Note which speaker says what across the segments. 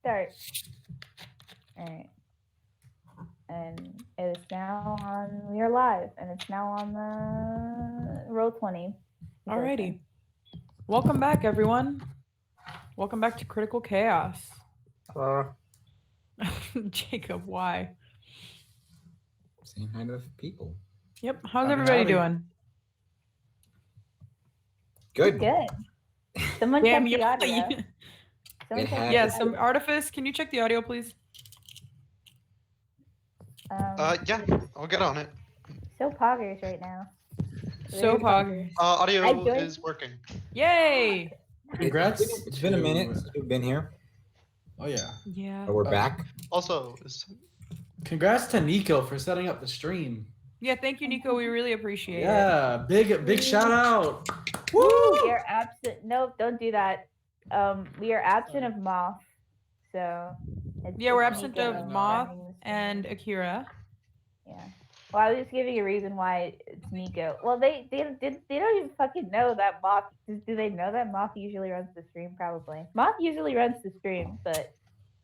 Speaker 1: start. Alright. And it is now on, we are live, and it's now on the roll 20.
Speaker 2: Alrighty. Welcome back, everyone. Welcome back to Critical Chaos. Jacob, why?
Speaker 3: Same kind of people.
Speaker 2: Yep. How's everybody doing?
Speaker 3: Good.
Speaker 1: Good. Someone check the audio.
Speaker 2: Some Artifice. Can you check the audio, please?
Speaker 4: Yeah, I'll get on it.
Speaker 1: So poggers right now.
Speaker 2: So poggers.
Speaker 4: Audio is working.
Speaker 2: Yay!
Speaker 5: Congrats.
Speaker 3: It's been a minute since we've been here.
Speaker 5: Oh yeah.
Speaker 2: Yeah.
Speaker 3: But we're back.
Speaker 4: Also,
Speaker 5: Congrats to Nico for setting up the stream.
Speaker 2: Yeah, thank you, Nico. We really appreciate it.
Speaker 5: Yeah, big shout out.
Speaker 1: Woo! We are absent. Nope, don't do that. We are absent of Moth. So.
Speaker 2: Yeah, we're absent of Moth and Akira.
Speaker 1: Yeah. Well, I was just giving a reason why it's Nico. Well, they don't even fucking know that Moth. Do they know that Moth usually runs the stream? Probably. Moth usually runs the stream, but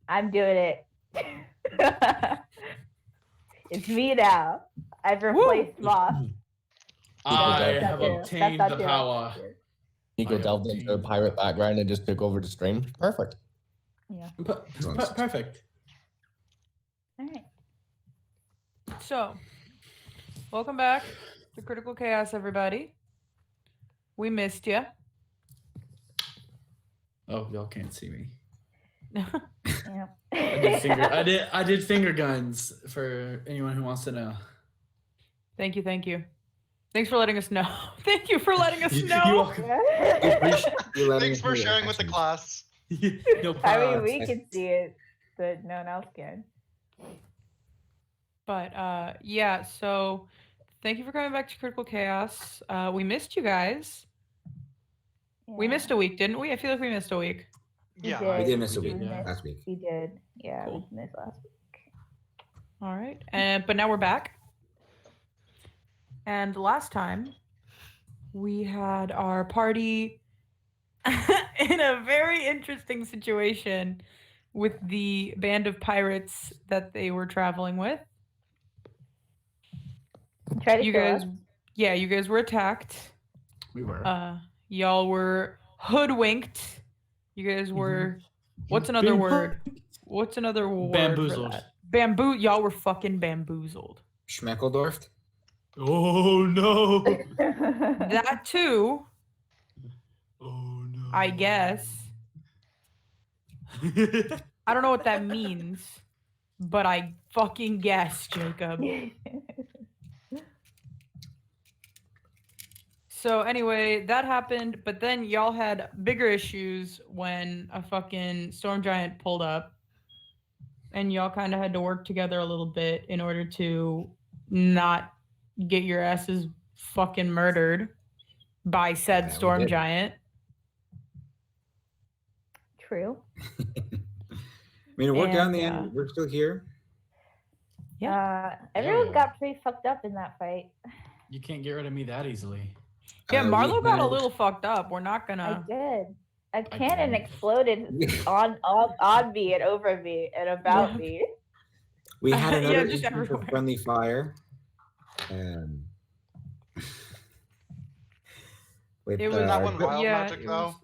Speaker 1: I'm doing it. It's me now. I've replaced Moth.
Speaker 5: I have obtained the power.
Speaker 6: Nico delved into a pirate background and just took over the stream. Perfect.
Speaker 1: Yeah.
Speaker 5: Perfect.
Speaker 1: All right.
Speaker 2: So, welcome back to Critical Chaos, everybody. We missed you.
Speaker 5: Oh, y'all can't see me.
Speaker 1: Yeah.
Speaker 5: I did finger guns for anyone who wants to know.
Speaker 2: Thank you. Thanks for letting us know. Thank you for letting us know.
Speaker 5: You're welcome.
Speaker 4: Thanks for sharing with the class.
Speaker 5: No
Speaker 1: I mean, we can see it, but no one else can.
Speaker 2: But yeah, so thank you for coming back to Critical Chaos. We missed you guys.
Speaker 1: Yeah.
Speaker 2: We missed a week, didn't we? I feel like we missed a week.
Speaker 4: Yeah.
Speaker 3: We did miss a week
Speaker 5: Yeah.
Speaker 3: last week.
Speaker 1: We did. Yeah,
Speaker 2: Cool.
Speaker 1: we missed last week.
Speaker 2: All right. But now we're back. And last time we had our party in a very interesting situation with the band of pirates that they were traveling with.
Speaker 1: Try to
Speaker 2: You
Speaker 1: kill
Speaker 2: guys,
Speaker 1: us.
Speaker 2: yeah, you guys were attacked.
Speaker 5: We were.
Speaker 2: Y'all were hoodwinked. You guys were. What's another word? What's another word?
Speaker 5: Bamboozled.
Speaker 2: Y'all were fucking bamboozled.
Speaker 3: Schmeckeldorfed?
Speaker 5: Oh no.
Speaker 2: That too,
Speaker 5: Oh no.
Speaker 2: I guess. I don't know what that means, but I fucking guess, Jacob. So anyway, that happened, but then y'all had bigger issues when a fucking storm giant pulled up, and y'all kind of had to work together a little bit in order to not get your asses fucking murdered by said
Speaker 3: Yeah, we
Speaker 2: storm
Speaker 3: did.
Speaker 2: giant.
Speaker 1: True.
Speaker 3: I mean, it worked out in the
Speaker 2: And,
Speaker 3: end. We're still here.
Speaker 1: Everyone got pretty fucked up in that fight.
Speaker 5: You can't get rid of me that easily.
Speaker 2: Yeah,
Speaker 3: We
Speaker 2: Marlo got a
Speaker 3: had-
Speaker 2: little fucked up. We're not
Speaker 1: I
Speaker 2: gonna.
Speaker 1: did. A
Speaker 5: I
Speaker 1: cannon
Speaker 5: did.
Speaker 1: exploded on me and over me and about me.
Speaker 3: We had
Speaker 2: Yeah,
Speaker 3: another
Speaker 2: just
Speaker 3: instance of
Speaker 2: everywhere.
Speaker 3: friendly fire. With,
Speaker 2: It was
Speaker 4: that one wild
Speaker 2: yeah,
Speaker 4: magic
Speaker 2: it
Speaker 4: though.
Speaker 2: was-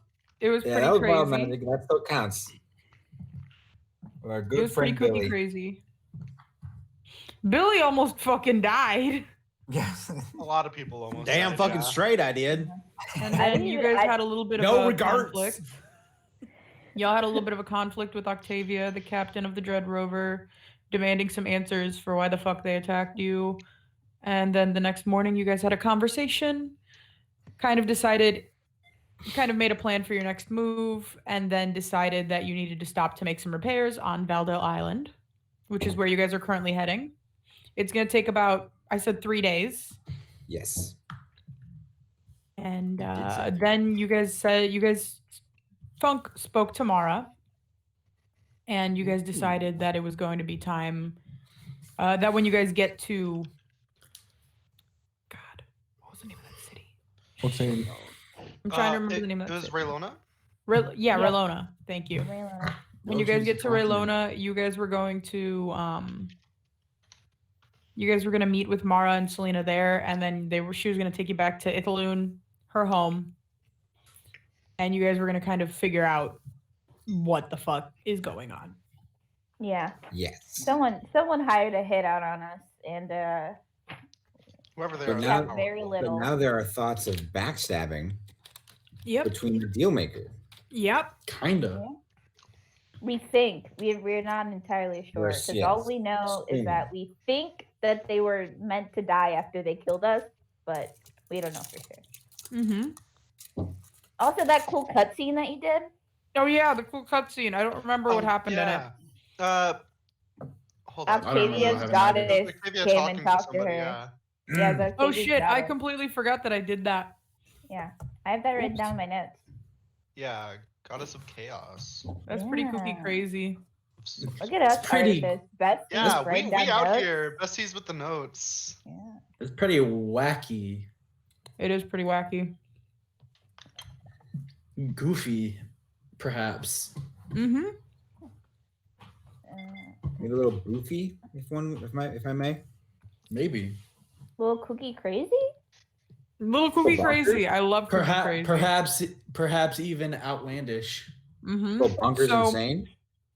Speaker 2: It was
Speaker 3: Yeah,
Speaker 2: pretty
Speaker 3: that was
Speaker 2: crazy.
Speaker 3: wild magic. That still counts. Our
Speaker 2: It
Speaker 3: good
Speaker 2: was pretty
Speaker 3: friend
Speaker 2: cookie
Speaker 3: Billy.
Speaker 2: crazy. Billy almost fucking died.
Speaker 7: Yes.
Speaker 4: A lot of people almost.
Speaker 7: Damn
Speaker 4: died,
Speaker 7: fucking
Speaker 4: yeah.
Speaker 7: straight I did.
Speaker 2: And
Speaker 1: I
Speaker 2: then
Speaker 1: didn't
Speaker 2: you
Speaker 1: even-
Speaker 2: guys
Speaker 1: I-
Speaker 2: had a little bit of
Speaker 7: No
Speaker 2: a
Speaker 7: regards.
Speaker 2: conflict. Y'all had a little bit of a conflict with Octavia, the captain of the Dread Rover, demanding some answers for why the fuck they attacked you. And then the next morning, you guys had a conversation, kind of made a plan for your next move, and then decided that you needed to stop to make some repairs on Valdale Island, which is where you guys are currently heading. It's going to take about, I said 3 days.
Speaker 3: Yes.
Speaker 2: And
Speaker 5: You did say
Speaker 2: then you guys Funk spoke to Mara, and you guys decided that it was going to be time that when you guys get to God, what was the name of that city?
Speaker 6: What's in?
Speaker 2: I'm trying to remember the name of
Speaker 4: It
Speaker 2: that
Speaker 4: was
Speaker 2: city.
Speaker 4: Raylona.
Speaker 2: Yeah,
Speaker 1: Yeah.
Speaker 2: Relona. Thank you.
Speaker 1: Rayla.
Speaker 2: When you guys get to Raylona, you guys were going to meet with Mara and Selena there, and then she was gonna take you back to Ithaloon, her home, and you guys were gonna kind of figure out what the fuck is going on.
Speaker 1: Yeah.
Speaker 3: Yes.
Speaker 1: Someone hired a hit out on us, and
Speaker 4: Whoever they
Speaker 3: But
Speaker 4: are,
Speaker 3: now-
Speaker 4: they're
Speaker 1: very
Speaker 4: powerful.
Speaker 3: But
Speaker 1: little.
Speaker 3: now there are thoughts of backstabbing
Speaker 2: Yep.
Speaker 3: between the deal maker.
Speaker 2: Yep.
Speaker 5: Kinda.
Speaker 1: We think we're not entirely sure
Speaker 3: We're-
Speaker 1: because
Speaker 3: yes,
Speaker 1: all we know is that we think that they were meant to die after they killed us, but we don't know for sure.
Speaker 2: Mm-hmm.
Speaker 1: Also, that cool cutscene that you did.
Speaker 2: Oh yeah, the cool cutscene. I don't remember what happened in it.
Speaker 4: Hold on.
Speaker 5: I don't remember
Speaker 1: Octavia's
Speaker 5: what happened
Speaker 1: goddess
Speaker 4: Octavia
Speaker 1: came
Speaker 4: talking
Speaker 1: and
Speaker 4: to
Speaker 1: talked to
Speaker 4: somebody,
Speaker 1: her.
Speaker 4: yeah.
Speaker 1: Yeah, that's
Speaker 2: Oh
Speaker 1: Octavia's
Speaker 2: shit, I
Speaker 1: goddess.
Speaker 2: completely forgot that I did that.
Speaker 1: Yeah, I have that written
Speaker 5: Oops.
Speaker 1: down in my notes.
Speaker 4: Yeah, goddess of chaos.
Speaker 2: That's pretty cookie
Speaker 1: Yeah.
Speaker 2: crazy.
Speaker 1: Look at us,
Speaker 5: pretty-
Speaker 1: artists. Best
Speaker 4: Yeah,
Speaker 1: write
Speaker 4: we
Speaker 1: down
Speaker 4: out
Speaker 1: notes.
Speaker 4: here. Besties with the notes.
Speaker 1: Yeah.
Speaker 5: It's pretty wacky,
Speaker 2: It is pretty wacky.
Speaker 5: goofy, perhaps.
Speaker 2: Mm-hmm.
Speaker 3: Maybe a little goofy, if I may.
Speaker 5: Maybe.
Speaker 1: Little cookie crazy.
Speaker 2: Little cookie
Speaker 3: bonkers?
Speaker 2: crazy. I love cookie
Speaker 5: Perhaps,
Speaker 2: crazy.
Speaker 5: perhaps even outlandish.
Speaker 2: Mm-hmm.
Speaker 3: Little bonkers
Speaker 2: So-
Speaker 3: insane.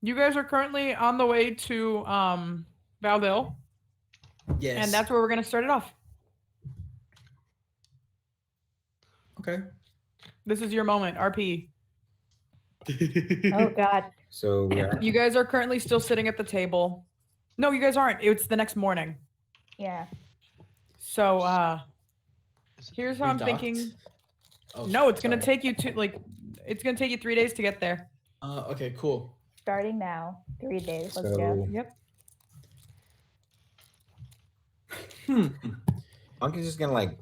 Speaker 2: You guys are currently on the way to Valdale,
Speaker 5: Yes.
Speaker 2: and that's where we're gonna start it off.
Speaker 5: okay.
Speaker 2: This is your moment, RP.
Speaker 1: Oh God.
Speaker 3: So we are.
Speaker 2: You guys are currently still sitting at the table. No, you guys aren't. It's the next morning.
Speaker 1: Yeah.
Speaker 2: So here's how
Speaker 5: We
Speaker 2: I'm
Speaker 5: docked?
Speaker 2: thinking.
Speaker 5: Oh,
Speaker 2: No, it's gonna
Speaker 5: sorry.
Speaker 2: take you it's gonna take you 3 days to get there.
Speaker 5: Okay, cool.
Speaker 1: Starting now. 3 days. Let's
Speaker 3: So
Speaker 1: go.
Speaker 2: Yep.
Speaker 3: Punk is just gonna like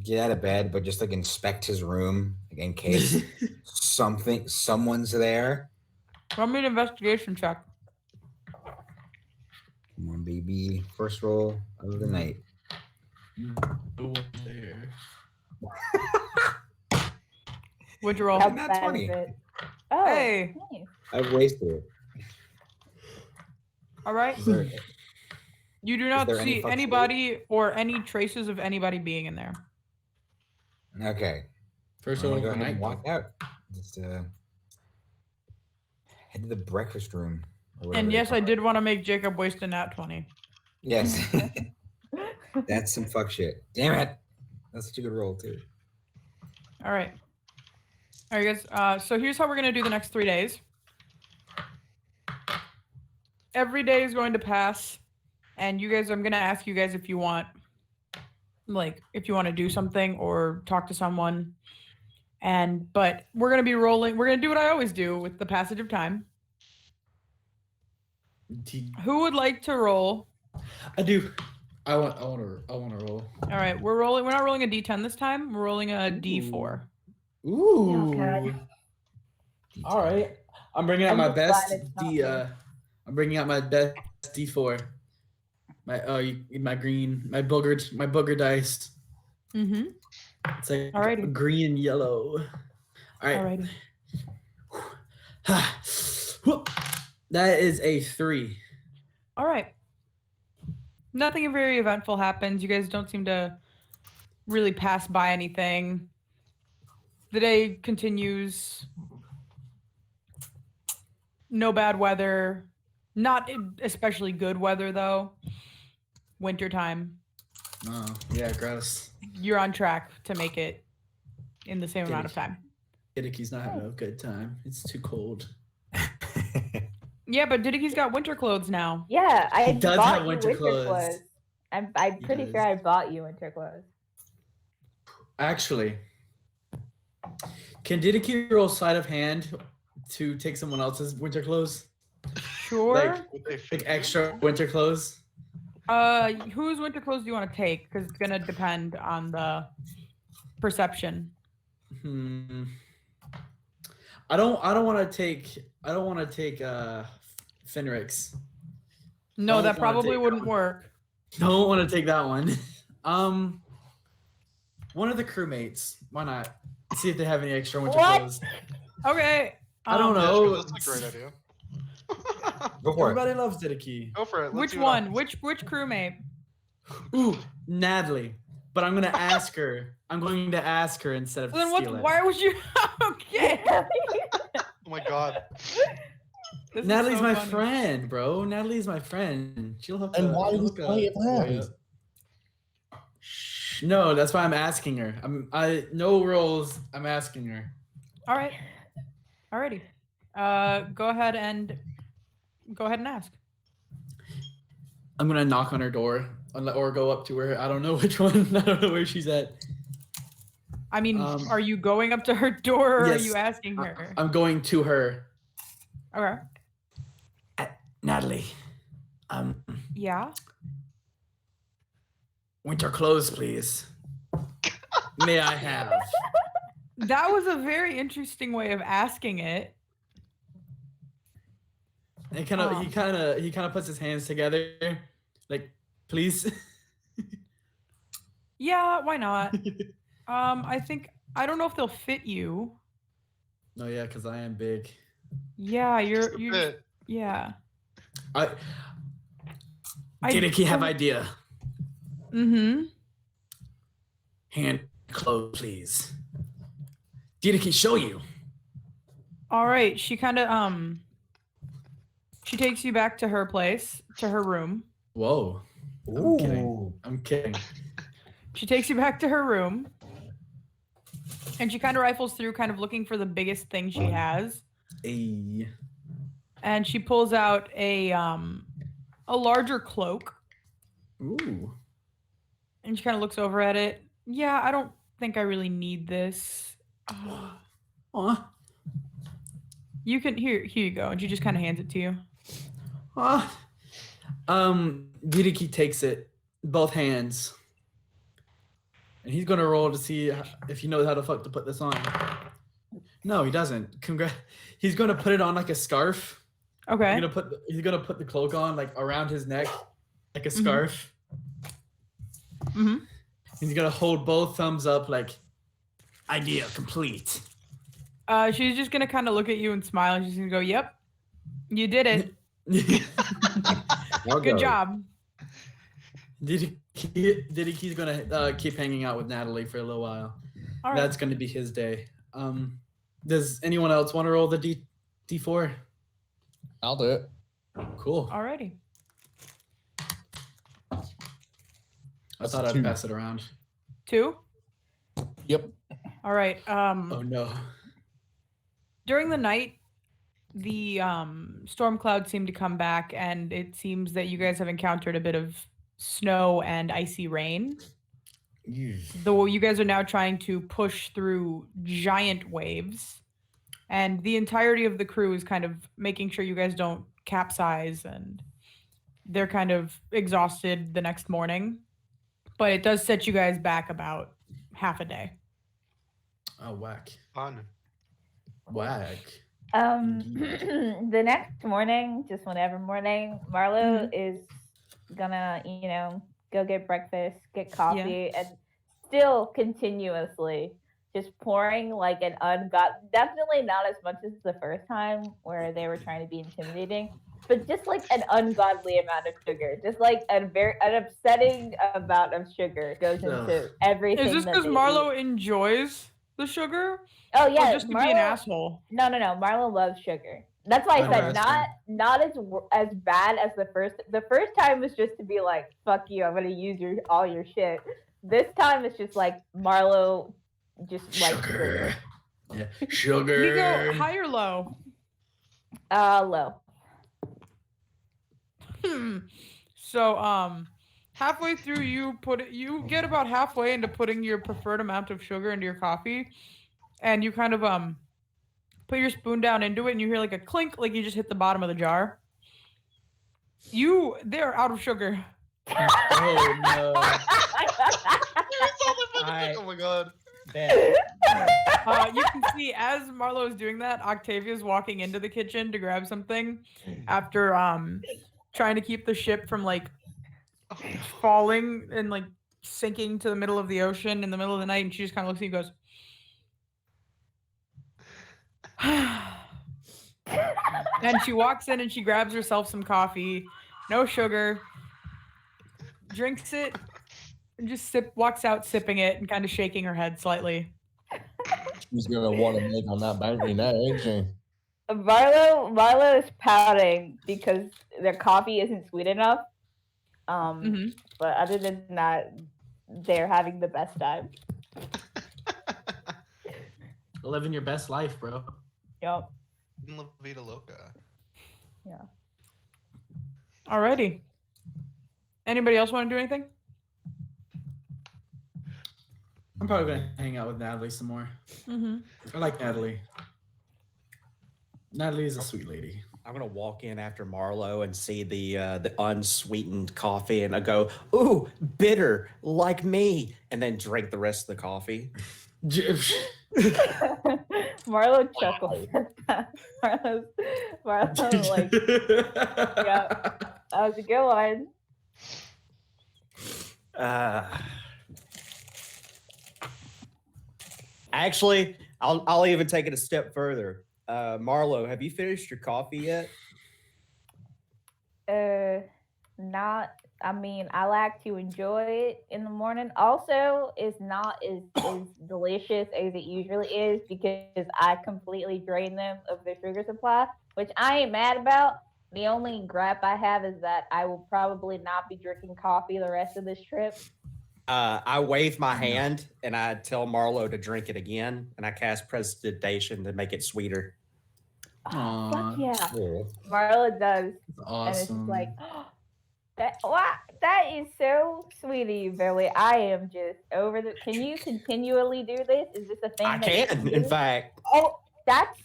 Speaker 3: get out of bed, but just like inspect his room like, in case someone's there.
Speaker 2: Want me an investigation check?
Speaker 3: Come on, baby. First roll of the night.
Speaker 5: No one there.
Speaker 2: What'd you roll?
Speaker 1: How
Speaker 3: Not
Speaker 1: bad
Speaker 3: 20.
Speaker 1: is it? Oh,
Speaker 2: Hey.
Speaker 1: nice.
Speaker 3: I've wasted it.
Speaker 2: All right.
Speaker 3: Is there,
Speaker 2: You do not
Speaker 3: there any
Speaker 2: see
Speaker 3: fucks
Speaker 2: anybody or any traces of anybody being in there.
Speaker 3: okay.
Speaker 5: First
Speaker 3: I'm
Speaker 5: roll
Speaker 3: gonna
Speaker 5: of
Speaker 3: go
Speaker 5: the
Speaker 3: ahead and
Speaker 5: night.
Speaker 3: walk out. Just head to the breakfast room. or whatever
Speaker 2: And
Speaker 3: they
Speaker 2: yes,
Speaker 3: call
Speaker 2: I
Speaker 3: it.
Speaker 2: did want to make Jacob waste a nat 20.
Speaker 3: Yes. That's some fuck shit. Damn it. That's such a good roll too.
Speaker 2: All right. All right, guys. So here's how we're gonna do the next 3 days. Every day is going to pass, and you guys. I'm gonna ask you guys if you want, if you want to do something or talk to someone. But we're gonna be rolling. We're gonna do what I always do with the passage of time. Who would like to roll?
Speaker 5: I do. I want to roll.
Speaker 2: All right, we're rolling. We're not rolling a d10 this time. We're rolling a d4.
Speaker 5: Ooh.
Speaker 1: God.
Speaker 5: All right. I'm bringing out
Speaker 1: I'm
Speaker 5: my
Speaker 1: just
Speaker 5: best
Speaker 1: glad it's not
Speaker 5: D.
Speaker 1: me.
Speaker 5: I'm bringing out my best D4. My my booger dice.
Speaker 2: Mm-hmm.
Speaker 5: It's like
Speaker 2: Alrighty.
Speaker 5: green and yellow. All right.
Speaker 2: Alrighty.
Speaker 5: That is a 3.
Speaker 2: All right. Nothing very eventful happens. You guys don't seem to really pass by anything. The day continues. No bad weather. Not especially good weather, though. Wintertime.
Speaker 5: Oh, yeah, gross.
Speaker 2: You're on track to make it in the same amount of time.
Speaker 5: Kidiki's not having a good time. It's too cold.
Speaker 2: Yeah, but Didiki's got winter clothes now.
Speaker 1: Yeah, I
Speaker 5: He does
Speaker 1: bought
Speaker 5: have
Speaker 1: you
Speaker 5: winter clothes.
Speaker 1: I'm
Speaker 5: He
Speaker 1: pretty
Speaker 5: does.
Speaker 1: sure I bought you winter clothes.
Speaker 5: Actually, can Didiki roll sleight of hand to take someone else's winter clothes?
Speaker 2: Sure.
Speaker 5: Like extra winter clothes?
Speaker 2: Whose winter clothes do you want to take? Because it's gonna depend on the perception.
Speaker 5: I don't want to take Fenric's.
Speaker 2: No,
Speaker 5: Don't
Speaker 2: that
Speaker 5: wanna
Speaker 2: probably
Speaker 5: take
Speaker 2: wouldn't
Speaker 5: that
Speaker 2: work.
Speaker 5: Don't want to take that one. One of the crewmates. Why not? See if they have any extra winter
Speaker 1: What?
Speaker 5: clothes.
Speaker 2: Okay.
Speaker 5: I don't
Speaker 4: Yeah,
Speaker 5: know.
Speaker 4: sure, that's a great idea.
Speaker 3: Go for
Speaker 5: Everybody loves Didiki.
Speaker 4: Go for it. Let's
Speaker 2: Which
Speaker 4: see what
Speaker 2: one?
Speaker 4: happens.
Speaker 2: Which crewmate?
Speaker 5: Ooh, Natalie. But I'm gonna ask her. I'm going to ask her instead of
Speaker 2: Then
Speaker 5: steal
Speaker 2: what?
Speaker 5: it.
Speaker 2: Why would you? Okay.
Speaker 4: Oh my god.
Speaker 2: This is
Speaker 5: Natalie's
Speaker 2: so
Speaker 5: my
Speaker 2: funny.
Speaker 5: friend, bro. Natalie's my friend. She'll hook
Speaker 6: And
Speaker 5: a-
Speaker 6: why
Speaker 5: she'll
Speaker 6: is
Speaker 5: hook a
Speaker 6: Natalie a
Speaker 5: boy
Speaker 6: friend?
Speaker 5: up. Shh, no, that's why I'm asking her. I no rules. I'm asking her.
Speaker 2: All right. Alrighty. Go ahead and ask.
Speaker 5: I'm gonna knock on her door or go up to her. I don't know which one. I don't know where she's at.
Speaker 2: I mean,
Speaker 5: Um,
Speaker 2: are you going up to her door or are
Speaker 5: yes,
Speaker 2: you asking her?
Speaker 5: I'm going to her.
Speaker 2: Okay.
Speaker 5: Natalie.
Speaker 2: Yeah.
Speaker 5: Winter clothes, please. May I have?
Speaker 2: That was a very interesting way of asking it.
Speaker 5: And he kind of puts his hands together, like, please.
Speaker 2: Yeah, why not? I don't know if they'll fit you.
Speaker 5: No, yeah, because I am big.
Speaker 2: Yeah,
Speaker 4: Just a
Speaker 2: you're
Speaker 4: bit.
Speaker 2: yeah.
Speaker 5: I
Speaker 2: I
Speaker 5: Didiki have
Speaker 2: don't-
Speaker 5: idea.
Speaker 2: Mm-hmm.
Speaker 5: Hand clothes, please. Didiki, show you.
Speaker 2: All right. She kind of she takes you back to her place, to her room.
Speaker 5: Whoa. I'm kidding. I'm kidding.
Speaker 2: She takes you back to her room. And she kind of rifles through, kind of looking for the biggest thing she has.
Speaker 5: Hey.
Speaker 2: And she pulls out a larger cloak.
Speaker 5: Ooh.
Speaker 2: And she kind of looks over at it. Yeah, I don't think I really need this.
Speaker 5: Aw.
Speaker 2: You can here you go. And she just kind of hands it to you.
Speaker 5: Aw. Didiki takes it, both hands. And he's gonna roll to see if he knows how the fuck to put this on. No, he doesn't. He's gonna put it on like a scarf.
Speaker 2: Okay.
Speaker 5: He's gonna put the cloak on like around his neck, like a scarf.
Speaker 2: Mm-hmm.
Speaker 5: He's gonna hold both thumbs up, like idea complete.
Speaker 2: She's just gonna kind of look at you and smile, and she's gonna go, "Yep, you did it.
Speaker 3: I'll
Speaker 2: Good
Speaker 3: go.
Speaker 2: job."
Speaker 5: Didiki's gonna keep hanging out with Natalie for a little while.
Speaker 2: All right.
Speaker 5: That's gonna be his day. Does anyone else want to roll the D4?
Speaker 6: I'll do it.
Speaker 5: Cool.
Speaker 2: Alrighty.
Speaker 5: I thought I'd
Speaker 6: 2.
Speaker 5: pass it around.
Speaker 2: 2.
Speaker 6: Yep.
Speaker 2: All right.
Speaker 5: Oh no.
Speaker 2: During the night, the storm clouds seem to come back, and it seems that you guys have encountered a bit of snow and icy rain. Though you guys are now trying to push through giant waves, and the entirety of the crew is kind of making sure you guys don't capsize, and they're kind of exhausted the next morning. But it does set you guys back about half a day.
Speaker 5: Oh, whack.
Speaker 4: Fun.
Speaker 5: Whack.
Speaker 1: The next morning, just whenever morning, Marlo is gonna, go get breakfast, get coffee, and still continuously just pouring like an definitely not as much as the first time where they were trying to be intimidating, but just like an ungodly amount of sugar, just like an upsetting amount of sugar goes into everything.
Speaker 2: Is this
Speaker 1: that
Speaker 2: because
Speaker 1: they
Speaker 2: Marlo
Speaker 1: eat.
Speaker 2: enjoys the sugar?
Speaker 1: Oh
Speaker 2: Or
Speaker 1: yeah,
Speaker 2: just to be an asshole?
Speaker 1: No. Marlo loves sugar. That's why I
Speaker 5: Oh,
Speaker 1: said
Speaker 5: that's
Speaker 1: not as bad as the first. The first time was just to be like, "Fuck you, I'm gonna use all your shit." This time it's just like Marlo just like
Speaker 5: Sugar. Yeah.
Speaker 2: You
Speaker 5: Sugar.
Speaker 2: go high or low?
Speaker 1: low.
Speaker 2: So halfway through you get about halfway into putting your preferred amount of sugar into your coffee, and you kind of put your spoon down into it, and you hear like a clink, like you just hit the bottom of the jar. They're out of sugar.
Speaker 5: Oh no.
Speaker 4: Oh my god.
Speaker 2: You can see as Marlo is doing that, Octavia's walking into the kitchen to grab something after trying to keep the ship from like falling and like sinking to the middle of the ocean in the middle of the night, and she just kind of looks at you and goes, And she walks in and she grabs herself some coffee, no sugar, drinks it, and just walks out sipping it and kind of shaking her head slightly.
Speaker 6: She's gonna want to make on that bounty now, ain't she?
Speaker 1: Marlo is pouting because their coffee isn't sweet enough. But other than that, they're having the best time.
Speaker 5: Living your best life, bro.
Speaker 1: Yup.
Speaker 4: La vida loca.
Speaker 1: Yeah.
Speaker 2: Alrighty. Anybody else want to do anything?
Speaker 5: I'm probably gonna hang out with Natalie some more. I like Natalie. Natalie is a sweet lady.
Speaker 7: I'm gonna walk in after Marlo and see the unsweetened coffee, and I go, "Ooh, bitter like me," and then drink the rest of the coffee.
Speaker 1: Marlo chuckles at that. Marlo like, yeah, that was a good one.
Speaker 7: Actually, I'll even take it a step further. Marlo, have you finished your coffee yet?
Speaker 1: Not. I mean, I like to enjoy it in the morning. Also, it's not as delicious as it usually is because I completely drain them of their sugar supply, which I ain't mad about. The only gripe I have is that I will probably not be drinking coffee the rest of this trip.
Speaker 7: I wave my hand and I tell Marlo to drink it again, and I cast Prestidigitation to make it sweeter.
Speaker 1: Oh, fuck yeah.
Speaker 3: Cool.
Speaker 1: Marla does.
Speaker 5: That's awesome.
Speaker 1: And it's just like, that is so sweet of you, Billy. I am just over the. Can you continually do this? Is this a thing?
Speaker 7: I can, in fact.
Speaker 1: Oh, that's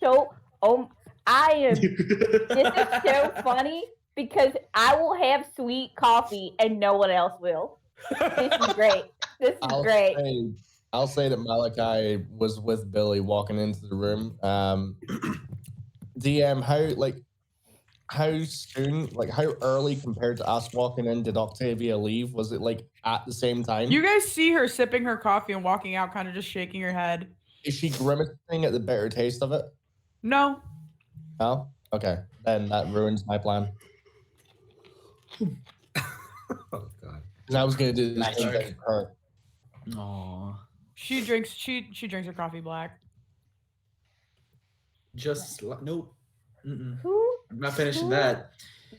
Speaker 1: so. Oh, I am. This is so funny because I will have sweet coffee and no one else will. This is great. This is great.
Speaker 6: I'll say that Malachi was with Billy walking into the room. DM, how soon, like how early compared to us walking in did Octavia leave? Was it like at the same time?
Speaker 2: You guys see her sipping her coffee and walking out, kind of just shaking her head.
Speaker 6: Is she grimacing at the bitter taste of it?
Speaker 2: No.
Speaker 6: No? Okay. Then that ruins my plan.
Speaker 3: Oh god.
Speaker 6: And I was gonna do the same thing for her.
Speaker 5: Aww.
Speaker 2: She drinks her coffee black.
Speaker 5: Just nope. Mm-mm.
Speaker 1: Who?
Speaker 5: I'm not finishing that.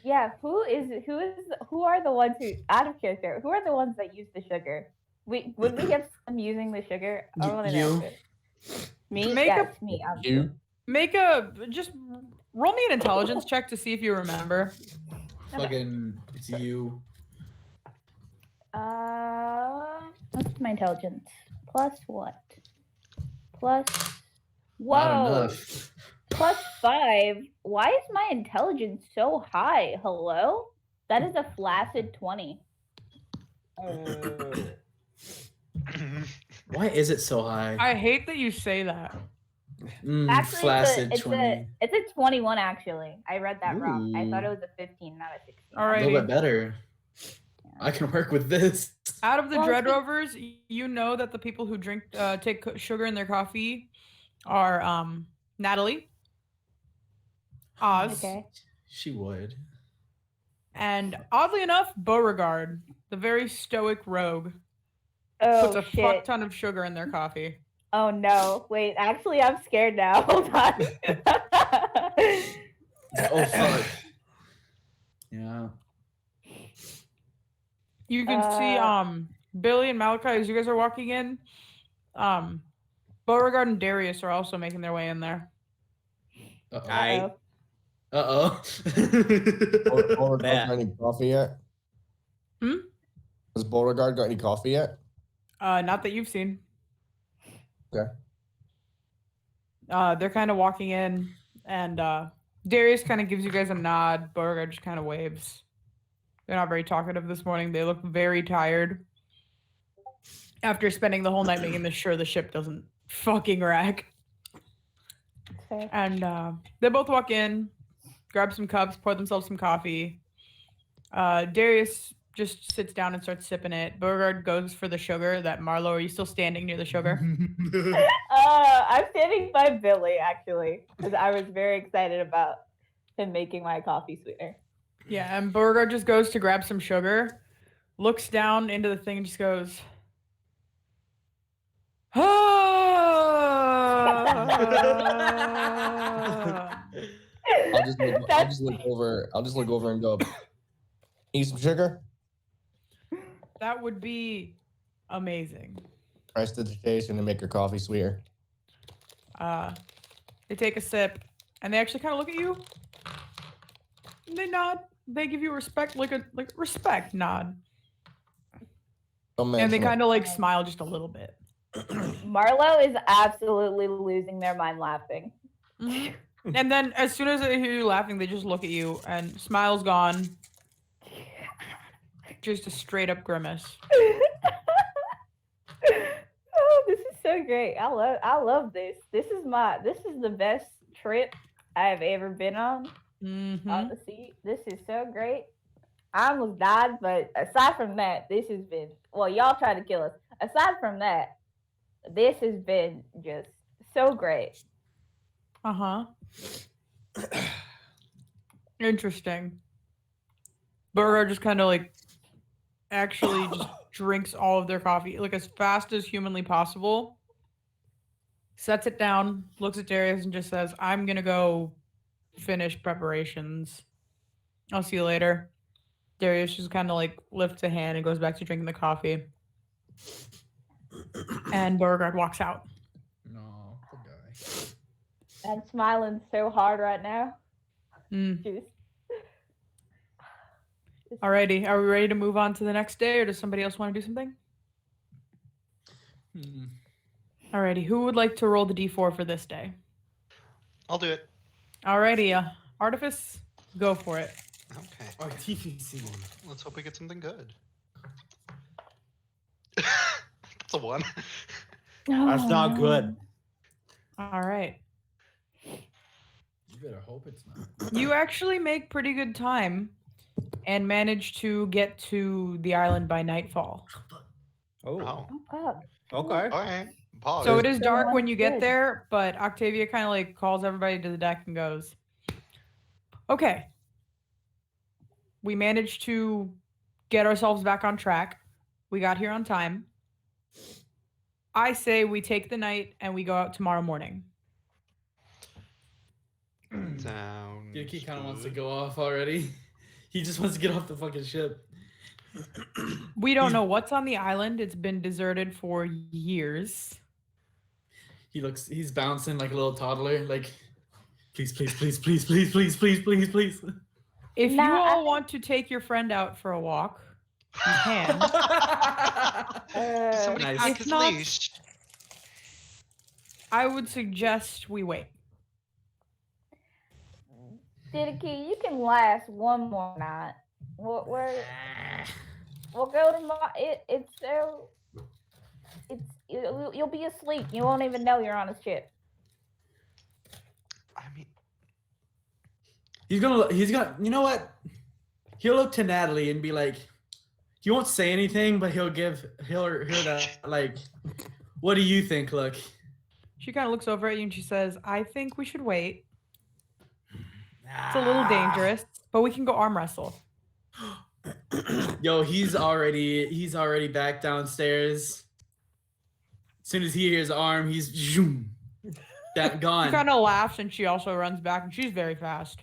Speaker 1: Yeah. Who are the ones who out of character? Who are the ones that use the sugar? Would we have some using the sugar? I want to know. Me? Yes, me.
Speaker 6: You?
Speaker 2: Just roll me an intelligence check to see if you remember.
Speaker 5: Fucking, it's you.
Speaker 1: What's my intelligence? Plus what? Plus.
Speaker 5: Not
Speaker 1: Whoa.
Speaker 5: enough.
Speaker 1: Plus 5. Why is my intelligence so high? Hello? That is a flaccid 20.
Speaker 5: Why is it so high?
Speaker 2: I hate that you say that.
Speaker 1: Actually,
Speaker 5: Flaccid
Speaker 1: it's
Speaker 5: 20.
Speaker 1: it's a 21 actually. I read that wrong. I thought it was a 15, not a 16.
Speaker 2: All
Speaker 5: A
Speaker 2: right.
Speaker 5: little bit better. I can work with this.
Speaker 2: Out of the
Speaker 1: Well,
Speaker 2: Dread
Speaker 1: see-
Speaker 2: Rovers, you know that the people who take sugar in their coffee are Natalie, Oz,
Speaker 1: Okay.
Speaker 5: She would.
Speaker 2: and oddly enough, Beauregard, the very stoic rogue,
Speaker 1: Oh
Speaker 2: puts a
Speaker 1: shit.
Speaker 2: fuck ton of sugar in their coffee.
Speaker 1: Oh no. Wait, actually I'm scared now. Hold on.
Speaker 5: Oh fuck. Yeah.
Speaker 2: You can see Billy and Malachi as you guys are walking in. Beauregard and Darius are also making their way in there.
Speaker 5: Uh-oh.
Speaker 1: Uh-oh.
Speaker 6: Beauregard
Speaker 7: That.
Speaker 6: got any coffee yet?
Speaker 2: Hmm?
Speaker 6: Has Beauregard got any coffee yet?
Speaker 2: Not that you've seen.
Speaker 6: Okay.
Speaker 2: They're kind of walking in, and Darius kind of gives you guys a nod. Beauregard just kind of waves. They're not very talkative this morning. They look very tired after spending the whole night making sure the ship doesn't fucking wreck.
Speaker 1: Fair.
Speaker 2: And they both walk in, grab some cups, pour themselves some coffee. Darius just sits down and starts sipping it. Beauregard goes for the sugar. That Marlo, are you still standing near the sugar?
Speaker 1: I'm standing by Billy actually, because I was very excited about him making my coffee sweeter.
Speaker 2: Yeah, and Beauregard just goes to grab some sugar, looks down into the thing, and just goes, ah.
Speaker 6: I'll just look over and go, need some sugar?
Speaker 2: That would be amazing.
Speaker 6: Prestidigitation to make your coffee sweeter.
Speaker 2: They take a sip, and they actually kind of look at you. And they nod. They give you respect, like a respect nod,
Speaker 6: Don't
Speaker 2: and they
Speaker 6: mention it.
Speaker 2: kind of like smile just a little bit.
Speaker 1: Marlo is absolutely losing their mind laughing.
Speaker 2: Mhm. And then as soon as they hear you laughing, they just look at you, and smile's gone. Just a straight up grimace.
Speaker 1: Oh, this is so great. I love this. This is the best trip I've ever been on the sea. This is so great. I almost died, but aside from that, this has been, well, y'all tried to kill us. Aside from that, this has been just so great.
Speaker 2: Interesting. Burger just kind of like actually just drinks all of their coffee like as fast as humanly possible. Sets it down, looks at Darius, and just says, "I'm gonna go finish preparations. I'll see you later." Darius just kind of like lifts a hand and goes back to drinking the coffee. And Beauregard walks out.
Speaker 5: No, poor guy.
Speaker 1: I'm smiling so hard right now. Just-
Speaker 2: Alrighty, are we ready to move on to the next day, or does somebody else want to do something? Alrighty, who would like to roll the d4 for this day?
Speaker 4: I'll do it.
Speaker 2: Alrighty, Artifice, go for it.
Speaker 4: Okay.
Speaker 5: Our TVC.
Speaker 4: Let's hope we get something good. That's a 1.
Speaker 7: That's not good.
Speaker 2: All right.
Speaker 5: You better hope it's not.
Speaker 2: You actually make pretty good time and manage to get to the island by nightfall.
Speaker 7: Oh,
Speaker 4: Oh.
Speaker 1: Oh,
Speaker 7: okay.
Speaker 4: Okay. Pause.
Speaker 2: So it is
Speaker 1: So
Speaker 2: dark when
Speaker 1: that's
Speaker 2: you get
Speaker 1: good.
Speaker 2: there, but Octavia kind of like calls everybody to the deck and goes, "Okay, we managed to get ourselves back on track. We got here on time. I say we take the night and we go out tomorrow morning."
Speaker 4: Sounds
Speaker 5: Yuki kind of wants to
Speaker 4: good.
Speaker 5: go off already. He just wants to get off the fucking ship.
Speaker 2: We don't know what's on the island. It's been deserted for years.
Speaker 5: He's bouncing like a little toddler, like, please, please, please, please, please, please, please, please, please.
Speaker 2: If
Speaker 1: Nah,
Speaker 2: you
Speaker 1: I
Speaker 2: all
Speaker 1: think-
Speaker 2: want to take your friend out for a walk, you can.
Speaker 4: Did somebody
Speaker 5: Nice.
Speaker 4: pack
Speaker 2: If
Speaker 4: his
Speaker 2: not-
Speaker 4: leash?
Speaker 2: I would suggest we wait.
Speaker 1: Diddy, you can last one more night. We'll go tomorrow. You'll be asleep. You won't even know you're on a ship.
Speaker 4: I mean,
Speaker 5: He's gonna, you know what? He'll look to Natalie and be like, he won't say anything, but he'll hear that, like, what do you think, look?
Speaker 2: She kind of looks over at you and she says, "I think we should wait. It's a little dangerous, but we can go arm wrestle."
Speaker 5: Yo, he's already back downstairs. As soon as he hears arm, he's zoom, that
Speaker 2: She
Speaker 5: gone.
Speaker 2: kind of laughs and she also runs back, and she's very fast.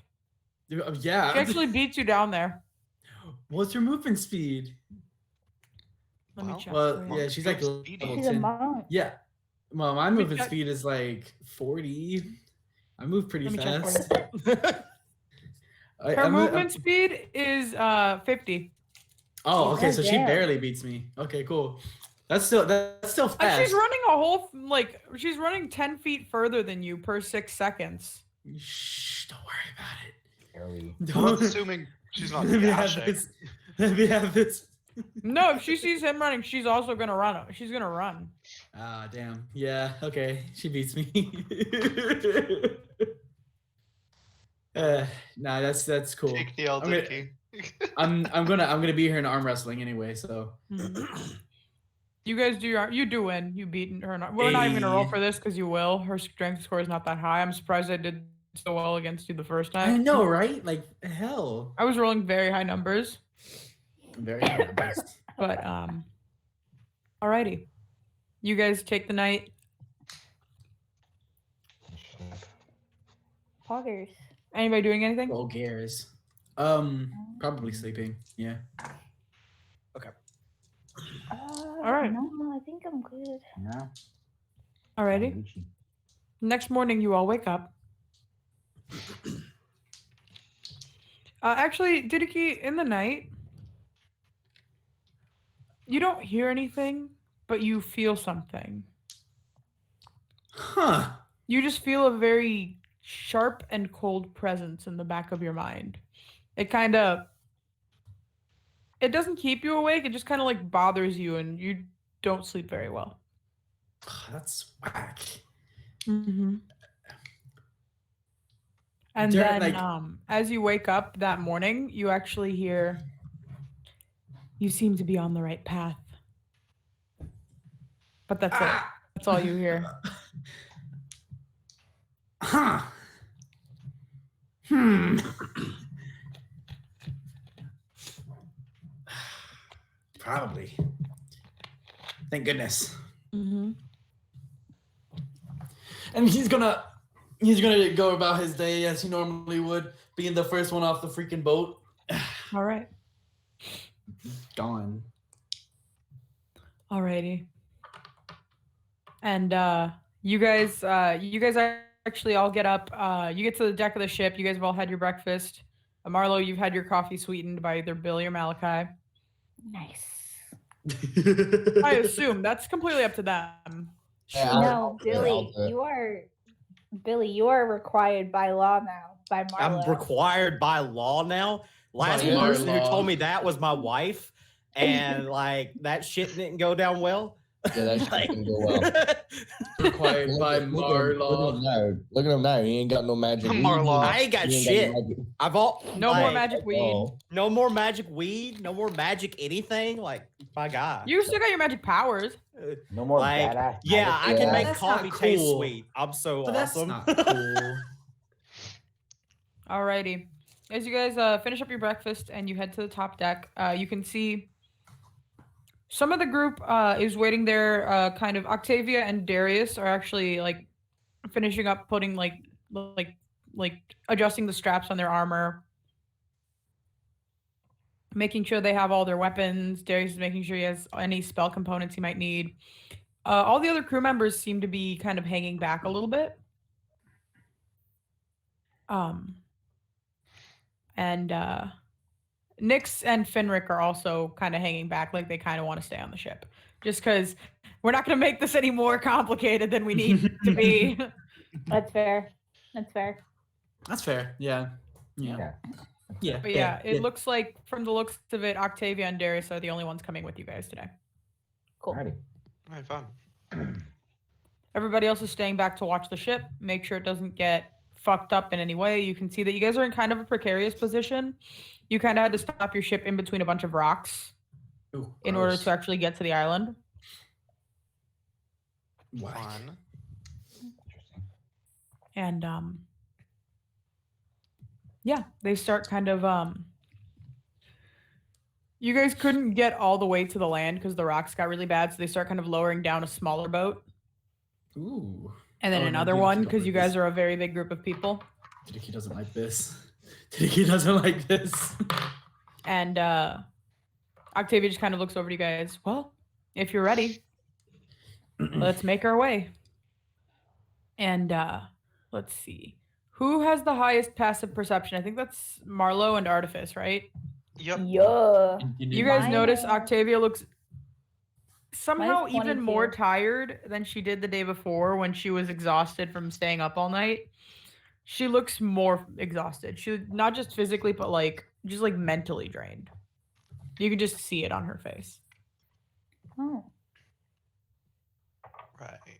Speaker 5: Yeah.
Speaker 2: She actually beats you down there.
Speaker 5: What's your movement speed?
Speaker 2: Let me
Speaker 4: Well,
Speaker 2: check.
Speaker 5: Well,
Speaker 2: for you.
Speaker 5: yeah, she's like
Speaker 4: Go speedy.
Speaker 5: level
Speaker 1: She's a
Speaker 5: 10.
Speaker 1: monk.
Speaker 5: Yeah. Well, my
Speaker 2: me
Speaker 5: movement
Speaker 2: check.
Speaker 5: speed is like 40. I move pretty
Speaker 2: Let me check for
Speaker 5: fast.
Speaker 2: Her movement speed is 50.
Speaker 5: Oh, okay,
Speaker 1: Oh,
Speaker 5: so she
Speaker 1: damn.
Speaker 5: barely beats me. Okay, cool. That's still fast.
Speaker 2: And she's running a whole she's running 10 feet further than you per 6 seconds.
Speaker 5: Shh, don't worry about it.
Speaker 3: Barely.
Speaker 4: well,
Speaker 5: Don't.
Speaker 4: assuming she's not
Speaker 5: Let me have
Speaker 4: dashing.
Speaker 5: this. Let me have this.
Speaker 2: No, if she sees him running, she's also gonna run. She's gonna run.
Speaker 5: Ah, damn. Yeah. Okay. She beats me. Nah, that's cool.
Speaker 4: Take the elder
Speaker 5: gonna-
Speaker 4: key.
Speaker 5: I'm gonna be here in arm wrestling anyway. So
Speaker 2: You guys do win. You beat her. We're not even gonna roll
Speaker 5: Hey.
Speaker 2: for this because you will. Her strength score is not that high. I'm surprised I did so well against you the first
Speaker 5: I
Speaker 2: time.
Speaker 5: know, right? Like hell.
Speaker 2: I was rolling very high numbers,
Speaker 5: Very nice.
Speaker 2: but alrighty. You guys take the night.
Speaker 1: Poggers.
Speaker 2: Anybody doing anything?
Speaker 5: Bulgaris. Probably sleeping. Yeah.
Speaker 2: Alright.
Speaker 1: No, I think I'm good.
Speaker 3: No.
Speaker 2: Alrighty. Next morning, you all wake up. Actually, Didiki, in the night, you don't hear anything, but you feel something.
Speaker 5: Huh.
Speaker 2: You just feel a very sharp and cold presence in the back of your mind. It doesn't keep you awake, it just kind of like bothers you and you don't sleep very well.
Speaker 5: That's whack.
Speaker 2: Mm-hmm. And
Speaker 5: Jared,
Speaker 2: then,
Speaker 5: like-
Speaker 2: as you wake up that morning, you actually hear, "You seem to be on the right path." But that's it. That's all you hear.
Speaker 5: Huh. Probably. Thank goodness.
Speaker 2: Mm-hmm.
Speaker 5: And he's gonna go about his day as he normally would, being the first one off the freaking boat.
Speaker 2: All right.
Speaker 5: Gone.
Speaker 2: Alrighty. And you guys actually all get up. You get to the deck of the ship. You guys have all had your breakfast. Marlo, you've had your coffee sweetened by either Billy or Malachi.
Speaker 1: Nice.
Speaker 2: I assume that's completely up to them.
Speaker 6: Yeah, I'll-
Speaker 1: No,
Speaker 6: yeah,
Speaker 1: Billy,
Speaker 6: I'll do it.
Speaker 1: you are required by law now. By Marlo.
Speaker 7: I'm required by law now. Last
Speaker 5: By
Speaker 7: person who
Speaker 5: law.
Speaker 7: told me that was my wife, and like that shit didn't go down well.
Speaker 6: Yeah, that shit didn't go well.
Speaker 5: Required by
Speaker 6: Look at him
Speaker 5: Marlaw.
Speaker 6: now. Look at him now. He ain't got no magic. weed.
Speaker 4: Marlaw.
Speaker 7: I ain't got
Speaker 6: He
Speaker 7: shit.
Speaker 6: no magic-
Speaker 7: I've all
Speaker 2: No more
Speaker 7: like,
Speaker 2: magic weed.
Speaker 6: Oh.
Speaker 7: No more magic weed. No more magic anything. Like my God.
Speaker 2: You still got your magic powers.
Speaker 3: No more
Speaker 7: Like,
Speaker 3: badass.
Speaker 7: yeah, I can
Speaker 6: Yeah.
Speaker 7: make
Speaker 5: That's
Speaker 7: coffee
Speaker 5: not
Speaker 7: taste
Speaker 5: cool.
Speaker 7: sweet. I'm so
Speaker 5: But that's
Speaker 7: awesome.
Speaker 5: not cool.
Speaker 2: Alrighty. As you guys finish up your breakfast and you head to the top deck, you can see some of the group is waiting there. Kind of Octavia and Darius are actually like finishing up putting like adjusting the straps on their armor, making sure they have all their weapons. Darius is making sure he has any spell components he might need. All the other crew members seem to be kind of hanging back a little bit. And Nyx and Finrick are also kind of hanging back, like they kind of want to stay on the ship. Just because we're not going to make this any more complicated than we need it to be.
Speaker 1: That's fair. That's fair.
Speaker 5: That's fair. Yeah. Yeah. Yeah.
Speaker 2: But yeah, it looks like from the looks of it, Octavia and Darius are the only ones coming with you guys today.
Speaker 1: Cool.
Speaker 3: Alrighty.
Speaker 4: All right, fun.
Speaker 2: Everybody else is staying back to watch the ship, make sure it doesn't get fucked up in any way. You can see that you guys are in kind of a precarious position. You kind of had to stop your ship in between a bunch of rocks
Speaker 5: Ooh,
Speaker 2: in order
Speaker 5: gross.
Speaker 2: to actually get to the island.
Speaker 5: Whack.
Speaker 4: Fun.
Speaker 3: Interesting.
Speaker 2: And yeah, they start kind of you guys couldn't get all the way to the land because the rocks got really bad, so they start kind of lowering down a smaller boat
Speaker 5: Ooh.
Speaker 2: and then
Speaker 5: Oh, no,
Speaker 2: another
Speaker 5: Didiki
Speaker 2: one
Speaker 5: don't
Speaker 2: because
Speaker 5: like
Speaker 2: you guys
Speaker 5: this.
Speaker 2: are a very big group of people.
Speaker 5: Didiki doesn't like this. Didiki doesn't like this.
Speaker 2: And Octavia just kind of looks over to you guys. Well, if you're ready, let's make our way. And let's see. Who has the highest passive perception? I think that's Marlo and Artifice, right?
Speaker 4: Yep.
Speaker 1: Yeah.
Speaker 2: You guys
Speaker 1: Mine,
Speaker 2: notice
Speaker 1: uh,
Speaker 2: Octavia looks somehow even
Speaker 1: 22.
Speaker 2: more tired than she did the day before when she was exhausted from staying up all night. She looks more exhausted. She not just physically, but like just like mentally drained. You can just see it on her face.
Speaker 1: Oh.
Speaker 4: Right.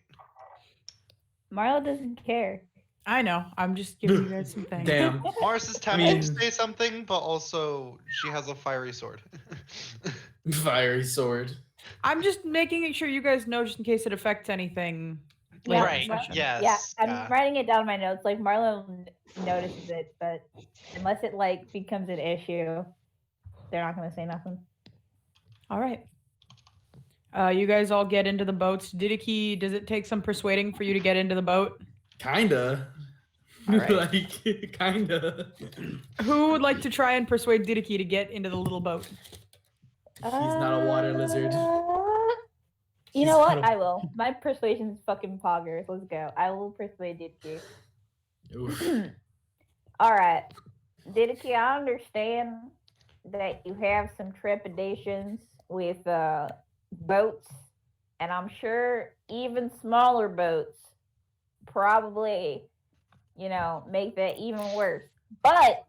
Speaker 1: Marlo doesn't care.
Speaker 2: I know. I'm just giving you guys some things.
Speaker 5: Damn.
Speaker 4: Mars is tempted
Speaker 5: mean-
Speaker 4: to say something, but also she has a fiery sword.
Speaker 5: Fiery sword.
Speaker 2: I'm just making sure you guys know just in case it affects anything.
Speaker 1: Yeah,
Speaker 4: Right.
Speaker 1: Mar-
Speaker 4: Yes.
Speaker 1: Yeah, I'm writing it down in my notes. Like Marlo notices it, but unless it like becomes an issue, they're not gonna say nothing.
Speaker 2: All right. You guys all get into the boats. Didiki, does it take some persuading for you to get into the boat?
Speaker 5: Kinda.
Speaker 2: All right.
Speaker 5: Like, kinda.
Speaker 2: Who would like to try and persuade Didiki to get into the little boat?
Speaker 5: He's not a water lizard.
Speaker 1: You
Speaker 5: He's
Speaker 1: know what?
Speaker 5: not a-
Speaker 1: I will. My persuasion's fucking poggers. Let's go. I will persuade Didiki.
Speaker 5: Oof.
Speaker 1: All right, Didiki, I understand that you have some trepidations with boats, and I'm sure even smaller boats probably, make that even worse. But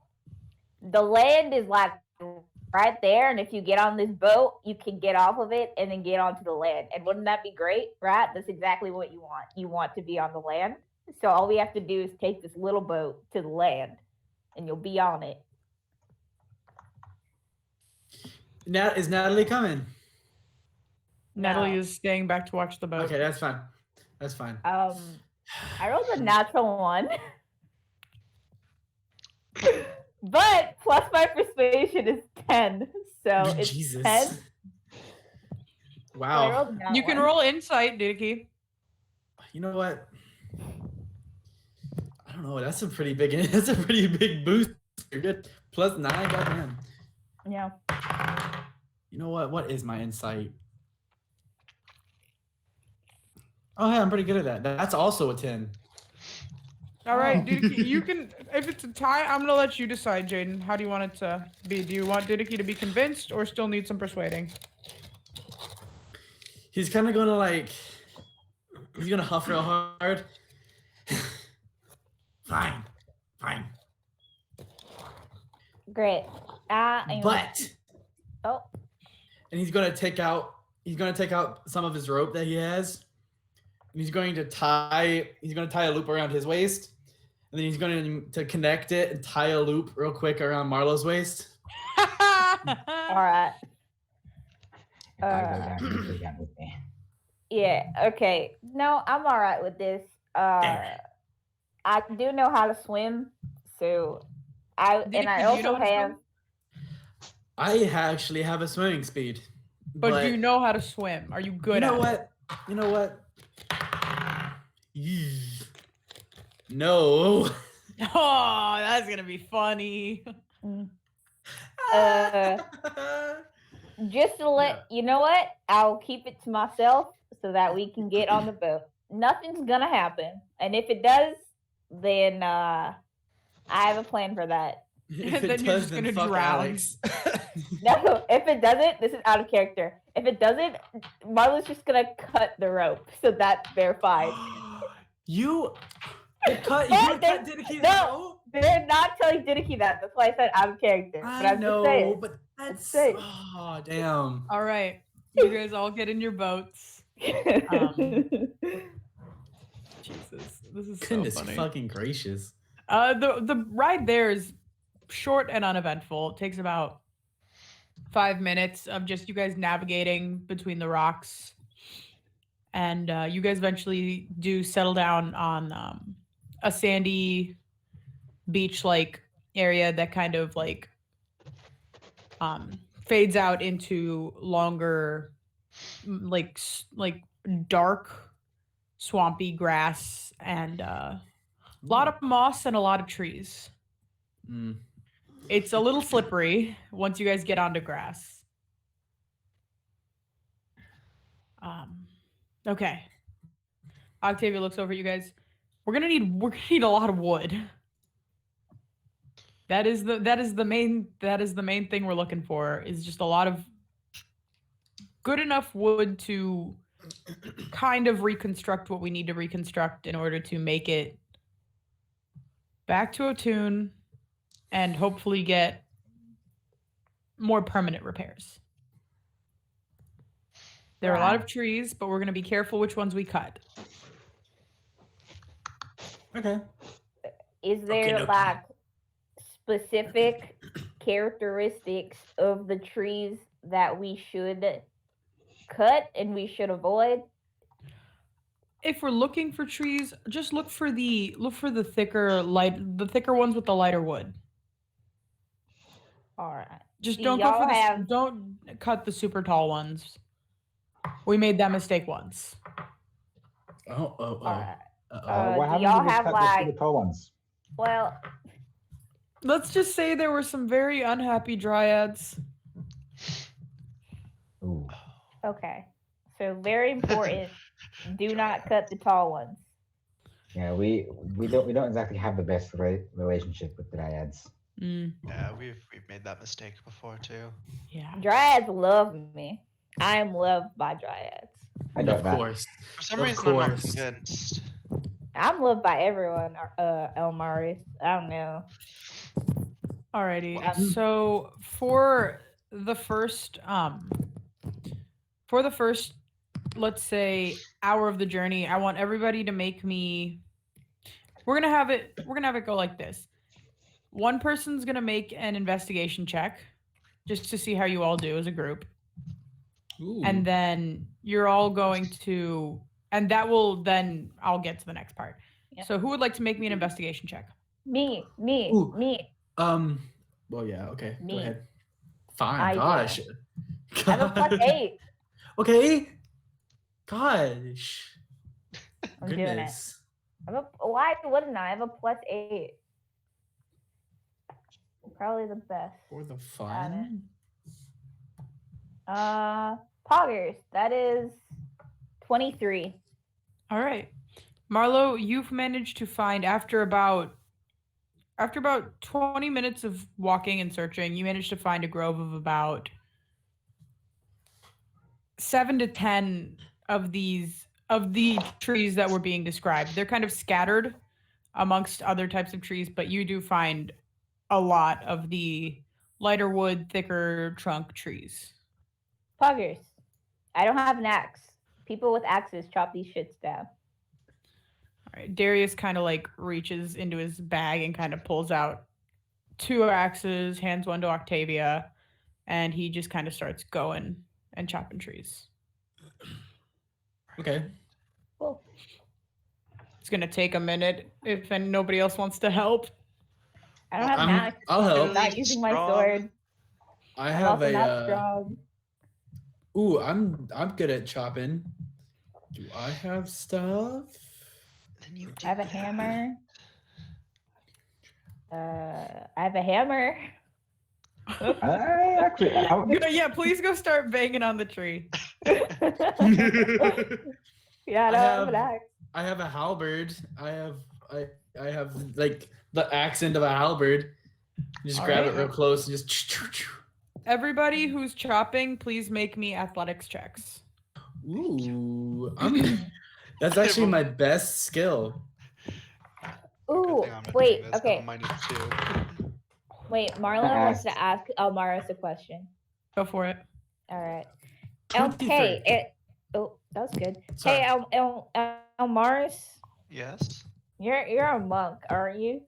Speaker 1: the land is like right there, and if you get on this boat, you can get off of it and then get onto the land. And wouldn't that be great, right? That's exactly what you want. You want to be on the land. So all we have to do is take this little boat to the land, and you'll be on it.
Speaker 5: Now, is Natalie coming?
Speaker 2: Natalie
Speaker 1: No.
Speaker 2: is staying back to watch the boat.
Speaker 5: Okay, that's fine. That's fine.
Speaker 1: I rolled a natural one. But plus my persuasion is 10. So it's
Speaker 5: Jesus.
Speaker 1: 10. So I
Speaker 5: Wow.
Speaker 1: rolled a nat
Speaker 2: You can
Speaker 1: one.
Speaker 2: roll insight, Didiki.
Speaker 5: You know what? I don't know. That's a pretty big. That's a pretty big boost. You're good. +9. Goddamn.
Speaker 1: Yeah.
Speaker 5: You know what? What is my insight? Oh, hey, I'm pretty good at that. That's also a 10.
Speaker 2: All right, Didiki, you can. If it's a tie, I'm gonna let you decide, Jaden. How do you want it to be? Do you want Didiki to be convinced, or still need some persuading?
Speaker 5: He's kind of gonna like. He's gonna huff real hard. Fine.
Speaker 1: Great.
Speaker 5: But.
Speaker 1: Oh.
Speaker 5: And he's gonna take out. He's gonna take out some of his rope that he has. And he's going to tie. He's gonna tie a loop around his waist, and then he's going to connect it and tie a loop real quick around Marlo's waist.
Speaker 1: All right.
Speaker 3: I'll go down and take that with me.
Speaker 1: Yeah. Okay. No, I'm all right with this. I do know how to swim, so I
Speaker 2: Didiki,
Speaker 1: I
Speaker 2: do you
Speaker 1: also
Speaker 2: know how to
Speaker 1: have.
Speaker 2: swim?
Speaker 5: I actually have a swimming speed.
Speaker 2: But do you know how to swim? Are you good
Speaker 5: You know
Speaker 2: at
Speaker 5: what?
Speaker 2: it?
Speaker 5: You know what? No.
Speaker 2: Oh, that's gonna be funny.
Speaker 1: Just to let you know what, I'll keep it to myself so that we can get on the boat. Nothing's gonna happen, and if it does, then I have a plan for that.
Speaker 5: If
Speaker 2: Then
Speaker 5: it
Speaker 2: you're
Speaker 5: does,
Speaker 2: just
Speaker 5: then
Speaker 2: gonna
Speaker 5: fuck
Speaker 2: drown.
Speaker 5: Alex.
Speaker 1: No, if it doesn't, this is out of character. If it doesn't, Marlo's just gonna cut the rope, so that's verified.
Speaker 5: You cut.
Speaker 1: Yeah,
Speaker 5: You cut Didiki's
Speaker 1: no.
Speaker 5: rope?
Speaker 1: They're not telling Didiki that. That's why I said out of character. But
Speaker 5: I
Speaker 1: I'm
Speaker 5: know,
Speaker 1: just saying.
Speaker 5: but that's.
Speaker 1: saying.
Speaker 5: Oh damn.
Speaker 2: All right, you guys all get in your boats. Jesus, this is so
Speaker 5: Goodness
Speaker 2: funny.
Speaker 5: fucking gracious.
Speaker 2: The ride there is short and uneventful. It takes about 5 minutes of just you guys navigating between the rocks, and you guys eventually do settle down on a sandy beach-like area that kind of like fades out into longer, like dark, swampy grass and a lot of moss and a lot of trees.
Speaker 5: Mm.
Speaker 2: It's a little slippery once you guys get onto grass. Okay. Octavia looks over at you guys. We're gonna need a lot of wood. That is the main thing we're looking for, is just a lot of good enough wood to kind of reconstruct what we need to reconstruct in order to make it back to Otune and hopefully get more permanent repairs. There are a lot of trees, but we're going to be careful which ones we cut.
Speaker 5: Okay.
Speaker 1: Is there like specific characteristics of the trees that we should cut and we should avoid?
Speaker 2: if we're looking for trees, just look for the thicker ones with the lighter wood.
Speaker 1: All right.
Speaker 2: Just
Speaker 1: Do
Speaker 2: don't go for
Speaker 1: y'all have-
Speaker 2: don't cut the super tall ones. We made that mistake once.
Speaker 5: Oh.
Speaker 1: All right.
Speaker 8: What
Speaker 1: do
Speaker 8: happens
Speaker 1: y'all
Speaker 8: if we
Speaker 1: have,
Speaker 8: cut
Speaker 1: like-
Speaker 8: the tall ones?
Speaker 1: Well,
Speaker 2: Let's just say there were some very unhappy dryads.
Speaker 8: Ooh.
Speaker 1: okay. So very important. Do not cut the tall ones.
Speaker 8: Yeah, we don't exactly have the best relationship with dryads.
Speaker 2: Mm,
Speaker 4: Yeah, we've made that mistake before too.
Speaker 2: yeah.
Speaker 1: Dryads love me. I am loved by dryads.
Speaker 8: I doubt
Speaker 5: Of
Speaker 8: that.
Speaker 5: course.
Speaker 4: For some
Speaker 5: Of
Speaker 4: reason, I'm not
Speaker 5: course.
Speaker 4: convinced.
Speaker 1: I'm loved by everyone, Elmaris. I don't know.
Speaker 2: Alrighty.
Speaker 1: Wow.
Speaker 2: So for the first let's say hour of the journey, I want everybody to make me we're gonna have it go like this. One person's gonna make an investigation check just to see how you all do as a group.
Speaker 5: Ooh.
Speaker 2: And then you're all going to and that will then I'll get to the next part.
Speaker 1: Yeah.
Speaker 2: So who would like to make me an investigation check?
Speaker 1: Me.
Speaker 5: Ooh. Well, yeah. Okay.
Speaker 1: Me.
Speaker 5: Go ahead. Fine.
Speaker 1: I do.
Speaker 5: Gosh.
Speaker 1: I have a +8.
Speaker 5: Okay. Gosh.
Speaker 1: I'm doing it.
Speaker 5: Goodness.
Speaker 1: Why wouldn't I? I have a +8. Probably the best.
Speaker 5: For the
Speaker 1: Got
Speaker 5: fun.
Speaker 1: Poggers. That is 23.
Speaker 2: All right. Marlo, you've managed to find after about 20 minutes of walking and searching, you managed to find a grove of about 7 to 10 of the trees that were being described. They're kind of scattered amongst other types of trees, but you do find a lot of the lighter wood, thicker trunk trees.
Speaker 1: Poggers. I don't have an axe. People with axes chop these shits down.
Speaker 2: All right. Darius kind of like reaches into his bag and kind of pulls out 2 axes, hands one to Octavia, and he just kind of starts going and chopping trees.
Speaker 5: Okay.
Speaker 1: Cool.
Speaker 2: It's gonna take a minute if nobody else wants to help.
Speaker 1: I don't have an
Speaker 5: I'm-
Speaker 1: axe.
Speaker 5: I'll
Speaker 1: I'm
Speaker 5: help.
Speaker 1: not using my
Speaker 4: Strong.
Speaker 1: sword.
Speaker 5: I
Speaker 1: I'm
Speaker 5: have
Speaker 1: also not
Speaker 5: a.
Speaker 1: strong.
Speaker 5: Ooh, I'm good at chopping. Do I have stuff?
Speaker 4: Then you
Speaker 1: I have a hammer. I have a hammer.
Speaker 2: Yeah, please go start banging on the tree.
Speaker 1: Yeah, I don't have an axe.
Speaker 5: I have a halberd. I have like the accent of a halberd. You just grab it real close and just.
Speaker 2: Everybody who's chopping, please make me athletics checks.
Speaker 5: Ooh, that's actually my best skill.
Speaker 1: Ooh,
Speaker 4: Good thing I'm not
Speaker 1: wait,
Speaker 4: doing this,
Speaker 1: okay.
Speaker 4: I'm -2.
Speaker 1: Wait, Marlon wants to ask Elmaris a question.
Speaker 2: Go for it.
Speaker 1: All right.
Speaker 5: 23.
Speaker 1: Hey, oh, that was good.
Speaker 5: Sorry.
Speaker 1: Hey, Elmaris,
Speaker 4: Yes.
Speaker 1: you're a monk, aren't you?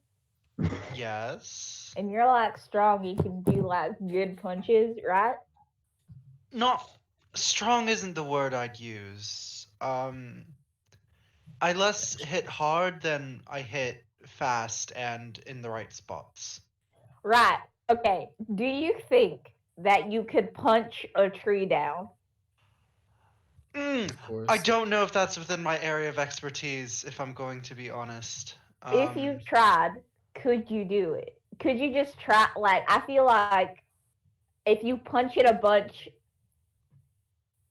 Speaker 4: Yes.
Speaker 1: And you're like strong. You can do like good punches, right?
Speaker 4: Not strong isn't the word I'd use. I less hit hard than I hit fast and in the right spots.
Speaker 1: Right. Okay. Do you think that you could punch a tree down?
Speaker 5: Of course.
Speaker 4: I don't know if that's within my area of expertise, if I'm going to be honest.
Speaker 1: If you tried, could you do it? Could you just try? Like, I feel like if you punch it a bunch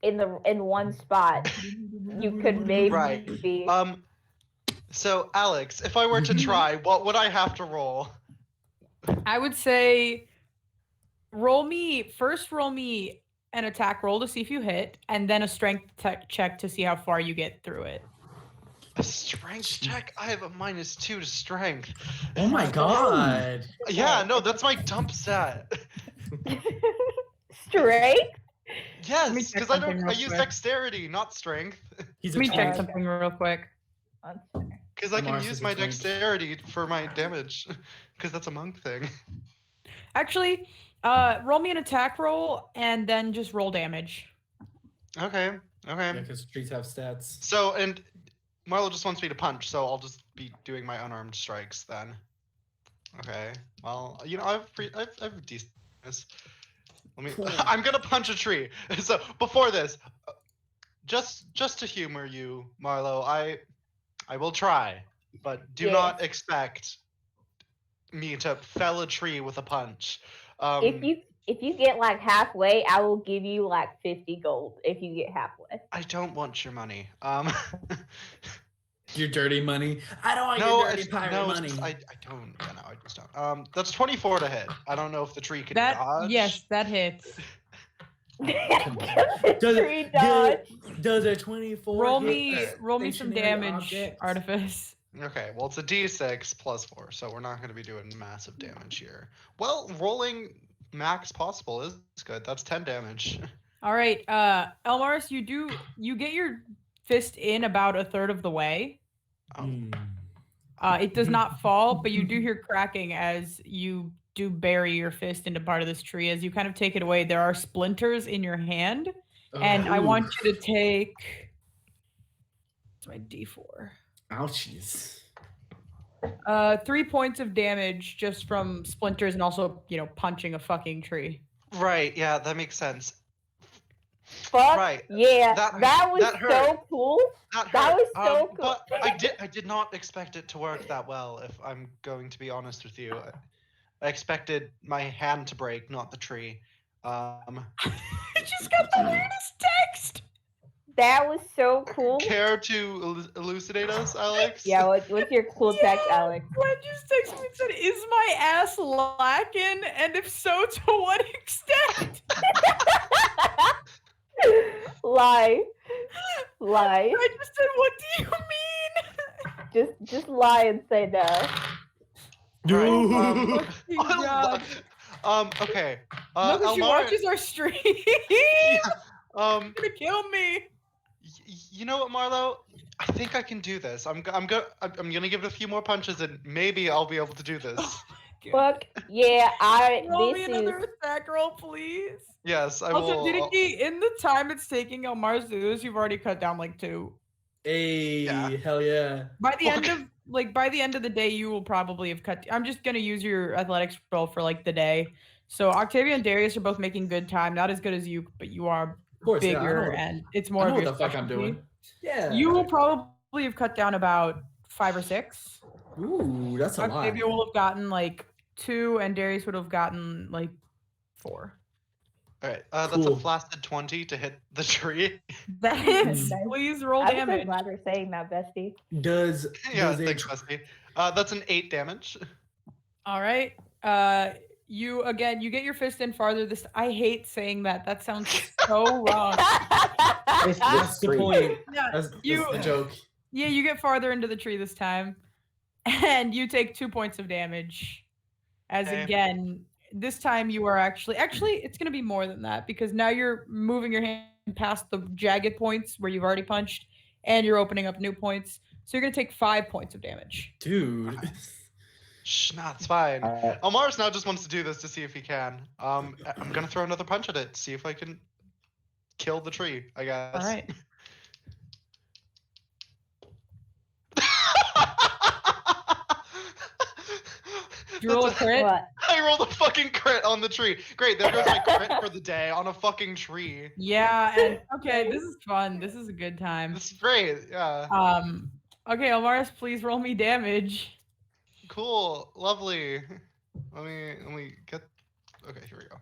Speaker 1: in one spot, you could maybe
Speaker 4: Right.
Speaker 1: be.
Speaker 4: So Alex, if I were to try, what would I have to roll?
Speaker 2: I would say roll me an attack roll to see if you hit, and then a strength check to see how far you get through it.
Speaker 4: A strength check? I have a -2 to strength.
Speaker 5: Oh my god.
Speaker 4: Yeah, no, that's my dump stat.
Speaker 1: Strength?
Speaker 2: Let me
Speaker 4: Yes,
Speaker 2: check
Speaker 4: because I
Speaker 2: something
Speaker 4: don't. I
Speaker 2: real
Speaker 4: use
Speaker 2: quick.
Speaker 4: dexterity, not strength.
Speaker 5: He's
Speaker 2: Let me
Speaker 5: a
Speaker 2: check
Speaker 1: Okay.
Speaker 2: something real quick.
Speaker 4: Because I can
Speaker 5: Mars
Speaker 4: use
Speaker 5: is a
Speaker 4: my
Speaker 5: 20.
Speaker 4: dexterity for my damage. Because that's a monk thing.
Speaker 2: Actually, roll me an attack roll and then just roll damage.
Speaker 4: Okay. Okay.
Speaker 5: Yeah, because trees have stats.
Speaker 4: So, and Marlo just wants me to punch, so I'll just be doing my unarmed strikes then. Okay. Well, you know, I've decent. Let me. I'm gonna punch a tree. So before this, just to humor you, Marlo, I will try, but do not expect me to fell a tree with a punch.
Speaker 1: If you get like halfway, I will give you like 50 gold if you get halfway.
Speaker 4: I don't want your money.
Speaker 5: Your dirty money. I don't want
Speaker 4: No,
Speaker 5: your dirty pirate
Speaker 4: it's
Speaker 5: money.
Speaker 4: just, I don't. Yeah, no, I just don't. That's 24 to hit. I don't know if the tree can
Speaker 2: That
Speaker 4: dodge.
Speaker 2: yes, that hits.
Speaker 1: Tree dodge.
Speaker 5: Does a 24
Speaker 2: Roll
Speaker 5: hit
Speaker 2: me
Speaker 5: a
Speaker 2: some
Speaker 5: stationary
Speaker 2: damage,
Speaker 5: object?
Speaker 2: Artifice.
Speaker 4: Okay, well it's a d6 plus 4, so we're not going to be doing massive damage here. Well, rolling max possible is good. That's 10 damage.
Speaker 2: All right, Elmaris, you get your fist in about a third of the way.
Speaker 4: Oh.
Speaker 2: It does not fall, but you do hear cracking as you do bury your fist into part of this tree. As you kind of take it away, there are splinters in your hand, and I want you to take. It's my D4.
Speaker 5: Ouchies.
Speaker 2: 3 points of damage just from splinters and also, punching a fucking tree.
Speaker 4: Right, yeah, that makes sense.
Speaker 1: Fuck
Speaker 4: Right.
Speaker 1: yeah, that was
Speaker 4: that hurt.
Speaker 1: so cool. That was so cool.
Speaker 4: But I did not expect it to work that well, if I'm going to be honest with you. I expected my hand to break, not the tree.
Speaker 2: I just got the weirdest text.
Speaker 1: That was so cool.
Speaker 4: Care to elucidate us, Alex?
Speaker 1: Yeah, what's your cool text, Alex?
Speaker 2: Glenn just texted me and said, "Is my ass lacking? And if so, to what extent?"
Speaker 1: Lie.
Speaker 2: I just said, "What do you mean?"
Speaker 1: Just lie and say no.
Speaker 4: Right,
Speaker 2: God.
Speaker 4: okay.
Speaker 2: No, because she
Speaker 4: Elmara-
Speaker 2: watches our stream.
Speaker 4: Um,
Speaker 2: Gonna kill me.
Speaker 4: You know what, Marlo? I think I can do this. I'm gonna give it a few more punches, and maybe I'll be able to do this.
Speaker 1: Fuck yeah,
Speaker 2: Roll me
Speaker 1: this
Speaker 2: another
Speaker 1: is
Speaker 2: attack roll, please.
Speaker 4: Yes, I
Speaker 2: Also,
Speaker 4: will.
Speaker 2: Didiki, in the time it's taking Elmar's to do this, you've already cut down like 2.
Speaker 5: Hey,
Speaker 4: Yeah.
Speaker 5: hell yeah.
Speaker 2: By the end of the day, you will probably have cut. I'm just gonna use your athletics roll for like the day. So Octavia and Darius are both making good time. Not as good as you, but you are
Speaker 5: Of course, yeah, I know
Speaker 2: bigger,
Speaker 5: what-
Speaker 2: and it's
Speaker 5: I
Speaker 2: more
Speaker 5: know
Speaker 2: of
Speaker 5: what
Speaker 2: your
Speaker 5: the fuck I'm
Speaker 2: specialty.
Speaker 5: doing. Yeah.
Speaker 2: You will probably have cut down about 5 or 6.
Speaker 5: Ooh, that's a lot.
Speaker 2: Octavia will have gotten like 2, and Darius would have gotten like 4.
Speaker 4: All right, that's a
Speaker 5: Cool.
Speaker 4: flaccid 20 to hit the tree.
Speaker 2: That hits.
Speaker 1: Nice.
Speaker 2: Please roll
Speaker 1: I'm so
Speaker 2: damage.
Speaker 1: glad we're saying that, bestie.
Speaker 5: Does
Speaker 4: Yeah,
Speaker 5: does a
Speaker 4: thanks,
Speaker 5: tr-
Speaker 4: Bestie. That's an 8 damage.
Speaker 2: All right. You get your fist in farther. I hate saying that. That sounds so wrong.
Speaker 5: That's the point.
Speaker 2: Yeah,
Speaker 5: That's the joke.
Speaker 2: Yeah, you get farther into the tree this time, and you take 2 points of damage. As
Speaker 4: Okay.
Speaker 2: again, this time you are actually it's going to be more than that because now you're moving your hand past the jagged points where you've already punched, and you're opening up new points. So you're going to take 5 points of damage.
Speaker 5: Dude.
Speaker 4: Shh, nah, it's fine.
Speaker 8: Uh,
Speaker 4: Elmaris now just wants to do this to see if he can. I'm gonna throw another punch at it, see if I can kill the tree, I guess.
Speaker 2: All right. Did you roll a crit?
Speaker 1: What?
Speaker 4: I rolled a fucking crit on the tree. Great, there goes my crit for the day on a fucking tree.
Speaker 2: Yeah, and okay, this is fun. This is a good time.
Speaker 4: This is great, yeah.
Speaker 2: Okay, Elmaris, please roll me damage.
Speaker 4: Cool, lovely. Let me get. Okay, here we go.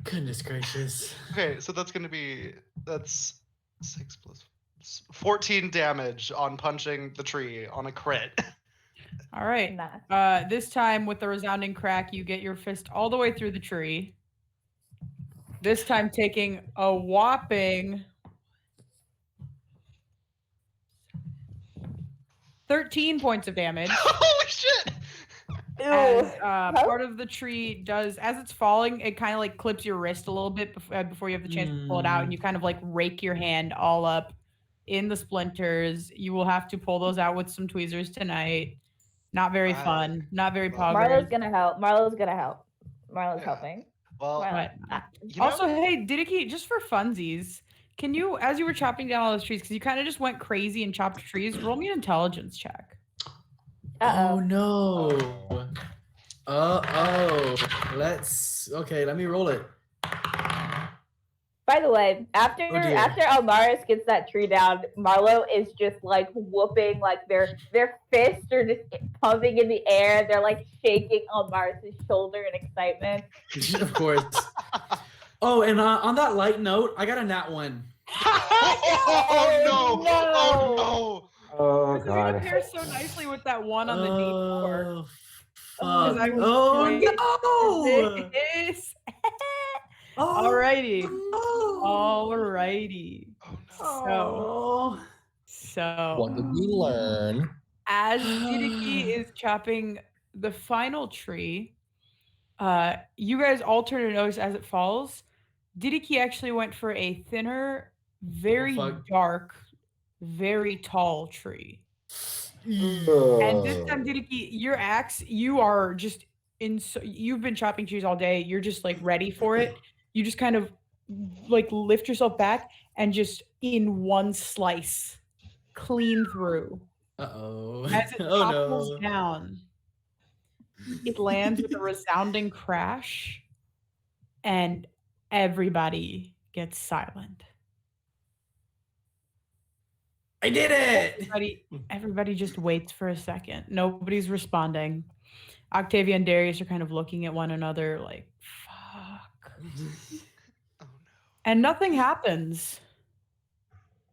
Speaker 5: Goodness gracious.
Speaker 4: Okay, so that's 6 plus 14 damage on punching the tree on a crit.
Speaker 2: All right.
Speaker 1: Nah.
Speaker 2: This time with the resounding crack, you get your fist all the way through the tree. This time taking a whopping 13 points of damage.
Speaker 4: Holy shit!
Speaker 2: As part of the tree does, as it's falling, it kind of like clips your wrist a little bit before you have the chance to pull it out, and you kind of like rake your hand all up in the splinters. You will have to pull those out with some tweezers tonight. Not very fun. Not very
Speaker 1: Marlo's
Speaker 2: poggers.
Speaker 1: gonna help. Marlo's
Speaker 4: Yeah.
Speaker 1: helping.
Speaker 4: Well,
Speaker 1: Marlo.
Speaker 2: But
Speaker 4: you know-
Speaker 2: also, hey, Didiki, just for funsies, Can you, as you were chopping down all those trees, because you kind of just went crazy and chopped trees, roll me an intelligence check.
Speaker 5: Oh
Speaker 1: Uh-oh.
Speaker 5: no. Okay, let me roll it.
Speaker 1: By the way, after
Speaker 5: Oh, dear.
Speaker 1: after Almaris gets that tree down, Marlo is just like whooping, like their fists are just pumping in the air. They're like shaking Almaris' shoulder in excitement.
Speaker 5: Of course. Oh, and on that light note, I got a nat 1.
Speaker 4: Oh no!
Speaker 1: No.
Speaker 4: Oh
Speaker 8: Oh
Speaker 2: This is gonna
Speaker 8: god.
Speaker 2: pair so nicely with that one on the D4.
Speaker 5: Oh,
Speaker 1: Oh,
Speaker 5: fuck.
Speaker 1: no.
Speaker 5: Oh, no.
Speaker 2: This.
Speaker 5: Oh,
Speaker 2: Alrighty.
Speaker 5: no.
Speaker 2: Alrighty.
Speaker 4: no!
Speaker 2: So,
Speaker 6: What did we learn?
Speaker 2: as Didiki is chopping the final tree, you guys all turn to notice as it falls, Didiki actually went for a thinner, very
Speaker 5: fuck.
Speaker 2: dark, very tall tree.
Speaker 8: Oh.
Speaker 2: And this time, Didiki, your axe, you are just you've been chopping trees all day. You're just like ready for it. You just kind of like lift yourself back and just in one slice, clean through.
Speaker 5: Uh-oh.
Speaker 2: As it
Speaker 5: Oh
Speaker 2: topples
Speaker 5: no.
Speaker 2: down, it lands with a resounding crash, and everybody gets silent.
Speaker 5: I did it.
Speaker 2: Everybody just waits for a second. Nobody's responding. Octavia and Darius are kind of looking at one another like, fuck.
Speaker 4: Oh no!
Speaker 2: And nothing happens.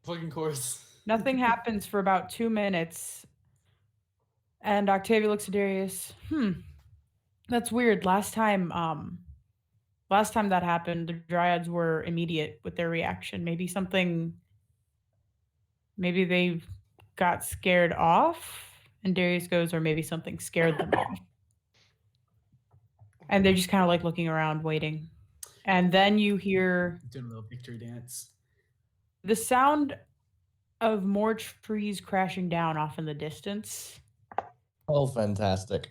Speaker 5: Fucking course.
Speaker 2: Nothing happens for about 2 minutes. And Octavia looks at Darius. That's weird. Last time that happened, the Dryads were immediate with their reaction. Maybe they got scared off. And Darius goes, or maybe something scared them off. And they're just kind of like looking around, waiting. And then you hear
Speaker 5: Doing a little victory dance.
Speaker 2: the sound of more trees crashing down off in the distance.
Speaker 6: Oh, fantastic.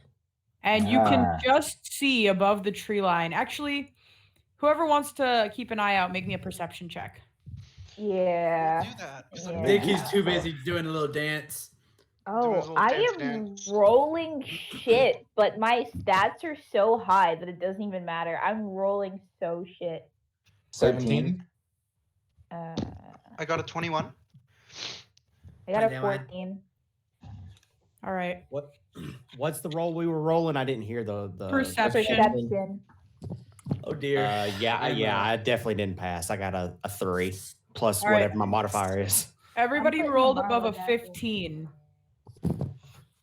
Speaker 2: And you can
Speaker 8: Ah.
Speaker 2: just see above the tree line. Actually, whoever wants to keep an eye out, make me a perception check.
Speaker 1: Yeah.
Speaker 4: Do that.
Speaker 1: Yeah.
Speaker 5: Dicky's too busy doing a little dance.
Speaker 1: Oh,
Speaker 4: little
Speaker 1: I
Speaker 4: dance
Speaker 1: am
Speaker 4: dance.
Speaker 1: rolling shit, but my stats are so high that it doesn't even matter. I'm rolling so shit.
Speaker 6: 17.
Speaker 4: I got a 21.
Speaker 1: I got a
Speaker 5: Damn it.
Speaker 1: 14.
Speaker 2: All right.
Speaker 7: What's the roll we were rolling? I didn't hear the
Speaker 2: Perception.
Speaker 1: Perception.
Speaker 5: Oh dear.
Speaker 7: I definitely didn't pass. I got a 3 plus
Speaker 2: All right.
Speaker 7: whatever my modifier is.
Speaker 2: Everybody
Speaker 1: putting
Speaker 2: rolled
Speaker 1: a
Speaker 2: above a
Speaker 1: marble back in.
Speaker 2: 15.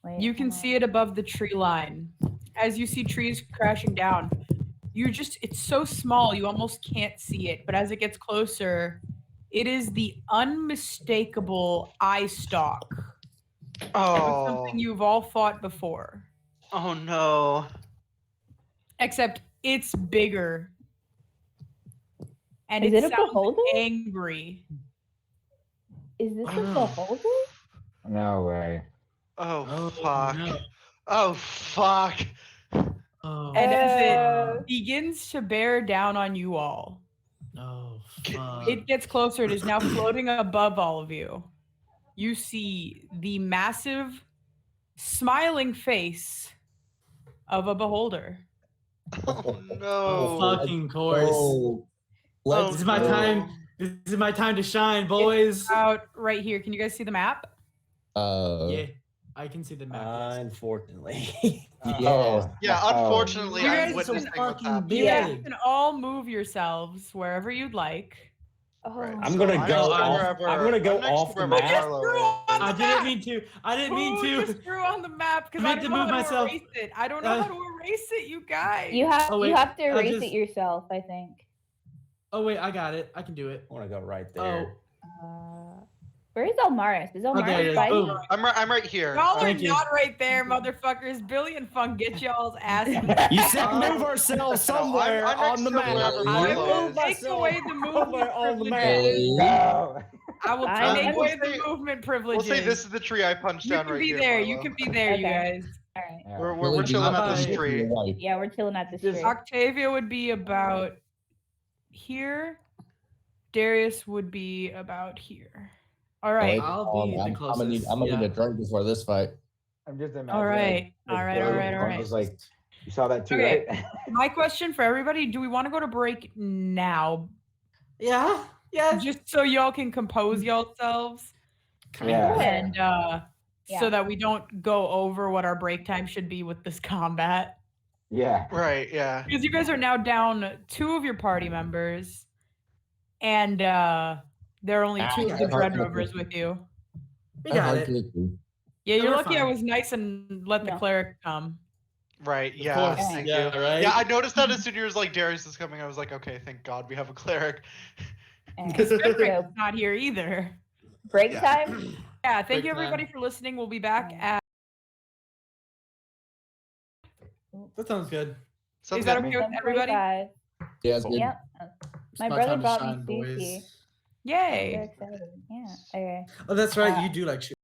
Speaker 1: Wait,
Speaker 2: You can
Speaker 1: hold
Speaker 2: see it above the tree line. As you see trees crashing down, it's so small you almost can't see it. But as it gets closer, it is the unmistakable eye stalk of
Speaker 4: Oh.
Speaker 2: something you've all fought before.
Speaker 4: Oh no.
Speaker 2: Except it's bigger. And
Speaker 1: Is
Speaker 2: it
Speaker 1: it a
Speaker 2: sounds
Speaker 1: beholder?
Speaker 2: angry.
Speaker 1: Is this a
Speaker 5: Oh.
Speaker 1: beholder?
Speaker 8: No way.
Speaker 4: Oh,
Speaker 5: Oh,
Speaker 4: fuck.
Speaker 5: no.
Speaker 4: Oh fuck.
Speaker 5: Oh,
Speaker 2: And as it
Speaker 1: Uh.
Speaker 2: begins to bear down on you all,
Speaker 5: oh fuck.
Speaker 2: it gets closer. It is now floating above all of you. You see the massive, smiling face of a beholder.
Speaker 4: Oh
Speaker 5: Oh,
Speaker 4: no.
Speaker 5: fucking course.
Speaker 6: Oh, let's
Speaker 5: This is my
Speaker 6: go.
Speaker 5: time. This is my time to shine, boys.
Speaker 2: Out right here. Can you guys see the map?
Speaker 5: Yeah, I can see the map. yes.
Speaker 7: Unfortunately.
Speaker 6: Yes.
Speaker 4: Yeah, unfortunately,
Speaker 2: You
Speaker 4: I'm
Speaker 2: guys
Speaker 4: witnessing
Speaker 5: are
Speaker 4: what's
Speaker 5: fucking
Speaker 4: happening.
Speaker 2: You guys
Speaker 5: big.
Speaker 2: can all move yourselves wherever you'd like.
Speaker 1: Oh.
Speaker 4: Right.
Speaker 7: I'm gonna
Speaker 4: I'm
Speaker 7: go
Speaker 4: next to
Speaker 7: off.
Speaker 4: wherever-
Speaker 7: I'm gonna go
Speaker 4: I'm next to
Speaker 7: off the
Speaker 4: wherever
Speaker 7: map.
Speaker 4: Marlo is.
Speaker 5: I didn't mean to. I didn't mean
Speaker 2: Who
Speaker 5: to.
Speaker 2: just drew on the map because
Speaker 5: I
Speaker 2: I
Speaker 5: meant
Speaker 2: don't
Speaker 5: to
Speaker 2: know
Speaker 5: move
Speaker 2: how
Speaker 5: myself.
Speaker 2: to erase it. I don't know how to erase it, you guys.
Speaker 1: You have
Speaker 5: Oh, wait,
Speaker 1: you have to
Speaker 5: I
Speaker 1: erase
Speaker 5: just-
Speaker 1: it yourself, I think.
Speaker 5: Oh wait, I got it. I can do it.
Speaker 7: I want to go right
Speaker 5: Oh,
Speaker 7: there.
Speaker 1: Where is Elmaris? Is
Speaker 5: there it
Speaker 1: Elmaris
Speaker 5: is.
Speaker 1: by
Speaker 5: Boom.
Speaker 1: you?
Speaker 4: I'm right here.
Speaker 2: Y'all are
Speaker 5: Thank you.
Speaker 2: not right there, motherfuckers. Billy and Funk, get y'all's ass.
Speaker 7: You said move ourselves somewhere
Speaker 4: I'm
Speaker 7: on the
Speaker 4: next to
Speaker 7: map.
Speaker 4: wherever
Speaker 7: I
Speaker 4: Marlo
Speaker 7: will
Speaker 4: is.
Speaker 7: move
Speaker 2: Take away the
Speaker 7: myself
Speaker 2: movement
Speaker 7: somewhere on the map.
Speaker 2: privileges.
Speaker 8: No.
Speaker 2: I will
Speaker 1: I-
Speaker 2: take
Speaker 1: I
Speaker 2: away
Speaker 4: will
Speaker 2: the
Speaker 4: say-
Speaker 2: movement
Speaker 4: We'll
Speaker 2: privileges.
Speaker 4: say this is the tree I punched
Speaker 2: You
Speaker 4: down
Speaker 2: can
Speaker 4: right
Speaker 2: be
Speaker 4: here.
Speaker 2: there.
Speaker 4: Marlo.
Speaker 2: You can be there, you
Speaker 1: Okay.
Speaker 2: guys.
Speaker 1: All right.
Speaker 8: Yeah.
Speaker 4: We're
Speaker 6: Billy, do
Speaker 4: chilling
Speaker 6: not
Speaker 4: at this
Speaker 6: forget
Speaker 4: tree.
Speaker 6: your wife.
Speaker 1: Yeah, we're chilling at this
Speaker 5: Just-
Speaker 1: tree.
Speaker 2: Octavia would be about here Darius would be about here. All
Speaker 6: Like,
Speaker 2: right.
Speaker 5: I'll be the
Speaker 6: I'm gonna need
Speaker 5: closest,
Speaker 6: I'm gonna need
Speaker 5: yeah.
Speaker 6: a drink before this fight.
Speaker 8: I'm just imagining.
Speaker 2: All right.
Speaker 8: Like,
Speaker 2: All right. All
Speaker 8: Blade
Speaker 2: right. All
Speaker 8: going
Speaker 2: right.
Speaker 8: just like, you saw that too,
Speaker 2: Okay.
Speaker 8: right?
Speaker 2: My question for everybody: do we want to go to break now,
Speaker 5: Yeah. Yeah.
Speaker 2: just so y'all can compose yourselves,
Speaker 8: Yeah.
Speaker 1: Sure.
Speaker 2: and
Speaker 1: Yeah.
Speaker 2: so that we don't go over what our break time should be with this combat?
Speaker 8: Yeah.
Speaker 4: Right, yeah.
Speaker 2: Because you guys are now down 2 of your party members, and there are only 2 of the Dread Rovers with you.
Speaker 5: We got it.
Speaker 2: Yeah, you're
Speaker 5: we're
Speaker 2: lucky I
Speaker 5: fine.
Speaker 2: was nice and let the
Speaker 1: Yeah.
Speaker 2: cleric come.
Speaker 4: Right, yeah.
Speaker 5: course,
Speaker 4: Thank
Speaker 5: yeah,
Speaker 4: you.
Speaker 5: right?
Speaker 4: Yeah, I noticed that as soon as you was like Darius is coming, I was like, okay, thank God we have a cleric.
Speaker 2: Because Cedric's
Speaker 1: So,
Speaker 2: not here either.
Speaker 1: break
Speaker 4: Yeah.
Speaker 1: time?
Speaker 2: Yeah, thank
Speaker 5: Break
Speaker 2: you
Speaker 5: time.
Speaker 2: everybody for listening. We'll be back
Speaker 1: Yeah.
Speaker 2: at.
Speaker 5: That sounds good.
Speaker 4: Sounds
Speaker 2: Is that
Speaker 4: good.
Speaker 2: okay with everybody?
Speaker 1: 7:45.
Speaker 6: Yeah, it's good.
Speaker 1: Yep.
Speaker 5: It's
Speaker 1: My
Speaker 5: about
Speaker 1: brother
Speaker 5: time to
Speaker 1: brought
Speaker 5: shine,
Speaker 1: me
Speaker 5: boys.
Speaker 1: sushi. I'm so
Speaker 2: Yay!
Speaker 1: excited. Yeah. Okay.
Speaker 5: Oh, that's right.
Speaker 1: Uh,
Speaker 5: You do like shit.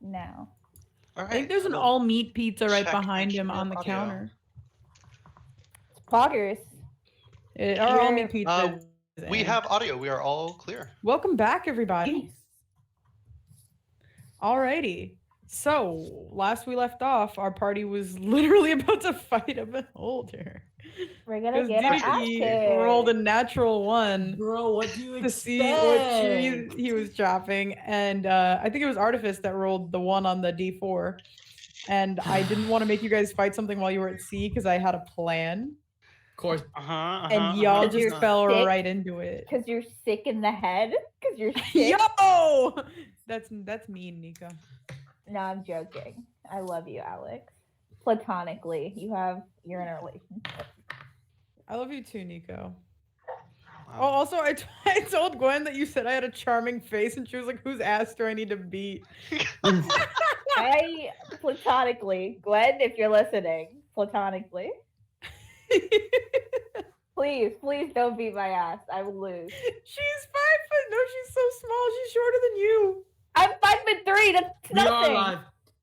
Speaker 1: now.
Speaker 4: All
Speaker 2: I think
Speaker 4: right.
Speaker 2: there's an
Speaker 4: we'll
Speaker 2: all meat pizza right
Speaker 4: check,
Speaker 2: behind
Speaker 4: make
Speaker 2: him
Speaker 4: sure
Speaker 2: on the
Speaker 4: audio.
Speaker 2: counter.
Speaker 1: Poggers.
Speaker 2: Our all meat
Speaker 1: Here.
Speaker 2: pizza. is
Speaker 4: We
Speaker 2: in.
Speaker 4: have audio. We are all clear.
Speaker 2: Welcome back, everybody. Alrighty. So, last we left off, our party was literally about to fight a beholder.
Speaker 1: We're gonna
Speaker 2: Because
Speaker 1: get our ass
Speaker 2: Diddy
Speaker 1: kicked.
Speaker 2: rolled a natural one
Speaker 5: Bro, what do you
Speaker 2: to
Speaker 5: expect?
Speaker 2: see what tree he was chopping. And I think it was Artifice that rolled the one on the D4. And I didn't want to make you guys fight something while you were at sea because I had a plan.
Speaker 5: Of course.
Speaker 2: And y'all
Speaker 1: Because you're
Speaker 2: just fell
Speaker 1: sick.
Speaker 2: right into it.
Speaker 1: Because you're sick in the head. Because you're sick.
Speaker 2: Yo! That's mean, Nico.
Speaker 1: No, I'm joking. I love you, Alex. Platonically, you're in a relationship.
Speaker 2: I love you too, Nico.
Speaker 4: Wow.
Speaker 2: Oh, also, I told Gwen that you said I had a charming face, and she was like, "Whose ass do I need to beat?"
Speaker 1: I platonically, Gwen, if you're listening, platonically, please don't beat my ass. I will lose.
Speaker 2: She's 5 foot. No, she's so small. She's shorter than you.
Speaker 1: I'm 5'3". That's
Speaker 5: We are
Speaker 1: nothing.
Speaker 5: live.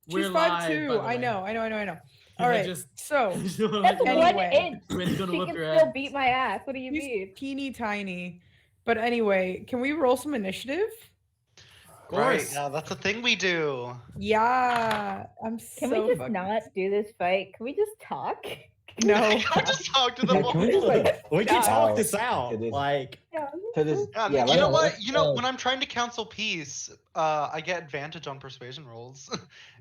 Speaker 2: She's
Speaker 5: We're live,
Speaker 2: 5'2".
Speaker 5: by the
Speaker 2: I
Speaker 5: way.
Speaker 2: know.
Speaker 5: Yeah,
Speaker 2: All right.
Speaker 5: just-
Speaker 2: So
Speaker 1: That's
Speaker 2: Anyway.
Speaker 1: 1 inch.
Speaker 5: Gwen's gonna
Speaker 1: She
Speaker 5: whip
Speaker 1: can
Speaker 5: your
Speaker 1: still
Speaker 5: ass.
Speaker 1: beat my ass. What do you
Speaker 2: she's
Speaker 1: mean?
Speaker 2: teeny tiny. But anyway, can we roll some initiative?
Speaker 4: Right.
Speaker 5: course.
Speaker 4: Yeah, that's a thing we do.
Speaker 2: Yeah, I'm
Speaker 1: Can
Speaker 2: so
Speaker 1: we just
Speaker 2: fucking-
Speaker 1: not do this fight? Can we just talk?
Speaker 2: No.
Speaker 4: I just talked to the
Speaker 8: Yeah, can we just,
Speaker 4: wall.
Speaker 8: like,
Speaker 7: We can
Speaker 1: Yeah.
Speaker 7: talk this out.
Speaker 8: It is-
Speaker 7: Like,
Speaker 8: to this,
Speaker 4: Yeah,
Speaker 8: yeah,
Speaker 4: you know what?
Speaker 8: let's,
Speaker 4: You know, when I'm trying to counsel peace, I get advantage on persuasion rolls.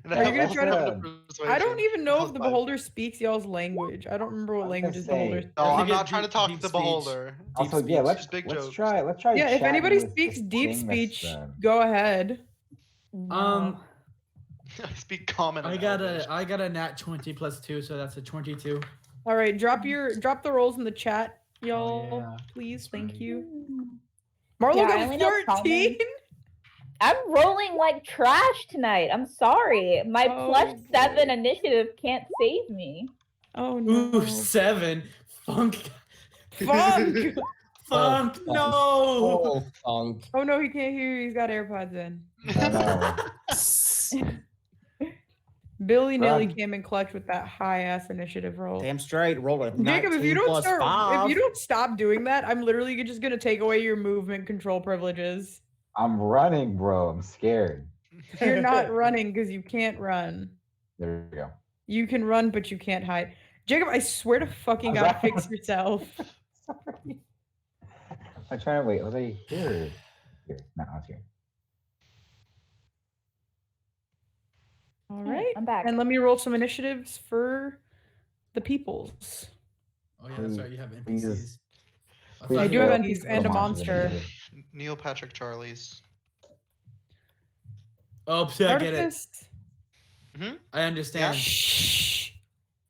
Speaker 4: And
Speaker 2: Are you
Speaker 4: have
Speaker 2: gonna try to-
Speaker 4: persuasion.
Speaker 2: I don't even know if
Speaker 4: Plus
Speaker 2: the
Speaker 4: 5.
Speaker 2: beholder speaks y'all's language. I don't remember what
Speaker 8: I was
Speaker 2: languages
Speaker 8: gonna say-
Speaker 2: beholders.
Speaker 4: No,
Speaker 5: I
Speaker 4: I'm
Speaker 5: think
Speaker 4: not
Speaker 5: it's
Speaker 4: trying to
Speaker 5: deep-
Speaker 4: talk
Speaker 5: deep
Speaker 4: to the
Speaker 5: speech.
Speaker 4: beholder.
Speaker 8: also,
Speaker 5: Deep
Speaker 8: yeah,
Speaker 5: speech.
Speaker 8: let's
Speaker 4: Big
Speaker 8: let's
Speaker 4: jokes.
Speaker 8: try
Speaker 2: Yeah, if
Speaker 8: chatting
Speaker 2: anybody
Speaker 8: with
Speaker 2: speaks
Speaker 8: this
Speaker 2: deep
Speaker 8: thing
Speaker 2: speech,
Speaker 8: that's,
Speaker 2: go ahead.
Speaker 1: No.
Speaker 4: I speak common.
Speaker 5: I
Speaker 4: and
Speaker 5: got
Speaker 4: Elvish.
Speaker 5: a nat 20 plus 2, so that's a 22.
Speaker 2: All right, drop the rolls in the chat, y'all.
Speaker 5: yeah.
Speaker 2: Please,
Speaker 5: That's
Speaker 2: thank
Speaker 5: right.
Speaker 2: you. Marlo
Speaker 1: Yeah, I
Speaker 2: got
Speaker 1: only know
Speaker 2: 14.
Speaker 1: I'm rolling like trash tonight. I'm sorry. My
Speaker 2: Oh,
Speaker 1: +7
Speaker 2: boy.
Speaker 1: initiative can't save me.
Speaker 2: Oh no.
Speaker 5: Ooh, 7. Funk.
Speaker 2: Funk.
Speaker 5: Funk.
Speaker 6: Funk.
Speaker 5: No.
Speaker 6: oh, funk.
Speaker 2: Oh no, he can't hear you. He's got AirPods in.
Speaker 8: I know.
Speaker 2: Billy Nilly
Speaker 8: Run.
Speaker 2: came in clutch with that high ass initiative roll.
Speaker 7: damn straight, roll a
Speaker 2: Jacob,
Speaker 7: 19
Speaker 2: if you don't
Speaker 7: plus 5.
Speaker 2: if you don't stop doing that, I'm literally just gonna take away your movement control privileges.
Speaker 8: I'm running, bro. I'm scared.
Speaker 2: You're not running because you can't run.
Speaker 8: There we go.
Speaker 2: You can run, but you can't hide. Jacob, I swear to fucking
Speaker 8: I'm
Speaker 2: God,
Speaker 8: sorry.
Speaker 2: fix yourself.
Speaker 8: Sorry. I'm trying to wait. Was I here? Here. No, I was here.
Speaker 2: All
Speaker 1: Yeah,
Speaker 2: right.
Speaker 1: I'm back.
Speaker 2: And let me roll some initiatives for the peoples.
Speaker 5: Oh yeah, that's right. You have
Speaker 8: Please.
Speaker 5: NPCs.
Speaker 8: Please
Speaker 2: I do have
Speaker 8: roll
Speaker 2: NPCs
Speaker 8: the
Speaker 2: and a
Speaker 8: monsters
Speaker 2: monster.
Speaker 8: initiative.
Speaker 4: Neil Patrick Charlie's.
Speaker 5: Oh, yeah, I get it.
Speaker 2: Artifice.
Speaker 5: I understand.
Speaker 2: Shh.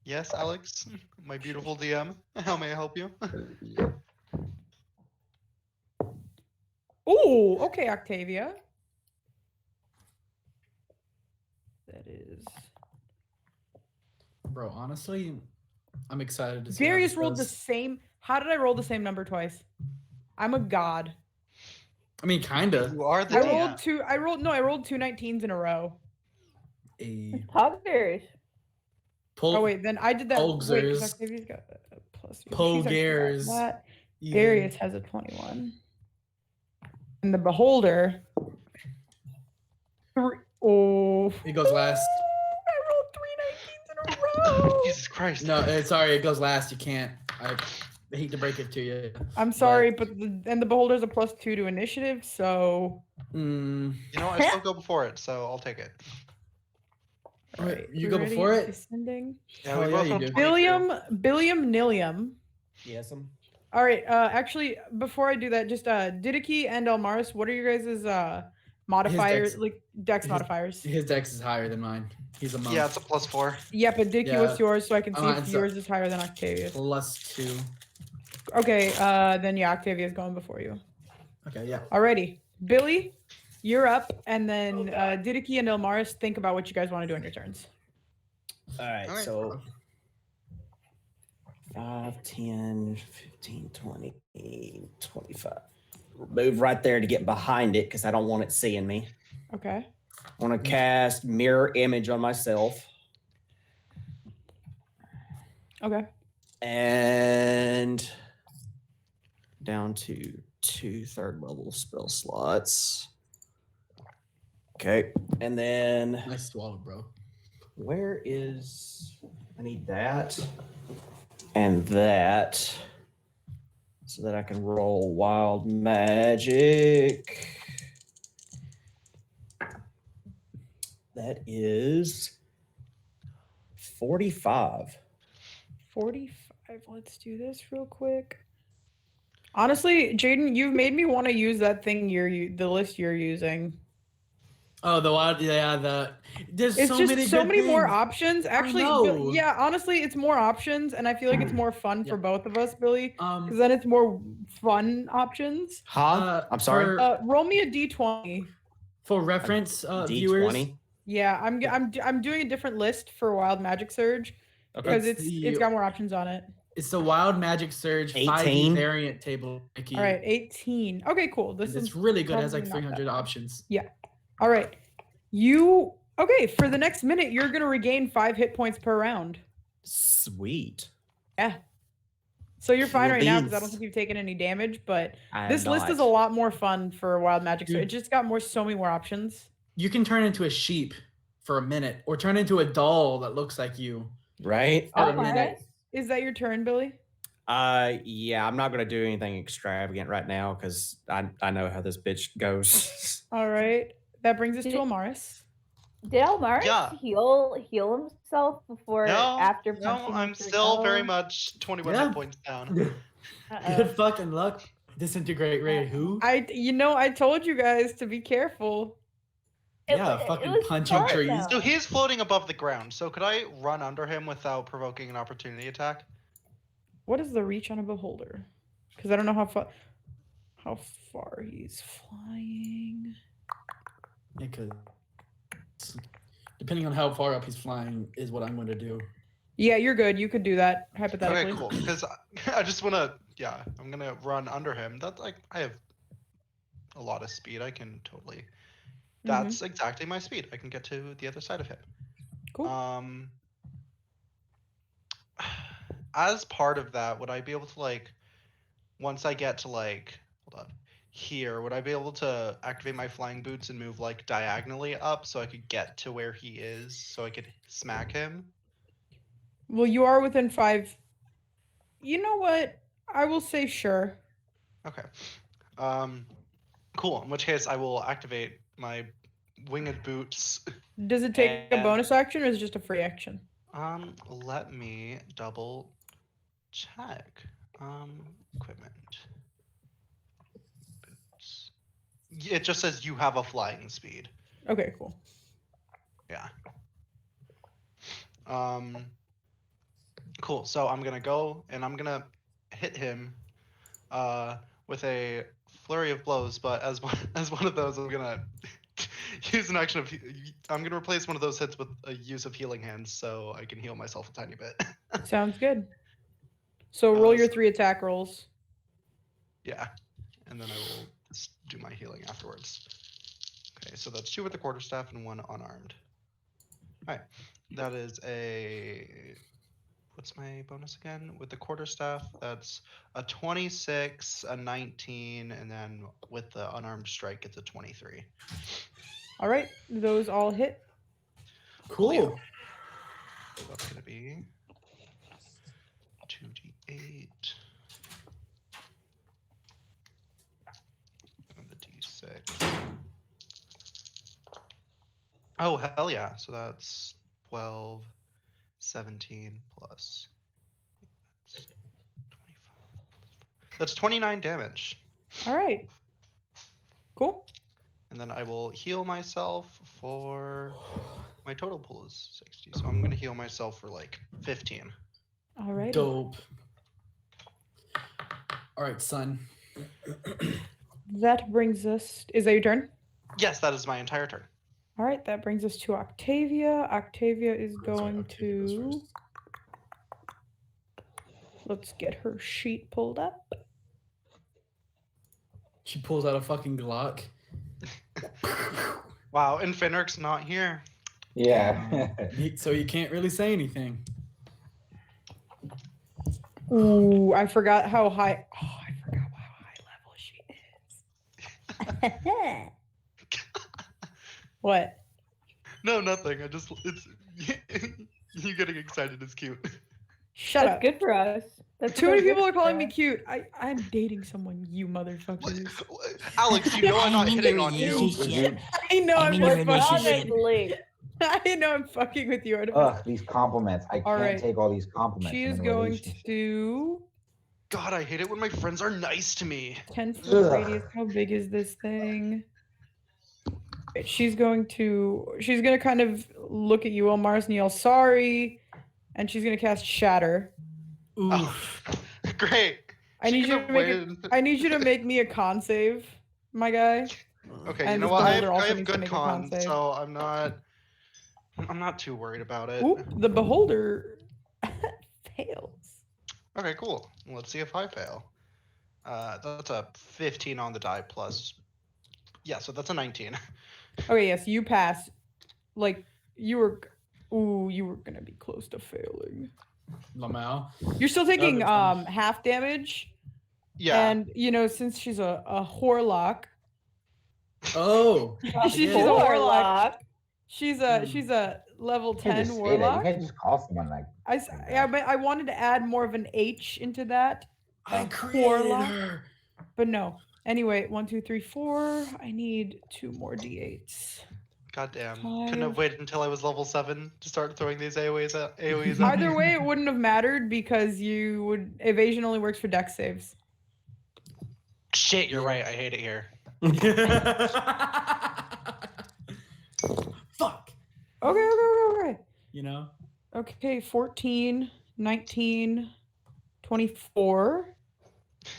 Speaker 4: Yes, Alex, my beautiful DM. How may I help you?
Speaker 2: Ooh, okay, Octavia. That is.
Speaker 5: Bro, honestly, I'm excited to see. how
Speaker 2: Darius
Speaker 5: this
Speaker 2: rolled the
Speaker 5: goes.
Speaker 2: same. How did I roll the same number twice? I'm a god.
Speaker 5: I mean, kinda.
Speaker 4: You are the
Speaker 2: I
Speaker 4: DM.
Speaker 2: rolled two. I rolled two 19s in a row.
Speaker 5: A
Speaker 1: Poggers.
Speaker 5: pull.
Speaker 2: Oh wait, then I did that. Wait, 'cause
Speaker 5: Polgers.
Speaker 2: Octavia's got a plus.
Speaker 5: Polgers.
Speaker 2: That.
Speaker 5: Yeah.
Speaker 2: Darius has a 21. And the beholder. Oh.
Speaker 5: It goes last.
Speaker 2: I rolled three 19s in a row.
Speaker 4: Jesus Christ.
Speaker 5: No, sorry, it goes last. You can't. I hate to break it to you.
Speaker 2: I'm sorry, but the beholder's a +2 to initiative, so.
Speaker 5: Mm,
Speaker 4: You know, I still go before it, so I'll take it.
Speaker 5: Alright, you
Speaker 2: we
Speaker 5: go
Speaker 2: ready?
Speaker 5: before it?
Speaker 2: Descending.
Speaker 4: Yeah,
Speaker 5: Hell
Speaker 4: we
Speaker 5: yeah,
Speaker 4: both
Speaker 5: you
Speaker 4: have
Speaker 5: do.
Speaker 4: 22.
Speaker 2: Billiam Nilium.
Speaker 7: Yes,
Speaker 2: All right. Actually, before I do that, just Didiki and Elmaris, what are your guys' modifiers,
Speaker 5: dex-
Speaker 2: like dex
Speaker 5: his-
Speaker 2: modifiers?
Speaker 5: his dex is higher than mine. He's a monk.
Speaker 4: Yeah, it's a +4.
Speaker 2: Yeah, but Didiki,
Speaker 5: Yeah.
Speaker 2: what's yours so I can see if
Speaker 5: it's
Speaker 2: yours is higher than Octavia's?
Speaker 5: +2.
Speaker 2: Okay. Then yeah, Octavia's going before you.
Speaker 5: Okay, yeah.
Speaker 2: Alrighty, Billy, you're up, and then Didiki and Elmaris, think about what you guys want to do on your turns.
Speaker 7: All right,
Speaker 4: Alright.
Speaker 7: so 5, 10, 15, 20, 25. Move right there to get behind it because I don't want it seeing me.
Speaker 2: Okay.
Speaker 7: I want to cast mirror image on myself.
Speaker 2: Okay.
Speaker 7: And down to 2 third-level spell slots. Okay, and then
Speaker 5: Nice swallow, bro.
Speaker 7: where is... I need that and that so that I can roll wild magic. That is 45.
Speaker 2: 45. Let's do this real quick. Honestly, Jaden, you've made me want to use that thing the list you're using.
Speaker 5: Oh, the wild, yeah, there's
Speaker 2: It's
Speaker 5: so
Speaker 2: just
Speaker 5: many
Speaker 2: so
Speaker 5: good
Speaker 2: many more
Speaker 5: things.
Speaker 2: options. Actually,
Speaker 5: know.
Speaker 2: yeah, honestly, it's more options, and I feel like it's more fun for
Speaker 5: Yeah.
Speaker 2: both of us, Billy, because
Speaker 5: Um,
Speaker 2: then it's more fun options.
Speaker 7: Huh? I'm sorry.
Speaker 2: Roll me a d20.
Speaker 5: For reference, viewers,
Speaker 7: D20.
Speaker 2: Yeah, I'm doing a different list for Wild Magic Surge because
Speaker 5: It's
Speaker 2: it's got more options on it.
Speaker 5: it's the Wild Magic Surge 5e
Speaker 7: 18.
Speaker 5: variant table. Mickey.
Speaker 2: All right, 18. Okay, cool. This
Speaker 5: And it's
Speaker 2: is
Speaker 5: really good. It has
Speaker 2: probably
Speaker 5: like
Speaker 2: not that
Speaker 5: 300
Speaker 2: bad.
Speaker 5: options.
Speaker 2: All right. For the next minute, you're going to regain 5 hit points per round.
Speaker 7: Sweet.
Speaker 2: Yeah. So you're fine
Speaker 7: Cool
Speaker 2: right now because I don't
Speaker 7: beans.
Speaker 2: think you've taken any damage, but
Speaker 7: I
Speaker 2: this
Speaker 7: am
Speaker 2: list is a
Speaker 7: not.
Speaker 2: lot more fun for Wild Magic. So
Speaker 5: Dude.
Speaker 2: it just got so many more options.
Speaker 5: You can turn into a sheep for a minute, or turn into a doll that looks like you.
Speaker 7: Right?
Speaker 5: For a
Speaker 1: Oh,
Speaker 5: minute.
Speaker 1: nice.
Speaker 2: Is that your turn, Billy?
Speaker 7: Yeah, I'm not gonna do anything extravagant right now because I know how this bitch goes.
Speaker 2: All right. That brings us
Speaker 1: Did
Speaker 2: to
Speaker 1: it-
Speaker 2: Amaris.
Speaker 1: Did Elmaris
Speaker 4: Yeah.
Speaker 1: heal himself before after
Speaker 4: No,
Speaker 1: punching
Speaker 4: I'm
Speaker 1: Mr.
Speaker 4: still very
Speaker 1: Go?
Speaker 4: much 21
Speaker 5: Yeah.
Speaker 4: hit points down.
Speaker 1: Uh-oh.
Speaker 5: Good fucking luck. Disintegrate ray. Who?
Speaker 2: I told you guys to be careful.
Speaker 5: Yeah,
Speaker 1: it
Speaker 5: fucking
Speaker 1: was
Speaker 5: punching
Speaker 1: fun,
Speaker 5: trees.
Speaker 1: though.
Speaker 4: So he's floating above the ground. So could I run under him without provoking an opportunity attack?
Speaker 2: What is the reach on a beholder? Because I don't know how far he's flying.
Speaker 5: Yeah, 'cause depending on how far up he's flying is what I'm going to do.
Speaker 2: Yeah, you're good. You could do that hypothetically.
Speaker 4: Okay, cool. Because I just want to, yeah, I'm gonna run under him. That's like I have a lot of speed. I can totally. That's exactly my speed. I can get to the other side of him.
Speaker 2: Cool.
Speaker 4: As part of that, would I be able to like, once I get to like, hold on, here, would I be able to activate my flying boots and move like diagonally up so I could get to where he is, so I could smack him?
Speaker 2: Well, you are within 5. You know what? I will say sure.
Speaker 4: Okay. Cool. In which case, I will activate my winged boots.
Speaker 2: Does it take a
Speaker 4: And-
Speaker 2: bonus action or is it just a free action?
Speaker 4: Let me double check. Equipment. Boots. It just says you have a flying speed.
Speaker 2: Okay, cool.
Speaker 4: Yeah. Cool. So I'm gonna go and I'm gonna hit him with a flurry of blows, but as one of those, I'm gonna use an action of. I'm gonna replace one of those hits with a use of healing hands, so I can heal myself a tiny bit.
Speaker 2: Sounds good. So roll your 3 attack rolls.
Speaker 4: Yeah, and then I will just do my healing afterwards. Okay, so that's 2 with the quarterstaff and 1 unarmed. All right, that is a. What's my bonus again? With the quarterstaff, that's a 26, a 19, and then with the unarmed strike, it's a 23.
Speaker 2: All right, those all hit.
Speaker 5: Cool.
Speaker 4: So that's gonna be 2d8. And the d6. Oh, hell yeah. So that's 12, 17 plus. That's 29 damage.
Speaker 2: All right. Cool.
Speaker 4: And then I will heal myself for. My total pool is 60. So I'm going to heal myself for like 15.
Speaker 2: All right.
Speaker 5: Dope. All right, son.
Speaker 2: That brings us. Is that your turn?
Speaker 4: Yes, that is my entire turn.
Speaker 2: All right, that brings us to Octavia. Octavia is
Speaker 5: Sorry,
Speaker 2: going
Speaker 5: Octavia goes
Speaker 2: to.
Speaker 5: first.
Speaker 2: Let's get her sheet pulled up.
Speaker 5: She pulls out a fucking Glock.
Speaker 4: Wow, and Finrick's not here.
Speaker 8: Yeah.
Speaker 5: So he can't really say anything.
Speaker 2: Ooh, I forgot how high. Oh, I forgot how high level she is. What?
Speaker 4: No, nothing. It's you getting excited is cute.
Speaker 2: Shut
Speaker 1: That's
Speaker 2: up.
Speaker 1: good for us. That's
Speaker 2: Too
Speaker 1: so
Speaker 2: many
Speaker 1: good
Speaker 2: people are
Speaker 1: for
Speaker 2: calling me
Speaker 1: us.
Speaker 2: cute. I'm dating someone, you
Speaker 4: What?
Speaker 2: motherfuckers.
Speaker 4: Alex, you know I'm not
Speaker 9: I'm in a
Speaker 4: hitting on you.
Speaker 9: relationship.
Speaker 2: I know
Speaker 9: I'm
Speaker 2: I'm
Speaker 9: in a
Speaker 2: just
Speaker 9: relationship.
Speaker 2: fucking.
Speaker 1: Honestly.
Speaker 2: I know I'm fucking with you.
Speaker 8: Ugh, these compliments. I
Speaker 2: All
Speaker 8: can't
Speaker 2: right.
Speaker 8: take all these compliments.
Speaker 2: She
Speaker 8: I'm
Speaker 2: is
Speaker 8: in a
Speaker 2: going
Speaker 8: relationship.
Speaker 2: to
Speaker 4: God, I hate it when my friends are nice to me.
Speaker 2: 10-foot
Speaker 8: Ugh.
Speaker 2: radius. How big is this thing? She's gonna kind of look at you, Elmars, and yell, sorry. And she's gonna cast Shatter.
Speaker 5: Oof.
Speaker 4: Oh, great.
Speaker 2: I
Speaker 4: She
Speaker 2: need you
Speaker 4: could've
Speaker 2: to make
Speaker 4: waited.
Speaker 2: I need you to make me a con save, my guy.
Speaker 4: Okay,
Speaker 2: And
Speaker 4: you know
Speaker 2: this
Speaker 4: what? I
Speaker 2: beholder also
Speaker 4: have
Speaker 2: needs to
Speaker 4: good
Speaker 2: make a con
Speaker 4: con,
Speaker 2: save.
Speaker 4: so I'm not too worried about it.
Speaker 2: Oop, the beholder fails.
Speaker 4: Okay, cool. Let's see if I fail. That's a 15 on the die plus. Yeah, so that's a 19.
Speaker 2: Okay, yes, you pass. Like you were gonna be close to failing.
Speaker 5: Lamau.
Speaker 2: You're still taking
Speaker 5: good fun.
Speaker 2: half damage.
Speaker 4: Yeah.
Speaker 2: And since she's a Horlock,
Speaker 5: Oh.
Speaker 2: she's
Speaker 5: I get
Speaker 2: a
Speaker 5: it.
Speaker 2: warlock. She's
Speaker 5: Hmm.
Speaker 2: a level
Speaker 8: You can't
Speaker 2: 10
Speaker 8: just say that. You
Speaker 2: warlock.
Speaker 8: can't just call someone like.
Speaker 2: But I wanted to add more of an H into that.
Speaker 5: I
Speaker 2: a
Speaker 5: created
Speaker 2: Horlock.
Speaker 5: her.
Speaker 2: But no. Anyway, 1, 2, 3, 4. I need 2 more d8s.
Speaker 4: Goddamn.
Speaker 2: Five.
Speaker 4: Couldn't have waited until I was level 7 to start throwing these AoEs at
Speaker 2: Either
Speaker 4: me.
Speaker 2: way, it wouldn't have mattered because evasion only works for dex saves.
Speaker 4: Shit, you're right. I hate it here.
Speaker 5: Fuck.
Speaker 2: Okay.
Speaker 5: You know?
Speaker 2: Okay, 14, 19, 24,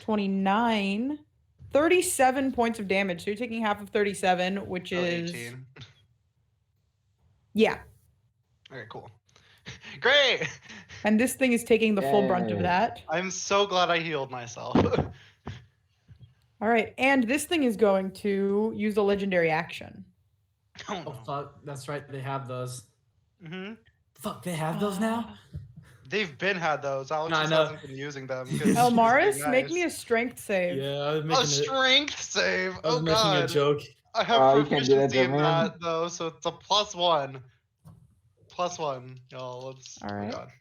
Speaker 2: 29, 37 points of damage. So you're taking half of 37, which
Speaker 4: So
Speaker 2: is
Speaker 4: 18.
Speaker 2: yeah.
Speaker 4: Okay, cool. Great.
Speaker 2: And this thing is taking the full brunt of
Speaker 8: Yay.
Speaker 2: that.
Speaker 4: I'm so glad I healed myself.
Speaker 2: All right, and this thing is going to use the legendary action.
Speaker 4: Oh,
Speaker 5: Oh
Speaker 4: no.
Speaker 5: fuck. That's right. They have those.
Speaker 4: Hmm.
Speaker 5: Fuck. They have those now.
Speaker 4: They've been had those. Alex
Speaker 5: I
Speaker 4: just
Speaker 5: know.
Speaker 4: hasn't been using them. 'cause he's
Speaker 2: Elmaris,
Speaker 4: being
Speaker 2: make
Speaker 4: nice.
Speaker 2: me a strength save.
Speaker 5: Yeah, I was
Speaker 4: A
Speaker 5: making
Speaker 4: strength save.
Speaker 5: I was
Speaker 4: Oh
Speaker 5: making
Speaker 4: god.
Speaker 5: a joke.
Speaker 4: I have
Speaker 8: Oh, you can't do that,
Speaker 4: proficiency in
Speaker 8: man.
Speaker 4: that though, so it's a +1. +1, y'all. Let's.
Speaker 2: All right.
Speaker 4: Oh, god.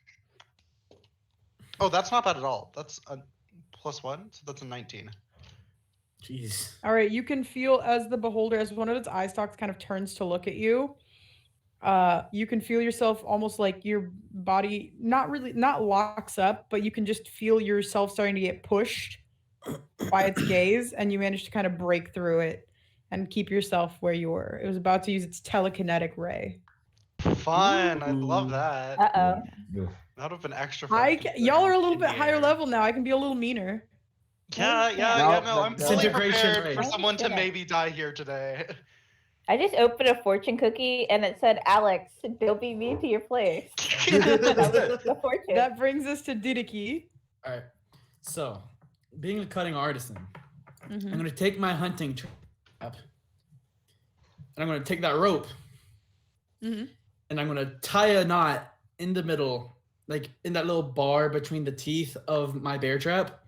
Speaker 4: Oh, that's not bad at all. That's a +1, so that's a 19.
Speaker 5: Jeez.
Speaker 2: All right, you can feel as the beholder, as one of its eye stalks kind of turns to look at you. You can feel yourself almost like your body not locks up, but you can just feel yourself starting to get pushed by its gaze, and you manage to kind of break through it and keep yourself where you were. It was about to use its telekinetic ray.
Speaker 4: Fun. I love
Speaker 5: Ooh.
Speaker 4: that.
Speaker 1: Uh-oh.
Speaker 8: Oof.
Speaker 4: That would have been extra fun.
Speaker 2: Y'all are a little
Speaker 4: in
Speaker 2: bit
Speaker 4: the
Speaker 2: higher
Speaker 4: air.
Speaker 2: level now. I can be a little meaner.
Speaker 4: Yeah,
Speaker 1: Yeah.
Speaker 4: no, I'm fully
Speaker 5: Disintegration
Speaker 4: prepared for
Speaker 5: rate.
Speaker 4: someone to
Speaker 1: Okay.
Speaker 4: maybe die here today.
Speaker 1: I just opened a fortune cookie and it said, Alex, don't be mean to your place. That was the fortune.
Speaker 2: That brings us to Didiki.
Speaker 5: All right. So, being a cutting artisan,
Speaker 2: Mhm.
Speaker 5: I'm gonna take my hunting trap, and I'm gonna take that rope,
Speaker 2: Mhm.
Speaker 5: and I'm gonna tie a knot in the middle, like in that little bar between the teeth of my bear trap,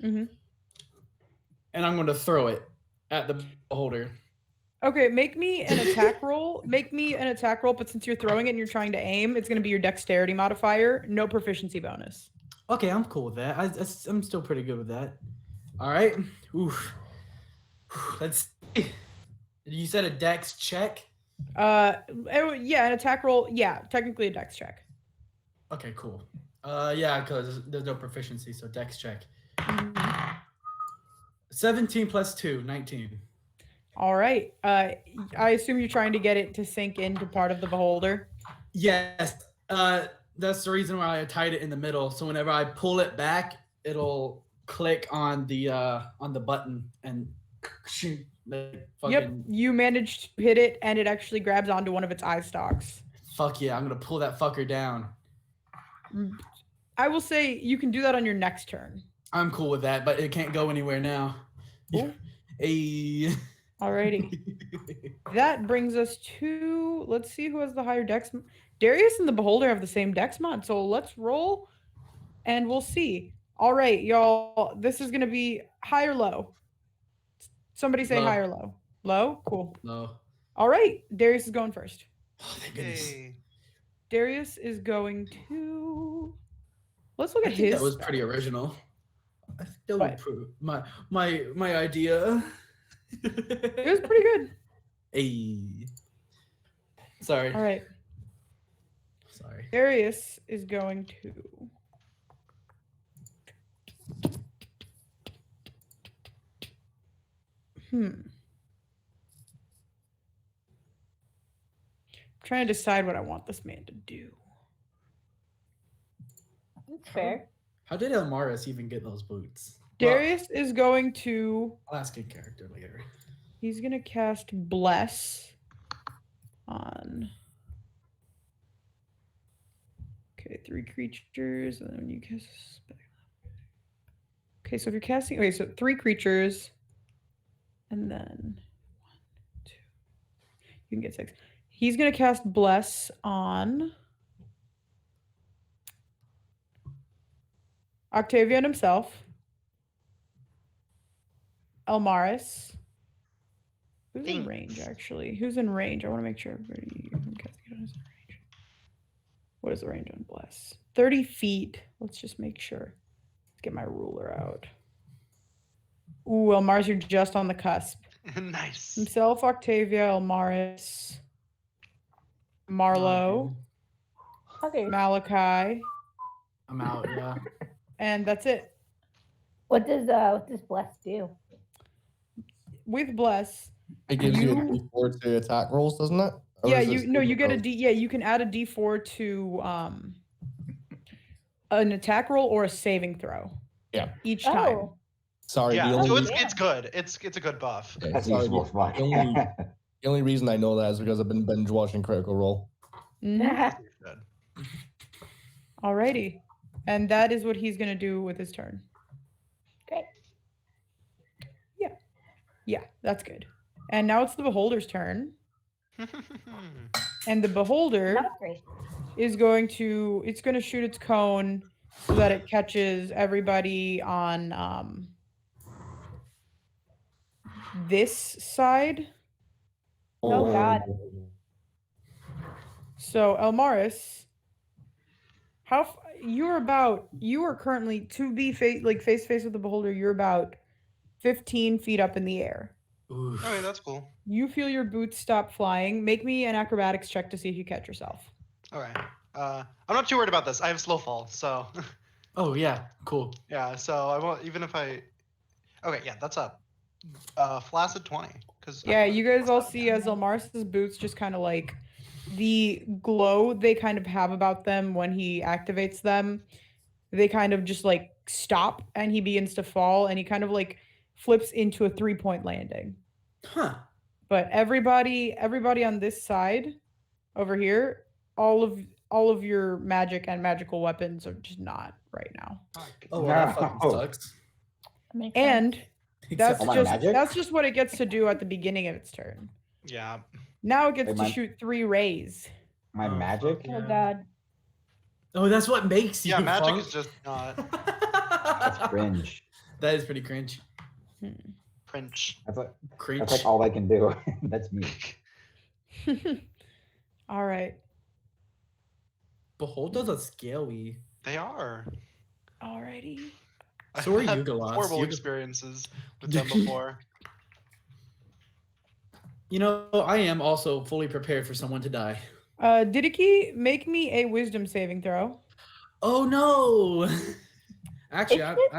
Speaker 2: Mhm.
Speaker 5: and I'm gonna throw it at the beholder.
Speaker 2: Okay, make me an attack roll. Make me an attack roll, but since you're throwing it and you're trying to aim, it's going to be your dexterity modifier, no proficiency bonus.
Speaker 5: Okay, I'm cool with that. I'm still pretty good with that. All right. Oof. Let's see. You said a dex check?
Speaker 2: Yeah, an attack roll. Yeah, technically a dex check.
Speaker 5: Okay, cool. Yeah, because there's no proficiency, so dex check. 17 plus 2, 19.
Speaker 2: All right. I assume you're trying to get it to sink into part of the beholder.
Speaker 5: Yes. That's the reason why I tied it in the middle. So whenever I pull it back, it'll click on the button and like, fucking,
Speaker 2: Yep, you managed to hit it, and it actually grabs onto one of its eye stalks.
Speaker 5: fuck yeah, I'm gonna pull that fucker down.
Speaker 2: I will say you can do that on your next turn.
Speaker 5: I'm cool with that, but it can't go anywhere now.
Speaker 2: Cool.
Speaker 5: Hey.
Speaker 2: Alrighty. That brings us to, let's see who has the higher dex. Darius and the Beholder have the same dex mod, so let's roll and we'll see. All right, y'all, this is going to be high or low. Somebody say
Speaker 5: Low.
Speaker 2: high or low. Low? Cool.
Speaker 5: No.
Speaker 2: All right, Darius is going first.
Speaker 5: Oh, thank goodness.
Speaker 4: Yay.
Speaker 2: Darius is going to, let's look
Speaker 5: I
Speaker 2: at
Speaker 5: think
Speaker 2: his.
Speaker 5: that was pretty original. I think that
Speaker 2: What?
Speaker 5: would prove my idea.
Speaker 2: It was pretty good.
Speaker 5: Hey. Sorry.
Speaker 2: All right,
Speaker 5: Sorry.
Speaker 2: Darius is going to. Trying to decide what I want this man to do.
Speaker 1: That's fair.
Speaker 5: How did Elmaris even get those boots?
Speaker 2: Darius is going to.
Speaker 5: I'll ask a character later.
Speaker 2: He's gonna cast Bless on. Okay, 3 creatures, and then when you cast. Okay, so if you're casting, okay, so 3 creatures, and then 1, 2. You can get 6. He's gonna cast Bless on Octavian himself, Elmaris. Who's in range, actually? Who's in range? I want to make sure everybody who casting it is in range. What is the range on Bless? 30 feet. Let's just make sure. Let's get my ruler out. Ooh, Elmaris, you're just on the cusp.
Speaker 4: Nice.
Speaker 2: Himself, Octavia, Elmaris, Marlowe,
Speaker 1: Okay.
Speaker 2: Malachi,
Speaker 5: I'm out. Yeah.
Speaker 2: and that's it.
Speaker 1: What does Bless do?
Speaker 2: With Bless,
Speaker 6: It gives you a
Speaker 2: You-
Speaker 6: D4 to attack rolls, doesn't it? Or
Speaker 2: yeah,
Speaker 6: is it
Speaker 2: you no, you
Speaker 6: saving
Speaker 2: get a
Speaker 6: throws?
Speaker 2: D. Yeah, you can add a D4 to an attack roll or a saving throw.
Speaker 6: Yeah.
Speaker 2: Each time.
Speaker 1: Oh,
Speaker 6: Sorry,
Speaker 4: Yeah,
Speaker 6: the
Speaker 4: so
Speaker 6: only,
Speaker 4: it's good. It's a good buff.
Speaker 6: yeah,
Speaker 8: That's
Speaker 6: sorry,
Speaker 8: useful as fuck.
Speaker 6: the only reason I know that is because I've been binge watching Critical Role.
Speaker 2: Mhm.
Speaker 4: Good.
Speaker 2: Alrighty, and that is what he's gonna do with his turn.
Speaker 1: great.
Speaker 2: Yeah, that's good. And now it's the Beholder's turn, and the Beholder
Speaker 1: Not great.
Speaker 2: is going to it's going to shoot its cone so that it catches everybody on this side.
Speaker 1: Oh, God.
Speaker 2: So Elmaris, you are currently to be face to face with the Beholder, you're about 15 feet up in the air.
Speaker 5: Oof.
Speaker 4: Okay, that's cool.
Speaker 2: You feel your boots stop flying. Make me an acrobatics check to see if you catch yourself.
Speaker 4: Okay. I'm not too worried about this. I have slow fall, so
Speaker 5: Oh yeah. Cool.
Speaker 4: yeah. So I won't even if I. Okay, yeah, that's up. Flaccid 20. Cause
Speaker 2: Yeah, you guys all see as Elmaris's boots just kind of like the glow they kind of have about them when he activates them. They kind of just like stop and he begins to fall and he kind of like flips into a 3-point landing.
Speaker 5: Huh.
Speaker 2: But everybody on this side over here, all of your magic and magical weapons are just not right now.
Speaker 5: Oh, well, that
Speaker 8: No.
Speaker 5: fucking sucks.
Speaker 1: That makes sense.
Speaker 2: And
Speaker 5: Except
Speaker 8: all my magic?
Speaker 2: that's just what it gets to do at the beginning of its turn.
Speaker 4: Yeah.
Speaker 2: Now it gets
Speaker 8: Wait,
Speaker 2: to
Speaker 8: my-
Speaker 2: shoot 3 rays.
Speaker 8: My
Speaker 5: Oh,
Speaker 8: magic?
Speaker 5: fuck
Speaker 1: Oh,
Speaker 5: yeah.
Speaker 1: God.
Speaker 5: Oh, that's what makes you.
Speaker 4: Yeah, magic
Speaker 5: funk.
Speaker 4: is just not
Speaker 8: That's cringe.
Speaker 5: That is pretty cringe.
Speaker 4: French.
Speaker 5: Cringe.
Speaker 8: That's like all I can do. That's me.
Speaker 2: All right.
Speaker 5: Beholder's are scary.
Speaker 4: They are.
Speaker 2: Alrighty.
Speaker 5: So are
Speaker 4: I've had
Speaker 5: Yuga-lots.
Speaker 4: horrible
Speaker 5: Yuga-
Speaker 4: experiences with them before.
Speaker 5: You know, I am also fully prepared for someone to die.
Speaker 2: Didiki, make me a wisdom saving throw.
Speaker 5: Oh no! Actually,
Speaker 1: It's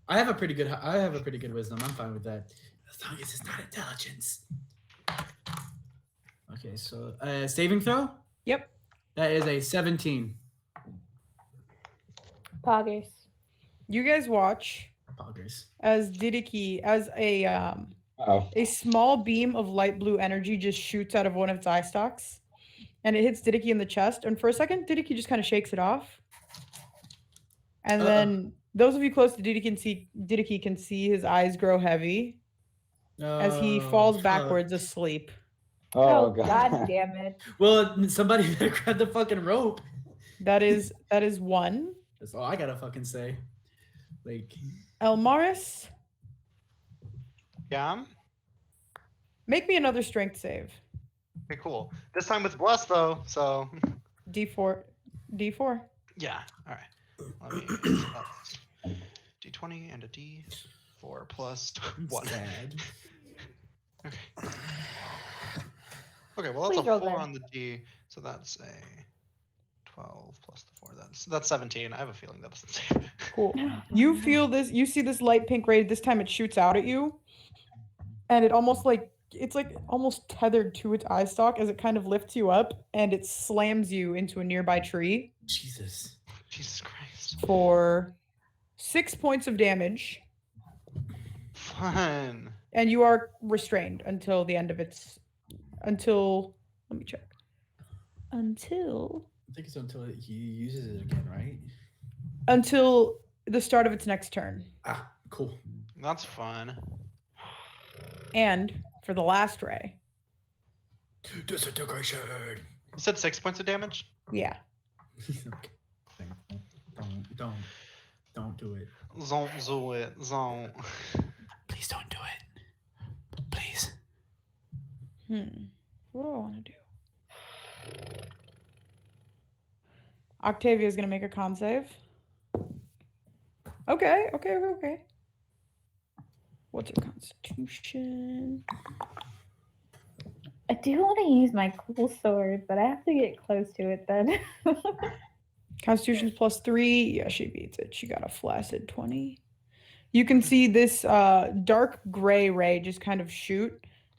Speaker 5: I have a pretty good wisdom. I'm fine with that. As long as it's not intelligence. Okay, so saving throw.
Speaker 2: Yep.
Speaker 5: That is a 17.
Speaker 1: Poggers.
Speaker 2: You guys watch
Speaker 5: Poggers.
Speaker 2: as Didiki, as
Speaker 8: Oh,
Speaker 2: a small beam of light blue energy just shoots out of one of its eye stalks. And it hits Didiki in the chest. And for a second, Didiki just kind of shakes it off. And
Speaker 5: Uh-oh.
Speaker 2: then those of you close to Didiki can see his eyes grow heavy. as he
Speaker 5: Oh,
Speaker 2: falls
Speaker 5: fuck.
Speaker 2: backwards asleep.
Speaker 1: Oh, god damn it.
Speaker 5: Well, somebody better grab the fucking rope.
Speaker 2: That is one.
Speaker 5: That's all I gotta fucking say. Like,
Speaker 2: Elmaris,
Speaker 4: Yeah.
Speaker 2: make me another strength save.
Speaker 4: Okay, cool. This time with bless though, so
Speaker 2: D4. D4.
Speaker 4: yeah. All right. Let me. So that's D20 and a D4 plus
Speaker 5: I'm
Speaker 4: 1.
Speaker 5: sad.
Speaker 4: Okay. Okay. Well, that's
Speaker 1: Please
Speaker 4: a
Speaker 1: roll
Speaker 4: 4
Speaker 1: good.
Speaker 4: on the D. So that's a 12 plus the 4. That's 17. I have a feeling that doesn't save.
Speaker 2: Cool. You feel this, you see this light pink ray, this time it shoots out at you. And it almost like, it's like almost tethered to its eye stalk as it kind of lifts you up and it slams you into a nearby tree
Speaker 5: Jesus.
Speaker 4: Jesus Christ.
Speaker 2: for 6 points of damage.
Speaker 4: Fun.
Speaker 2: And you are restrained until the end of its, let me check. Until
Speaker 5: I think it's until he uses it again, right?
Speaker 2: until the start of its next turn.
Speaker 5: Ah, cool.
Speaker 4: That's fun.
Speaker 2: And for the last ray,
Speaker 5: Disintegration.
Speaker 4: You said 6 points of damage?
Speaker 2: yeah.
Speaker 5: Okay. Don't do it.
Speaker 4: Zone, do it, zone.
Speaker 5: Please don't do it. Please.
Speaker 2: What do I want to do? Octavia's gonna make a con save. Okay. What's her constitution?
Speaker 1: I do want to use my cool sword, but I have to get close to it then.
Speaker 2: Constitution's +3. Yeah, she beats it. She got a flaccid 20. You can see this dark gray ray just kind of shoot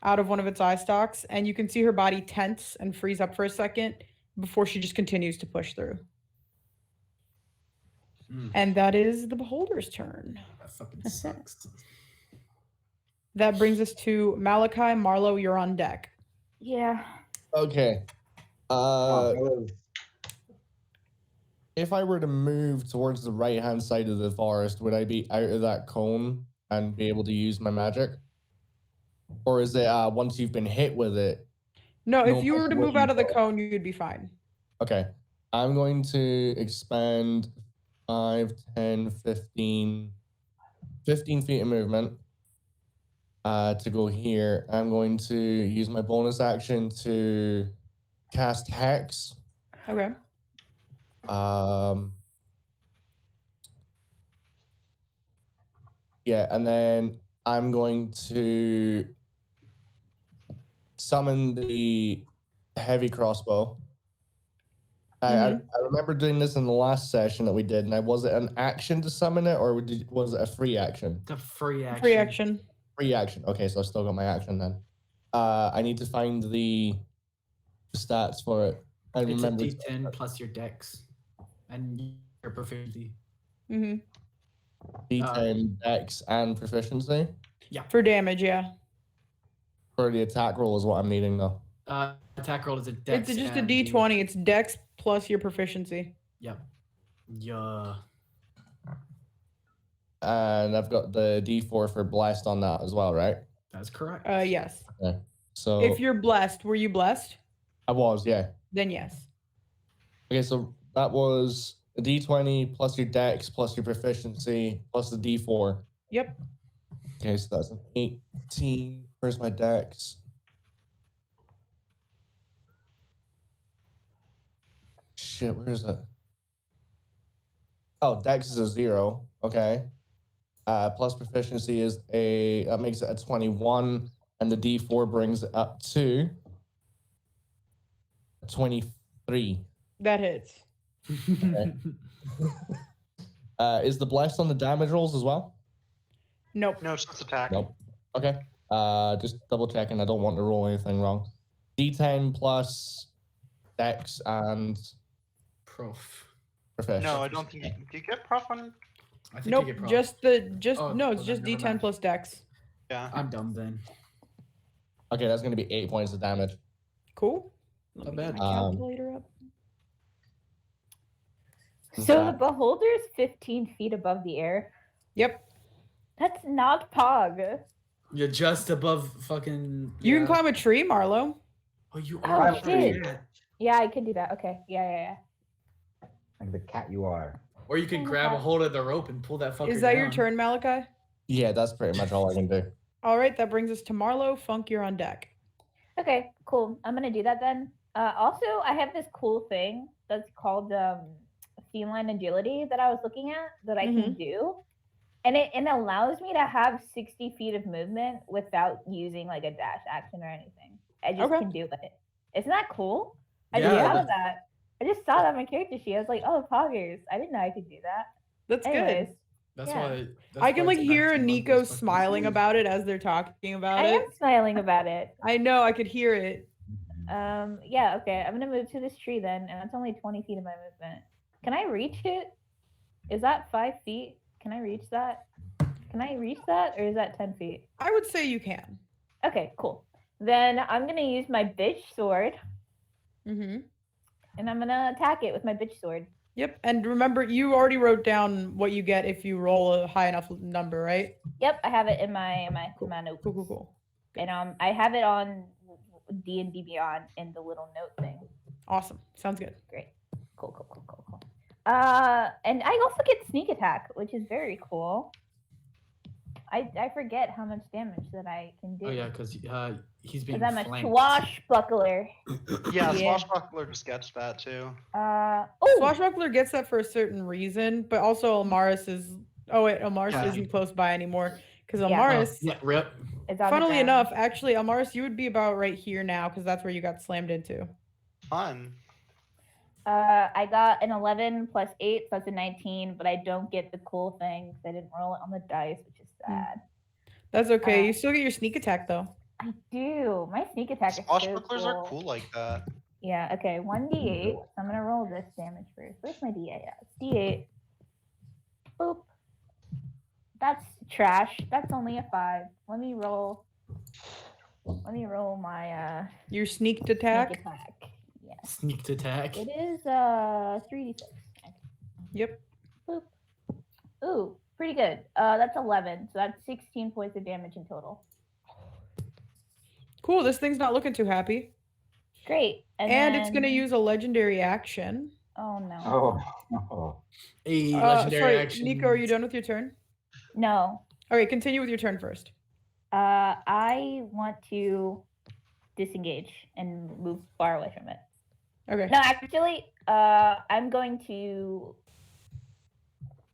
Speaker 2: out of one of its eye stalks, and you can see her body tense and freeze up for a second before she just continues to push through. And that is the beholder's turn.
Speaker 5: That fucking sucks.
Speaker 2: That brings us to Malachi. Marlo, you're on deck.
Speaker 1: Yeah.
Speaker 6: Okay.
Speaker 8: Oh,
Speaker 6: If I were to move towards the right-hand side of the forest, would I be out of that cone and be able to use my magic? Or is it once you've been hit with it?
Speaker 2: No,
Speaker 6: No
Speaker 2: if you were
Speaker 6: matter
Speaker 2: to
Speaker 6: what
Speaker 2: move
Speaker 6: you
Speaker 2: out of the
Speaker 6: roll.
Speaker 2: cone, you'd be fine.
Speaker 6: Okay. I'm going to expand 5, 10, 15 feet of movement to go here. I'm going to use my bonus action to cast Hex.
Speaker 2: Okay.
Speaker 6: Yeah, and then I'm going to summon the heavy crossbow. I remember doing this in the last session that we did, and was it an action to summon it, or was it a free action?
Speaker 5: The free action.
Speaker 2: Free action.
Speaker 6: Free action. Okay, so I still got my action then. I need to find the stats for it. I
Speaker 5: It's a
Speaker 6: remember
Speaker 5: D10 plus your dex and your proficiency.
Speaker 6: D10, dex, and proficiency.
Speaker 2: For damage, yeah.
Speaker 6: For the attack roll is what I'm needing though.
Speaker 5: Attack roll is a dex.
Speaker 2: It's just a
Speaker 5: and
Speaker 2: D20. It's dex plus your proficiency.
Speaker 5: Yep. Yeah.
Speaker 6: And I've got the D4 for blessed on that as well, right?
Speaker 5: That's correct.
Speaker 2: Yes.
Speaker 6: Okay. So
Speaker 2: If you're blessed, were you blessed?
Speaker 6: I was, yeah.
Speaker 2: Then yes.
Speaker 6: Okay, so that was a D20 plus your dex plus your proficiency plus the D4.
Speaker 2: Yep.
Speaker 6: Okay, so that's an 18. Where's my dex? Shit, where is it? Oh, dex is a 0. Okay. Plus proficiency is that makes it a 21, and the D4 brings it up to 23.
Speaker 2: That hits.
Speaker 6: Is the blessed on the damage rolls as well?
Speaker 2: Nope.
Speaker 4: No, it's just attack.
Speaker 6: Nope. Okay. Just double checking. I don't want to roll anything wrong. D10 plus dex and
Speaker 5: Prof.
Speaker 6: proficiency.
Speaker 4: No, I don't think you can. Do you get prof on?
Speaker 5: I think
Speaker 2: Nope.
Speaker 5: you get prof.
Speaker 2: Just
Speaker 5: Oh,
Speaker 2: no. It's
Speaker 5: well,
Speaker 2: just
Speaker 5: then never
Speaker 2: D10
Speaker 5: mind.
Speaker 2: plus dex.
Speaker 4: Yeah.
Speaker 5: I'm dumb then.
Speaker 6: Okay, that's going to be 8 points of damage.
Speaker 2: Cool. Let
Speaker 5: Not
Speaker 2: me get
Speaker 5: bad.
Speaker 2: my calculator up.
Speaker 1: So the beholder is 15 feet above the air.
Speaker 2: Yep.
Speaker 1: That's not Pog.
Speaker 5: You're just above fucking.
Speaker 2: You
Speaker 5: yeah.
Speaker 2: can climb a tree, Marlo.
Speaker 5: Oh, you
Speaker 1: Oh,
Speaker 5: are.
Speaker 1: shit.
Speaker 5: Yeah.
Speaker 1: Yeah, I can do that. Okay. Yeah.
Speaker 8: Like the cat you are.
Speaker 5: Or you can grab a hold of the rope and pull that fucker
Speaker 2: Is that
Speaker 5: down.
Speaker 2: your turn, Malachi?
Speaker 6: Yeah, that's pretty much all I can do.
Speaker 2: All right, that brings us to Marlo. Funk, you're on deck.
Speaker 1: Okay, cool. I'm gonna do that then. Also, I have this cool thing that's called feline agility that I was looking at that I can do, and it allows me to have 60 feet of movement without using like a dash action or anything. I just can do it. Isn't that cool? I just
Speaker 5: Yeah,
Speaker 1: saw that. I just saw that on my character sheet. I was like, oh, poggers. I didn't know I could do that.
Speaker 2: That's
Speaker 1: Anyways,
Speaker 2: good.
Speaker 5: That's
Speaker 1: yeah.
Speaker 5: why.
Speaker 2: I can like hear
Speaker 5: Nico
Speaker 2: Nico smiling about it as they're talking about
Speaker 1: I
Speaker 2: it.
Speaker 1: am smiling about it.
Speaker 2: I know, I could hear it.
Speaker 1: Yeah, okay. I'm gonna move to this tree then, and it's only 20 feet of my movement. Can I reach it? Is that 5 feet? Can I reach that? Can I reach that, or is that 10 feet?
Speaker 2: I would say you can.
Speaker 1: Okay, cool. Then I'm gonna use my bitch sword,
Speaker 2: Mm-hmm.
Speaker 1: and I'm gonna attack it with my bitch sword.
Speaker 2: Yep, and remember, you already wrote down what you get if you roll a high enough number, right?
Speaker 1: Yep, I have it in my notes.
Speaker 2: Cool.
Speaker 1: And I have it on D&D Beyond in the little note thing.
Speaker 2: Awesome. Sounds good.
Speaker 1: Great. Cool. And I also get sneak attack, which is very cool. I forget how much damage that I can do.
Speaker 5: Oh yeah, because he's being
Speaker 1: I'm a
Speaker 5: flanked.
Speaker 1: swashbuckler.
Speaker 4: Yeah,
Speaker 1: Yeah.
Speaker 4: Swashbuckler just gets that too.
Speaker 1: Oh,
Speaker 2: Swashbuckler gets that for a certain reason, but also Elmaris is. Oh wait, Elmaris
Speaker 5: Yeah.
Speaker 2: isn't close by anymore because
Speaker 1: Yeah.
Speaker 2: Elmaris.
Speaker 5: Yeah, rip.
Speaker 1: it's on the
Speaker 2: Funnily
Speaker 1: ground.
Speaker 2: enough, actually, Elmaris, you would be about right here now because that's where you got slammed into.
Speaker 4: Fun.
Speaker 1: I got an 11 plus 8, so that's a 19, but I don't get the cool thing because I didn't roll it on the dice, which is sad.
Speaker 2: That's okay. You still get your sneak attack though.
Speaker 1: I do. My sneak attack is so
Speaker 4: Swashbucklers
Speaker 1: cool.
Speaker 4: are cool like that.
Speaker 1: Yeah, okay. 1d8. So I'm going to roll this damage first. Where's my d8? Yeah, it's d8. Boop. That's trash. That's only a 5. Let me roll my
Speaker 2: Your sneaked
Speaker 1: sneak
Speaker 2: attack.
Speaker 1: attack. Yes.
Speaker 5: Sneaked attack.
Speaker 1: It is 3d6.
Speaker 2: Yep.
Speaker 1: Boop. Ooh, pretty good. That's 11. So that's 16 points of damage in total.
Speaker 2: Cool. This thing's not looking too happy.
Speaker 1: Great.
Speaker 2: And it's gonna
Speaker 1: then-
Speaker 2: use a legendary action.
Speaker 1: Oh no.
Speaker 8: Oh.
Speaker 5: A legendary
Speaker 2: Sorry,
Speaker 5: action.
Speaker 2: Nico, are you done with your turn?
Speaker 1: No.
Speaker 2: All right, continue with your turn first.
Speaker 1: I want to disengage and move far away from it.
Speaker 2: Okay.
Speaker 1: No, actually, I'm going to.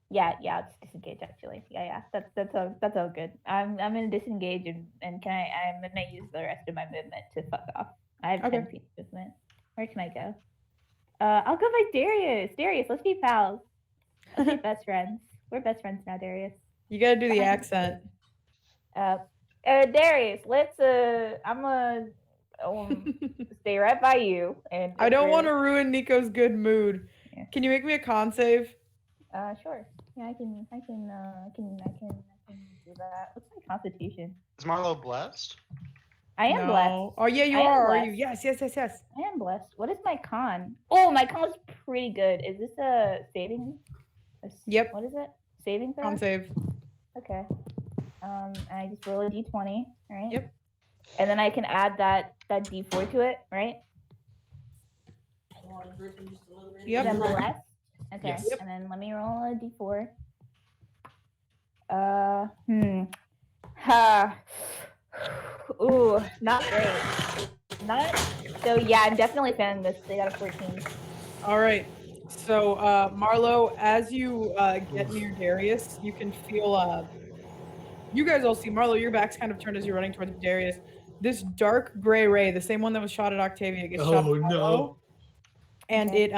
Speaker 1: Yeah, it's disengage. Actually, yeah. That's all good. I'm gonna disengage and I'm gonna use the rest of my movement to fuck off. I have 10 feet of movement. Where can I go? I'll go by Darius. Darius, let's be pals. Let's be best friends. We're best friends now, Darius.
Speaker 2: You gotta do the accent.
Speaker 1: Darius, let's. I'm gonna stay right by you. And
Speaker 2: I don't want to ruin Nico's good mood.
Speaker 1: Yeah.
Speaker 2: Can you make me a con save?
Speaker 1: Sure. Yeah, I can do that. What's my constitution?
Speaker 4: Is Marlo blessed?
Speaker 1: I am blessed.
Speaker 2: No. Oh yeah, you
Speaker 1: I am
Speaker 2: are. Are you?
Speaker 1: blessed.
Speaker 2: Yes.
Speaker 1: I am blessed. What is my con? Oh, my con is pretty good. Is this a saving?
Speaker 2: Yep.
Speaker 1: What is it? Saving throw?
Speaker 2: Con save.
Speaker 1: Okay. I just roll a d20, right?
Speaker 2: Yep.
Speaker 1: And then I can add that d4 to it, right?
Speaker 2: Yep.
Speaker 1: Then blessed. Okay.
Speaker 5: Yes.
Speaker 1: And then let me roll a d4. Ooh, not great. So yeah, I'm definitely failing this. They got a 14.
Speaker 2: All right. So Marlo, as you get near Darius, you can feel. You guys all see Marlo. Your back's kind of turned as you're running towards Darius. This dark gray ray, the same one that was shot at Octavia, gets shot at
Speaker 5: Oh
Speaker 2: Marlo,
Speaker 5: no.
Speaker 2: and
Speaker 1: Okay.
Speaker 2: it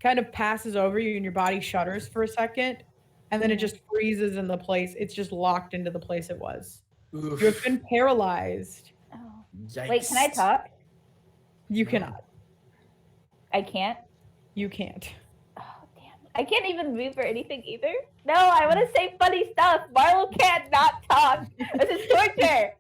Speaker 2: kind of passes over you, and your body shudders for a second, and then it just freezes in the place. It's just locked into the place it was.
Speaker 5: Oof.
Speaker 2: You have been paralyzed.
Speaker 1: Oh.
Speaker 5: Yikes.
Speaker 1: Wait, can I talk?
Speaker 2: You cannot.
Speaker 1: I can't.
Speaker 2: You can't.
Speaker 1: Oh, damn. I can't even move or anything either. No, I want to say funny stuff. Marlo can't not talk. This is torture.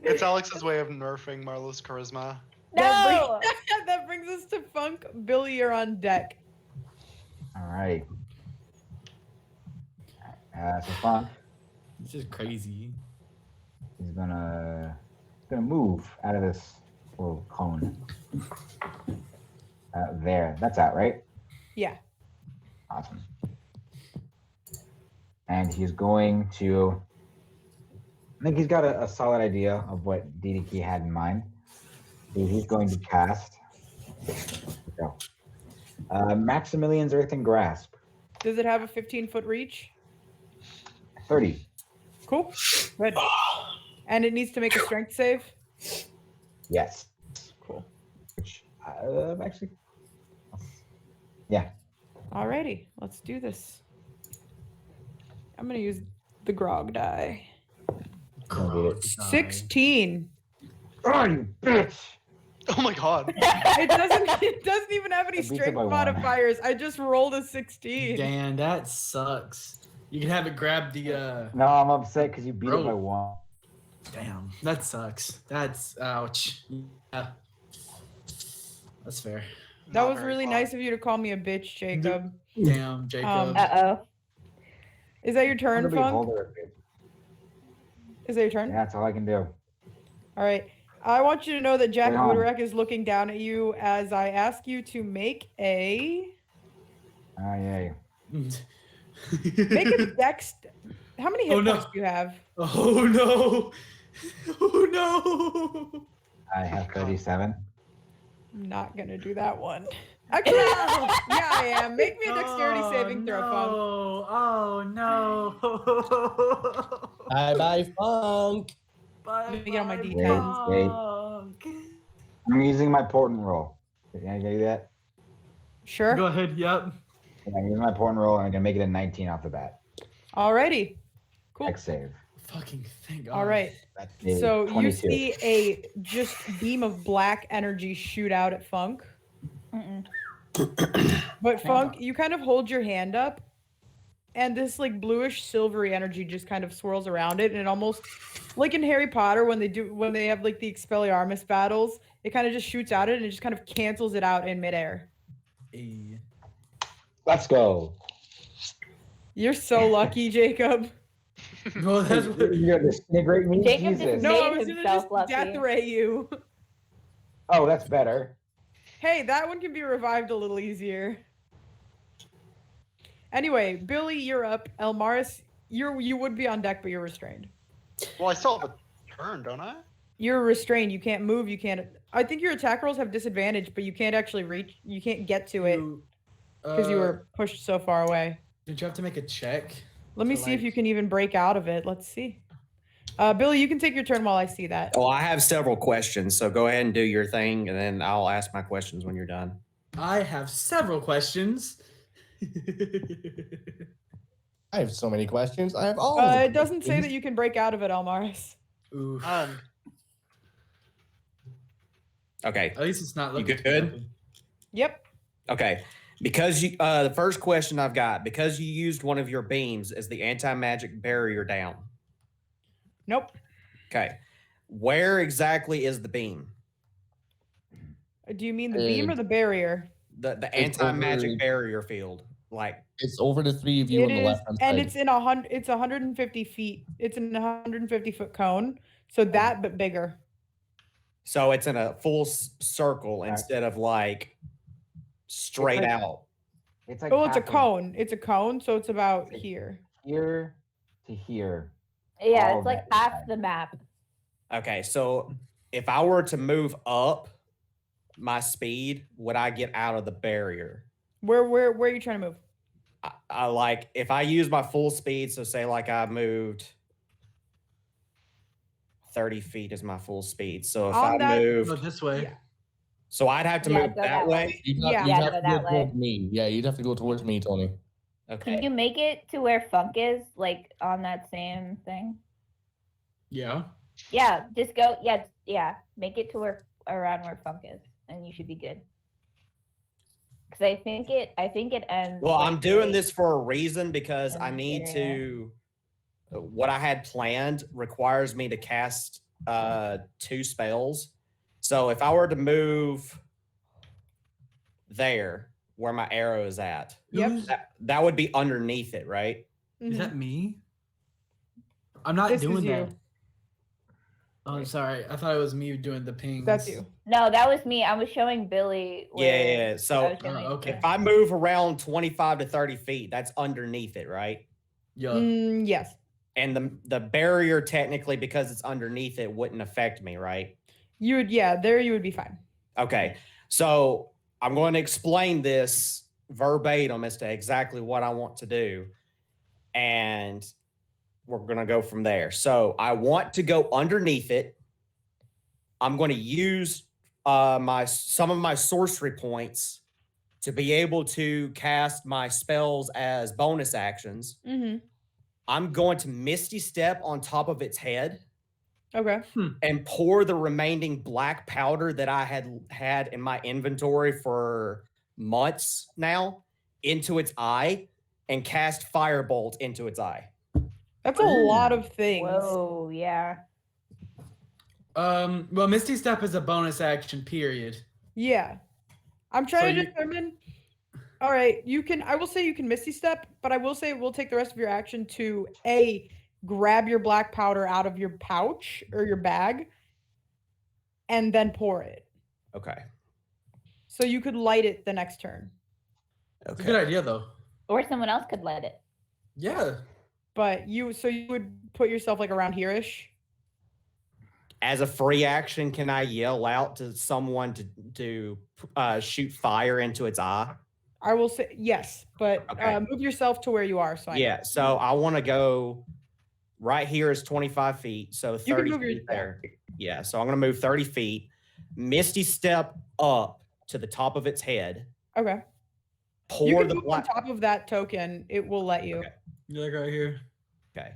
Speaker 4: It's Alex's way of nerfing Marlo's charisma.
Speaker 1: No.
Speaker 2: That brings us to Funk. Billy, you're on deck.
Speaker 8: All right. So Funk,
Speaker 5: This is crazy.
Speaker 8: he's gonna move out of this little cone. There. That's out, right?
Speaker 2: Yeah.
Speaker 8: Awesome. And he's going to. I think he's got a solid idea of what DDK had in mind. He's going to cast. Go. Maximilian's Earthen Grasp.
Speaker 2: Does it have a 15-foot reach?
Speaker 8: 30.
Speaker 2: Cool. Good. And it needs to make a strength save?
Speaker 8: Yes.
Speaker 2: Cool.
Speaker 8: Which actually. Yeah.
Speaker 2: Alrighty, let's do this. I'm gonna use the grog die.
Speaker 8: Grog.
Speaker 2: 16.
Speaker 8: Oh, you bitch!
Speaker 4: Oh my god.
Speaker 2: It doesn't even have any
Speaker 8: It beats it
Speaker 2: strength
Speaker 8: by one.
Speaker 2: modifiers. I just rolled a 16.
Speaker 5: Damn, that sucks. You can have it grab the.
Speaker 8: No, I'm upset because you beat it
Speaker 5: Bro.
Speaker 8: by one.
Speaker 5: Damn, that sucks. That's ouch. Yeah. That's fair.
Speaker 2: That
Speaker 4: Not
Speaker 2: was
Speaker 4: very
Speaker 2: really
Speaker 4: fun.
Speaker 2: nice of you to call me a bitch, Jacob.
Speaker 5: Damn, Jacob.
Speaker 1: Uh-oh.
Speaker 2: Is that your
Speaker 8: I'm
Speaker 2: turn,
Speaker 8: gonna be
Speaker 2: Funk?
Speaker 8: holder.
Speaker 2: Is that your turn?
Speaker 8: Yeah, that's all I can do.
Speaker 2: All right. I want you to know that Jack
Speaker 8: Wait, hold on.
Speaker 2: Wooderek is looking down at you as I ask you to make a
Speaker 8: Oh, yay.
Speaker 2: make a dex. How many hit
Speaker 5: Oh, no.
Speaker 2: points do you have?
Speaker 5: Oh no! Oh no!
Speaker 8: I have 37.
Speaker 2: I'm not gonna do that one. Actually, yeah, I am. Make me a dexterity saving throw, Funk.
Speaker 5: Oh no!
Speaker 6: Bye bye, Funk.
Speaker 2: Let me get on my
Speaker 8: Wait,
Speaker 2: D10s.
Speaker 8: wait. I'm using my portent roll. Can I do that?
Speaker 2: Sure.
Speaker 5: Go ahead. Yep.
Speaker 8: Yeah, I'm using my portent roll and I'm gonna make it a 19 off the bat.
Speaker 2: Alrighty. Cool.
Speaker 8: X save.
Speaker 5: Fucking thank God.
Speaker 2: All right.
Speaker 8: That's a
Speaker 2: So
Speaker 8: 22.
Speaker 2: you see a just beam of black energy shoot out at Funk.
Speaker 1: Mm-mm.
Speaker 2: But Funk, you kind of hold your hand up, and this like bluish silvery energy just kind of swirls around it, and it almost like in Harry Potter when they have like the Expelliarmus battles, it kind of just shoots out it and it just kind of cancels it out in midair.
Speaker 5: Hey.
Speaker 8: Let's go.
Speaker 2: You're so lucky, Jacob.
Speaker 5: No, that's what.
Speaker 8: You're gonna disintegrate me?
Speaker 1: Jacob just
Speaker 8: Jesus.
Speaker 2: No, I
Speaker 1: Made
Speaker 2: was gonna
Speaker 1: himself
Speaker 2: just
Speaker 1: lucky.
Speaker 2: death ray you.
Speaker 8: Oh, that's better.
Speaker 2: Hey, that one can be revived a little easier. Anyway, Billy, you're up. Elmaris, you would be on deck, but you're restrained.
Speaker 4: Well, I still have a turn, don't I?
Speaker 2: You're restrained. You can't move. You can't. I think your attack rolls have disadvantage, but you can't actually reach. You can't get to it because you were pushed so far away.
Speaker 5: Did you have to make a check?
Speaker 2: Let me
Speaker 5: to,
Speaker 2: see if
Speaker 5: like-
Speaker 2: you can even break out of it. Let's see. Billy, you can take your turn while I see that.
Speaker 7: Well, I have several questions, so go ahead and do your thing, and then I'll ask my questions when you're done.
Speaker 5: I have several questions.
Speaker 6: I have so many questions. I have all. of the
Speaker 2: It doesn't say
Speaker 6: questions.
Speaker 2: that you can break out of it, Elmaris.
Speaker 5: Oof.
Speaker 7: Okay.
Speaker 5: At least it's not
Speaker 7: You
Speaker 5: looking
Speaker 7: good?
Speaker 2: Yep.
Speaker 7: Okay. Because you, the first question I've got, because you used one of your beams as the anti-magic barrier down.
Speaker 2: Nope.
Speaker 7: Okay. Where exactly is the beam?
Speaker 2: Do you mean the beam or the barrier?
Speaker 7: The
Speaker 6: It's
Speaker 7: anti-magic
Speaker 6: over-
Speaker 7: barrier field. Like,
Speaker 6: It's over the three of you
Speaker 2: It
Speaker 6: on the
Speaker 2: is,
Speaker 6: left hand
Speaker 2: and
Speaker 6: side.
Speaker 2: it's in 100. It's 150 feet. It's in a 150-foot cone. So that, but bigger.
Speaker 7: so it's in a full circle instead of like straight
Speaker 8: like-
Speaker 7: out.
Speaker 8: It's like
Speaker 2: Oh, it's a
Speaker 8: half of
Speaker 2: cone. It's a cone, so it's about here.
Speaker 8: here to here.
Speaker 1: Yeah,
Speaker 8: All
Speaker 1: it's like
Speaker 8: that
Speaker 1: half
Speaker 8: side.
Speaker 1: the map.
Speaker 7: Okay, so if I were to move up my speed, would I get out of the barrier?
Speaker 2: Where are you trying to move?
Speaker 7: I like if I use my full speed, so say like I moved 30 feet is my full speed. So if
Speaker 2: On
Speaker 7: I
Speaker 2: that-
Speaker 7: move,
Speaker 5: Go this way.
Speaker 2: Yeah.
Speaker 7: so I'd have to
Speaker 1: Yeah,
Speaker 7: move
Speaker 1: go
Speaker 7: that
Speaker 1: that
Speaker 7: way.
Speaker 1: way.
Speaker 6: You'd
Speaker 2: Yeah.
Speaker 6: have,
Speaker 1: Yeah,
Speaker 6: you'd have
Speaker 1: go
Speaker 6: to
Speaker 1: that
Speaker 6: go
Speaker 1: way.
Speaker 6: towards me. Yeah, you'd have to go towards me, Tony.
Speaker 7: Okay.
Speaker 1: Can you make it to where Funk is, like on that same thing?
Speaker 5: Yeah.
Speaker 1: Yeah, just go. Yeah. Make it to where around where Funk is, and you should be good. Because I think it ends.
Speaker 7: Well,
Speaker 1: like,
Speaker 7: I'm doing
Speaker 1: right-
Speaker 7: this for a reason because I
Speaker 1: in the
Speaker 7: need
Speaker 1: area.
Speaker 7: to. What I had planned requires me to cast 2 spells. So if I were to move there where my arrow is at,
Speaker 2: Yep.
Speaker 5: Who's-
Speaker 7: that would be underneath it, right?
Speaker 5: Is
Speaker 2: Mhm.
Speaker 5: that me? I'm not
Speaker 2: This is
Speaker 5: doing
Speaker 2: you.
Speaker 5: that. Oh, sorry. I thought it was me doing the pings.
Speaker 2: That's you.
Speaker 1: No, that was me. I was showing Billy. Where
Speaker 7: So
Speaker 1: I was showing-
Speaker 5: okay.
Speaker 7: if I move around 25 to 30 feet, that's underneath it, right?
Speaker 5: Yeah.
Speaker 2: Yes.
Speaker 7: And the barrier technically, because it's underneath it, wouldn't affect me, right?
Speaker 2: You would, yeah, there you would be fine.
Speaker 7: Okay. So I'm going to explain this verbatim as to exactly what I want to do. And we're going to go from there. So I want to go underneath it. I'm going to use some of my sorcery points to be able to cast my spells as bonus actions.
Speaker 2: Mm-hmm.
Speaker 7: I'm going to Misty Step on top of its head
Speaker 2: Okay.
Speaker 7: and pour the remaining black powder that I had in my inventory for months now into its eye and cast Firebolt into its eye.
Speaker 2: That's a lot of things.
Speaker 1: Whoa, yeah.
Speaker 5: Well, Misty Step is a bonus action, period.
Speaker 2: Yeah. I'm trying to determine. All right, I will say you can Misty Step, but I will say it will take the rest of your action to grab your black powder out of your pouch or your bag and then pour it.
Speaker 7: Okay.
Speaker 2: So you could light it the next turn.
Speaker 5: It's a good idea, though.
Speaker 1: Or someone else could light it.
Speaker 5: Yeah.
Speaker 2: But you would put yourself like around here-ish.
Speaker 7: As a free action, can I yell out to someone to shoot fire into its eye?
Speaker 2: I will say yes, but
Speaker 7: Okay.
Speaker 2: move yourself to where you are. So I know.
Speaker 7: Yeah, so I want to go right here is 25 feet, so
Speaker 2: You
Speaker 7: 30
Speaker 2: can move
Speaker 7: feet there. Yeah, so I'm going to move 30 feet, Misty Step up to the top of its head,
Speaker 2: Okay. You
Speaker 7: pour
Speaker 2: can
Speaker 7: the
Speaker 2: move on
Speaker 7: black.
Speaker 2: top of that token. It will let you.
Speaker 7: Okay.
Speaker 5: You're like right here.
Speaker 7: Okay,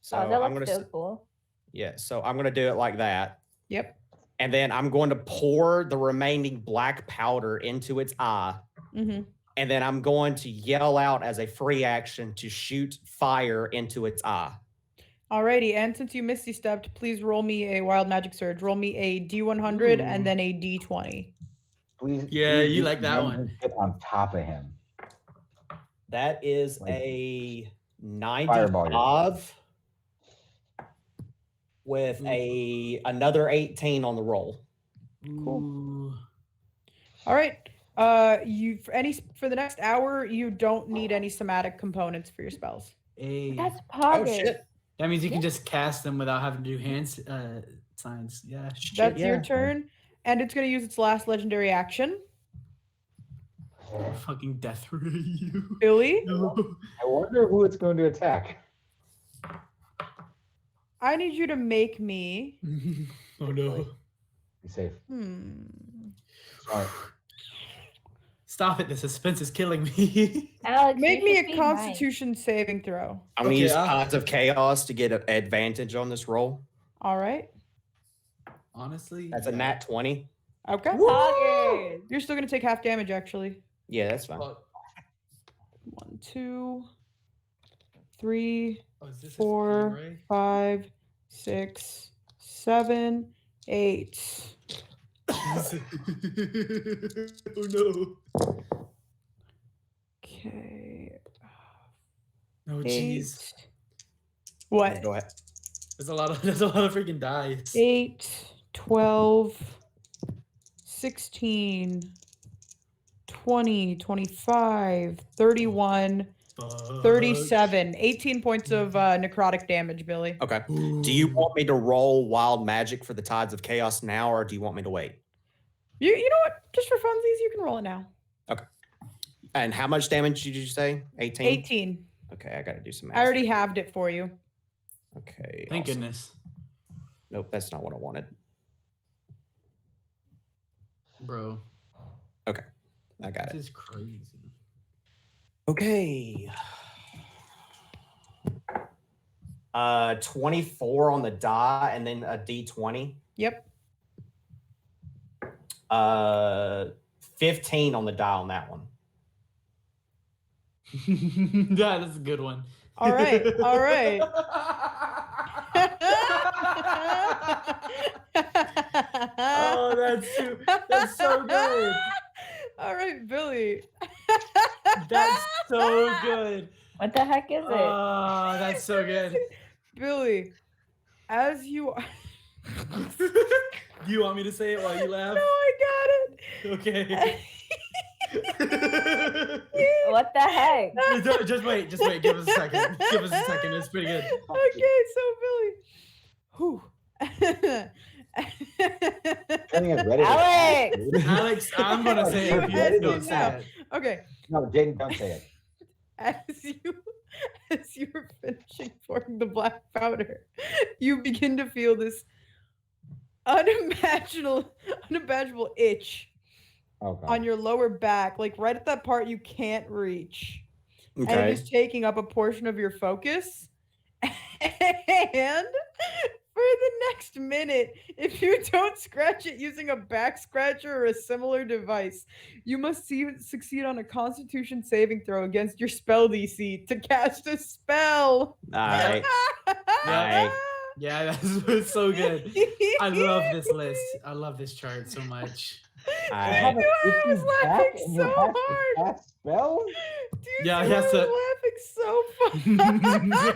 Speaker 7: so
Speaker 1: Oh, that
Speaker 7: I'm
Speaker 1: looks
Speaker 7: going
Speaker 1: so
Speaker 7: to
Speaker 1: cool.
Speaker 7: yeah, so I'm going to do it like that,
Speaker 2: Yep.
Speaker 7: and then I'm going to pour the remaining black powder into its eye.
Speaker 2: Mm-hmm.
Speaker 7: And then I'm going to yell out as a free action to shoot fire into its eye.
Speaker 2: Alrighty, and since you Misty Stepped, please roll me a Wild Magic Surge. Roll me a D100 and then a D20.
Speaker 8: Please.
Speaker 5: Yeah,
Speaker 8: please
Speaker 5: you
Speaker 8: do
Speaker 5: like that
Speaker 8: run
Speaker 5: one.
Speaker 8: and Get on top of him.
Speaker 7: That is
Speaker 8: Like
Speaker 7: a
Speaker 8: fireball
Speaker 7: 95 with another 18 on the roll.
Speaker 5: Cool.
Speaker 2: All right. For the next hour, you don't need any somatic components for your spells.
Speaker 5: Hey.
Speaker 1: That's
Speaker 7: Oh
Speaker 1: poggers.
Speaker 7: shit!
Speaker 5: That means you can just cast them without having to do hand signs. Yeah.
Speaker 2: That's your
Speaker 7: yeah.
Speaker 2: turn, and it's going to use its last legendary action.
Speaker 5: Fucking death ray you.
Speaker 2: Billy,
Speaker 5: No.
Speaker 8: I wonder who it's going to attack.
Speaker 2: I need you to make me.
Speaker 5: Oh no.
Speaker 8: Be safe. Sorry.
Speaker 5: Stop it. The suspense is killing me.
Speaker 1: Alex,
Speaker 2: Make
Speaker 1: you
Speaker 2: me
Speaker 1: should
Speaker 2: a
Speaker 1: be nice.
Speaker 2: Constitution saving throw.
Speaker 7: I'm gonna
Speaker 5: Okay,
Speaker 7: use
Speaker 5: I'll-
Speaker 7: Tides of Chaos to get an advantage on this roll.
Speaker 2: All right.
Speaker 5: Honestly.
Speaker 7: That's a nat 20.
Speaker 2: Okay.
Speaker 1: Poggers.
Speaker 2: You're still going to take half damage, actually.
Speaker 7: Yeah, that's fine.
Speaker 5: Fuck.
Speaker 2: 1, 2, 3,
Speaker 5: Oh, is this a
Speaker 2: 4,
Speaker 5: speed ray?
Speaker 2: 5, 6, 7, 8.
Speaker 5: oh no.
Speaker 2: Okay.
Speaker 5: Oh
Speaker 2: 8.
Speaker 5: jeez.
Speaker 2: What?
Speaker 7: Go ahead.
Speaker 5: There's a lot of freaking dice.
Speaker 2: 8, 12, 16, 20, 25, 31,
Speaker 5: Fuck.
Speaker 2: 37. 18 points of necrotic damage, Billy.
Speaker 7: Okay. Do you want me to roll Wild Magic for the Tides of Chaos now, or do you want me to wait?
Speaker 2: You know what? Just for funsies, you can roll it now.
Speaker 7: And how much damage did you say? 18?
Speaker 2: 18.
Speaker 7: Okay, I gotta do some math.
Speaker 2: I already halved it for you.
Speaker 7: Okay.
Speaker 5: Thank
Speaker 7: awesome.
Speaker 5: goodness.
Speaker 7: Nope, that's not what I wanted.
Speaker 5: Bro.
Speaker 7: I got it.
Speaker 5: This is crazy.
Speaker 7: Okay. 24 on the die and then a d20.
Speaker 2: Yep.
Speaker 7: 15 on the die on that one.
Speaker 5: Yeah, that's a good one.
Speaker 2: All right. All right.
Speaker 5: Oh, that's so good.
Speaker 2: All right, Billy.
Speaker 5: That's so good.
Speaker 1: What the heck is it?
Speaker 5: Oh, that's so good.
Speaker 2: Billy, as you
Speaker 5: Do you want me to say it while you laugh?
Speaker 2: No, I got it.
Speaker 5: Okay.
Speaker 1: What the heck?
Speaker 5: Just wait. Give us a second. It's pretty good.
Speaker 2: Okay, so Billy. Whew.
Speaker 8: Turning it Reddit.
Speaker 1: Alex!
Speaker 5: Alex, I'm gonna say it if you don't say it.
Speaker 2: Okay,
Speaker 8: No, Jaden, don't say it.
Speaker 2: as you were finishing pouring the black powder, you begin to feel this unimaginable itch
Speaker 8: Oh, God.
Speaker 2: on your lower back, like right at that part you can't reach. And it
Speaker 7: Okay.
Speaker 2: is taking up a portion of your focus. And for the next minute, if you don't scratch it using a back scratcher or a similar device, you must succeed on a Constitution saving throw against your spell DC to cast a spell.
Speaker 7: Alright. Alright.
Speaker 5: Yeah, that's so good. I love this list. I love this chart so much.
Speaker 7: Alright.
Speaker 2: I was laughing so hard.
Speaker 8: Cast spells?
Speaker 2: Dude,
Speaker 5: Yeah,
Speaker 2: I
Speaker 5: he has
Speaker 2: was
Speaker 5: to-
Speaker 2: laughing so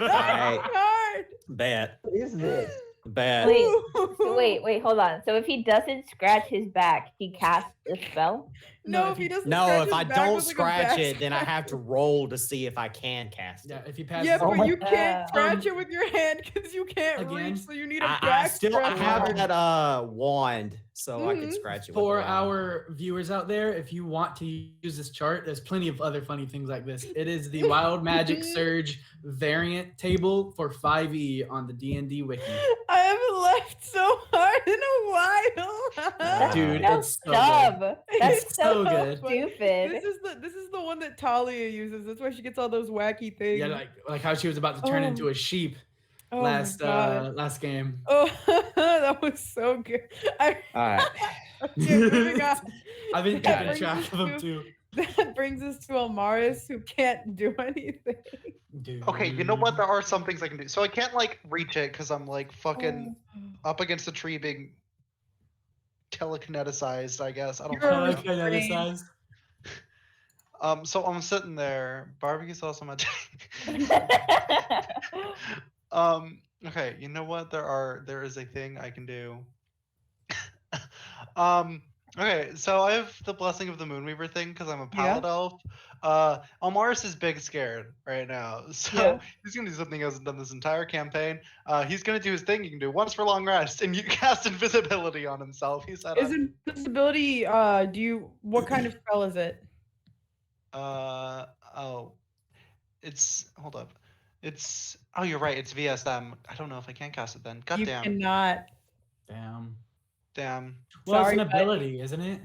Speaker 7: Alright.
Speaker 2: hard.
Speaker 7: Bet.
Speaker 8: What is this?
Speaker 7: Bet.
Speaker 1: Wait, hold on. So if he doesn't scratch his back, he casts a spell?
Speaker 2: No, if he doesn't
Speaker 7: No,
Speaker 2: scratch
Speaker 7: if
Speaker 2: his
Speaker 7: I
Speaker 2: back
Speaker 7: don't
Speaker 2: with, like, a
Speaker 7: scratch
Speaker 2: back
Speaker 7: it, then I have to
Speaker 2: scratcher.
Speaker 7: roll to see if I can cast
Speaker 5: Yeah,
Speaker 7: it.
Speaker 5: if he passes.
Speaker 2: Yeah,
Speaker 8: Oh
Speaker 2: but
Speaker 8: my
Speaker 2: you can't
Speaker 1: God.
Speaker 2: scratch it with your hand because you can't
Speaker 5: Again?
Speaker 2: reach, so you need a
Speaker 7: I
Speaker 2: back
Speaker 7: still I have
Speaker 2: scratcher.
Speaker 7: that wand, so I can
Speaker 2: Mhm.
Speaker 7: scratch it. with
Speaker 5: For
Speaker 7: the wand.
Speaker 5: our viewers out there, if you want to use this chart, there's plenty of other funny things like this. It is the Wild Magic Surge variant table for 5e on the D&D wiki.
Speaker 2: I haven't laughed so hard in a while.
Speaker 5: Dude,
Speaker 1: so
Speaker 5: it's so
Speaker 1: dumb.
Speaker 5: good.
Speaker 1: That's
Speaker 5: It's
Speaker 1: so
Speaker 5: so good.
Speaker 1: stupid.
Speaker 2: This is the one that Talia uses. That's why she gets all those wacky things.
Speaker 5: Yeah, like how she was about to turn
Speaker 2: Oh.
Speaker 5: into a sheep
Speaker 2: Oh my God.
Speaker 5: last game.
Speaker 2: Oh, that was so good.
Speaker 7: Alright.
Speaker 2: Okay, moving on.
Speaker 5: I've been
Speaker 2: That
Speaker 5: keeping
Speaker 2: brings
Speaker 5: track
Speaker 2: us
Speaker 5: of them
Speaker 2: to-
Speaker 5: too.
Speaker 2: That brings us to Elmaris, who can't do anything.
Speaker 5: Dude.
Speaker 4: Okay, you know what? There are some things I can do. So I can't like reach it because I'm like fucking up against the tree, being telekineticized. I guess I don't
Speaker 2: You're
Speaker 4: know.
Speaker 5: Telekineticized.
Speaker 4: So I'm sitting there, barbecue sauce on my okay, you know what? There is a thing I can do. Okay, so I have the blessing of the Moonweaver thing because I'm a
Speaker 2: Yeah.
Speaker 4: pallet elf. Almaris is big scared right now, so
Speaker 2: Yeah.
Speaker 4: he's gonna do something he hasn't done this entire campaign. He's gonna do his thing you can do once for long rest, and you cast invisibility on himself. He said,
Speaker 2: Is invisibility, what kind of spell is it?
Speaker 4: oh, it's hold up. Oh, you're right. It's VSM. I don't know if I can cast it then. God
Speaker 2: You
Speaker 4: damn.
Speaker 2: cannot.
Speaker 4: Damn.
Speaker 5: Well,
Speaker 2: Sorry,
Speaker 5: it's an
Speaker 2: buddy.
Speaker 5: ability, isn't it?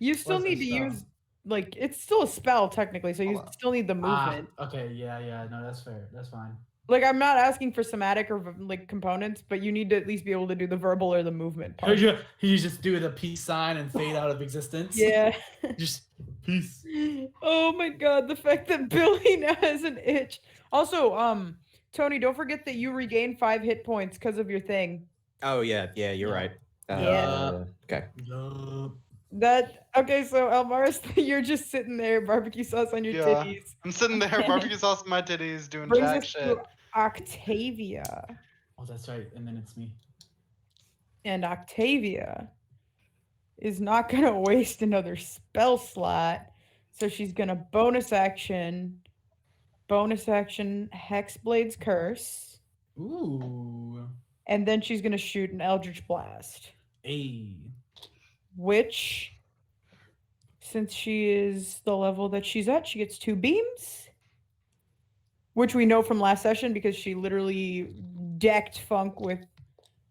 Speaker 2: You still
Speaker 5: What's
Speaker 2: need
Speaker 5: the
Speaker 2: to
Speaker 5: spell?
Speaker 2: use, like, it's still a spell technically, so you
Speaker 4: Hold on.
Speaker 2: still need the movement.
Speaker 5: Okay, yeah, no, that's fair. That's fine.
Speaker 2: Like, I'm not asking for somatic or like components, but you need to at least be able to do the verbal or the movement part.
Speaker 5: You just do the peace sign and fade out of existence.
Speaker 2: Yeah.
Speaker 5: Just peace.
Speaker 2: Oh my God, the fact that Billy now has an itch. Also, Tony, don't forget that you regain 5 hit points because of your thing.
Speaker 7: Oh yeah, you're right.
Speaker 1: Yeah.
Speaker 7: Okay.
Speaker 2: Okay, so Elmaris, you're just sitting there, barbecue sauce on your
Speaker 4: Yeah.
Speaker 2: titties.
Speaker 4: I'm sitting there, barbecue sauce on my titties, doing
Speaker 2: Brings
Speaker 4: jack
Speaker 2: us
Speaker 4: shit.
Speaker 2: to Octavia.
Speaker 5: Oh, that's right. And then it's me.
Speaker 2: And Octavia is not going to waste another spell slot. So she's going to bonus action Hexblade's Curse.
Speaker 5: Ooh.
Speaker 2: And then she's going to shoot an Eldritch Blast.
Speaker 5: Hey.
Speaker 2: Which, since she is the level that she's at, she gets 2 beams. Which we know from last session because she literally decked Funk with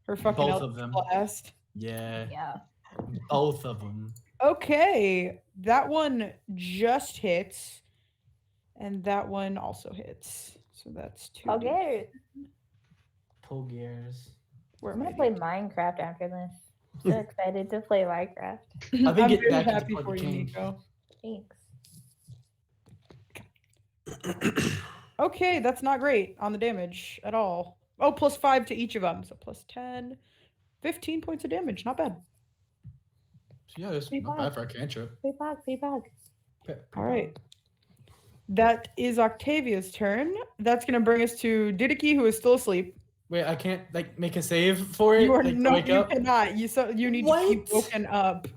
Speaker 2: her fucking
Speaker 5: Both of
Speaker 2: Eldritch
Speaker 5: them.
Speaker 2: Blast.
Speaker 5: Yeah.
Speaker 1: Yeah.
Speaker 5: Both of them.
Speaker 2: Okay, that one just hits, and that one also hits. So that's 2.
Speaker 1: Okay.
Speaker 5: Pull gears.
Speaker 2: Where
Speaker 1: I'm
Speaker 2: am
Speaker 1: gonna
Speaker 2: I?
Speaker 1: play Minecraft after this. So excited to play Minecraft.
Speaker 5: I've been
Speaker 2: I'm
Speaker 5: getting
Speaker 2: very
Speaker 5: back into
Speaker 2: happy
Speaker 5: Plug
Speaker 2: for you,
Speaker 5: King.
Speaker 2: Nico.
Speaker 1: Thanks.
Speaker 2: Okay, that's not great on the damage at all. Oh, plus 5 to each of them. So plus 10, 15 points of damage. Not bad.
Speaker 5: Yeah, that's not bad for a cantrip.
Speaker 1: Free bug.
Speaker 2: All right. That is Octavia's turn. That's gonna bring us to Didiki, who is still asleep.
Speaker 5: Wait, I can't like make a save for it.
Speaker 2: You are
Speaker 5: like, to
Speaker 2: no,
Speaker 5: wake
Speaker 2: you
Speaker 5: up?
Speaker 2: cannot. You need to keep
Speaker 5: What?
Speaker 2: woken up.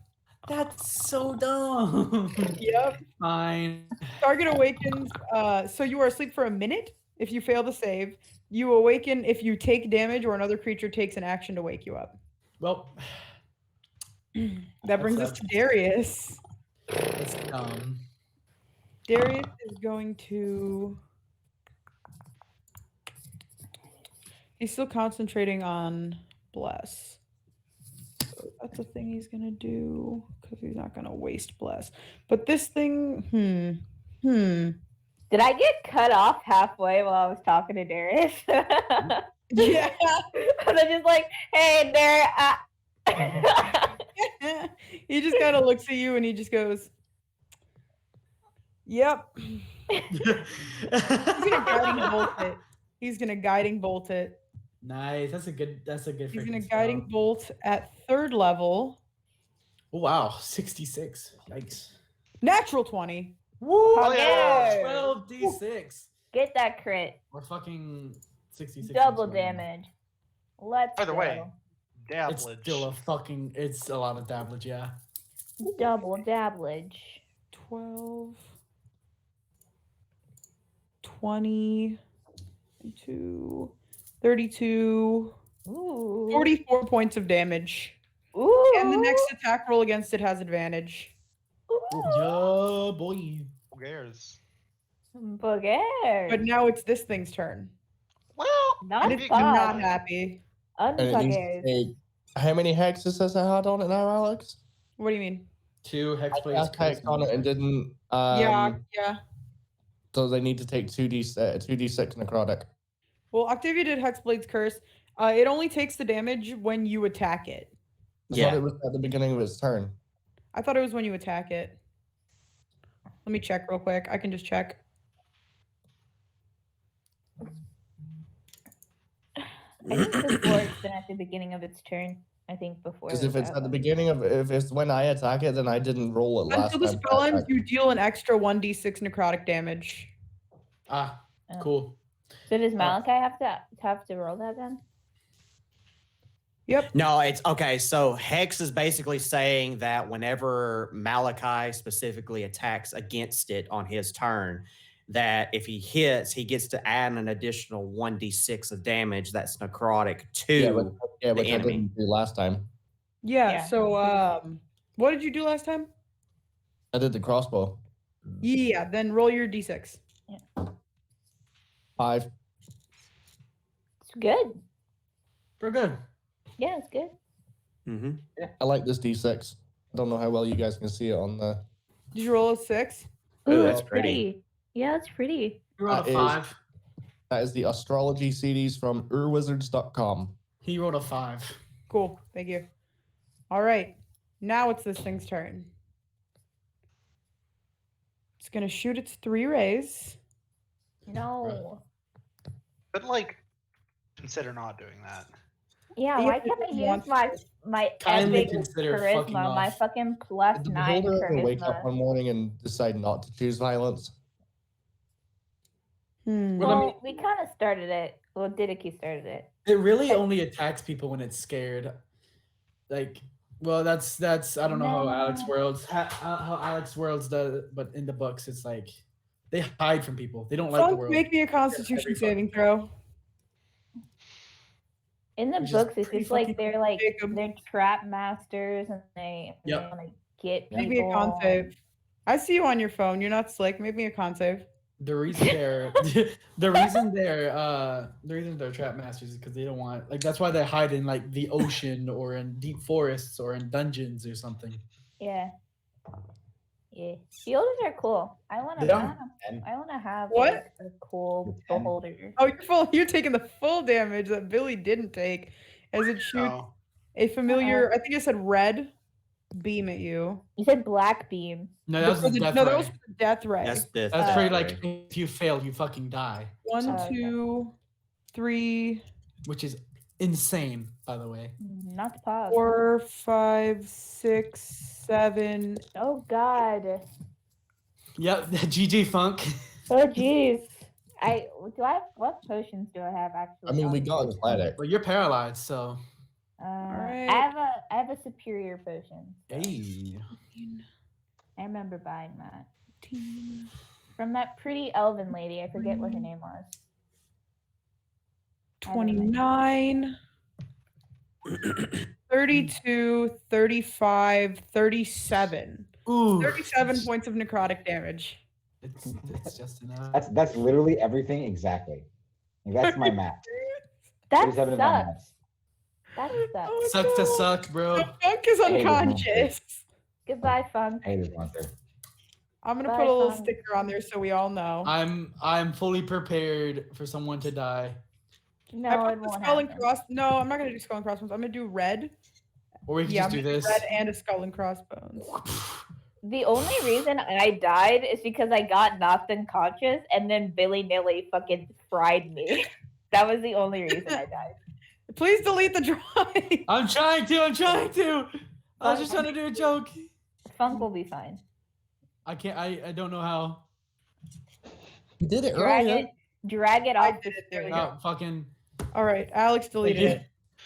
Speaker 5: That's so dumb.
Speaker 2: Yep.
Speaker 5: Fine.
Speaker 2: Target awakens. So you are asleep for a minute. If you fail to save, you awaken if you take damage or another creature takes an action to wake you up.
Speaker 5: Well,
Speaker 2: That brings us to Darius.
Speaker 5: that's dumb.
Speaker 2: Darius is going to. He's still concentrating on bless. So that's a thing he's gonna do because he's not gonna waste bless. But this thing,
Speaker 1: Did I get cut off halfway while I was talking to Darius?
Speaker 2: Yeah.
Speaker 1: And I'm just like, hey, Darius.
Speaker 2: He just kind of looks at you and he just goes, "Yep." He's gonna guiding bolt it. He's gonna guiding bolt it.
Speaker 5: Nice. That's a good.
Speaker 2: He's gonna
Speaker 5: freaking
Speaker 2: guiding
Speaker 5: spell.
Speaker 2: bolt at 3rd level.
Speaker 5: Oh, wow, 66. Yikes.
Speaker 2: Natural 20.
Speaker 5: Woo!
Speaker 1: Oh, yeah.
Speaker 5: 12d6.
Speaker 1: Get that crit.
Speaker 5: Or fucking 66.
Speaker 1: Double
Speaker 5: is fine.
Speaker 1: damage. Let's
Speaker 4: Either
Speaker 1: go.
Speaker 4: way.
Speaker 5: It's
Speaker 4: Dabblage.
Speaker 5: still a fucking. It's a lot of dabblage, yeah.
Speaker 1: Double dabblage.
Speaker 2: 12, 20, 22, 32,
Speaker 1: Ooh.
Speaker 2: 44 points of damage.
Speaker 1: Ooh.
Speaker 2: And the next attack roll against it has advantage.
Speaker 5: Yeah, boy.
Speaker 4: Who cares?
Speaker 1: Booger.
Speaker 2: But now it's this thing's turn.
Speaker 4: Well,
Speaker 1: Not
Speaker 2: And
Speaker 4: maybe
Speaker 2: it's
Speaker 4: it can-
Speaker 2: not happy.
Speaker 6: And it needs to
Speaker 1: Unbuggers.
Speaker 6: take. How many hexes does it had on it now, Alex?
Speaker 2: What do you mean?
Speaker 5: 2 hex
Speaker 6: I
Speaker 5: plates.
Speaker 6: cast hex on it and didn't.
Speaker 2: Yeah.
Speaker 6: So they need to take 2d6 necrotic.
Speaker 2: Well, Octavia did Hexblade's Curse. It only takes the damage when you attack it.
Speaker 6: I
Speaker 7: Yeah.
Speaker 6: thought it was at the beginning of its turn.
Speaker 2: I thought it was when you attack it. Let me check real quick. I can just check.
Speaker 1: I think before it's been at the beginning of its turn. I think before.
Speaker 6: Because if
Speaker 1: that
Speaker 6: it's at the
Speaker 1: one.
Speaker 6: beginning of, if it's when I attack it, then I didn't roll it last
Speaker 2: Until the
Speaker 6: time.
Speaker 2: spell ends, you deal an extra 1d6 necrotic damage.
Speaker 5: Ah,
Speaker 1: Oh.
Speaker 5: cool.
Speaker 1: So does Malachi have to roll that then?
Speaker 2: Yep.
Speaker 7: No, it's okay. So Hex is basically saying that whenever Malachi specifically attacks against it on his turn, that if he hits, he gets to add an additional 1d6 of damage that's necrotic to
Speaker 6: Yeah, which I
Speaker 7: enemy.
Speaker 6: didn't do last time.
Speaker 2: Yeah.
Speaker 1: Yeah.
Speaker 2: So, what did you do last time?
Speaker 6: I did the crossbow.
Speaker 2: Yeah. Then roll your d6.
Speaker 6: 5.
Speaker 1: It's good.
Speaker 5: We're good.
Speaker 1: Yeah, it's good.
Speaker 7: Mm-hmm.
Speaker 6: I like this d6. I don't know how well you guys can see it on the.
Speaker 2: Did you roll a 6?
Speaker 7: Ooh, that's pretty.
Speaker 1: Yeah, that's pretty.
Speaker 5: You rolled
Speaker 6: That
Speaker 5: a
Speaker 6: is-
Speaker 5: 5.
Speaker 6: That is the astrology CDs from urwizards.com.
Speaker 5: He rolled a 5.
Speaker 2: Cool. Thank you. All right. Now it's this thing's turn. It's gonna shoot its 3 rays.
Speaker 1: No.
Speaker 4: But like, consider not doing that.
Speaker 1: Yeah,
Speaker 2: Yeah,
Speaker 1: why
Speaker 2: it
Speaker 1: can't I
Speaker 2: wants
Speaker 1: use my
Speaker 5: Kindly
Speaker 1: epic
Speaker 5: consider fucking
Speaker 1: charisma, my
Speaker 5: off.
Speaker 1: fucking plus
Speaker 6: Did the
Speaker 1: 9
Speaker 6: beholder ever wake up
Speaker 1: charisma?
Speaker 6: one morning and decide not to choose violence?
Speaker 5: Well, I mean-
Speaker 1: Well, we kind of started it. Well, Didiki started it.
Speaker 5: It really only attacks people when it's scared. Like, well, that's I don't know how Alex
Speaker 1: No.
Speaker 5: Worlds how Alex Worlds does it, but in the books it's like they hide from people. They don't like the
Speaker 2: Funk,
Speaker 5: world.
Speaker 2: make me a Constitution
Speaker 5: every
Speaker 2: saving throw.
Speaker 1: In the
Speaker 5: Which is
Speaker 1: books, it's
Speaker 5: pretty
Speaker 1: just like
Speaker 5: fucking
Speaker 1: they're like
Speaker 2: Jacob.
Speaker 1: they're trap masters and they
Speaker 5: Yep.
Speaker 1: want to get
Speaker 2: Make me a con
Speaker 1: people.
Speaker 2: save. I see you on your phone. You're not slick. Make me a con save.
Speaker 5: The reason they're the reason they're trap masters is because they don't want like that's why they hide in like the ocean or in deep forests or in dungeons or something.
Speaker 1: Yeah. Yeah. Beholders are cool. I want
Speaker 5: They
Speaker 1: to.
Speaker 5: are.
Speaker 1: I want to have
Speaker 2: What?
Speaker 1: like, a cool
Speaker 8: The 10.
Speaker 1: beholder.
Speaker 2: Oh, you're full. You're taking the full damage that Billy didn't take, as it shoots
Speaker 4: No.
Speaker 2: a familiar. I think I said red beam at you.
Speaker 1: You said black beam.
Speaker 5: No, that was
Speaker 2: For
Speaker 5: the death
Speaker 2: no, that
Speaker 5: ray.
Speaker 2: was for the death ray.
Speaker 7: That's the.
Speaker 5: That's pretty
Speaker 7: that
Speaker 5: like
Speaker 7: way.
Speaker 5: if you fail, you fucking die,
Speaker 2: 1,
Speaker 1: Okay.
Speaker 2: 2, 3,
Speaker 5: which is insane, by the way.
Speaker 1: Not pause.
Speaker 2: 4, 5, 6, 7.
Speaker 1: Oh God.
Speaker 5: Yep, GG Funk.
Speaker 1: Oh jeez. What potions do I have actually?
Speaker 6: I mean, we
Speaker 1: on
Speaker 6: got
Speaker 1: me?
Speaker 6: athletic.
Speaker 5: But you're paralyzed, so.
Speaker 1: I have a superior potion. So
Speaker 5: Hey.
Speaker 1: I remember buying that from that pretty elven lady. I forget what her name was. I have it in my-
Speaker 2: 29, 32, 35, 37.
Speaker 5: Ooh.
Speaker 2: 37 points of necrotic damage.
Speaker 5: It's just enough.
Speaker 8: That's literally everything exactly. Like, that's my math.
Speaker 1: That
Speaker 8: 37 is my
Speaker 1: sucks.
Speaker 8: math.
Speaker 1: That sucks.
Speaker 2: Oh,
Speaker 5: Sucks to
Speaker 2: no.
Speaker 5: suck, bro.
Speaker 2: The funk is
Speaker 8: I hate this monster.
Speaker 2: unconscious.
Speaker 1: Goodbye, Funk.
Speaker 8: I hate this monster.
Speaker 2: I'm gonna
Speaker 1: Bye,
Speaker 2: put a little
Speaker 1: Funk.
Speaker 2: sticker on there so we all know.
Speaker 5: I'm fully prepared for someone to die.
Speaker 1: No,
Speaker 2: I
Speaker 1: it
Speaker 2: put the
Speaker 1: won't
Speaker 2: skull and
Speaker 1: happen.
Speaker 2: cross. No, I'm not gonna do skull and crossbones. I'm gonna do red.
Speaker 5: Or we can
Speaker 2: Yeah,
Speaker 5: just
Speaker 2: I'm
Speaker 5: do
Speaker 2: gonna
Speaker 5: this.
Speaker 2: red and a skull and crossbones.
Speaker 1: The only reason I died is because I got knocked unconscious and then willy-nilly fucking fried me. That was the only reason I died.
Speaker 2: Please delete the drawing.
Speaker 5: I'm trying to. I was just trying to do a joke.
Speaker 1: Funk will be fine.
Speaker 5: I can't. I don't know how.
Speaker 6: You did it
Speaker 1: Drag
Speaker 6: earlier.
Speaker 1: it. Drag it
Speaker 2: I
Speaker 1: off the
Speaker 2: did it, there we
Speaker 1: screen.
Speaker 2: go.
Speaker 5: Oh, fucking.
Speaker 2: All right, Alex deleted
Speaker 5: you.
Speaker 2: it.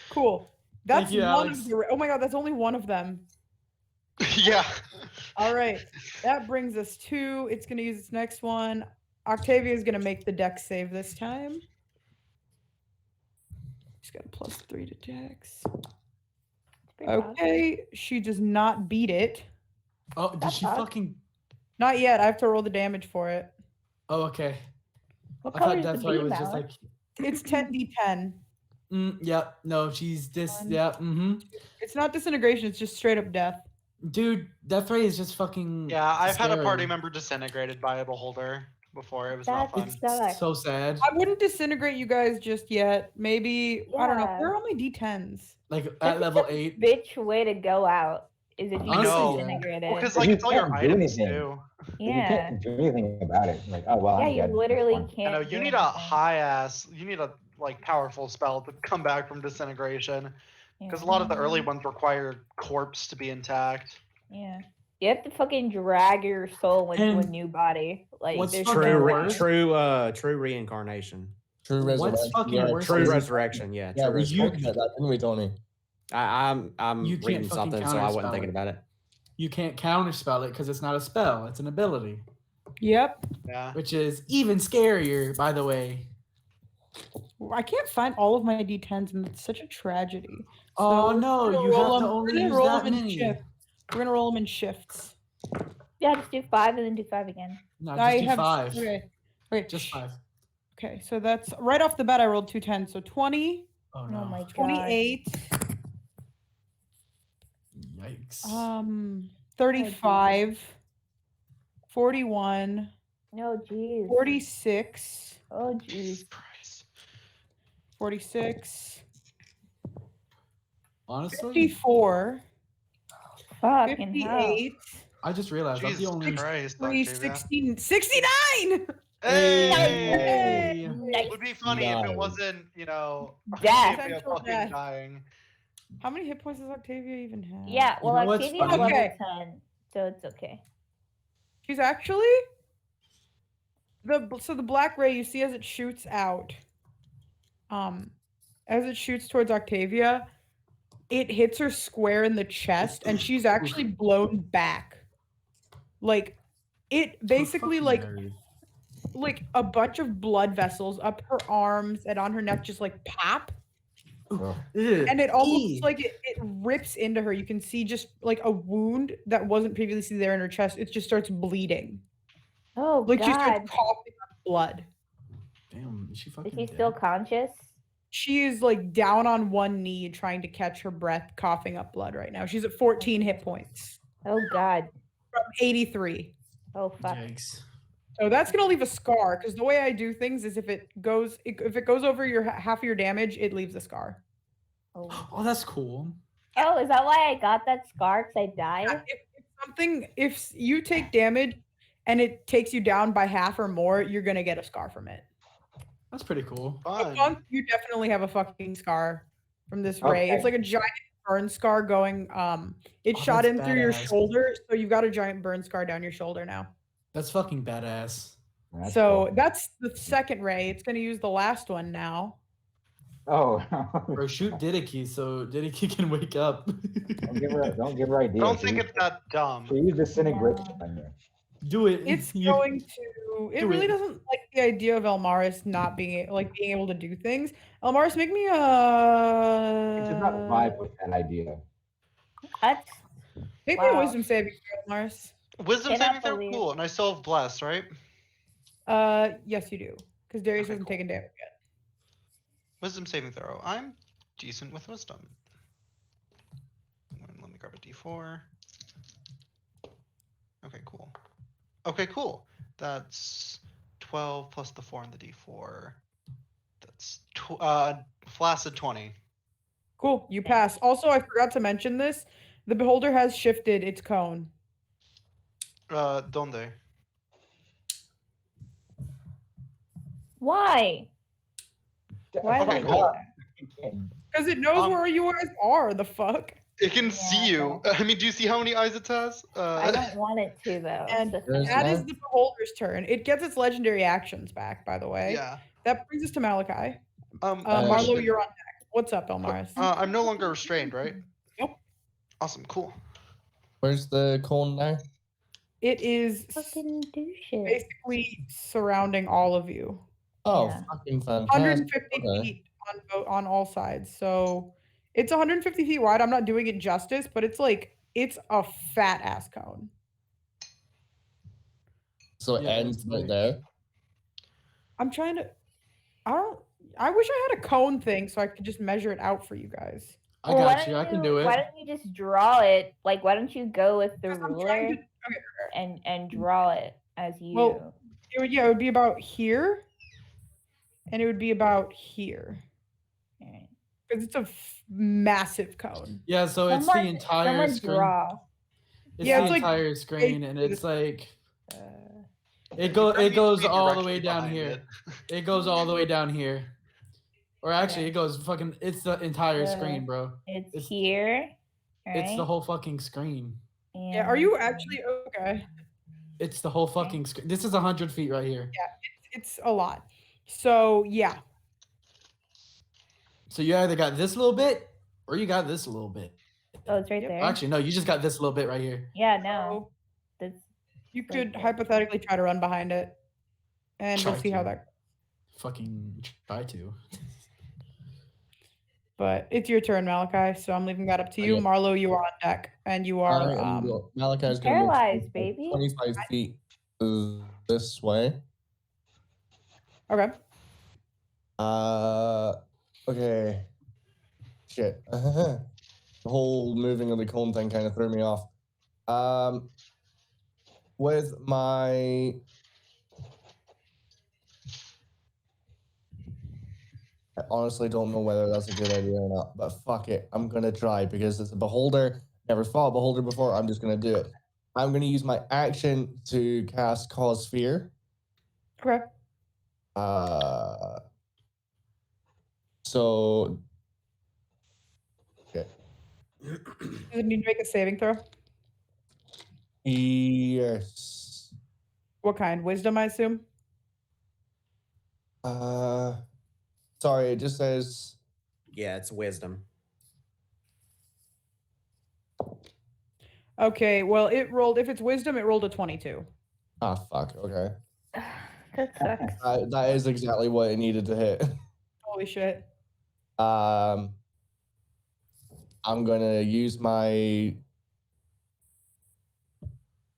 Speaker 2: Cool. That's
Speaker 5: you,
Speaker 2: one
Speaker 5: Alex.
Speaker 2: of the. Oh my god, that's only one of them.
Speaker 4: Yeah.
Speaker 2: All right, that brings us to. It's gonna use its next one. Octavia is gonna make the dex save this time. She's got a +3 to dex.
Speaker 1: Pretty bad.
Speaker 2: Okay, she does not beat it.
Speaker 5: Oh, did
Speaker 1: That's
Speaker 5: she
Speaker 1: odd.
Speaker 5: fucking?
Speaker 2: Not yet. I have to roll the damage for it.
Speaker 5: Oh, okay.
Speaker 1: What
Speaker 5: I
Speaker 1: color
Speaker 5: thought
Speaker 1: is the
Speaker 5: Death Ray
Speaker 1: beam,
Speaker 5: was just
Speaker 1: Alex?
Speaker 5: like.
Speaker 2: It's 10d10.
Speaker 5: Yep. No, she's this.
Speaker 2: One.
Speaker 5: Yeah.
Speaker 2: It's not disintegration. It's just straight up death.
Speaker 5: Dude, Death Ray is just fucking.
Speaker 4: Yeah, I've had a party
Speaker 5: scary.
Speaker 4: member disintegrated by a beholder before. It was
Speaker 1: That
Speaker 4: not fun.
Speaker 1: sucks.
Speaker 5: So sad.
Speaker 2: I wouldn't disintegrate you guys just yet. Maybe I don't know.
Speaker 1: Yeah.
Speaker 2: Where are my d10s?
Speaker 5: Like
Speaker 1: That's
Speaker 5: at
Speaker 1: such
Speaker 5: level
Speaker 1: a
Speaker 5: 8.
Speaker 1: bitch way to go out is if you
Speaker 5: Honestly,
Speaker 1: get
Speaker 5: yeah.
Speaker 1: disintegrated.
Speaker 4: Well, because
Speaker 8: But
Speaker 4: like
Speaker 8: you
Speaker 4: it's all your
Speaker 8: can't do
Speaker 4: items
Speaker 8: anything.
Speaker 4: too.
Speaker 8: You
Speaker 1: Yeah.
Speaker 8: can't do anything about it. Like, oh well.
Speaker 1: Yeah,
Speaker 8: I'm
Speaker 1: you
Speaker 8: dead.
Speaker 1: literally
Speaker 8: That's fine.
Speaker 1: can't.
Speaker 4: I know
Speaker 1: do
Speaker 4: you need a
Speaker 1: anything.
Speaker 4: high ass. You need a like powerful spell to come back from disintegration. Because a
Speaker 1: Yeah.
Speaker 4: lot of the early ones require corpse to be intact.
Speaker 1: Yeah. You have to fucking drag your soul into a
Speaker 5: And
Speaker 1: new body. Like
Speaker 5: what's
Speaker 1: there's
Speaker 5: fucking
Speaker 1: no
Speaker 7: True,
Speaker 1: way.
Speaker 5: worse-
Speaker 7: true reincarnation.
Speaker 6: True
Speaker 5: What's
Speaker 6: resurrection.
Speaker 5: fucking
Speaker 6: yeah,
Speaker 5: worse
Speaker 7: True
Speaker 5: is-
Speaker 7: resurrection. Yeah.
Speaker 6: Yeah,
Speaker 7: True
Speaker 6: we
Speaker 5: you-
Speaker 7: resurrection.
Speaker 6: spoke about that, didn't we, Tony?
Speaker 7: I'm
Speaker 5: You can't
Speaker 7: reading
Speaker 5: fucking
Speaker 7: something, so I wasn't
Speaker 5: counterspell
Speaker 7: thinking
Speaker 5: it.
Speaker 7: about it.
Speaker 5: You can't counterspell it because it's not a spell; it's an ability,
Speaker 2: Yep.
Speaker 4: Yeah.
Speaker 5: which is even scarier, by the way.
Speaker 2: I can't find all of my d10s, and it's such a tragedy.
Speaker 5: Oh
Speaker 2: So
Speaker 5: no,
Speaker 2: we're gonna
Speaker 5: you
Speaker 2: roll
Speaker 5: have to
Speaker 2: them-
Speaker 5: only
Speaker 2: we're gonna
Speaker 5: use
Speaker 2: roll
Speaker 5: that
Speaker 2: them in
Speaker 5: many.
Speaker 2: shift. We're gonna roll them in shifts.
Speaker 1: Yeah, just do 5 and then do 5 again.
Speaker 5: No,
Speaker 2: I
Speaker 5: just do
Speaker 2: have
Speaker 5: 5.
Speaker 2: Okay. Okay.
Speaker 5: Just 5.
Speaker 2: Okay, so that's right off the bat. I rolled 2 10s, so 20,
Speaker 5: Oh
Speaker 1: Oh
Speaker 5: no!
Speaker 1: my god.
Speaker 2: 28,
Speaker 5: Yikes!
Speaker 2: 35, 41,
Speaker 1: No, jeez.
Speaker 2: 46,
Speaker 1: Oh, jeez.
Speaker 4: Jesus Christ.
Speaker 2: 46,
Speaker 5: Honestly,
Speaker 2: 54,
Speaker 1: Fucking hell.
Speaker 2: 58,
Speaker 5: I just realized I'm the
Speaker 4: Jesus
Speaker 5: only.
Speaker 4: Christ.
Speaker 2: 3,
Speaker 4: Octavia.
Speaker 2: 16, 69!
Speaker 4: Hey!
Speaker 1: Nice.
Speaker 4: It would be funny if
Speaker 6: Nice.
Speaker 4: it wasn't, you know,
Speaker 1: Death.
Speaker 4: Octavia
Speaker 2: Potential
Speaker 4: fucking
Speaker 2: death.
Speaker 4: dying.
Speaker 2: How many hit points does Octavia even have?
Speaker 1: Yeah, well,
Speaker 5: know what's
Speaker 1: Octavia's
Speaker 5: funny?
Speaker 1: level
Speaker 2: Okay.
Speaker 1: 10, so it's okay.
Speaker 2: She's actually the black ray you see as it shoots out. As it shoots towards Octavia, it hits her square in the chest and she's actually blown back. Like it basically like a bunch of blood vessels up her arms and on her neck just like pop.
Speaker 8: Ugh.
Speaker 2: And it almost like it rips into her. You can see just like a wound that wasn't previously there in her chest. It just starts bleeding.
Speaker 1: Oh,
Speaker 2: Like she
Speaker 1: God.
Speaker 2: starts coughing up blood.
Speaker 5: Damn, is she fucking
Speaker 1: Is he
Speaker 5: dead?
Speaker 1: still conscious?
Speaker 2: She is like down on one knee trying to catch her breath, coughing up blood right now. She's at 14 hit points
Speaker 1: Oh, God.
Speaker 2: from 83.
Speaker 1: Oh, fuck.
Speaker 5: Yikes.
Speaker 2: So that's gonna leave a scar because the way I do things is if it goes over your half of your damage, it leaves a scar.
Speaker 1: Oh.
Speaker 5: Oh, that's cool.
Speaker 1: Oh, is that why I got that scar? Because I died?
Speaker 2: If you take damage and it takes you down by half or more, you're gonna get a scar from it.
Speaker 5: That's pretty cool.
Speaker 4: Fun.
Speaker 2: Funk, you definitely have a fucking scar from this ray.
Speaker 8: Okay.
Speaker 2: It's like a giant burn scar going. It
Speaker 5: Oh,
Speaker 2: shot
Speaker 5: that's
Speaker 2: in through your
Speaker 5: badass.
Speaker 2: shoulder, so you've got a giant burn scar down your shoulder now.
Speaker 5: That's fucking badass.
Speaker 8: That's
Speaker 2: So
Speaker 8: cool.
Speaker 2: that's the second ray. It's going to use the last one now.
Speaker 8: Oh,
Speaker 5: Bro, shoot Didiki so Didiki can wake up.
Speaker 8: don't give her
Speaker 4: I
Speaker 8: ideas.
Speaker 4: don't think it's that dumb.
Speaker 8: She used disintegration
Speaker 1: Yeah.
Speaker 8: on you.
Speaker 5: Do it.
Speaker 2: It's
Speaker 5: You-
Speaker 2: going to. It
Speaker 5: do
Speaker 2: really
Speaker 5: it.
Speaker 2: doesn't like the idea of Elmaris not being being able to do things. Elmaris, make me
Speaker 8: It does not vibe with that idea.
Speaker 1: That's
Speaker 2: make me a
Speaker 1: Wow.
Speaker 2: wisdom saving throw, Elmaris.
Speaker 4: Wisdom
Speaker 1: Cannot
Speaker 4: saving throw,
Speaker 1: believe-
Speaker 4: cool, and I still have blessed, right?
Speaker 2: Yes, you do, because Darius
Speaker 4: Okay,
Speaker 2: hasn't
Speaker 4: cool.
Speaker 2: taken damage yet.
Speaker 4: Wisdom saving throw. I'm decent with wisdom. Let me grab a d4. Okay, cool. Okay, cool. That's 12 plus the 4 on the d4. That's flaccid 20.
Speaker 2: Cool, you pass. Also, I forgot to mention this. The beholder has shifted its cone.
Speaker 4: Donde?
Speaker 1: why. Why
Speaker 4: Okay,
Speaker 1: would
Speaker 4: cool.
Speaker 2: Because it knows
Speaker 4: Um,
Speaker 2: where you guys are. The fuck.
Speaker 4: It can
Speaker 1: Yeah,
Speaker 4: see you. I mean, do you see how many eyes it has?
Speaker 1: I don't want it to though.
Speaker 2: And
Speaker 1: That's the
Speaker 6: There's
Speaker 1: thing.
Speaker 2: that is
Speaker 6: that.
Speaker 2: the beholder's turn. It gets its legendary actions back, by the way.
Speaker 4: yeah.
Speaker 2: That brings us to Malachi.
Speaker 4: Um,
Speaker 2: Marlo,
Speaker 4: question.
Speaker 2: you're on deck. What's up, Elmaris?
Speaker 4: I'm no longer restrained, right?
Speaker 2: Nope.
Speaker 4: Awesome, cool.
Speaker 6: Where's the cone now?
Speaker 2: It is
Speaker 1: Fucking do shit.
Speaker 2: basically surrounding all of you.
Speaker 6: Oh,
Speaker 1: Yeah.
Speaker 6: fucking fantastic.
Speaker 2: 150
Speaker 6: Okay.
Speaker 2: feet on all sides. So it's 150 feet wide. I'm not doing it justice, but it's a fat ass cone.
Speaker 6: So it
Speaker 5: Yeah,
Speaker 6: ends
Speaker 5: it's
Speaker 6: right
Speaker 5: like-
Speaker 6: there.
Speaker 2: I'm trying to. I wish I had a cone thing so I could just measure it out for you guys.
Speaker 5: I
Speaker 1: Well, why
Speaker 5: got you.
Speaker 1: don't
Speaker 5: I can do it.
Speaker 1: Why don't you just draw it? Like, why don't you go with the
Speaker 2: Because I'm
Speaker 1: ruler
Speaker 2: trying to. Okay.
Speaker 1: and draw it as you?
Speaker 2: Well, it would be about here, and it would be about here
Speaker 1: Alright.
Speaker 2: because it's a massive cone.
Speaker 5: Yeah, so it's the
Speaker 1: Someone-
Speaker 5: entire
Speaker 1: someone
Speaker 5: screen.
Speaker 1: draw.
Speaker 5: It's
Speaker 2: Yeah,
Speaker 5: the
Speaker 2: it's like
Speaker 5: entire screen, and it's like
Speaker 1: Uh,
Speaker 5: it
Speaker 4: You kinda need to
Speaker 5: goes
Speaker 4: be
Speaker 5: all the
Speaker 4: direction
Speaker 5: way down
Speaker 4: behind
Speaker 5: here.
Speaker 4: it.
Speaker 5: It goes all the way down here. Or actually,
Speaker 1: Yeah.
Speaker 5: it goes fucking. It's the entire
Speaker 1: Uh,
Speaker 5: screen, bro.
Speaker 1: it's
Speaker 5: It's-
Speaker 1: here.
Speaker 5: It's the
Speaker 1: right?
Speaker 5: whole fucking screen.
Speaker 2: Yeah, are you actually okay?
Speaker 5: It's the whole fucking screen. This is 100 feet right here.
Speaker 2: It's a lot. So yeah,
Speaker 5: So you either got this little bit, or you got this little bit.
Speaker 1: Oh, it's right
Speaker 2: Yep.
Speaker 1: there.
Speaker 5: Actually, no, you just got this little bit right here.
Speaker 1: Yeah, no.
Speaker 2: so
Speaker 1: That's
Speaker 2: you
Speaker 1: right
Speaker 2: could
Speaker 1: there.
Speaker 2: hypothetically try to run behind it, and we'll
Speaker 5: Try
Speaker 2: see how
Speaker 5: to.
Speaker 2: that.
Speaker 5: Fucking try to.
Speaker 2: But it's your turn, Malachi. So I'm leaving that up to you.
Speaker 6: Okay.
Speaker 2: Marlo, you are on deck, and you
Speaker 6: I
Speaker 2: are.
Speaker 6: am Malachi's gonna move
Speaker 1: paralyzed, baby.
Speaker 6: 25 feet this way.
Speaker 2: Okay.
Speaker 6: Okay. Shit. The whole moving of the cone thing kind of threw me off. With my I honestly don't know whether that's a good idea or not, but fuck it. I'm gonna try because it's a beholder. Never fought a beholder before. I'm just gonna do it. I'm gonna use my action to cast Cause Fear.
Speaker 2: Okay.
Speaker 6: So okay.
Speaker 2: Does it need to make a saving throw?
Speaker 6: Yes.
Speaker 2: What kind? Wisdom, I assume.
Speaker 6: Sorry, it just says
Speaker 7: Yeah, it's wisdom.
Speaker 2: Okay. Well, it rolled. If it's wisdom, it rolled a 22.
Speaker 6: fuck, okay.
Speaker 1: that sucks.
Speaker 6: That is exactly what it needed to hit.
Speaker 2: Holy shit.
Speaker 6: I'm gonna use my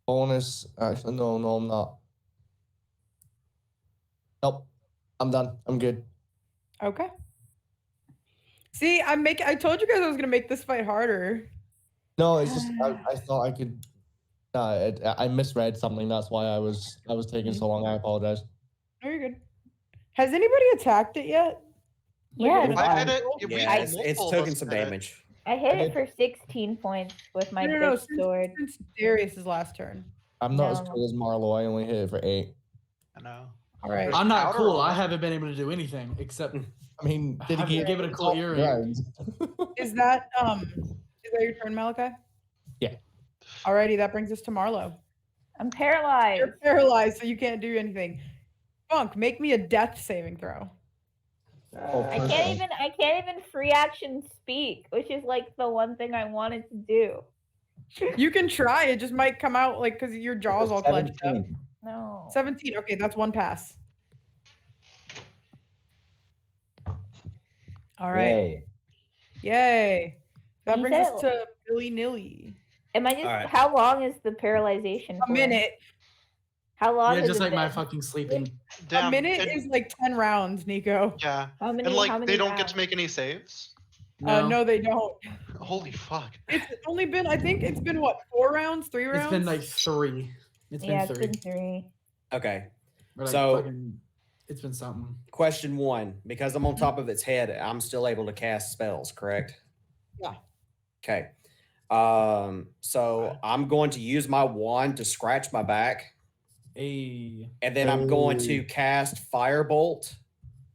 Speaker 6: bonus. Actually, no, I'm not. Nope, I'm done. I'm good.
Speaker 2: Okay. See, I told you guys I was gonna make this fight harder.
Speaker 6: No, it's just I thought I could. No, I misread something. That's why I was taking so long. I apologize.
Speaker 2: No, you're good. Has anybody attacked it yet?
Speaker 1: Yeah,
Speaker 4: I hit it.
Speaker 1: I-
Speaker 4: we
Speaker 7: Yeah, it's
Speaker 4: multiple of
Speaker 7: taking
Speaker 4: us
Speaker 7: some
Speaker 4: hit it.
Speaker 7: damage.
Speaker 1: I hit
Speaker 6: Okay.
Speaker 1: it for 16 points with my
Speaker 2: No,
Speaker 1: big sword.
Speaker 2: since Darius's last turn.
Speaker 6: I'm not as
Speaker 1: No.
Speaker 6: cool as Marlo. I only hit it for 8.
Speaker 4: I know.
Speaker 2: All right.
Speaker 4: There's
Speaker 5: I'm not
Speaker 4: powder
Speaker 5: cool.
Speaker 4: on
Speaker 5: I
Speaker 4: it.
Speaker 5: haven't been able to do anything except
Speaker 6: I mean, did he
Speaker 5: give it a cool earring.
Speaker 6: rounds?
Speaker 2: Is that your turn, Malachi?
Speaker 6: Yeah.
Speaker 2: Alrighty, that brings us to Marlo.
Speaker 1: I'm paralyzed.
Speaker 2: You're paralyzed, so you can't do anything. Funk, make me a death saving throw.
Speaker 1: I can't even free action speak, which is like the one thing I wanted to do.
Speaker 2: You can try. It just might come out like because your jaw's all clenched up.
Speaker 8: 17.
Speaker 1: No.
Speaker 2: 17. Okay, that's one pass. All right.
Speaker 8: Yay.
Speaker 2: Yay. That
Speaker 1: You
Speaker 2: brings
Speaker 1: said
Speaker 2: us to Billy Nilly.
Speaker 1: Am I just?
Speaker 7: Alright.
Speaker 1: How long is the paralyzation?
Speaker 2: A
Speaker 1: for?
Speaker 2: minute.
Speaker 1: How long?
Speaker 5: Yeah,
Speaker 1: has
Speaker 5: just
Speaker 1: it
Speaker 5: like my
Speaker 1: been?
Speaker 5: fucking sleeping.
Speaker 4: Damn.
Speaker 2: A minute
Speaker 4: and-
Speaker 2: is like 10 rounds, Nico.
Speaker 4: Yeah.
Speaker 1: How many?
Speaker 4: And like
Speaker 1: how many
Speaker 4: they don't get
Speaker 1: rounds?
Speaker 4: to make any saves.
Speaker 2: No, they don't.
Speaker 4: Holy fuck.
Speaker 2: It's only been, I think it's been what, 4 rounds, 3 rounds?
Speaker 5: It's been like 3. It's
Speaker 1: Yeah,
Speaker 5: been
Speaker 1: it's
Speaker 5: 3.
Speaker 1: been 3.
Speaker 7: Okay.
Speaker 5: Or, like,
Speaker 7: So-
Speaker 5: fucking, it's been something.
Speaker 7: Question 1. Because I'm on top of its head, I'm still able to cast spells, correct?
Speaker 2: Yeah.
Speaker 7: Okay. So I'm going to use my wand to scratch my back,
Speaker 5: Hey.
Speaker 7: and then I'm going to cast Firebolt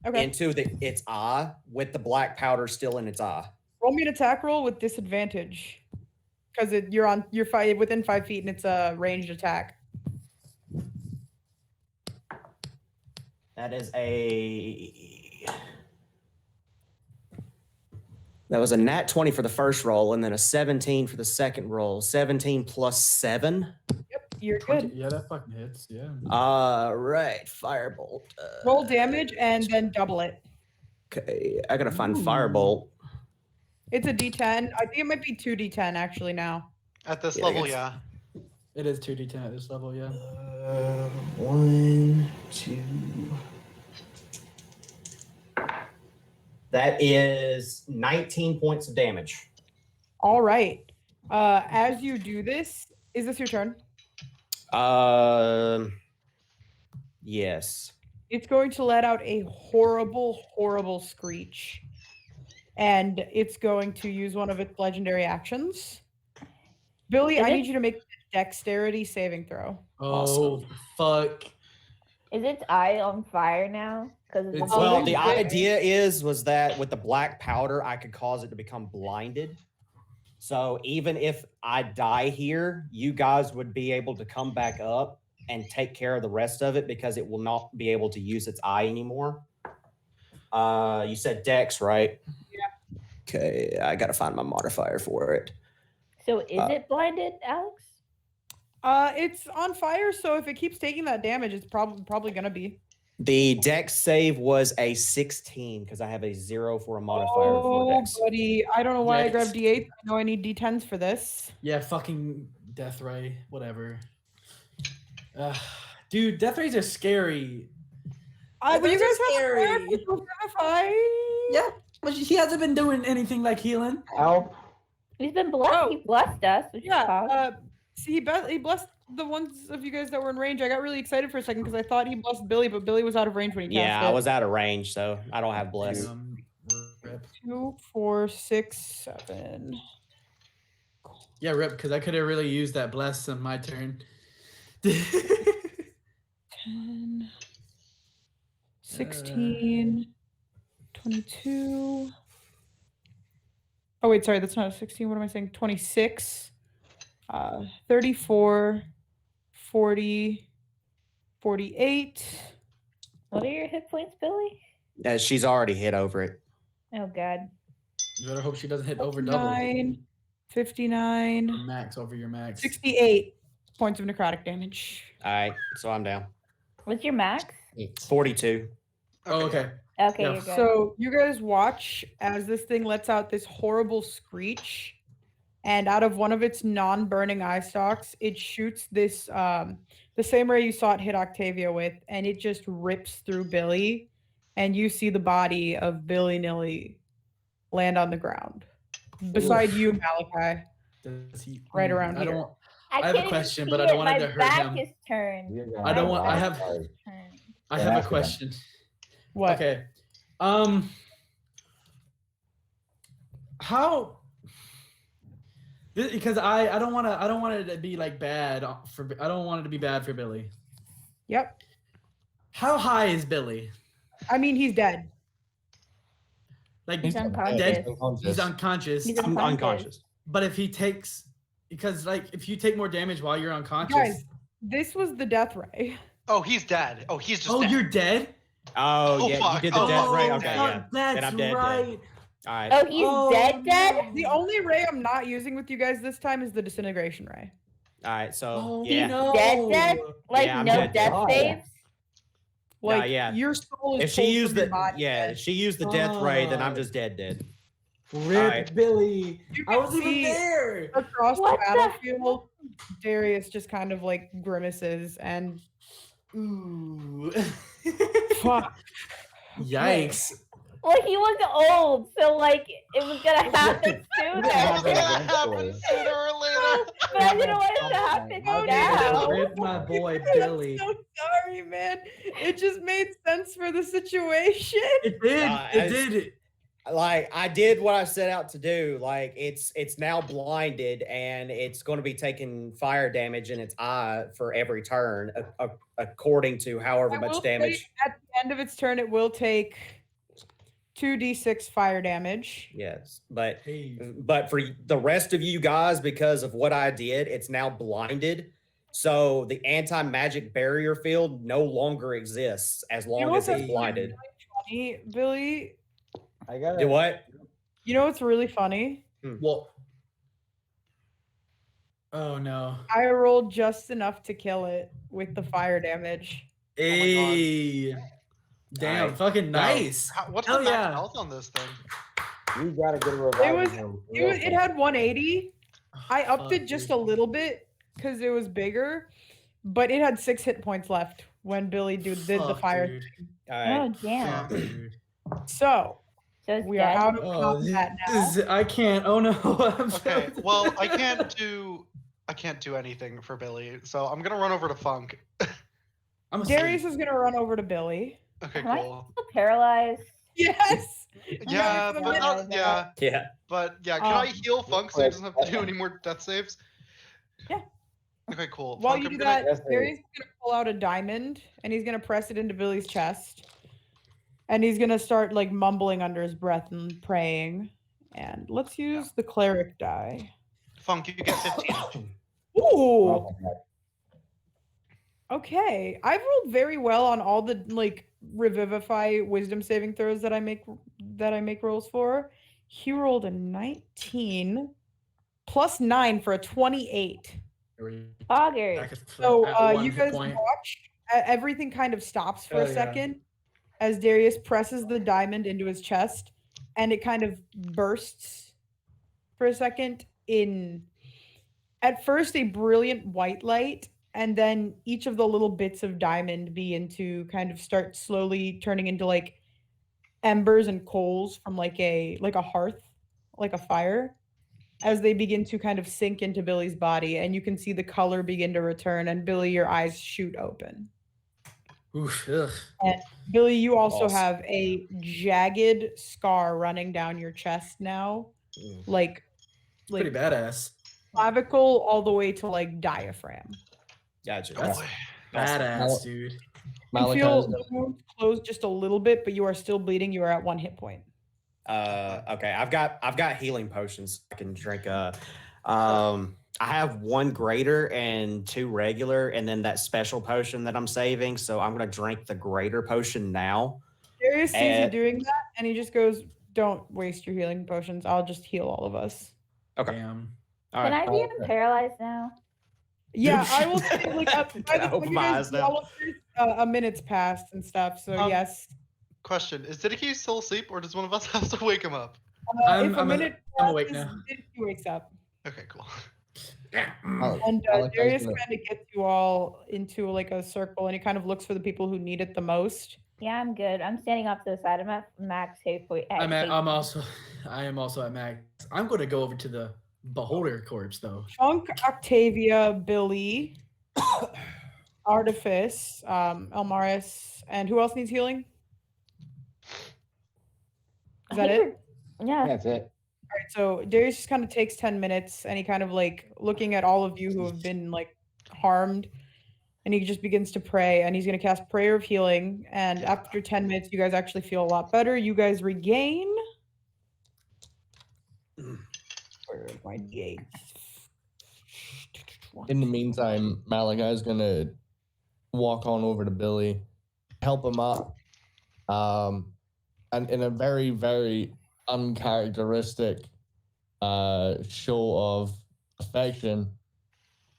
Speaker 2: Okay.
Speaker 7: into its eye with the black powder still in its eye.
Speaker 2: Roll me an attack roll with disadvantage. Because you're within 5 feet and it's a ranged attack.
Speaker 7: That was a nat 20 for the first roll, and then a 17 for the second roll. 17 plus 7.
Speaker 2: Yep, you're good.
Speaker 5: Yeah, that fucking hits. Yeah.
Speaker 7: Right. Firebolt.
Speaker 2: Roll damage and then double it.
Speaker 7: Okay, I gotta find
Speaker 5: Ooh.
Speaker 7: Firebolt.
Speaker 2: It's a D10. I think it might be 2D10 actually now.
Speaker 4: At this
Speaker 7: Yeah, I
Speaker 4: level,
Speaker 7: guess.
Speaker 4: yeah.
Speaker 5: It is 2d10 at this level, yeah.
Speaker 7: 1, 2. That is 19 points of damage.
Speaker 2: All right. As you do this, is this your turn?
Speaker 7: Yes.
Speaker 2: It's going to let out a horrible, horrible screech. And it's going to use one of its legendary actions. Billy,
Speaker 1: Is
Speaker 2: I
Speaker 1: it-
Speaker 2: need you to make a dexterity saving throw.
Speaker 5: Oh, fuck.
Speaker 1: Is its eye on fire now? Because
Speaker 5: It's-
Speaker 2: Oh,
Speaker 7: Well,
Speaker 2: you
Speaker 7: the
Speaker 2: did.
Speaker 7: idea was that with the black powder, I could cause it to become blinded. So even if I die here, you guys would be able to come back up and take care of the rest of it because it will not be able to use its eye anymore. You said Dex, right?
Speaker 2: Yeah.
Speaker 7: Okay, I gotta find my modifier for it.
Speaker 1: So is it blinded, Alex?
Speaker 2: It's on fire, so if it keeps taking that damage, it's probably gonna be.
Speaker 7: The Dex save was a 16 because I have a 0 for a modifier for
Speaker 2: Oh,
Speaker 7: Dex.
Speaker 2: buddy, I don't know why I grabbed
Speaker 5: Yikes.
Speaker 2: D8. I know I need D10s for this.
Speaker 5: Yeah, fucking Death Ray, whatever. Dude, Death Rays are scary.
Speaker 2: But you
Speaker 5: Those
Speaker 2: guys
Speaker 5: are
Speaker 2: have fire
Speaker 5: scary.
Speaker 2: crystals in the fight.
Speaker 5: Yeah, but he hasn't been doing anything like healing.
Speaker 8: Help.
Speaker 1: He's been blessed.
Speaker 2: Oh.
Speaker 1: He blessed us. Which is
Speaker 2: Yeah.
Speaker 1: awesome.
Speaker 2: See, he blessed the ones of you guys that were in range. I got really excited for a second because I thought he blessed Billy, but Billy was out of range when he cast
Speaker 7: Yeah,
Speaker 2: it.
Speaker 7: I was out of range, so I don't have bless.
Speaker 5: Rip.
Speaker 2: 2, 4, 6, 7.
Speaker 5: Yeah, rip, because I could have really used that bless on my turn.
Speaker 2: 10, 16, 22. Oh, wait, sorry, that's not a 16. What am I saying? 26, 34, 40, 48.
Speaker 1: What are your hit points, Billy?
Speaker 7: She's already hit over it.
Speaker 1: Oh God.
Speaker 5: You better hope she doesn't hit over double.
Speaker 2: 59,
Speaker 5: Max over your max.
Speaker 2: 68 points of necrotic damage.
Speaker 7: All right, so I'm down.
Speaker 1: What's your max?
Speaker 7: 42.
Speaker 5: Oh, okay.
Speaker 1: Okay,
Speaker 5: Yeah.
Speaker 1: you're good.
Speaker 2: So you guys watch as this thing lets out this horrible screech, and out of one of its non-burning eye stalks, it shoots this the same ray you saw it hit Octavia with, and it just rips through Billy, and you see the body of Billy Nilly land on the ground beside you, Malachi.
Speaker 5: Does he,
Speaker 2: Right around
Speaker 5: I
Speaker 2: here.
Speaker 5: don't.
Speaker 1: I
Speaker 5: have a
Speaker 1: can't even
Speaker 5: question,
Speaker 1: see
Speaker 5: but I don't
Speaker 1: it.
Speaker 5: want it
Speaker 1: My
Speaker 5: to hurt
Speaker 1: back
Speaker 5: him.
Speaker 1: is turned.
Speaker 8: You're
Speaker 5: I don't want- I
Speaker 1: My
Speaker 5: have-
Speaker 1: back is turned.
Speaker 5: I
Speaker 8: Yeah,
Speaker 5: have
Speaker 8: ask
Speaker 5: a
Speaker 8: again.
Speaker 5: question.
Speaker 2: What?
Speaker 5: Okay. How? Because I don't want it to be like bad for. I don't want it to be bad for Billy.
Speaker 2: Yep.
Speaker 5: How high is Billy?
Speaker 2: I mean, he's dead.
Speaker 5: Like
Speaker 1: He's unconscious.
Speaker 5: dead. He's unconscious.
Speaker 1: He's
Speaker 7: I'm unconscious.
Speaker 5: But if he takes, because like if you take more damage while you're unconscious,
Speaker 2: Guys, this was the death ray.
Speaker 4: Oh, he's dead. Oh, he's just
Speaker 5: Oh,
Speaker 4: dead.
Speaker 5: you're dead?
Speaker 7: Oh,
Speaker 4: Oh,
Speaker 7: yeah, you
Speaker 4: fuck.
Speaker 7: did the
Speaker 4: Oh,
Speaker 7: death ray.
Speaker 5: Oh,
Speaker 7: Okay,
Speaker 5: fuck,
Speaker 7: yeah.
Speaker 5: that's
Speaker 7: Then I'm dead.
Speaker 5: right.
Speaker 7: All right.
Speaker 1: Oh, he's
Speaker 5: Oh,
Speaker 1: dead.
Speaker 5: no.
Speaker 2: The only ray I'm not using with you guys this time is the disintegration ray.
Speaker 7: All right. So
Speaker 5: Oh,
Speaker 7: yeah.
Speaker 5: no.
Speaker 1: Dead? Like
Speaker 7: Yeah, I'm
Speaker 1: no
Speaker 7: dead.
Speaker 1: death
Speaker 8: Oh,
Speaker 1: saves?
Speaker 2: Like
Speaker 7: yeah.
Speaker 2: your soul is
Speaker 7: If she
Speaker 2: pulled
Speaker 7: used
Speaker 2: from your
Speaker 7: the
Speaker 2: body.
Speaker 7: if she used the death ray, then I'm
Speaker 5: Fuck.
Speaker 7: just dead.
Speaker 5: Rip
Speaker 7: Alright.
Speaker 5: Billy.
Speaker 2: You
Speaker 5: I
Speaker 2: can
Speaker 5: wasn't even
Speaker 2: see-
Speaker 5: there.
Speaker 2: Across
Speaker 1: What
Speaker 2: the
Speaker 1: the
Speaker 2: battlefield, Darius just kind of like grimaces and
Speaker 5: Ooh.
Speaker 2: fuck.
Speaker 5: Yikes.
Speaker 1: Well, he was old, so like it was gonna happen
Speaker 8: gonna
Speaker 1: sooner.
Speaker 8: happen
Speaker 4: It's gonna
Speaker 8: eventually.
Speaker 4: happen sooner or later.
Speaker 1: But I didn't want it to happen
Speaker 8: Oh,
Speaker 1: now.
Speaker 5: Rip my boy
Speaker 2: I'm
Speaker 5: Billy.
Speaker 2: so sorry, man. It just made sense for the situation.
Speaker 5: It did. It
Speaker 7: as-
Speaker 5: did.
Speaker 7: Like I did what I set out to do. Like it's now blinded and it's going to be taking fire damage in its eye for every turn, according to however
Speaker 2: I
Speaker 7: much
Speaker 2: will say
Speaker 7: damage.
Speaker 2: at the end of its turn, it will take 2d6 fire damage.
Speaker 7: Yes, but
Speaker 5: Hey.
Speaker 7: for the rest of you guys, because of what I did, it's now blinded. So the anti-magic barrier field no longer exists as long as it's blinded.
Speaker 2: Funny, Billy.
Speaker 8: I got
Speaker 7: Do what?
Speaker 2: You know what's really funny?
Speaker 5: Well. Oh no.
Speaker 2: I rolled just enough to kill it with the fire damage.
Speaker 5: Hey. Damn,
Speaker 7: Alright.
Speaker 5: fucking nice.
Speaker 4: What's
Speaker 5: Hell
Speaker 4: the max
Speaker 5: yeah.
Speaker 4: health on this thing?
Speaker 8: You gotta get a revival.
Speaker 2: was- It had 180. I upped
Speaker 5: Fuck,
Speaker 2: it just
Speaker 5: dude.
Speaker 2: a little bit because it was bigger, but it had 6 hit points left when Billy did the
Speaker 5: Fuck,
Speaker 2: fire.
Speaker 5: dude.
Speaker 7: All right.
Speaker 1: Oh damn.
Speaker 5: Fuck, dude.
Speaker 2: So
Speaker 1: So it's
Speaker 2: we are
Speaker 1: dead.
Speaker 2: out of
Speaker 5: Oh,
Speaker 2: combat now.
Speaker 5: I can't. Oh no. I'm so
Speaker 4: Okay, well, I can't do anything for Billy, so I'm gonna run over to Funk.
Speaker 5: I'm
Speaker 2: Darius
Speaker 5: asleep.
Speaker 2: is gonna run over to Billy.
Speaker 4: Okay,
Speaker 1: Am I
Speaker 4: cool.
Speaker 1: still paralyzed?
Speaker 2: Yes.
Speaker 4: Yeah,
Speaker 2: it's a
Speaker 4: but
Speaker 2: minute.
Speaker 4: not, yeah,
Speaker 7: Yeah.
Speaker 4: but yeah. Can I
Speaker 2: Um,
Speaker 4: heal Funk so he doesn't have to do any more death saves?
Speaker 2: Yeah.
Speaker 4: Okay, cool.
Speaker 2: While
Speaker 4: Funk,
Speaker 2: you
Speaker 4: I'm
Speaker 2: do
Speaker 4: gonna-
Speaker 2: that,
Speaker 8: Yes, they-
Speaker 2: Darius is gonna pull out a diamond and he's gonna press it into Billy's chest. And he's gonna start like mumbling under his breath and praying. And let's use the cleric die.
Speaker 4: Funk, you get 15.
Speaker 2: Ooh.
Speaker 8: Oh, my God.
Speaker 2: Okay. I've rolled very well on all the like revivify wisdom saving throws that I make rolls for. He rolled a 19 plus 9 for a 28.
Speaker 1: Fogger.
Speaker 2: So
Speaker 5: At one
Speaker 2: you
Speaker 5: hit
Speaker 2: guys
Speaker 5: point.
Speaker 2: watch. Everything kind of stops for
Speaker 5: Hell
Speaker 2: a
Speaker 5: yeah.
Speaker 2: second as Darius presses the diamond into his chest, and it kind of bursts for a second in, at first, a brilliant white light, and then each of the little bits of diamond begin to kind of start slowly turning into like embers and coals from like a hearth, like a fire, as they begin to kind of sink into Billy's body, and you can see the color begin to return, and Billy, your eyes shoot open.
Speaker 5: Oof, ugh.
Speaker 2: Billy, you also
Speaker 7: Awesome.
Speaker 2: have a jagged scar running down your chest now, like
Speaker 5: Pretty badass.
Speaker 2: clavicle all the way to like diaphragm.
Speaker 7: Gotcha.
Speaker 4: Oh,
Speaker 5: That's
Speaker 4: boy.
Speaker 5: badass, dude.
Speaker 2: You
Speaker 6: Malachi's
Speaker 2: feel
Speaker 6: gonna-
Speaker 2: the wound closed just a little bit, but you are still bleeding. You are at 1 hit point.
Speaker 7: Okay, I've got healing potions I can drink. I have 1 greater and 2 regular, and then that special potion that I'm saving. So I'm gonna drink the greater potion now.
Speaker 2: Darius sees you
Speaker 7: And-
Speaker 2: doing that, and he just goes, "Don't waste your healing potions. I'll just heal all of us."
Speaker 7: Okay.
Speaker 5: Damn.
Speaker 7: All
Speaker 1: Can
Speaker 7: right.
Speaker 1: I be
Speaker 6: Okay.
Speaker 1: paralyzed now?
Speaker 2: Yeah, I will say like by the
Speaker 7: I open
Speaker 2: time you
Speaker 7: my
Speaker 2: guys
Speaker 7: eyes
Speaker 2: do
Speaker 7: now.
Speaker 2: all of this, a minute's passed and stuff. So yes,
Speaker 4: Question: is Didiki still asleep, or does one of us have to wake him up?
Speaker 2: if a minute
Speaker 5: I'm awake
Speaker 2: passes,
Speaker 5: now.
Speaker 2: he wakes up.
Speaker 4: Okay, cool.
Speaker 6: Oh,
Speaker 2: And
Speaker 6: Malachi's
Speaker 2: Darius
Speaker 6: gonna-
Speaker 2: kind of gets you all into like a circle, and he kind of looks for the people who need it the most.
Speaker 1: Yeah, I'm good. I'm standing off to the side. I'm at max hit point.
Speaker 5: I am also at max. I'm going to go over to the beholder corpse though.
Speaker 2: Funk, Octavia, Billy, Artifice, Elmaris, and who else needs healing? Is that it?
Speaker 1: Yeah.
Speaker 8: That's it.
Speaker 2: All right, so Darius just kind of takes 10 minutes and he kind of like looking at all of you who have been like harmed, and he just begins to pray, and he's going to cast Prayer of Healing. And after 10 minutes, you guys actually feel a lot better. You guys regain. Where are my gates?
Speaker 6: In the meantime, Malachi's gonna walk on over to Billy, help him up, and in a very, very uncharacteristic show of affection,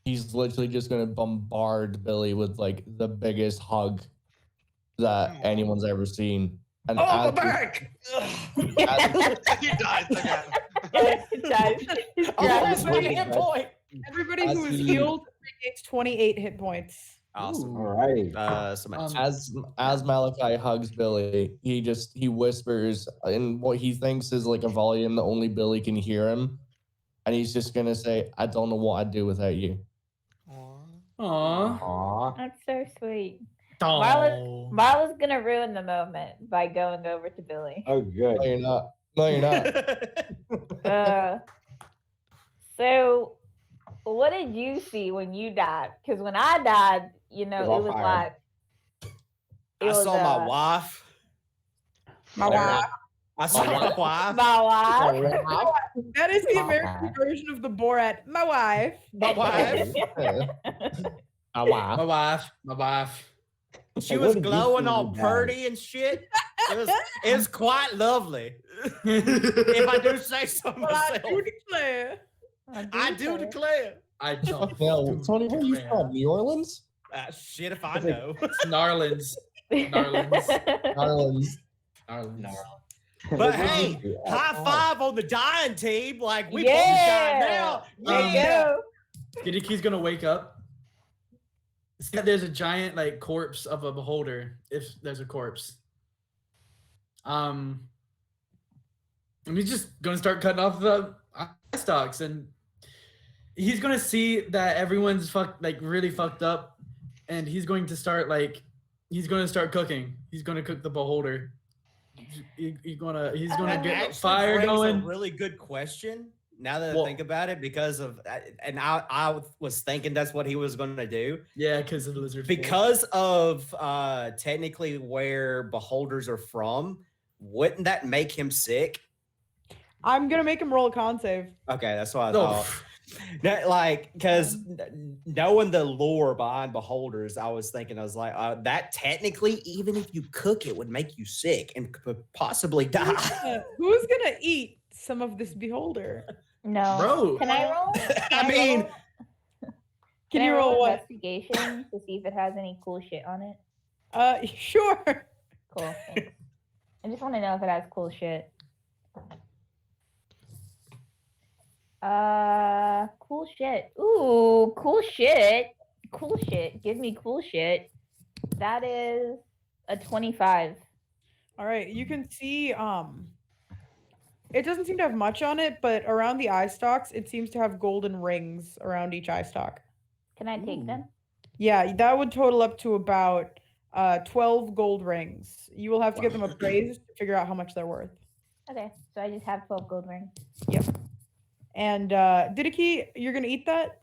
Speaker 6: he's literally just gonna bombard Billy with like the biggest hug that anyone's ever seen. And
Speaker 7: my back!
Speaker 4: He dies again.
Speaker 1: He dies. He's
Speaker 7: I
Speaker 1: grabbed
Speaker 7: lost
Speaker 1: by
Speaker 7: one
Speaker 1: the-
Speaker 7: hit point.
Speaker 2: Everybody
Speaker 6: As
Speaker 2: who is
Speaker 6: he-
Speaker 2: healed regains 28 hit points.
Speaker 7: Awesome.
Speaker 8: Alrighty.
Speaker 6: As Malachi hugs Billy, he whispers in what he thinks is like a volume that only Billy can hear him, and he's just gonna say, "I don't know what I'd do without you."
Speaker 5: Aww.
Speaker 8: Aw.
Speaker 1: That's so sweet.
Speaker 5: Dong.
Speaker 1: Marla's gonna ruin the moment by going over to Billy.
Speaker 8: Oh, good.
Speaker 6: No, you're not. No, you're not.
Speaker 1: So, what did you see when you died? Because when I died, you know,
Speaker 8: It was
Speaker 1: it was
Speaker 8: on
Speaker 1: like
Speaker 7: I saw my wife.
Speaker 2: My wife.
Speaker 7: I saw my wife.
Speaker 1: my wife.
Speaker 2: That is the
Speaker 8: My
Speaker 2: American
Speaker 8: wife.
Speaker 2: version of the Borat. My wife.
Speaker 7: My wife.
Speaker 5: My wife. My wife.
Speaker 7: She
Speaker 8: Hey,
Speaker 7: was
Speaker 8: what did you
Speaker 7: glowing
Speaker 8: see
Speaker 7: all
Speaker 8: when you
Speaker 7: purty and shit. It was quite lovely. If I do say so
Speaker 2: Well, I
Speaker 7: myself.
Speaker 2: do declare.
Speaker 7: I do declare.
Speaker 5: I don't.
Speaker 6: No, Tony, where are you from? New Orleans?
Speaker 7: Shit if I
Speaker 8: It's like-
Speaker 7: know.
Speaker 5: Narlands.
Speaker 6: Orleans.
Speaker 5: Narlands.
Speaker 7: But
Speaker 8: What did you
Speaker 7: hey,
Speaker 8: see?
Speaker 7: high
Speaker 8: Oh.
Speaker 7: five on the dying team. Like, we
Speaker 1: Yeah.
Speaker 7: both died now.
Speaker 1: There you
Speaker 7: Yeah.
Speaker 1: go.
Speaker 5: Skiddy's gonna wake up. See that there's a giant like corpse of a beholder. If there's a corpse. And he's just gonna start cutting off the eye stalks, and he's gonna see that everyone's really fucked up, and he's going to start cooking. He's gonna cook the beholder. He's gonna
Speaker 7: That
Speaker 5: get
Speaker 7: actually
Speaker 5: fire
Speaker 7: brings
Speaker 5: going.
Speaker 7: A really good question. Now that I
Speaker 5: Well-
Speaker 7: think about it, because of, and I was thinking that's what he was going to do.
Speaker 5: Yeah, because of the lizard. folk.
Speaker 7: Because of technically where beholders are from, wouldn't that make him sick?
Speaker 2: I'm gonna make him roll a con save.
Speaker 7: Okay, that's what I
Speaker 5: No.
Speaker 7: thought. Because knowing the lore behind beholders, I was like, that technically, even if you cook it, would make you sick and could possibly die.
Speaker 2: Who's gonna eat some of this beholder?
Speaker 1: No.
Speaker 5: Bro.
Speaker 1: Can I roll? Can
Speaker 7: I mean,
Speaker 1: roll?
Speaker 2: Can
Speaker 1: I
Speaker 2: you roll what?
Speaker 1: investigation to see if it has any cool shit on it?
Speaker 2: Sure.
Speaker 1: Cool. Thanks. I just want to know if it has cool shit. Cool shit. Ooh, cool shit. Cool shit. Give me cool shit. That is a 25.
Speaker 2: All right, you can see it doesn't seem to have much on it, but around the eye stalks, it seems to have golden rings around each eye stalk.
Speaker 1: Can I take
Speaker 5: Ooh.
Speaker 1: them?
Speaker 2: Yeah, that would total up to about 12 gold rings. You will have to get them appraised to figure out how much they're worth.
Speaker 1: Okay, so I just have 12 gold rings.
Speaker 2: And Didiki, you're gonna eat that?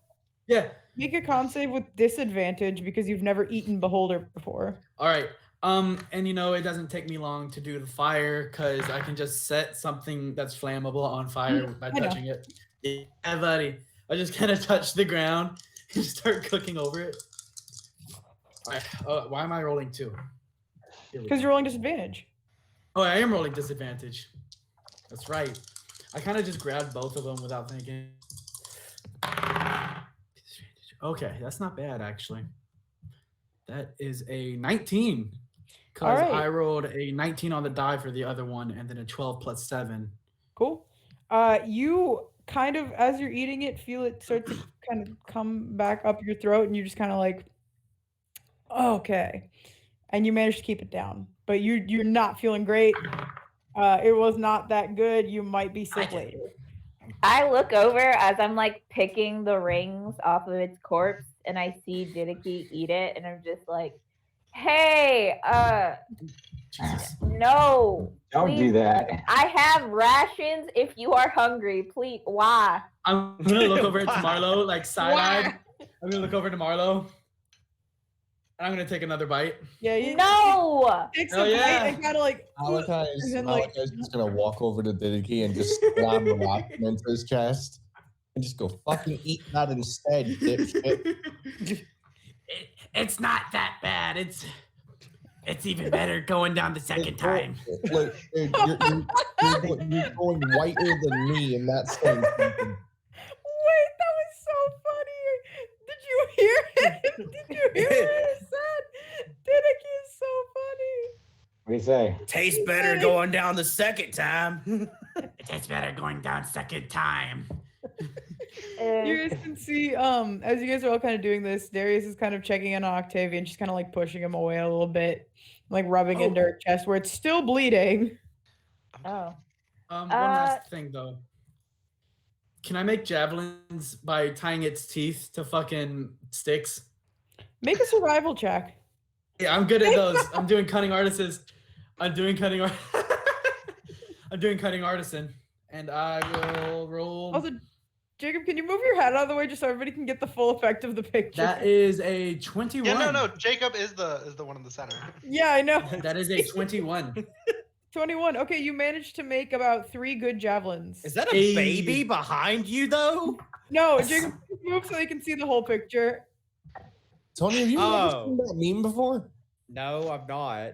Speaker 5: Yeah.
Speaker 2: Make a con save with disadvantage because you've never eaten beholder before.
Speaker 5: All right. And it doesn't take me long to do the fire because I can just set something that's flammable on fire by
Speaker 2: I know.
Speaker 5: touching it. Yeah, buddy. I just kind of touch the ground and start cooking over it. All right. Why am I rolling 2? Here we
Speaker 2: Because
Speaker 5: go.
Speaker 2: you're rolling disadvantage.
Speaker 5: Oh, I am rolling disadvantage. That's right. I kind of just grabbed both of them without thinking. Okay, that's not bad actually. That is a 19. Because
Speaker 2: Alright.
Speaker 5: I rolled a 19 on the die for the other one and then a 12 plus 7.
Speaker 2: Cool. You kind of, as you're eating it, feel it start to kind of come back up your throat, and you're just kind of like, okay. And you manage to keep it down, but you're not feeling great. It was not that good. You might be sick later.
Speaker 1: I look over as I'm like picking the rings off of its corpse and I see Didiki eat it and I'm just like, hey,
Speaker 5: Jesus.
Speaker 1: no.
Speaker 8: Don't do
Speaker 1: please,
Speaker 8: that.
Speaker 1: I have rations if you are hungry. Please, why?
Speaker 5: I'm gonna look over at Marlo, like side-eyed. I'm gonna look over to Marlo. And I'm gonna take another bite.
Speaker 2: Yeah, you
Speaker 1: No.
Speaker 2: take
Speaker 5: Hell
Speaker 2: some bite
Speaker 5: yeah.
Speaker 2: and kind of like,
Speaker 6: Malachi's,
Speaker 2: and then, like-
Speaker 6: Malachi's just gonna walk over to Didiki and just slam the ration into his chest and just go, fucking eat that instead, dipshit.
Speaker 5: It's not that bad. It's even better going down the second time.
Speaker 6: Look, dude, you're going whiter than me, and that's saying something.
Speaker 2: Wait, that was so funny. Did you hear him? Did you hear what he said? Diddick is so funny.
Speaker 8: What do you say?
Speaker 5: Tastes better going down the second time. It tastes better going down second time.
Speaker 2: You guys can see, as you guys are all kind of doing this, Darius is kind of checking in on Octavia, and she's kind of like pushing him away a little bit, like rubbing into her chest where it's still bleeding.
Speaker 1: Oh.
Speaker 5: One last thing though. Can I make javelins by tying its teeth to fucking sticks?
Speaker 2: Make a survival check.
Speaker 5: Yeah, I'm good at those. I'm doing cunning artisan. I'm doing cunning artisan, and I will roll.
Speaker 2: Also, Jacob, can you move your head out of the way just so everybody can get the full effect of the picture?
Speaker 5: That is a 21.
Speaker 4: Yeah, no. Jacob is the one in the center.
Speaker 2: Yeah, I know.
Speaker 5: That is a 21.
Speaker 2: 21. Okay, you managed to make about 3 good javelins.
Speaker 7: Is that a baby behind you though?
Speaker 2: No, Jacob, move so they can see the whole picture.
Speaker 6: Tony, have you ever seen that meme before?
Speaker 7: No, I'm not.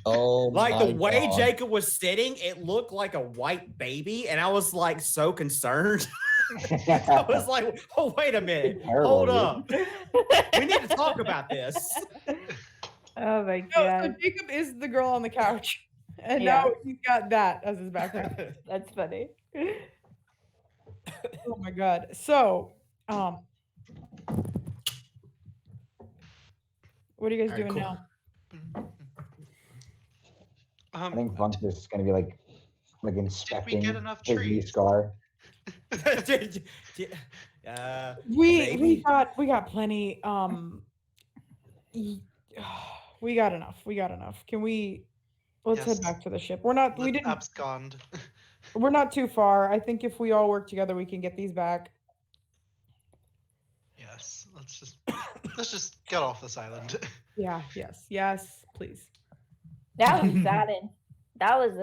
Speaker 6: Oh,
Speaker 7: Like the
Speaker 6: my
Speaker 7: way
Speaker 6: God.
Speaker 7: Jacob was sitting, it looked like a white baby, and I was like so concerned. I was like, "Oh, wait a minute,
Speaker 8: Terrible,
Speaker 7: hold
Speaker 8: dude.
Speaker 7: up, we need to talk about this."
Speaker 1: Oh my
Speaker 2: No, so
Speaker 1: god.
Speaker 2: Jacob is the girl on the couch. And
Speaker 1: Yeah.
Speaker 2: now he's got that as his background.
Speaker 1: That's funny.
Speaker 2: Oh my god. So, what are you guys
Speaker 4: Alright,
Speaker 2: doing
Speaker 4: cool.
Speaker 2: now?
Speaker 8: I think Punk's just gonna be like inspecting
Speaker 4: enough
Speaker 8: his new
Speaker 4: trees?
Speaker 8: scar.
Speaker 2: We got plenty. We got enough. Can we? Let's
Speaker 4: Yes.
Speaker 2: head back to the ship. We're not. We
Speaker 4: Let's
Speaker 2: didn't.
Speaker 4: abscond.
Speaker 2: We're not too far. I think if we all work together, we can get these back.
Speaker 4: Yes. Let's just get off this island.
Speaker 2: Yeah. Yes. Please.
Speaker 1: That was exciting. That was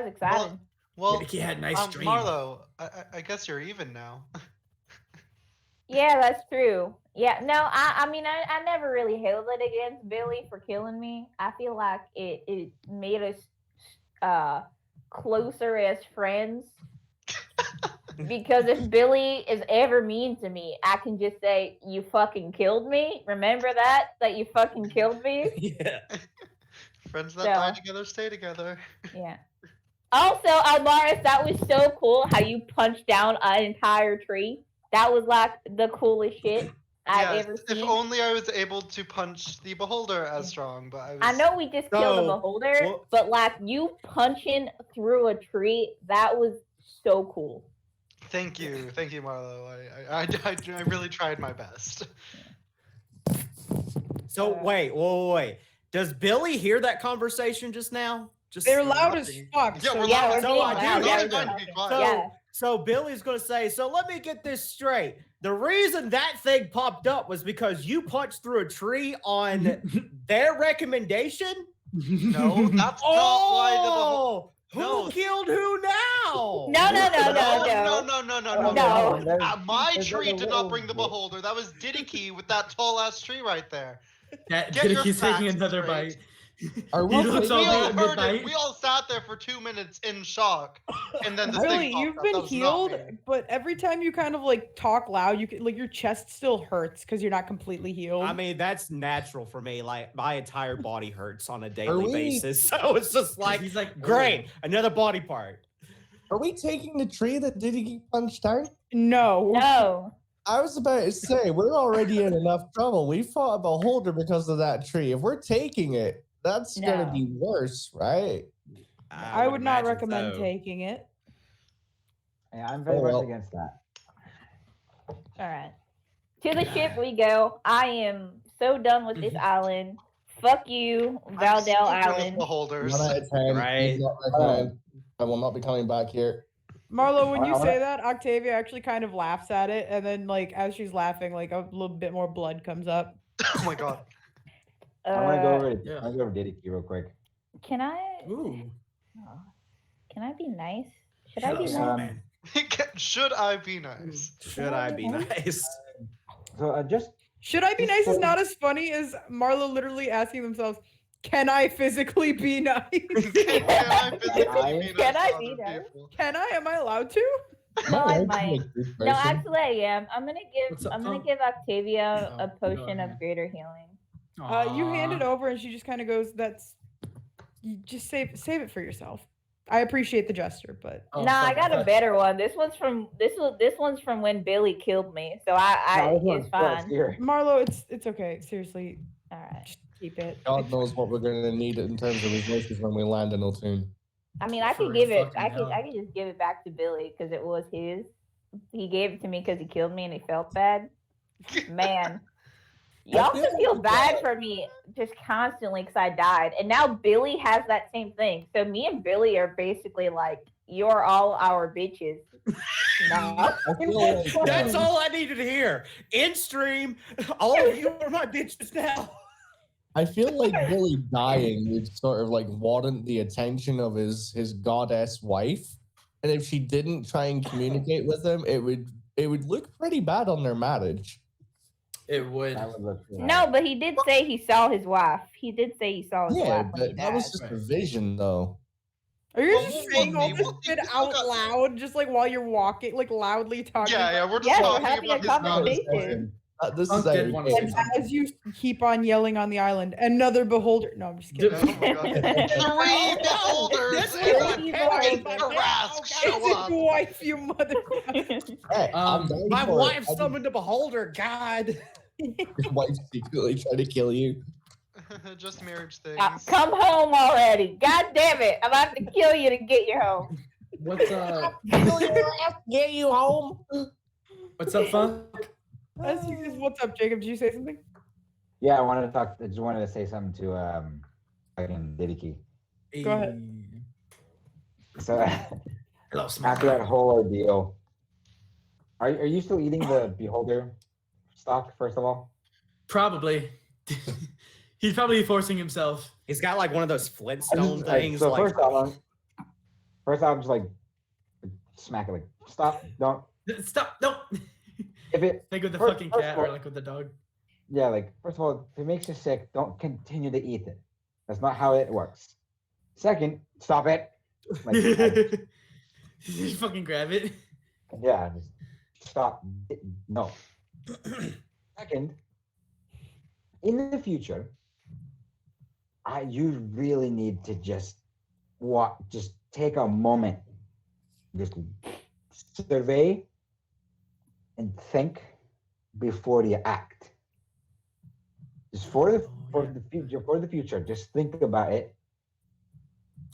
Speaker 1: exciting.
Speaker 4: Well,
Speaker 5: He had a nice dream.
Speaker 4: Marlo, I guess you're even now.
Speaker 1: Yeah, that's true. Yeah, no, I mean, I never really held it against Billy for killing me. I feel like it made us closer as friends. Because if Billy is ever mean to me, I can just say, "You fucking killed me." Remember that you fucking killed me.
Speaker 7: Yeah.
Speaker 4: Friends that
Speaker 1: So-
Speaker 4: die together stay together.
Speaker 1: Yeah. Also, Almaris, that was so cool how you punched down an entire tree. That was like the coolest shit I've ever
Speaker 4: If
Speaker 1: seen.
Speaker 4: only I was able to punch the beholder as strong, but
Speaker 1: I know we just killed the
Speaker 7: So,
Speaker 1: beholder,
Speaker 7: well-
Speaker 1: but like you punching through a tree, that was so cool.
Speaker 4: Thank you, Marlo. I really tried my best.
Speaker 7: So wait. Does Billy hear that conversation just now? Just
Speaker 2: They're loud as fuck.
Speaker 4: Yeah,
Speaker 2: so
Speaker 4: we're
Speaker 1: Yeah,
Speaker 4: loud.
Speaker 1: we're
Speaker 7: So
Speaker 1: being
Speaker 7: I do
Speaker 1: loud.
Speaker 7: know
Speaker 1: Yeah,
Speaker 7: that.
Speaker 1: we're
Speaker 4: Be
Speaker 1: being
Speaker 4: quiet.
Speaker 7: So,
Speaker 1: Yeah.
Speaker 7: so Billy's gonna say, so let me get this straight. The reason that thing popped up was because you punched through a tree on their recommendation?
Speaker 4: No, that's not why the beholder.
Speaker 7: Oh, who
Speaker 4: No.
Speaker 7: killed who now?
Speaker 1: No.
Speaker 4: No.
Speaker 1: No.
Speaker 4: My
Speaker 8: There's
Speaker 4: tree
Speaker 8: like a
Speaker 4: did
Speaker 8: little
Speaker 4: not bring the
Speaker 8: bit.
Speaker 4: beholder. That was Diddicky with that tall ass tree right there.
Speaker 5: That
Speaker 4: Get your
Speaker 5: he's taking
Speaker 4: facts
Speaker 5: another
Speaker 4: straight.
Speaker 5: bite.
Speaker 6: Are we
Speaker 5: You don't
Speaker 6: taking-
Speaker 5: tell
Speaker 4: We
Speaker 5: me
Speaker 4: all
Speaker 5: in
Speaker 4: heard
Speaker 5: midnight.
Speaker 4: it. We all sat there for 2 minutes in shock, and then this
Speaker 2: Billy,
Speaker 4: thing popped
Speaker 2: you've
Speaker 4: up.
Speaker 2: been
Speaker 4: That was not
Speaker 2: healed,
Speaker 4: me.
Speaker 2: but every time you kind of like talk loud, you can like your chest still hurts because you're not completely healed.
Speaker 7: I mean, that's natural for me. Like, my entire body hurts on a daily
Speaker 6: we-
Speaker 7: basis. So it's just like,
Speaker 5: He's like,
Speaker 7: great, another body part.
Speaker 6: Are we taking the tree that Diddy get punched down?
Speaker 2: no.
Speaker 1: No.
Speaker 6: I was about to say, we're already in enough trouble. We fought a beholder because of that tree. If we're taking it, that's going
Speaker 1: No.
Speaker 6: to be worse, right?
Speaker 2: I would not
Speaker 7: imagine
Speaker 2: recommend
Speaker 7: so.
Speaker 2: taking it.
Speaker 8: Yeah, I'm very
Speaker 6: Oh,
Speaker 8: much
Speaker 6: well.
Speaker 8: against that.
Speaker 1: All right. To the ship we go. I am so done with this island. Fuck you,
Speaker 4: I'm
Speaker 1: Valdale
Speaker 4: stupid with
Speaker 1: Island.
Speaker 4: beholders.
Speaker 6: 1 out of 10.
Speaker 7: Right.
Speaker 6: He's not recommend. I will not be coming back here.
Speaker 2: Marlo, when
Speaker 8: I
Speaker 2: you
Speaker 8: wanna-
Speaker 2: say that, Octavia actually kind of laughs at it, and then like as she's laughing, like a little bit more blood comes up.
Speaker 4: Oh my god.
Speaker 8: I want to go over to
Speaker 5: yeah.
Speaker 8: I want to go over to Diddicky real quick.
Speaker 1: Can I?
Speaker 5: Ooh.
Speaker 1: Oh, can I be nice? Should I be
Speaker 5: Hello,
Speaker 1: nice?
Speaker 8: Um,
Speaker 4: Should I be nice?
Speaker 7: Should I be nice?
Speaker 8: So just
Speaker 2: Should I be nice is not as funny as Marlo literally asking themselves, can I physically be nice?
Speaker 4: Can I physically be
Speaker 1: Can
Speaker 4: nice
Speaker 1: I
Speaker 4: to
Speaker 1: be
Speaker 4: other
Speaker 1: nice?
Speaker 4: people?
Speaker 2: Can I? Am I allowed to?
Speaker 1: No, I
Speaker 6: allowed to be a
Speaker 1: might.
Speaker 6: good
Speaker 1: No,
Speaker 6: person?
Speaker 1: actually, I am. I'm
Speaker 5: What's up,
Speaker 1: gonna
Speaker 5: Tom?
Speaker 1: give Octavia
Speaker 5: Oh,
Speaker 1: a
Speaker 5: go
Speaker 1: potion
Speaker 5: ahead.
Speaker 1: of greater healing.
Speaker 2: You hand it
Speaker 5: Aw.
Speaker 2: over and she just kind of goes, you just save it for yourself. I appreciate the gesture, but
Speaker 5: Oh,
Speaker 1: Nah, I
Speaker 5: fuck,
Speaker 1: got a
Speaker 5: thought-
Speaker 1: better one. This one's from when Billy killed me. So it's fine.
Speaker 2: Marlo, it's okay. Seriously,
Speaker 1: All right.
Speaker 2: just keep it.
Speaker 6: God
Speaker 2: It's
Speaker 6: knows
Speaker 2: fine.
Speaker 6: what we're going to need in terms of resources when we land in Otune.
Speaker 1: I mean, I
Speaker 5: For
Speaker 1: could give it.
Speaker 5: fucking
Speaker 1: I
Speaker 5: hell.
Speaker 1: could just give it back to Billy because it was his. He gave it to me because he killed me and he felt bad. Man, y'all
Speaker 6: feel
Speaker 1: should feel
Speaker 6: like
Speaker 1: bad for me just constantly because I died, and now Billy has that same thing. So me and Billy are basically like, you're all our bitches. No.
Speaker 6: I feel like,
Speaker 7: That's all I needed to hear. In stream, all of you are my bitches now.
Speaker 6: I feel like Billy dying would sort of like warrant the attention of his goddess wife, and if she didn't try and communicate with him, it would look pretty bad on their marriage.
Speaker 5: It would.
Speaker 8: That would look too
Speaker 1: No, but he did say he saw his wife. He did say he saw his
Speaker 6: Yeah,
Speaker 1: wife when he
Speaker 6: but that
Speaker 1: died.
Speaker 6: was just a vision, though.
Speaker 2: Are you
Speaker 4: Well,
Speaker 2: just
Speaker 4: we'll
Speaker 2: saying
Speaker 4: see,
Speaker 2: all this
Speaker 4: we'll see.
Speaker 2: shit
Speaker 4: We still
Speaker 2: out
Speaker 4: got-
Speaker 2: loud, just like while you're walking, like loudly talking?
Speaker 4: Yeah, we're just
Speaker 1: Yeah, we're
Speaker 4: talking
Speaker 1: having a
Speaker 4: about his knowledge.
Speaker 1: conversation.
Speaker 6: This
Speaker 5: Punk
Speaker 6: is
Speaker 5: did
Speaker 6: a,
Speaker 5: want to say
Speaker 2: And
Speaker 5: something.
Speaker 2: as you keep on yelling on the island, another beholder. No, I'm just kidding.
Speaker 4: Oh my god. Three beholders
Speaker 7: This
Speaker 4: and
Speaker 7: is
Speaker 4: a-
Speaker 1: what
Speaker 4: and
Speaker 1: Peg-
Speaker 4: Tarask
Speaker 2: It's
Speaker 4: show up.
Speaker 2: your wife, you motherfucker.
Speaker 6: Hey, I'm
Speaker 5: Um,
Speaker 6: down
Speaker 7: My
Speaker 6: for it.
Speaker 7: wife
Speaker 6: I
Speaker 7: summoned a beholder. God.
Speaker 6: Your wife's secretly trying to kill you.
Speaker 4: Just marriage things.
Speaker 1: Come home already. God damn it. I'm about to kill you to get you home.
Speaker 5: What's
Speaker 6: Get you home.
Speaker 5: what's up, Funk?
Speaker 2: What's up, Jacob? Did you say something?
Speaker 8: Yeah, I wanted to talk. I just wanted to say something to fucking Didiki.
Speaker 2: Go ahead.
Speaker 8: So
Speaker 5: Hello, small
Speaker 8: after that
Speaker 5: guy.
Speaker 8: whole ordeal, are you still eating the beholder stock? First of all,
Speaker 5: Probably. He's probably forcing himself.
Speaker 7: He's got like one of those
Speaker 8: I
Speaker 7: Flintstone
Speaker 8: just- like,
Speaker 7: things.
Speaker 8: so
Speaker 7: like,
Speaker 8: first off, I'm just like smack it, like stop, don't.
Speaker 5: Stop! No.
Speaker 8: If it,
Speaker 5: Like with the
Speaker 8: First-
Speaker 5: fucking
Speaker 8: first
Speaker 5: cat
Speaker 8: of
Speaker 5: or
Speaker 8: all-
Speaker 5: like with the dog.
Speaker 8: yeah, like first of all, if it makes you sick, don't continue to eat it. That's not how it works. Second, stop it. Like,
Speaker 5: You fucking grab it.
Speaker 8: yeah, just stop. No. Second, in the future, you really need to just take a moment, just survey and think before you act. Just for the future, just think about it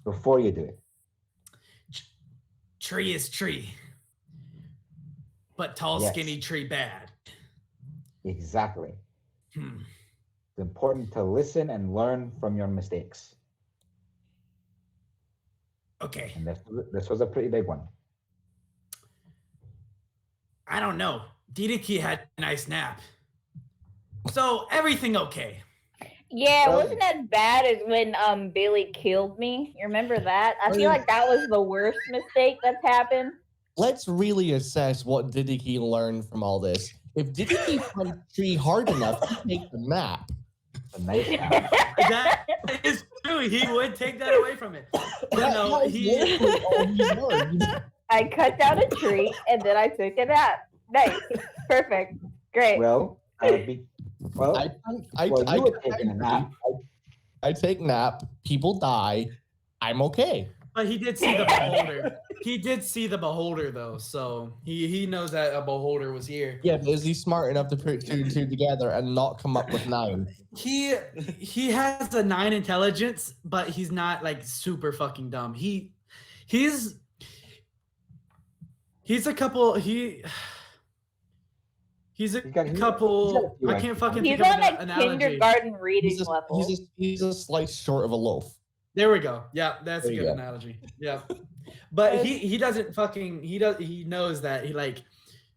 Speaker 8: before you do it.
Speaker 5: Tree is tree. But tall,
Speaker 8: Yes.
Speaker 5: skinny tree bad.
Speaker 8: Exactly.
Speaker 5: Hmm.
Speaker 8: It's important to listen and learn from your mistakes.
Speaker 5: Okay.
Speaker 8: And this was a pretty big one.
Speaker 5: I don't know. Didiki had a nice nap. So everything okay.
Speaker 1: Yeah, it
Speaker 8: Well-
Speaker 1: wasn't as bad as when Billy killed me. You remember that? I feel like that was the worst mistake that's happened.
Speaker 6: Let's really assess what Didiki learned from all this. If Didiki punched tree hard enough, he'd take a nap.
Speaker 8: A nice nap.
Speaker 5: That is true. He would take that away from it.
Speaker 6: That
Speaker 5: No,
Speaker 6: was
Speaker 5: he.
Speaker 6: literally all he learned.
Speaker 1: I cut down a tree and then I took a nap. Nice. Perfect. Great.
Speaker 8: Well, well,
Speaker 6: I
Speaker 8: you were taking a nap.
Speaker 6: I take nap. People die. I'm okay.
Speaker 5: But he did see the beholder. He did see the beholder though, so he knows that a beholder was here.
Speaker 6: Yeah, but is he smart enough to put two and two together and not come up with 9?
Speaker 5: He has a 9 intelligence, but he's not like super fucking dumb. He's a couple. He's a
Speaker 8: He's got a
Speaker 5: couple.
Speaker 8: few
Speaker 5: I can't
Speaker 8: IQ.
Speaker 5: fucking
Speaker 1: He's
Speaker 5: think of
Speaker 1: on
Speaker 5: an
Speaker 1: a
Speaker 5: analogy.
Speaker 1: kindergarten reading
Speaker 6: He's
Speaker 1: level.
Speaker 6: a slice short of a loaf.
Speaker 5: There we go. Yeah, that's
Speaker 6: There
Speaker 5: a
Speaker 6: you
Speaker 5: good
Speaker 6: go.
Speaker 5: analogy. Yeah, but he doesn't fucking he knows that he like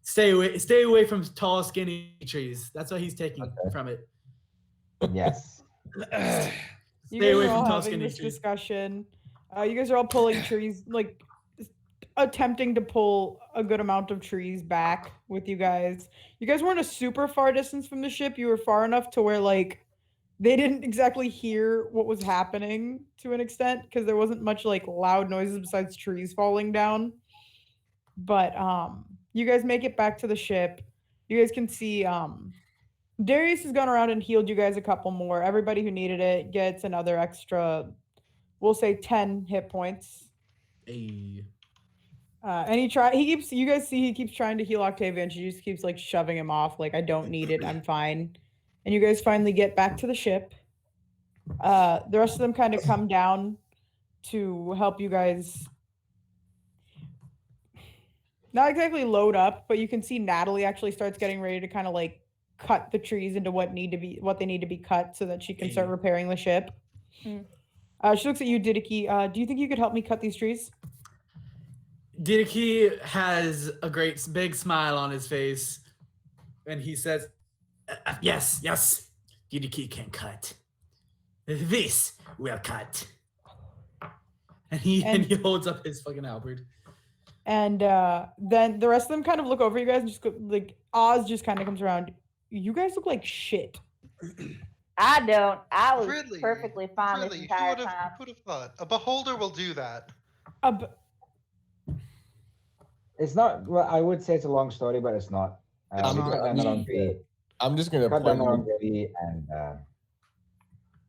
Speaker 5: stay away from tall skinny trees. That's what he's taking
Speaker 6: Okay.
Speaker 5: from it.
Speaker 8: Yes.
Speaker 2: You
Speaker 5: Stay away
Speaker 2: guys are all
Speaker 5: from tall,
Speaker 2: having
Speaker 5: skinny
Speaker 2: this
Speaker 5: trees.
Speaker 2: discussion. You guys are all pulling trees. Like, attempting to pull a good amount of trees back with you guys. You guys weren't a super far distance from the ship. You were far enough to where like they didn't exactly hear what was happening to an extent because there wasn't much like loud noises besides trees falling down. But you guys make it back to the ship. You guys can see Darius has gone around and healed you guys a couple more. Everybody who needed it gets another extra, we'll say 10 hit points.
Speaker 5: Hey.
Speaker 2: And you guys see he keeps trying to heal Octavia and she just keeps like shoving him off. Like, I don't need it. I'm fine. And you guys finally get back to the ship. The rest of them kind of come down to help you guys. Not exactly load up, but you can see Natalie actually starts getting ready to kind of like cut the trees into what they need to be cut so that she can start repairing the ship.
Speaker 1: Mm.
Speaker 2: She looks at you, Didiki. Do you think you could help me cut these trees?
Speaker 5: Didiki has a great big smile on his face, and he says, "Yes, yes, Didiki can cut. This will cut." And he holds up his fucking halberd.
Speaker 2: And then the rest of them kind of look over you guys and just go, like Oz just kind of comes around. You guys look like shit.
Speaker 1: I don't. I was
Speaker 4: Really?
Speaker 1: perfectly fine this
Speaker 4: Really?
Speaker 1: entire
Speaker 4: Who
Speaker 1: time.
Speaker 4: would have thought? A beholder will do that.
Speaker 8: It's not. Well, I would say it's a long story, but it's not.
Speaker 4: It's not.
Speaker 8: Cut down the wrong tree.
Speaker 6: I'm just gonna
Speaker 8: Cut down the
Speaker 6: point.
Speaker 8: wrong tree,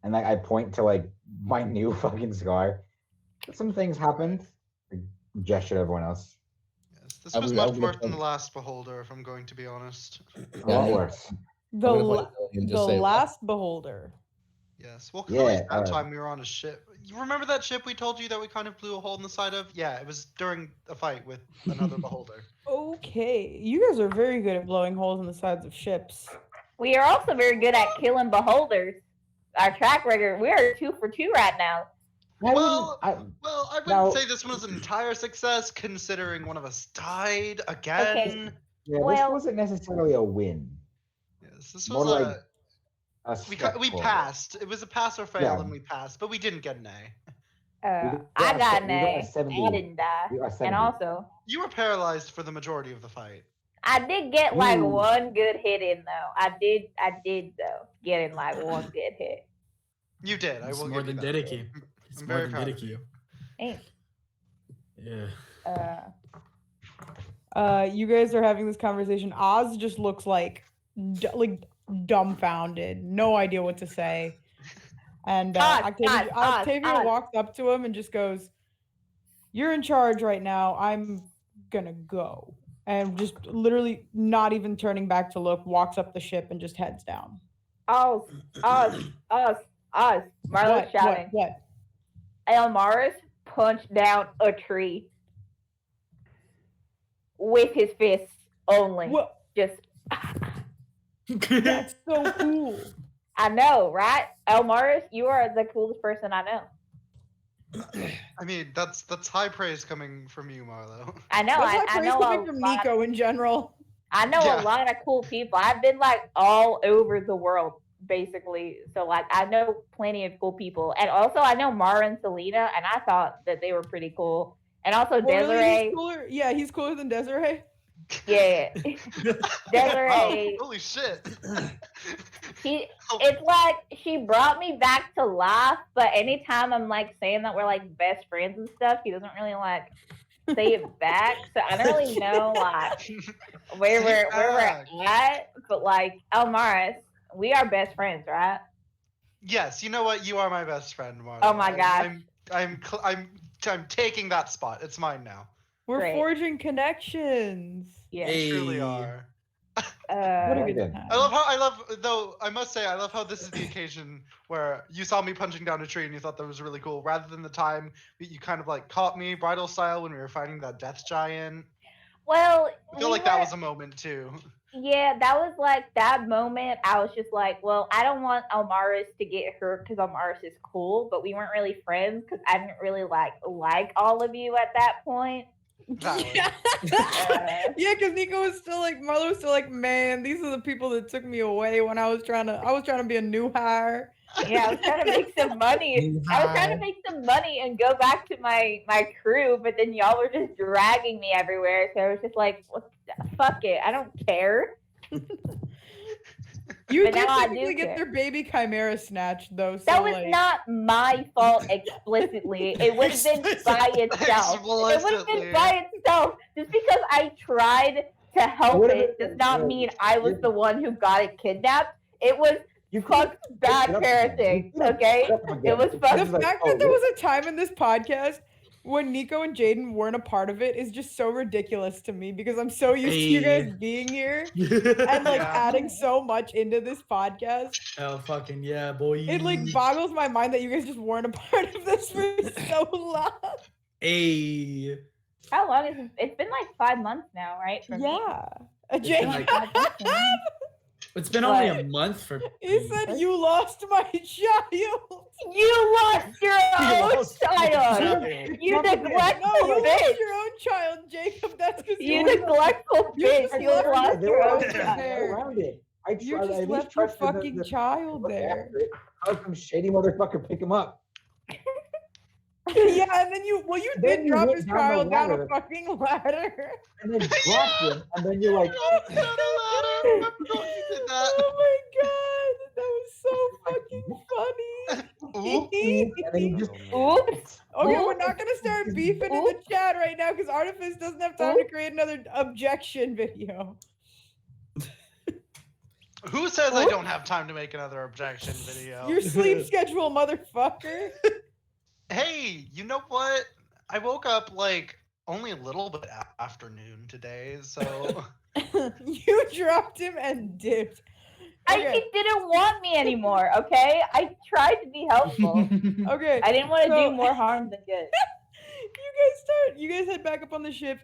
Speaker 8: and like I point to like my new fucking scar. Some things happened. I gesture to everyone else.
Speaker 4: Yes, this
Speaker 6: I
Speaker 4: was
Speaker 6: was- I
Speaker 4: much
Speaker 6: was
Speaker 4: worse
Speaker 6: gonna
Speaker 4: than the
Speaker 6: point-
Speaker 4: last beholder, if I'm going to be honest.
Speaker 8: A lot worse.
Speaker 2: The
Speaker 6: I'm gonna point at Lily and just say,
Speaker 2: last beholder.
Speaker 4: Yes. Well, 'cause at least
Speaker 8: Yeah,
Speaker 4: that time we were on a ship. You remember that ship we told you that we kind of blew a hole in the side of? Yeah, it was during a fight with another beholder.
Speaker 2: Okay, you guys are very good at blowing holes in the sides of ships.
Speaker 1: We are also very good at killing beholders. Our track record, we are 2 for 2 right now.
Speaker 4: Well, I wouldn't
Speaker 8: now-
Speaker 4: say this one was an entire success, considering one of us died again.
Speaker 8: Yeah,
Speaker 1: Well-
Speaker 8: this wasn't necessarily a win.
Speaker 4: Yes, this
Speaker 8: More
Speaker 4: was
Speaker 8: like a
Speaker 4: we
Speaker 8: step
Speaker 4: we
Speaker 8: forward.
Speaker 4: passed. It was a pass or fail,
Speaker 8: Yeah.
Speaker 4: and we passed, but we didn't get an A.
Speaker 1: I got an
Speaker 8: we got a
Speaker 1: A.
Speaker 8: 70.
Speaker 1: I didn't die.
Speaker 8: We got a
Speaker 1: And
Speaker 8: 70.
Speaker 1: also,
Speaker 4: You were paralyzed for the majority of the fight.
Speaker 1: I did get like
Speaker 8: Ooh.
Speaker 1: one good hit in though. I did though get in like one good hit.
Speaker 4: You did. I
Speaker 5: It's
Speaker 4: will
Speaker 5: more
Speaker 4: give
Speaker 5: than
Speaker 4: you that.
Speaker 5: Didiki. It's
Speaker 4: I'm
Speaker 5: more
Speaker 4: very
Speaker 5: than
Speaker 4: proud of
Speaker 5: Didiki.
Speaker 4: you.
Speaker 1: Thanks.
Speaker 8: Yeah.
Speaker 2: You guys are having this conversation. Oz just looks like dumbfounded, no idea what to say. And
Speaker 1: Oz,
Speaker 2: Octavia
Speaker 1: Oz.
Speaker 2: walks up to him and just goes, "You're in charge right now. I'm gonna go." And just literally not even turning back to look, walks up the ship and just heads down.
Speaker 1: Oz. Marlo's shouting.
Speaker 2: What?
Speaker 1: Elmaris punched down a tree with his fists only.
Speaker 2: What?
Speaker 1: Just,
Speaker 2: That's so cool.
Speaker 1: I know, right? Elmaris, you are the coolest person I know.
Speaker 4: I mean, that's high praise coming from you, Marlo.
Speaker 1: I know.
Speaker 2: That's
Speaker 1: I
Speaker 2: like praise
Speaker 1: know.
Speaker 2: coming from Nico in general.
Speaker 1: I know
Speaker 4: Yeah.
Speaker 1: a lot of cool people. I've been like all over the world, basically. So like I know plenty of cool people, and also I know Mara and Selena, and I thought that they were pretty cool. And also
Speaker 2: Well, really,
Speaker 1: Desiree.
Speaker 2: he's cooler. Yeah, he's cooler than Desiree.
Speaker 1: Yeah, Desiree.
Speaker 4: Oh, holy shit.
Speaker 1: It's like she brought me back to life, but anytime I'm like saying that we're like best friends and stuff, she doesn't really like say it back. So I don't really know like where
Speaker 4: Say
Speaker 1: we're
Speaker 4: back.
Speaker 1: at. But like Elmaris, we are best friends, right?
Speaker 4: Yes, you know what? You are my best friend, Marlo.
Speaker 1: Oh my gosh.
Speaker 4: I'm taking that spot. It's mine now.
Speaker 2: We're
Speaker 1: Great.
Speaker 2: forging connections.
Speaker 1: Yeah.
Speaker 4: You truly
Speaker 5: Hey.
Speaker 4: are.
Speaker 2: What a
Speaker 8: Very
Speaker 2: good
Speaker 8: good.
Speaker 2: time.
Speaker 4: I love though, I must say, I love how this is the occasion where you saw me punching down a tree and you thought that was really cool, rather than the time that you kind of like caught me bridal style when we were fighting that death giant.
Speaker 1: Well,
Speaker 4: I feel like that was a moment too.
Speaker 1: Yeah, that was like that moment. I was just like, well, I don't want Elmaris to get hurt because Elmaris is cool, but we weren't really friends because I didn't really like all of you at that point.
Speaker 4: Valid.
Speaker 2: Yeah, because Nico was still like, Marlo was still like, man, these are the people that took me away when I was trying to be a new hire.
Speaker 1: Yeah, I was trying to make some money. I was trying to make some money and go back to my crew, but then y'all were just dragging me everywhere. So I was just like, fuck it, I don't care.
Speaker 2: You
Speaker 1: But
Speaker 2: did
Speaker 1: now I
Speaker 2: technically
Speaker 1: do
Speaker 2: get
Speaker 1: care.
Speaker 2: their baby chimera snatched though. So
Speaker 1: That was
Speaker 2: like,
Speaker 1: not my fault explicitly. It would have been by itself. It would have
Speaker 4: Explicitly.
Speaker 1: been by itself. Just because I tried to help
Speaker 8: would've
Speaker 1: it
Speaker 8: been-
Speaker 1: does not mean I was the one who got it kidnapped. It was
Speaker 8: You
Speaker 1: fucked bad parenting, okay? It was
Speaker 2: the
Speaker 1: fucked.
Speaker 2: fact that there was a time in this podcast when Nico and Jaden weren't a part of it is just so ridiculous to me because I'm so used to you guys
Speaker 5: Hey.
Speaker 2: being here and like
Speaker 4: Yeah.
Speaker 2: adding so much into this podcast.
Speaker 5: Hell fucking yeah, boy.
Speaker 2: It like boggles my mind that you guys just weren't a part of this for so long.
Speaker 5: Hey.
Speaker 1: How long is it? It's been like 5 months now, right? For me.
Speaker 2: Yeah.
Speaker 5: been
Speaker 2: Jaden,
Speaker 5: like- It's been only a month for
Speaker 2: he
Speaker 5: me.
Speaker 2: said you lost my child.
Speaker 1: You lost your own
Speaker 7: lost
Speaker 1: child. You
Speaker 2: No,
Speaker 1: neglectful
Speaker 2: you
Speaker 1: bitch.
Speaker 2: lost your own child, Jacob. That's because
Speaker 1: You neglectful
Speaker 2: You
Speaker 1: bitch.
Speaker 2: just
Speaker 1: You
Speaker 2: left
Speaker 1: lost
Speaker 2: her
Speaker 1: your own
Speaker 2: there.
Speaker 1: child.
Speaker 8: around it. I
Speaker 2: you
Speaker 8: tried- I
Speaker 2: just
Speaker 8: at least
Speaker 2: left your
Speaker 8: trusted the-
Speaker 2: fucking
Speaker 8: the-
Speaker 2: child
Speaker 8: look
Speaker 2: there.
Speaker 8: after it. How some shady motherfucker pick him up?
Speaker 2: Yeah, and then you
Speaker 8: Then
Speaker 2: did
Speaker 8: you
Speaker 2: drop
Speaker 8: went
Speaker 2: his
Speaker 8: down the
Speaker 2: child down a
Speaker 8: ladder.
Speaker 2: fucking ladder.
Speaker 8: And then dropped him, and then you're like,
Speaker 4: Oh, no, no, I remember when you did that.
Speaker 2: Oh my god, that was so fucking funny.
Speaker 8: and then you just
Speaker 1: Oops.
Speaker 2: Okay, we're
Speaker 1: Oops.
Speaker 2: not gonna start beefing in the chat right now because Artifice doesn't have time to create another objection video.
Speaker 4: Who says I don't have time to make another objection video?
Speaker 2: Your sleep schedule, motherfucker.
Speaker 4: Hey, you know what? I woke up like only a little bit afternoon today, so
Speaker 2: You dropped him and dipped.
Speaker 1: He
Speaker 2: Okay,
Speaker 1: didn't want me anymore, okay? I tried to be helpful.
Speaker 2: okay.
Speaker 1: I didn't want to
Speaker 2: So-
Speaker 1: do more harm than good.
Speaker 2: You guys head back up on the ship.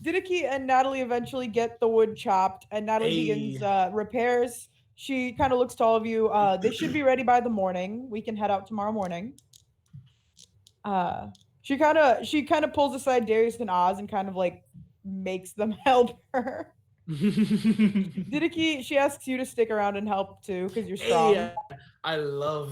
Speaker 2: Didiki and Natalie eventually get the wood chopped, and Natalie begins repairs. She kind of looks to all of you. They should be ready by the morning. We can head out tomorrow morning. She kind of pulls aside Darius and Oz and kind of like makes them help her. Didiki, she asks you to stick around and help too because you're strong.
Speaker 5: Hey, I love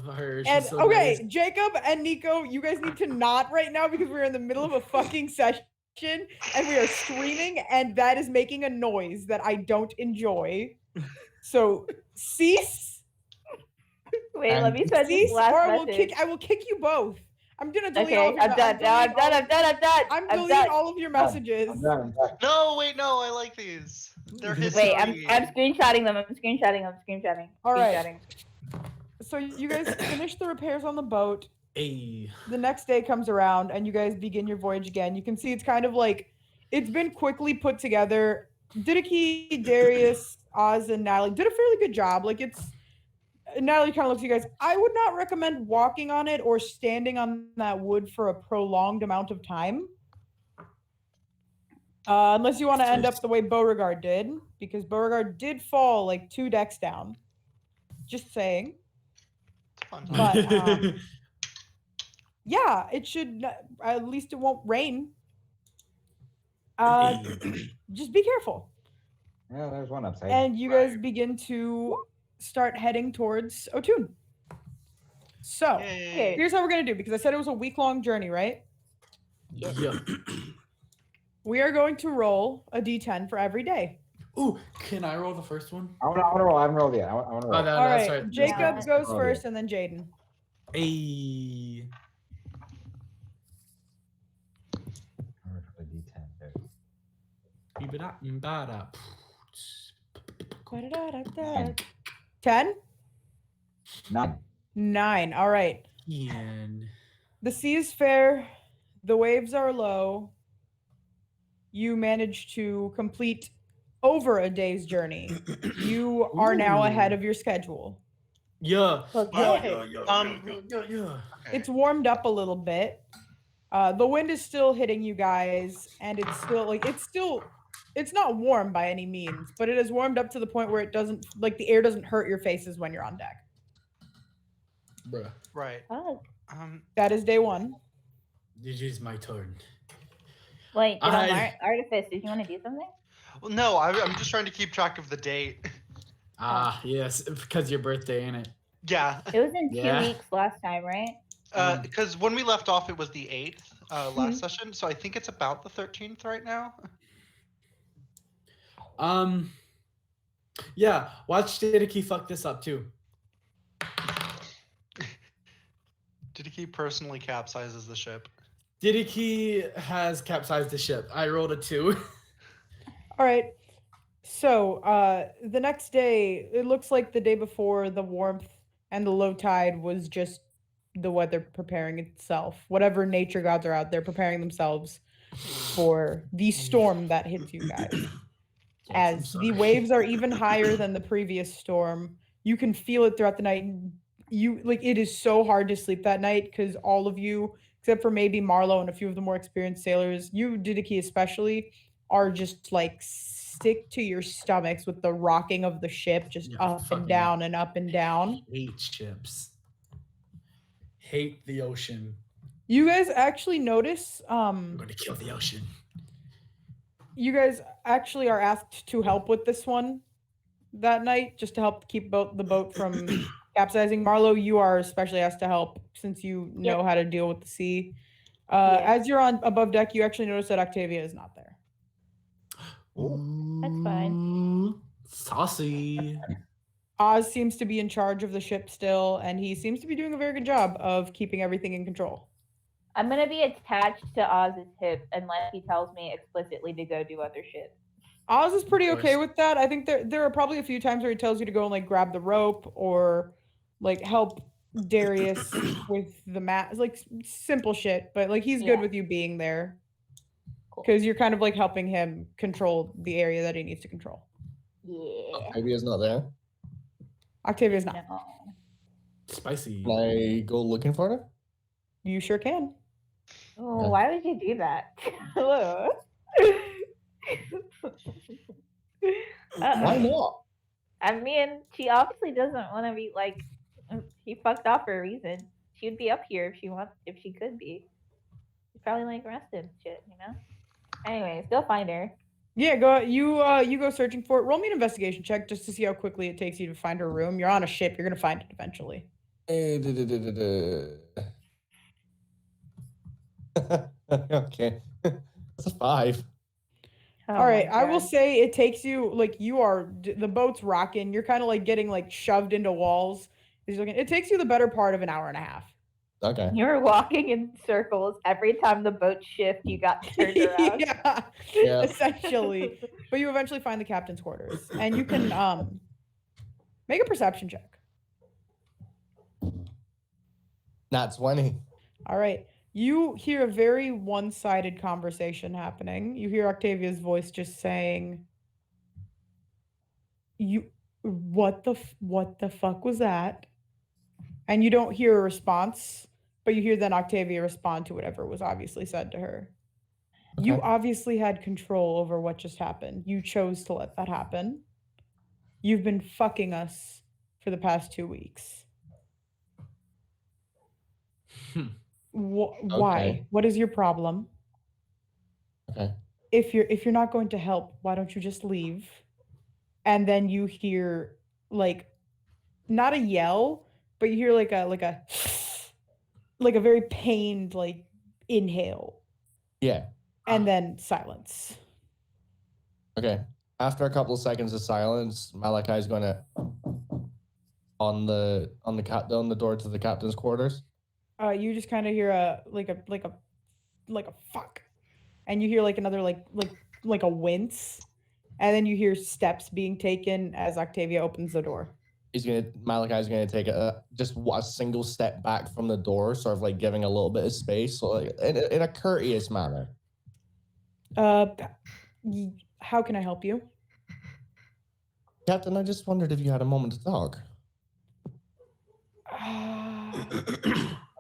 Speaker 5: her. She's
Speaker 2: And
Speaker 5: so
Speaker 2: okay,
Speaker 5: nice.
Speaker 2: Jacob and Nico, you guys need to not right now because we're in the middle of a fucking session and we are streaming, and that is making a noise that I don't enjoy. So cease,
Speaker 1: Wait, let me send
Speaker 2: cease,
Speaker 1: this last
Speaker 2: or I will
Speaker 1: message.
Speaker 2: kick you both. I'm gonna delete all
Speaker 1: Okay,
Speaker 2: of your
Speaker 1: I'm done. No, I'm done. I'm done. I'm done.
Speaker 2: I'm
Speaker 1: I'm
Speaker 2: deleting
Speaker 1: done.
Speaker 2: all of your messages.
Speaker 8: I'm done, I'm done.
Speaker 4: no, wait, no, I like these. They're history.
Speaker 1: Wait, I'm screenshotting them. I'm screenshotting.
Speaker 2: All right.
Speaker 1: Screenshotting.
Speaker 2: So you guys finish the repairs on the boat.
Speaker 5: Hey.
Speaker 2: The next day comes around and you guys begin your voyage again. You can see it's kind of like it's been quickly put together. Didiki, Darius, Oz, and Natalie did a fairly good job. Like Natalie kind of looks at you guys. I would not recommend walking on it or standing on that wood for a prolonged amount of time. Unless you want to end up the way Beauregard did, because Beauregard did fall like 2 decks down. Just saying.
Speaker 4: It's fun.
Speaker 2: But yeah, it should at least it won't rain. Just be careful.
Speaker 8: Yeah, there's one upside.
Speaker 2: And you guys begin to start heading towards Otune. So
Speaker 4: Yay.
Speaker 2: here's how we're gonna do, because I said it was a week-long journey, right?
Speaker 5: Yeah.
Speaker 2: We are going to roll a d10 for every day.
Speaker 5: Ooh, can I roll the first one?
Speaker 8: I want to roll. I haven't rolled yet. I want to roll.
Speaker 5: Oh, no,
Speaker 2: All
Speaker 5: that's
Speaker 2: right,
Speaker 5: right.
Speaker 2: Jacob
Speaker 1: Yeah.
Speaker 2: goes
Speaker 8: Oh,
Speaker 2: first, and then Jaden.
Speaker 5: Hey.
Speaker 8: For the D10 there.
Speaker 5: Beep-a-da-mm-ba-da.
Speaker 2: 10?
Speaker 8: 9.
Speaker 2: 9. All right.
Speaker 5: Ian.
Speaker 2: The sea is fair. The waves are low. You managed to complete over a day's journey. You are now ahead of your schedule.
Speaker 5: Yeah.
Speaker 2: Okay.
Speaker 5: Yeah.
Speaker 2: It's warmed up a little bit. The wind is still hitting you guys, and it's still it's not warm by any means, but it has warmed up to the point where it doesn't the air doesn't hurt your faces when you're on deck.
Speaker 5: Bruh.
Speaker 4: Right.
Speaker 1: Oh,
Speaker 2: That is day 1.
Speaker 5: This is my turn.
Speaker 1: Wait,
Speaker 5: I-
Speaker 1: Artifice, did you want to do something?
Speaker 4: Well, no, I'm just trying to keep track of the date.
Speaker 5: Yes, because your birthday, ain't it?
Speaker 4: Yeah,
Speaker 1: It was in 2
Speaker 5: Yeah.
Speaker 1: weeks last time, right?
Speaker 4: because when we left off, it was the 8th last session, so I think it's about the 13th right now.
Speaker 5: Yeah, watch Didiki fuck this up too.
Speaker 4: Didiki personally capsizes the ship.
Speaker 5: Didiki has capsized the ship. I rolled a 2.
Speaker 2: All right. So the next day, it looks like the day before, the warmth and the low tide was just the weather preparing itself. Whatever nature gods are out there preparing themselves for the storm that hits you guys.
Speaker 5: Yes, I'm
Speaker 2: As
Speaker 5: sorry.
Speaker 2: the waves are even higher than the previous storm, you can feel it throughout the night. It is so hard to sleep that night because all of you, except for maybe Marlo and a few of the more experienced sailors, you Didiki especially, are just like sick to your stomachs with the rocking of the ship, just
Speaker 5: Yeah,
Speaker 2: up and
Speaker 5: fucking-
Speaker 2: down and up and down.
Speaker 5: Hate ships. Hate the ocean.
Speaker 2: You guys actually notice
Speaker 5: I'm gonna kill the ocean.
Speaker 2: you guys actually are asked to help with this one that night, just to help keep the boat from capsizing. Marlo, you are especially asked to help since you know how to deal with the sea. As you're on above deck, you actually notice that Octavia is not there.
Speaker 1: That's fine.
Speaker 5: Ooh, saucy.
Speaker 2: Oz seems to be in charge of the ship still, and he seems to be doing a very good job of keeping everything in control.
Speaker 1: I'm gonna be attached to Oz's hip unless he tells me explicitly to go do other shit.
Speaker 2: Oz is pretty
Speaker 5: Of
Speaker 2: okay
Speaker 5: course.
Speaker 2: with that. I think there are probably a few times where he tells you to go and like grab the rope or like help Darius with the mat, like simple shit. But like he's good
Speaker 1: Yeah.
Speaker 2: with you being there
Speaker 1: Cool.
Speaker 2: because you're kind of like helping him control the area that he needs to control.
Speaker 1: Yeah.
Speaker 6: Octavia's not there.
Speaker 2: Octavia's not.
Speaker 1: No.
Speaker 5: Spicy.
Speaker 6: Can I go looking for her?
Speaker 2: You sure can.
Speaker 1: Oh,
Speaker 6: Yeah.
Speaker 1: why would you do that? Hello.
Speaker 6: Why not?
Speaker 1: I mean, she obviously doesn't want to be like. She fucked off for a reason. She'd be up here if she could be. She's probably like arrested, shit, you know. Anyways, go find her.
Speaker 2: Yeah, go you go searching for it. Roll me an investigation check just to see how quickly it takes you to find her room. You're on a ship. You're gonna find it eventually.
Speaker 6: Okay. That's a 5.
Speaker 1: Oh
Speaker 2: All right,
Speaker 1: my
Speaker 2: I will
Speaker 1: God.
Speaker 2: say it takes you like the boat's rocking. You're kind of like getting like shoved into walls. It takes you the better part of an hour and a half.
Speaker 6: Okay.
Speaker 1: You were walking in circles every time the boat shift. You got turned around.
Speaker 2: Yeah,
Speaker 6: Yeah.
Speaker 2: essentially. But you eventually find the captain's quarters, and you can make a perception check.
Speaker 6: Nat 20.
Speaker 2: All right. You hear a very one-sided conversation happening. You hear Octavia's voice just saying, what the fuck was that?" And you don't hear a response, but you hear then Octavia respond to whatever was obviously said to her. You
Speaker 6: Okay.
Speaker 2: obviously had control over what just happened. You chose to let that happen. You've been fucking us for the past 2 weeks. Why?
Speaker 6: Okay.
Speaker 2: What is your problem?
Speaker 6: Okay.
Speaker 2: If you're not going to help, why don't you just leave? And then you hear like not a yell, but you hear like a very pained like inhale,
Speaker 6: Yeah.
Speaker 2: and then silence.
Speaker 6: Okay. After a couple of seconds of silence, Malachi's gonna on the door to the captain's quarters.
Speaker 2: You just kind of hear a fuck, and you hear like another like a wince, and then you hear steps being taken as Octavia opens the door.
Speaker 6: Malachi's gonna take just a single step back from the door, sort of like giving a little bit of space, so like in a courteous manner.
Speaker 2: How can I help you?
Speaker 6: Captain, I just wondered if you had a moment to talk.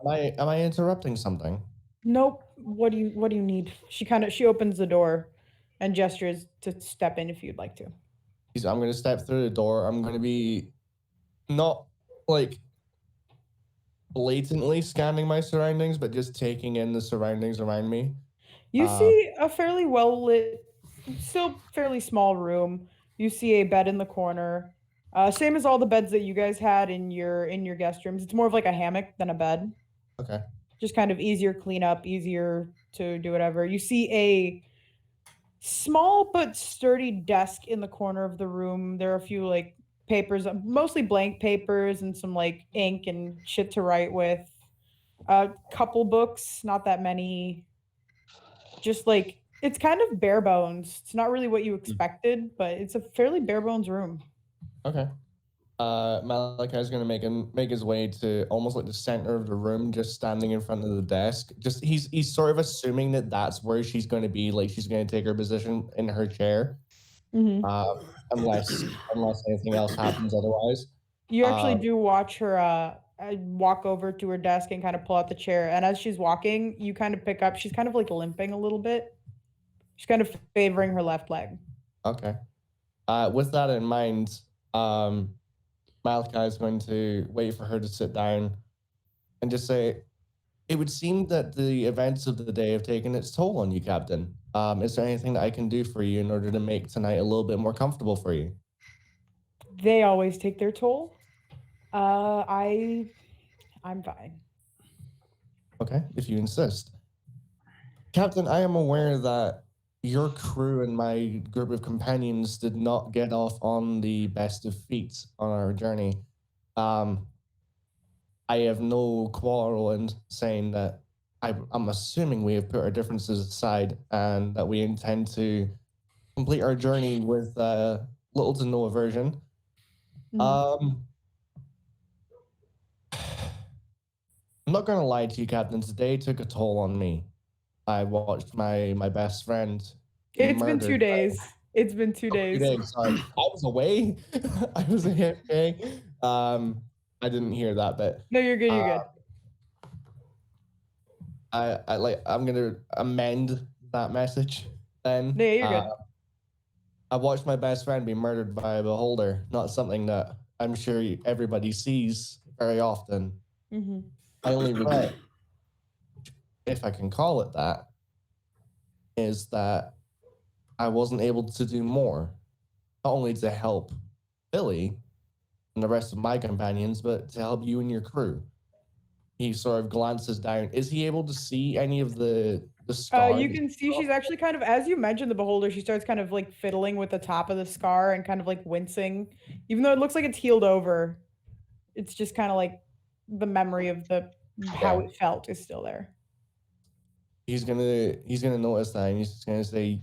Speaker 6: Am I interrupting something?
Speaker 2: Nope. What do you need? She opens the door and gestures to step in if you'd like to.
Speaker 6: I'm gonna step through the door. I'm gonna be not like blatantly scanning my surroundings, but just taking in the surroundings around me.
Speaker 2: You
Speaker 6: Uh,
Speaker 2: see a fairly well lit, still fairly small room. You see a bed in the corner. Same as all the beds that you guys had in your guest rooms. It's more of like a hammock than a bed.
Speaker 6: Okay.
Speaker 2: Just kind of easier cleanup, easier to do whatever. You see a small but sturdy desk in the corner of the room. There are a few like papers, mostly blank papers and some like ink and shit to write with. A couple books, not that many. Just like it's kind of bare bones. It's not really what you expected, but it's a fairly bare bones room.
Speaker 6: Okay. Malachi's gonna make his way to almost like the center of the room, just standing in front of the desk. Just he's sort of assuming that that's where she's going to be, like she's going to take her position in her chair,
Speaker 2: Mm-hmm.
Speaker 6: unless anything else happens otherwise.
Speaker 2: You actually
Speaker 6: Uh,
Speaker 2: do watch her walk over to her desk and kind of pull out the chair. And as she's walking, you kind of pick up. She's kind of like limping a little bit. She's kind of favoring her left leg.
Speaker 6: Okay. With that in mind, Malachi is going to wait for her to sit down and just say, "It would seem that the events of the day have taken its toll on you, Captain. Is there anything that I can do for you in order to make tonight a little bit more comfortable for you?"
Speaker 2: They always take their toll. I'm fine.
Speaker 6: Okay, if you insist. Captain, I am aware that your crew and my group of companions did not get off on the best of feet on our journey. I have no quarrel in saying that I'm assuming we have put our differences aside and that we intend to complete our journey with little to no aversion. I'm not going to lie to you, Captain. Today took a toll on me. I watched my best friend.
Speaker 2: It's been 2
Speaker 6: murdered.
Speaker 2: days. It's been 2 days.
Speaker 6: 2 days. Sorry, I was away. I was AFK. I didn't hear that bit.
Speaker 2: No, you're good. You're good.
Speaker 6: I'm gonna amend that message. Then
Speaker 2: Yeah, you're good.
Speaker 6: I watched my best friend be murdered by a beholder. Not something that I'm sure everybody sees very often.
Speaker 2: Mm-hmm.
Speaker 6: My only regret, if I can call it that, is that I wasn't able to do more, not only to help Billy and the rest of my companions, but to help you and your crew. He sort of glances down. Is he able to see any of the scar?
Speaker 2: You can see she's actually kind of, as you mentioned the beholder, she starts kind of like fiddling with the top of the scar and kind of like wincing, even though it looks like it's healed over. It's just kind of like the memory of how it felt is still there.
Speaker 6: He's gonna notice that, and he's just gonna say,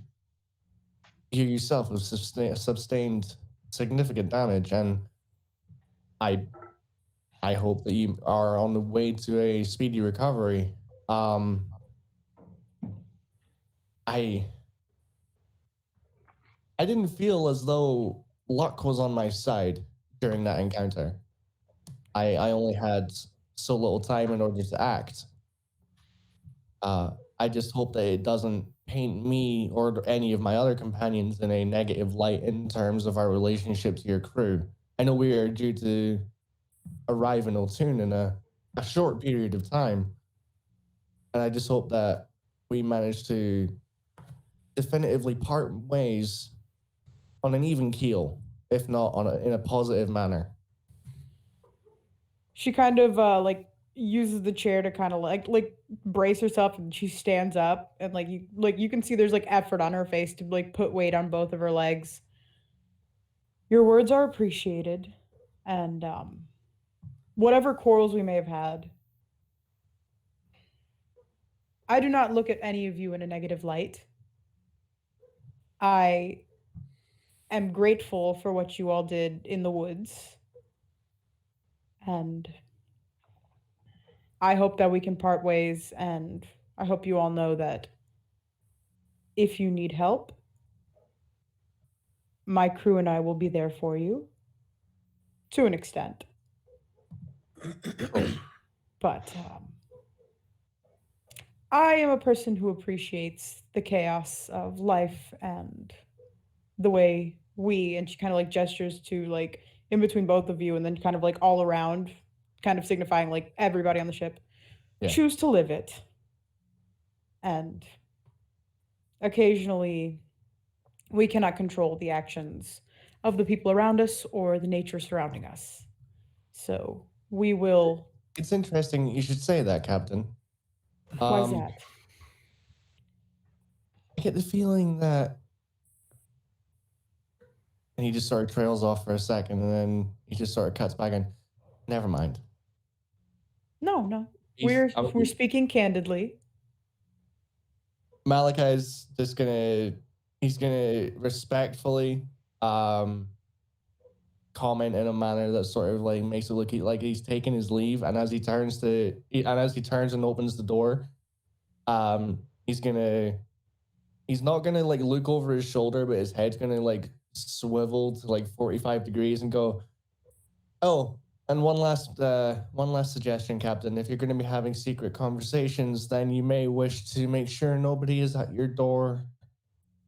Speaker 6: "You yourself have sustained significant damage, and I hope that you are on the way to a speedy recovery." I didn't feel as though luck was on my side during that encounter. I only had so little time in order to act. I just hope that it doesn't paint me or any of my other companions in a negative light in terms of our relationship to your crew. I know we are due to arrive in Otune in a short period of time, and I just hope that we manage to definitively part ways on an even keel, if not in a positive manner.
Speaker 2: She kind of like uses the chair to kind of like brace herself, and she stands up, and you can see there's like effort on her face to like put weight on both of her legs. Your words are appreciated, and whatever quarrels we may have had, I do not look at any of you in a negative light. I am grateful for what you all did in the woods, and I hope that we can part ways, and I hope you all know that if you need help, my crew and I will be there for you to an extent. But I am a person who appreciates the chaos of life and the way and she kind of like gestures to like in between both of you and then kind of like all around, kind of signifying like everybody on the ship, choose to live it. And occasionally we cannot control the actions of the people around us or the nature surrounding us. So we will.
Speaker 6: It's interesting you should say that, Captain.
Speaker 2: Why is that?
Speaker 6: I get the feeling that. And he just sort of trails off for a second, and then he just sort of cuts back and, never mind.
Speaker 2: No.
Speaker 6: He's-
Speaker 2: We're speaking candidly.
Speaker 6: Malachi's just he's gonna respectfully comment in a manner that sort of like makes it look like he's taking his leave, and as he turns and opens the door, he's not gonna like look over his shoulder, but his head's gonna like swivel to like 45 degrees and go, oh, and one last suggestion, Captain. If you're going to be having secret conversations, then you may wish to make sure nobody is at your door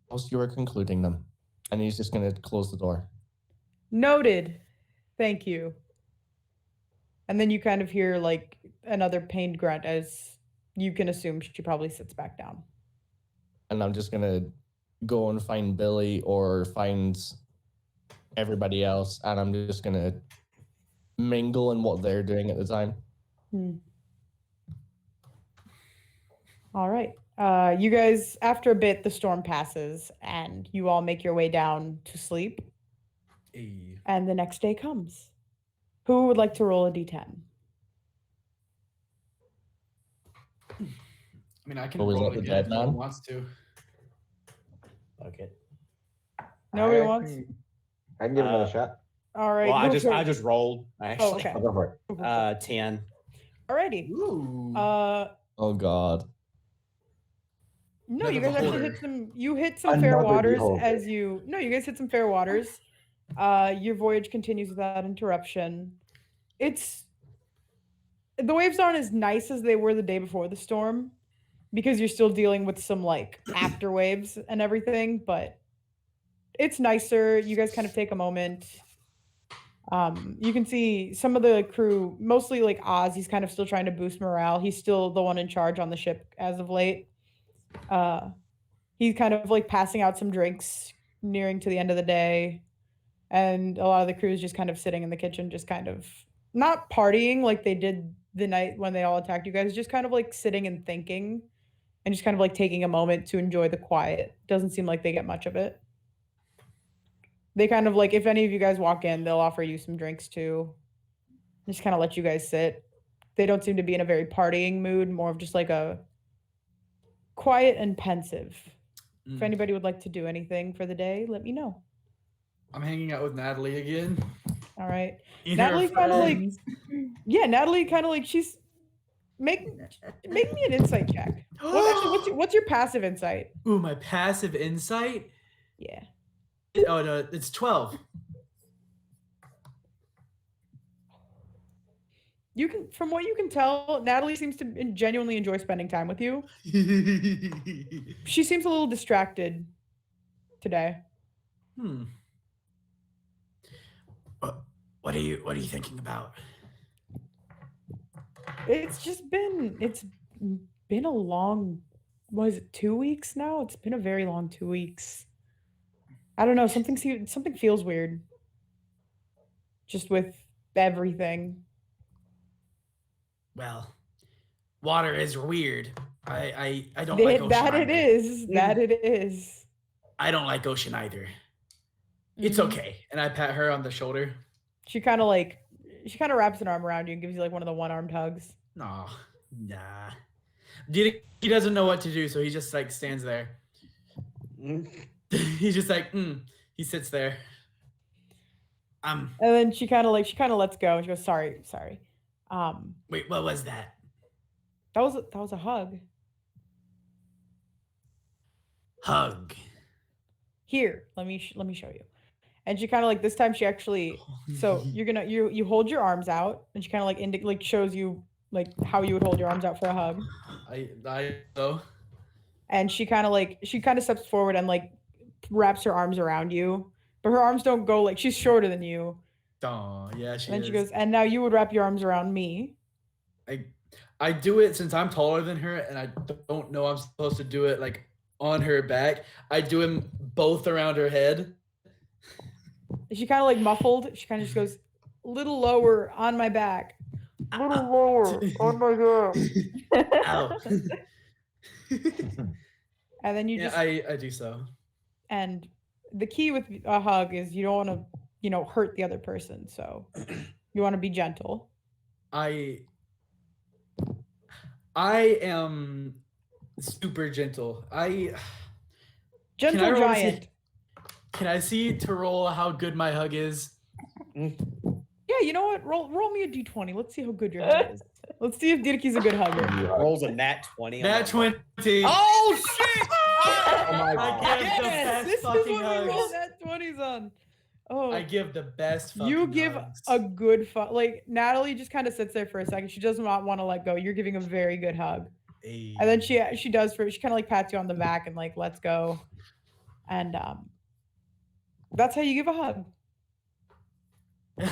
Speaker 6: whilst you are concluding them. And he's just going to close the door.
Speaker 2: Noted. Thank you. And then you kind of hear like another pained grunt as you can assume she probably sits back down.
Speaker 6: And I'm just going to go and find Billy or find everybody else, and I'm just going to mingle in what they're doing at the time.
Speaker 2: All right. You guys, after a bit, the storm passes and you all make your way down to sleep.
Speaker 5: Hey.
Speaker 2: And the next day comes. Who would like to roll a d10?
Speaker 5: I mean, I can
Speaker 6: Oh, is
Speaker 5: roll
Speaker 6: that
Speaker 5: it
Speaker 6: the
Speaker 5: again if
Speaker 6: dead
Speaker 5: no one
Speaker 6: man?
Speaker 5: wants to.
Speaker 7: Okay.
Speaker 2: Nobody
Speaker 8: I
Speaker 2: wants?
Speaker 8: can- I can give it another shot.
Speaker 2: All right.
Speaker 7: Well, I
Speaker 2: go
Speaker 7: just
Speaker 2: for it.
Speaker 7: I just rolled actually.
Speaker 2: Oh, okay.
Speaker 8: I'll go for it.
Speaker 7: 10.
Speaker 2: Alrighty.
Speaker 5: Ooh.
Speaker 6: Oh, God.
Speaker 2: No,
Speaker 5: Another
Speaker 2: you guys actually
Speaker 5: beholder.
Speaker 2: hit some. You hit some fair
Speaker 8: Another
Speaker 2: waters
Speaker 8: beholder.
Speaker 2: as you. No, you guys hit some fair waters. Your voyage continues without interruption. The waves aren't as nice as they were the day before the storm, because you're still dealing with some like after waves and everything. But it's nicer. You guys kind of take a moment. You can see some of the crew, mostly like Oz. He's kind of still trying to boost morale. He's still the one in charge on the ship as of late. He's kind of like passing out some drinks nearing to the end of the day, and a lot of the crew is just kind of sitting in the kitchen, just kind of not partying like they did the night when they all attacked you guys, just kind of like sitting and thinking and just kind of like taking a moment to enjoy the quiet. Doesn't seem like they get much of it. They kind of like, if any of you guys walk in, they'll offer you some drinks too. Just kind of let you guys sit. They don't seem to be in a very partying mood, more of just like a quiet and pensive. If anybody would like to do anything for the day, let me know.
Speaker 5: I'm hanging out with Natalie again.
Speaker 2: All right.
Speaker 5: Eating
Speaker 2: Natalie
Speaker 5: our
Speaker 2: kind of like,
Speaker 5: friends.
Speaker 2: yeah, Natalie kind of like, she's make me an insight check. Actually, what's your passive insight?
Speaker 5: Ooh, my passive insight.
Speaker 2: Yeah.
Speaker 5: Oh no, it's 12.
Speaker 2: You can, from what you can tell, Natalie seems to genuinely enjoy spending time with you. She seems a little distracted today.
Speaker 5: What are you thinking about?
Speaker 2: It's been a long, was it 2 weeks now? It's been a very long 2 weeks. I don't know, something feels weird. Just with everything.
Speaker 5: Well, water is weird. I don't like ocean
Speaker 2: That
Speaker 5: either.
Speaker 2: it is. That it is.
Speaker 5: I don't like ocean either. It's
Speaker 2: Mhm.
Speaker 5: okay. And I pat her on the shoulder.
Speaker 2: She kind of wraps an arm around you and gives you like one of the one-armed hugs.
Speaker 5: No, nah. He doesn't know what to do, so he just like stands there. He's just like, he sits there.
Speaker 2: And then she kind of lets go and she goes, sorry.
Speaker 5: Wait, what was that?
Speaker 2: That was a hug.
Speaker 5: Hug.
Speaker 2: Here, let me show you. And she kind of like, this time she actually, so you hold your arms out and she kind of like shows you like how you would hold your arms out for a hug.
Speaker 5: I so.
Speaker 2: And she kind of steps forward and like wraps her arms around you, but her arms don't go like, she's shorter than you.
Speaker 5: Oh, yeah, she
Speaker 2: And then
Speaker 5: is.
Speaker 2: she goes, and now you would wrap your arms around me.
Speaker 5: I do it since I'm taller than her, and I don't know I'm supposed to do it like on her back. I do them both around her head.
Speaker 2: She kind of like muffled. She kind of just goes a little lower on my back. A little lower on my back.
Speaker 5: Ow.
Speaker 2: And then you
Speaker 5: Yeah,
Speaker 2: just
Speaker 5: I do so.
Speaker 2: and the key with a hug is you don't want to, hurt the other person. So you want to be gentle.
Speaker 5: I am super gentle.
Speaker 2: Gentle
Speaker 5: roll to see-
Speaker 2: giant.
Speaker 5: Can I see to roll how good my hug is?
Speaker 2: Yeah, you know what? Roll me a d20. Let's see how good your hug is. Let's see if Dirki's a good hugger.
Speaker 7: Rolls a nat 20.
Speaker 5: Nat 20.
Speaker 7: Oh shit!
Speaker 6: Oh my
Speaker 5: I
Speaker 6: god.
Speaker 5: give the
Speaker 2: Yes,
Speaker 5: best
Speaker 2: this is
Speaker 5: fucking
Speaker 2: what we roll
Speaker 5: hugs.
Speaker 2: nat 20s on. Oh,
Speaker 5: I give the best fucking
Speaker 2: you give
Speaker 5: hugs.
Speaker 2: a good like Natalie just kind of sits there for a second. She does not want to let go. You're giving a very good hug.
Speaker 5: Hey.
Speaker 2: And then she does she kind of like pats you on the back and like let's go. And that's how you give a hug.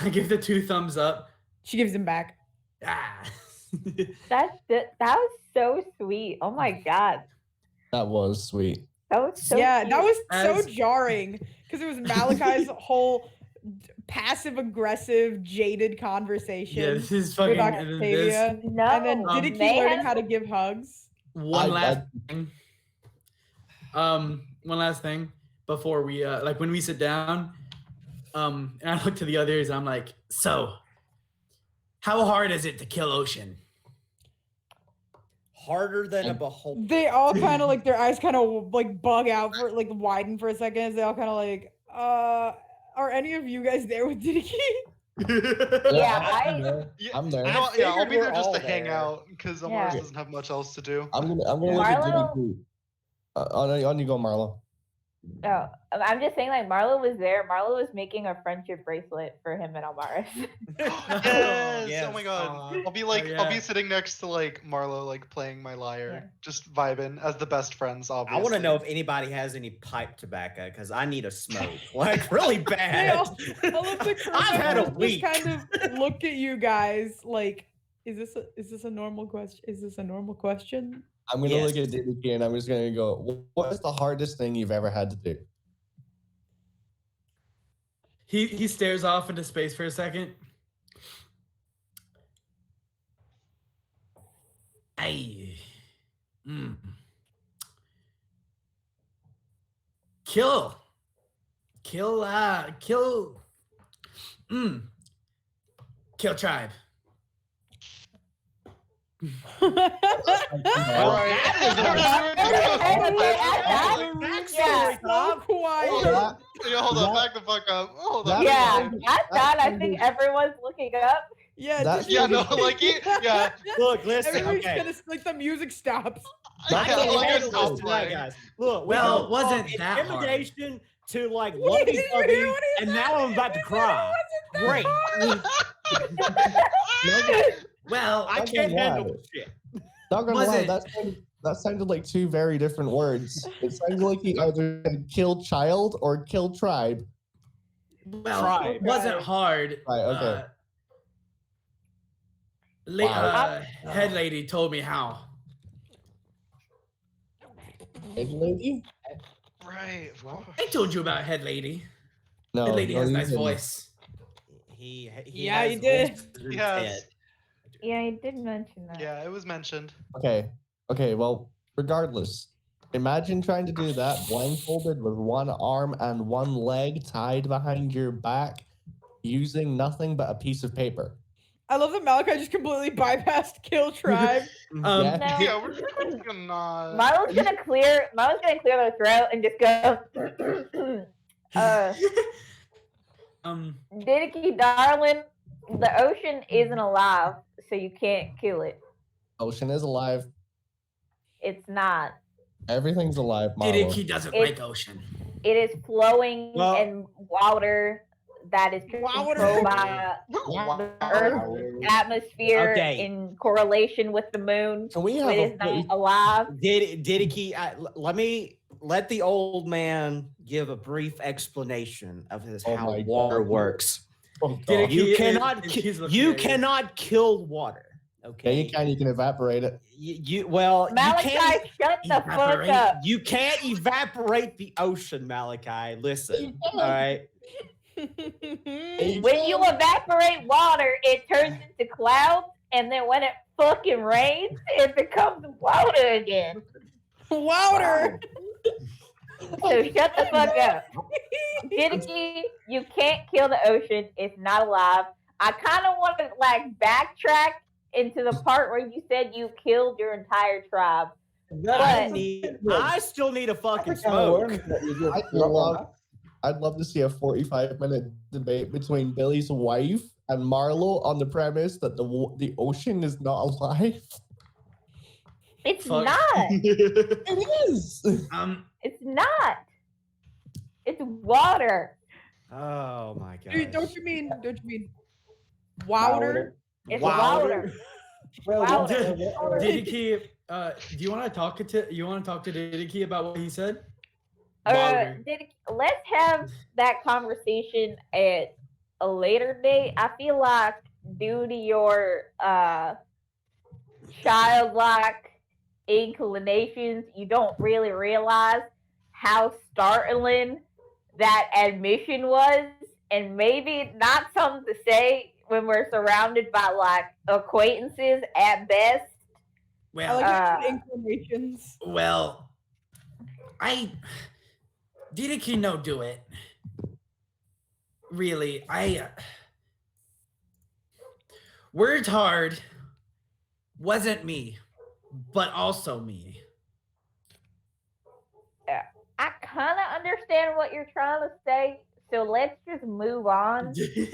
Speaker 5: I give the 2 thumbs up.
Speaker 2: She gives him back.
Speaker 5: Ah.
Speaker 1: That was so sweet. Oh my god.
Speaker 6: That was sweet.
Speaker 1: That was so
Speaker 2: yeah,
Speaker 1: cute.
Speaker 2: that was
Speaker 5: As-
Speaker 2: so jarring because it was Malachi's whole passive aggressive jaded conversation
Speaker 5: Yeah, this is
Speaker 2: with
Speaker 5: fucking
Speaker 2: Octavia.
Speaker 1: No,
Speaker 2: And then
Speaker 5: Um,
Speaker 2: Didiki
Speaker 1: they
Speaker 2: learning
Speaker 1: had-
Speaker 2: how to give hugs.
Speaker 5: One last thing. One last thing before we like when we sit down. And I look to the others. I'm like, so, how hard is it to kill Ocean?
Speaker 7: Harder than a beholder.
Speaker 2: They all kind of like their eyes kind of like bug out for like widen for a second as they all kind of like, are any of you guys there with Didiki?
Speaker 1: Yeah,
Speaker 6: I'm there.
Speaker 4: Yeah,
Speaker 6: I'm there.
Speaker 4: you know what, yeah, I'll
Speaker 7: figured
Speaker 4: be there
Speaker 7: we're
Speaker 4: just
Speaker 7: all
Speaker 4: to hang
Speaker 7: there.
Speaker 4: out because Amaris doesn't have much else to do.
Speaker 6: I'm gonna look at
Speaker 1: Marlo-
Speaker 6: Diddy too. On you go, Marlo.
Speaker 1: Oh, I'm just saying, like Marlo was there. Marlo was making a friendship bracelet for him and Almaris.
Speaker 4: Yes! Oh my
Speaker 7: Yes.
Speaker 4: god!
Speaker 5: Aw.
Speaker 4: I'll be like,
Speaker 5: Oh,
Speaker 4: I'll be
Speaker 5: yeah.
Speaker 4: sitting next to like Marlo, like playing my lyre,
Speaker 1: Yeah.
Speaker 4: just vibing as the best friends. Obviously.
Speaker 7: I want to know if anybody has any pipe tobacco because I need a smoke, like really
Speaker 2: They
Speaker 7: bad.
Speaker 2: all, all of the crew
Speaker 7: I've had a
Speaker 2: members
Speaker 7: week.
Speaker 2: just kind of look at you guys like, is this a normal question? Is this a normal question?
Speaker 6: I'm gonna
Speaker 7: Yes.
Speaker 6: look at Diddy and I'm just gonna go, what is the hardest thing you've ever had to do?
Speaker 5: He stares off into space for a second. Ay. Mm. Kill. Kill tribe.
Speaker 2: So quiet.
Speaker 6: That-
Speaker 4: Yeah, hold on,
Speaker 6: That-
Speaker 4: back the fuck up. Hold on.
Speaker 6: that-
Speaker 1: Yeah, at that, I
Speaker 6: that-
Speaker 1: think everyone's looking up.
Speaker 2: Yeah,
Speaker 6: That-
Speaker 2: just
Speaker 4: Yeah, no, like yeah.
Speaker 7: Look, listen.
Speaker 2: everybody's
Speaker 7: Okay.
Speaker 2: kind of like the music stops.
Speaker 7: I
Speaker 4: Yeah,
Speaker 7: can't
Speaker 4: like
Speaker 7: handle
Speaker 4: it's
Speaker 7: this
Speaker 4: not
Speaker 7: tonight,
Speaker 4: playing.
Speaker 7: guys. Look, we
Speaker 5: Well,
Speaker 7: go
Speaker 5: it wasn't
Speaker 7: from
Speaker 5: that hard.
Speaker 7: intimidation to like
Speaker 2: What
Speaker 7: lovey
Speaker 2: did you hear
Speaker 7: dovey,
Speaker 2: what he
Speaker 7: and
Speaker 2: said?
Speaker 7: now I'm about to
Speaker 2: He said it
Speaker 7: cry.
Speaker 2: wasn't that
Speaker 7: Great.
Speaker 2: hard.
Speaker 5: Well,
Speaker 7: I
Speaker 6: Not
Speaker 7: can't
Speaker 6: gonna
Speaker 7: handle
Speaker 6: lie.
Speaker 7: this shit.
Speaker 6: Not gonna
Speaker 5: Was
Speaker 6: lie,
Speaker 5: it-
Speaker 6: that sounded like 2 very different words. It sounded like he either said kill child or kill tribe.
Speaker 5: well,
Speaker 7: Try.
Speaker 5: it wasn't hard.
Speaker 6: Right, okay.
Speaker 5: Wow.
Speaker 6: Wow.
Speaker 5: Head lady told me how.
Speaker 6: Head lady?
Speaker 4: Right. Of course.
Speaker 5: I told you about head lady.
Speaker 6: No.
Speaker 5: Head lady
Speaker 6: no,
Speaker 5: has a
Speaker 6: you
Speaker 5: nice
Speaker 6: didn't.
Speaker 5: voice.
Speaker 7: He
Speaker 2: Yeah,
Speaker 7: has
Speaker 2: you did.
Speaker 7: voices in his
Speaker 4: Yes.
Speaker 7: head.
Speaker 1: Yeah, I did mention that.
Speaker 4: Yeah, it was mentioned.
Speaker 6: Okay, well, regardless. Imagine trying to do that blindfolded with 1 arm and 1 leg tied behind your back using nothing but a piece of paper.
Speaker 2: I love that Malachi just completely bypassed Kill Tribe.
Speaker 5: Um,
Speaker 6: Yeah.
Speaker 1: No.
Speaker 4: Yeah, we're just gonna.
Speaker 1: Marlo's gonna clear their throat and just go. Didiki, darling, the ocean isn't alive, so you can't kill it.
Speaker 6: Ocean is alive.
Speaker 1: It's not.
Speaker 6: Everything's alive, Marlo.
Speaker 5: Didiki doesn't
Speaker 1: It-
Speaker 5: like ocean.
Speaker 1: It is flowing
Speaker 7: Well-
Speaker 1: in water that is
Speaker 2: Water.
Speaker 1: controlled by the Earth's atmosphere
Speaker 7: Okay.
Speaker 1: in correlation with the moon.
Speaker 6: Can we
Speaker 1: So
Speaker 6: have
Speaker 1: it is not alive.
Speaker 7: Didiki, let the old man give a brief explanation of
Speaker 6: Oh
Speaker 7: how
Speaker 6: my
Speaker 7: water
Speaker 6: God.
Speaker 7: works.
Speaker 5: Didiki
Speaker 7: You
Speaker 5: is-
Speaker 7: cannot
Speaker 5: he's looking
Speaker 7: you
Speaker 5: at
Speaker 7: cannot kill water.
Speaker 6: Yeah,
Speaker 7: Okay.
Speaker 6: you can evaporate it.
Speaker 7: Well,
Speaker 1: Malachi,
Speaker 7: you can't.
Speaker 1: shut the fuck
Speaker 5: evaporate.
Speaker 1: up.
Speaker 7: You can't evaporate the ocean, Malachi. Listen. All right.
Speaker 1: When you evaporate water, it turns into clouds, and then when it fucking rains, it becomes water again.
Speaker 2: Louder.
Speaker 1: So shut the fuck up. Diddy, you can't kill the ocean. It's not alive. I kind of want to like backtrack into the part where you said you killed your entire tribe.
Speaker 7: I still need a fucking smoke.
Speaker 6: I'd love to see a 45-minute debate between Billy's wife and Marlo on the premise that the ocean is not alive.
Speaker 1: It's
Speaker 5: Fuck.
Speaker 1: not.
Speaker 6: It is.
Speaker 1: It's not. It's water.
Speaker 7: Oh my god.
Speaker 2: Dude, don't you mean Wouter?
Speaker 1: It's
Speaker 7: Wouter.
Speaker 1: water.
Speaker 8: Well,
Speaker 1: Louder.
Speaker 5: Didiki, do you want to talk to Didiki about what he said?
Speaker 1: Let's have that conversation at a later date. I feel like due to your childlike inclinations, you don't really realize how startling that admission was, and maybe not something to say when we're surrounded by like acquaintances at best.
Speaker 2: I
Speaker 5: Well,
Speaker 2: like inclinations.
Speaker 5: well, Didiki no do it. Really, words hard wasn't me, but also me.
Speaker 1: I kind of understand what you're trying to say, so let's just move on. Do you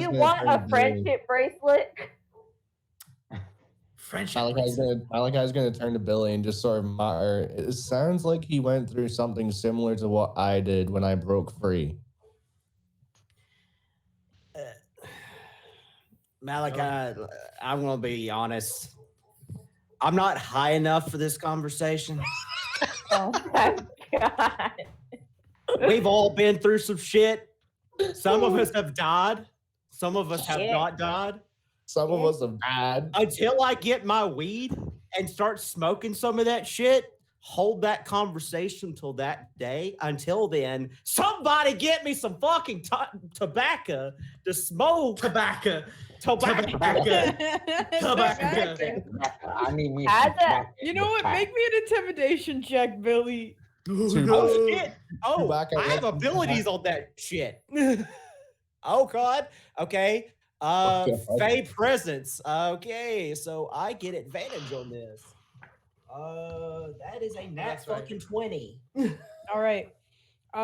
Speaker 1: want a friendship bracelet?
Speaker 5: Friendship.
Speaker 6: Malachi's gonna turn to Billy and just sort of mutter. It sounds like he went through something similar to what I did when I broke free.
Speaker 7: Malachi, I'm gonna be honest. I'm not high enough for this conversation.
Speaker 1: Oh my god.
Speaker 7: We've all been through some shit. Some of us have died. Some of us have
Speaker 1: Shit.
Speaker 7: not died.
Speaker 6: Some of us have died.
Speaker 7: Until I get my weed and start smoking some of that shit, hold that conversation till that day. Until then, somebody get me some fucking tobacco to smoke.
Speaker 5: Tobacco.
Speaker 7: Tobacco.
Speaker 8: I need me.
Speaker 1: As
Speaker 8: some
Speaker 1: a-
Speaker 2: You know what? Make me an intimidation check, Billy.
Speaker 7: Oh shit! Oh,
Speaker 6: Tobacco
Speaker 7: I have
Speaker 6: makes me
Speaker 7: abilities on that shit. Oh god. Okay. Fey presence. Okay, so I get advantage on this. That is a nat
Speaker 5: That's right.
Speaker 7: fucking 20.
Speaker 2: All right.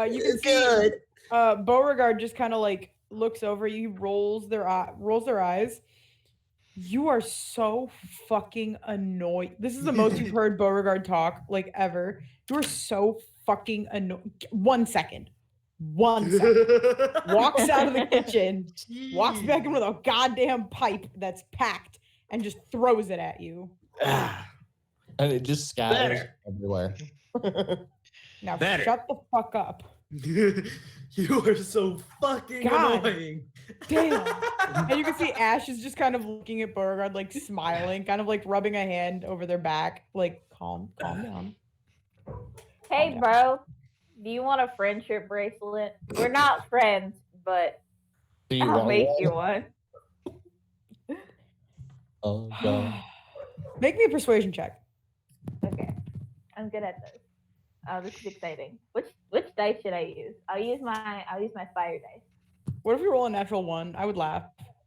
Speaker 2: You can see Beauregard just kind of like looks over you, rolls their eyes. You are so fucking annoyed. This is the most you've heard Beauregard talk like ever. You are so fucking annoyed. 1 second. Walks out of the kitchen, walks back in with a goddamn pipe that's packed, and just throws it at you.
Speaker 6: And it just scatters everywhere.
Speaker 2: Now
Speaker 7: Better.
Speaker 2: shut the fuck up.
Speaker 5: You are so fucking
Speaker 2: God.
Speaker 5: annoying.
Speaker 2: Damn. And you can see Ash is just kind of looking at Beauregard, like smiling, kind of like rubbing a hand over their back, like calm down.
Speaker 1: Hey, bro. Do you want a friendship bracelet? We're not friends, but
Speaker 6: Do you
Speaker 1: I'll
Speaker 6: want
Speaker 1: make
Speaker 6: one?
Speaker 1: you one.
Speaker 6: Oh god.
Speaker 2: Make me a persuasion check.
Speaker 1: Okay. I'm good at this. Oh, this is exciting. Which dice should I use? I'll use my fire dice.
Speaker 2: What if you roll a natural 1? I would laugh.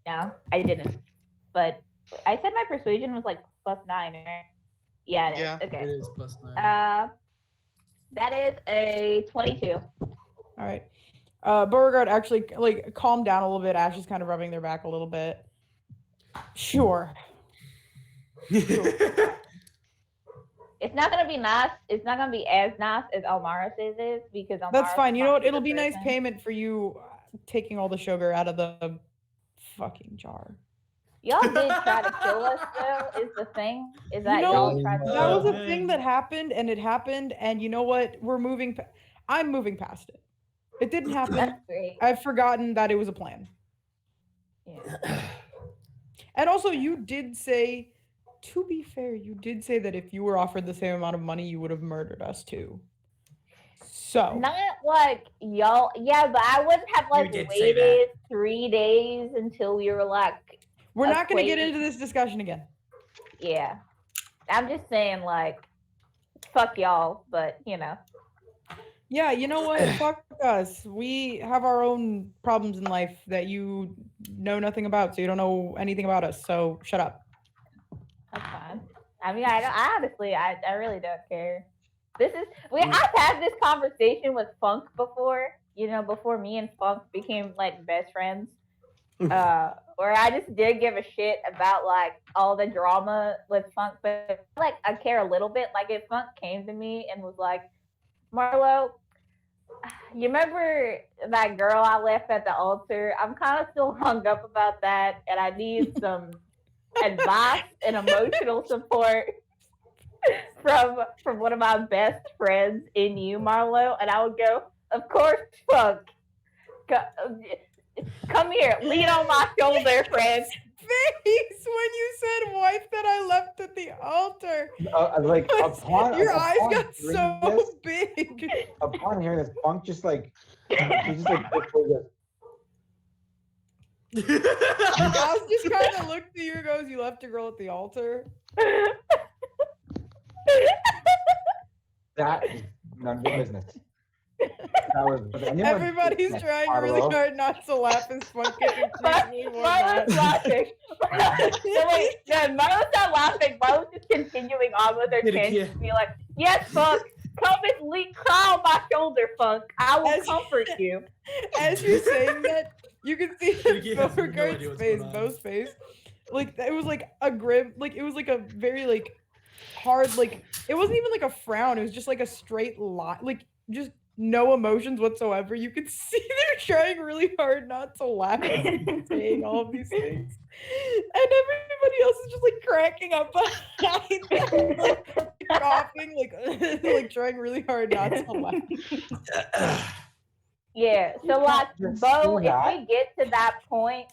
Speaker 1: No, I didn't. But I said my persuasion was like +9, right? Yeah, it is.
Speaker 4: Yeah.
Speaker 1: Okay.
Speaker 5: It is +9.
Speaker 1: That is a 22.
Speaker 2: All right. Beauregard actually like calm down a little bit. Ash is kind of rubbing their back a little bit. Sure.
Speaker 1: It's not gonna be nice. It's not gonna be as nice as Almara says it is because Almara.
Speaker 2: That's fine. You know what? It'll be nice payment for you taking all the sugar out of the fucking jar.
Speaker 1: Y'all did try to kill us, though. Is the thing? Is that
Speaker 2: You know,
Speaker 1: y'all tried to?
Speaker 2: That was a
Speaker 5: man.
Speaker 2: thing that happened, and it happened. And you know what? We're moving. I'm moving past it. It didn't happen.
Speaker 1: That's great.
Speaker 2: I've forgotten that it was a plan.
Speaker 1: Yeah.
Speaker 2: And also, you did say, to be fair, you did say that if you were offered the same amount of money, you would have murdered us too. So
Speaker 1: Not like y'all, yeah, but I wouldn't have like
Speaker 5: did say that.
Speaker 1: waited 3 days until we were like,
Speaker 2: we're not going to get
Speaker 1: acquainted.
Speaker 2: into this discussion again.
Speaker 1: yeah. I'm just saying, like, fuck y'all, but you know.
Speaker 2: Yeah, you know what? Fuck us. We have our own problems in life that you know nothing about, so you don't know anything about us. So shut up.
Speaker 1: That's fine. I mean, I honestly, I really don't care. I've had this conversation with Funk before, you know, before me and Funk became like best friends. Where I just did give a shit about like all the drama with Funk, but like I care a little bit. Like if Funk came to me and was like, Marlo, you remember that girl I left at the altar? I'm kind of still hung up about that, and I need some advice and emotional support from one of my best friends in you, Marlo. And I would go, of course, Funk. Come here, lean on my shoulder, friend.
Speaker 2: Face when you said wife that I left at the altar.
Speaker 8: Like
Speaker 2: Your eyes
Speaker 8: upon
Speaker 2: got
Speaker 8: hearing
Speaker 2: so
Speaker 8: this,
Speaker 2: big.
Speaker 8: upon hearing this, Funk just like he just like
Speaker 2: I was just kind of looked at you and goes, you left a girl at the altar.
Speaker 8: that is none of your business. That was
Speaker 2: Everybody's
Speaker 8: business,
Speaker 2: trying
Speaker 8: Marlo.
Speaker 2: really hard not to laugh as Funk gets increasingly more mad.
Speaker 1: Marlo's laughing. No, wait, no, Marlo's not laughing. Marlo's just continuing on with her
Speaker 5: Did it,
Speaker 1: tangent
Speaker 5: yeah.
Speaker 1: to be like, yes, Funk, come and cry on my shoulder, Funk. I will
Speaker 2: As-
Speaker 1: comfort you.
Speaker 2: As you're saying that, you can see
Speaker 5: He has no
Speaker 2: Beauregard's
Speaker 5: idea what's
Speaker 2: face,
Speaker 5: going on.
Speaker 2: Beau's face. Like, it was like a grim, like, it was like a very, like, hard, like, it wasn't even like a frown. It was just like a straight line, like, just no emotions whatsoever. You could see they're trying really hard not to laugh as he's saying all of these things. And everybody else is just like cracking up behind them, like, coughing, like trying really hard not to laugh.
Speaker 1: Yeah, so like,
Speaker 8: Just
Speaker 1: Bo,
Speaker 8: do
Speaker 1: if
Speaker 8: that.
Speaker 1: we get to that point,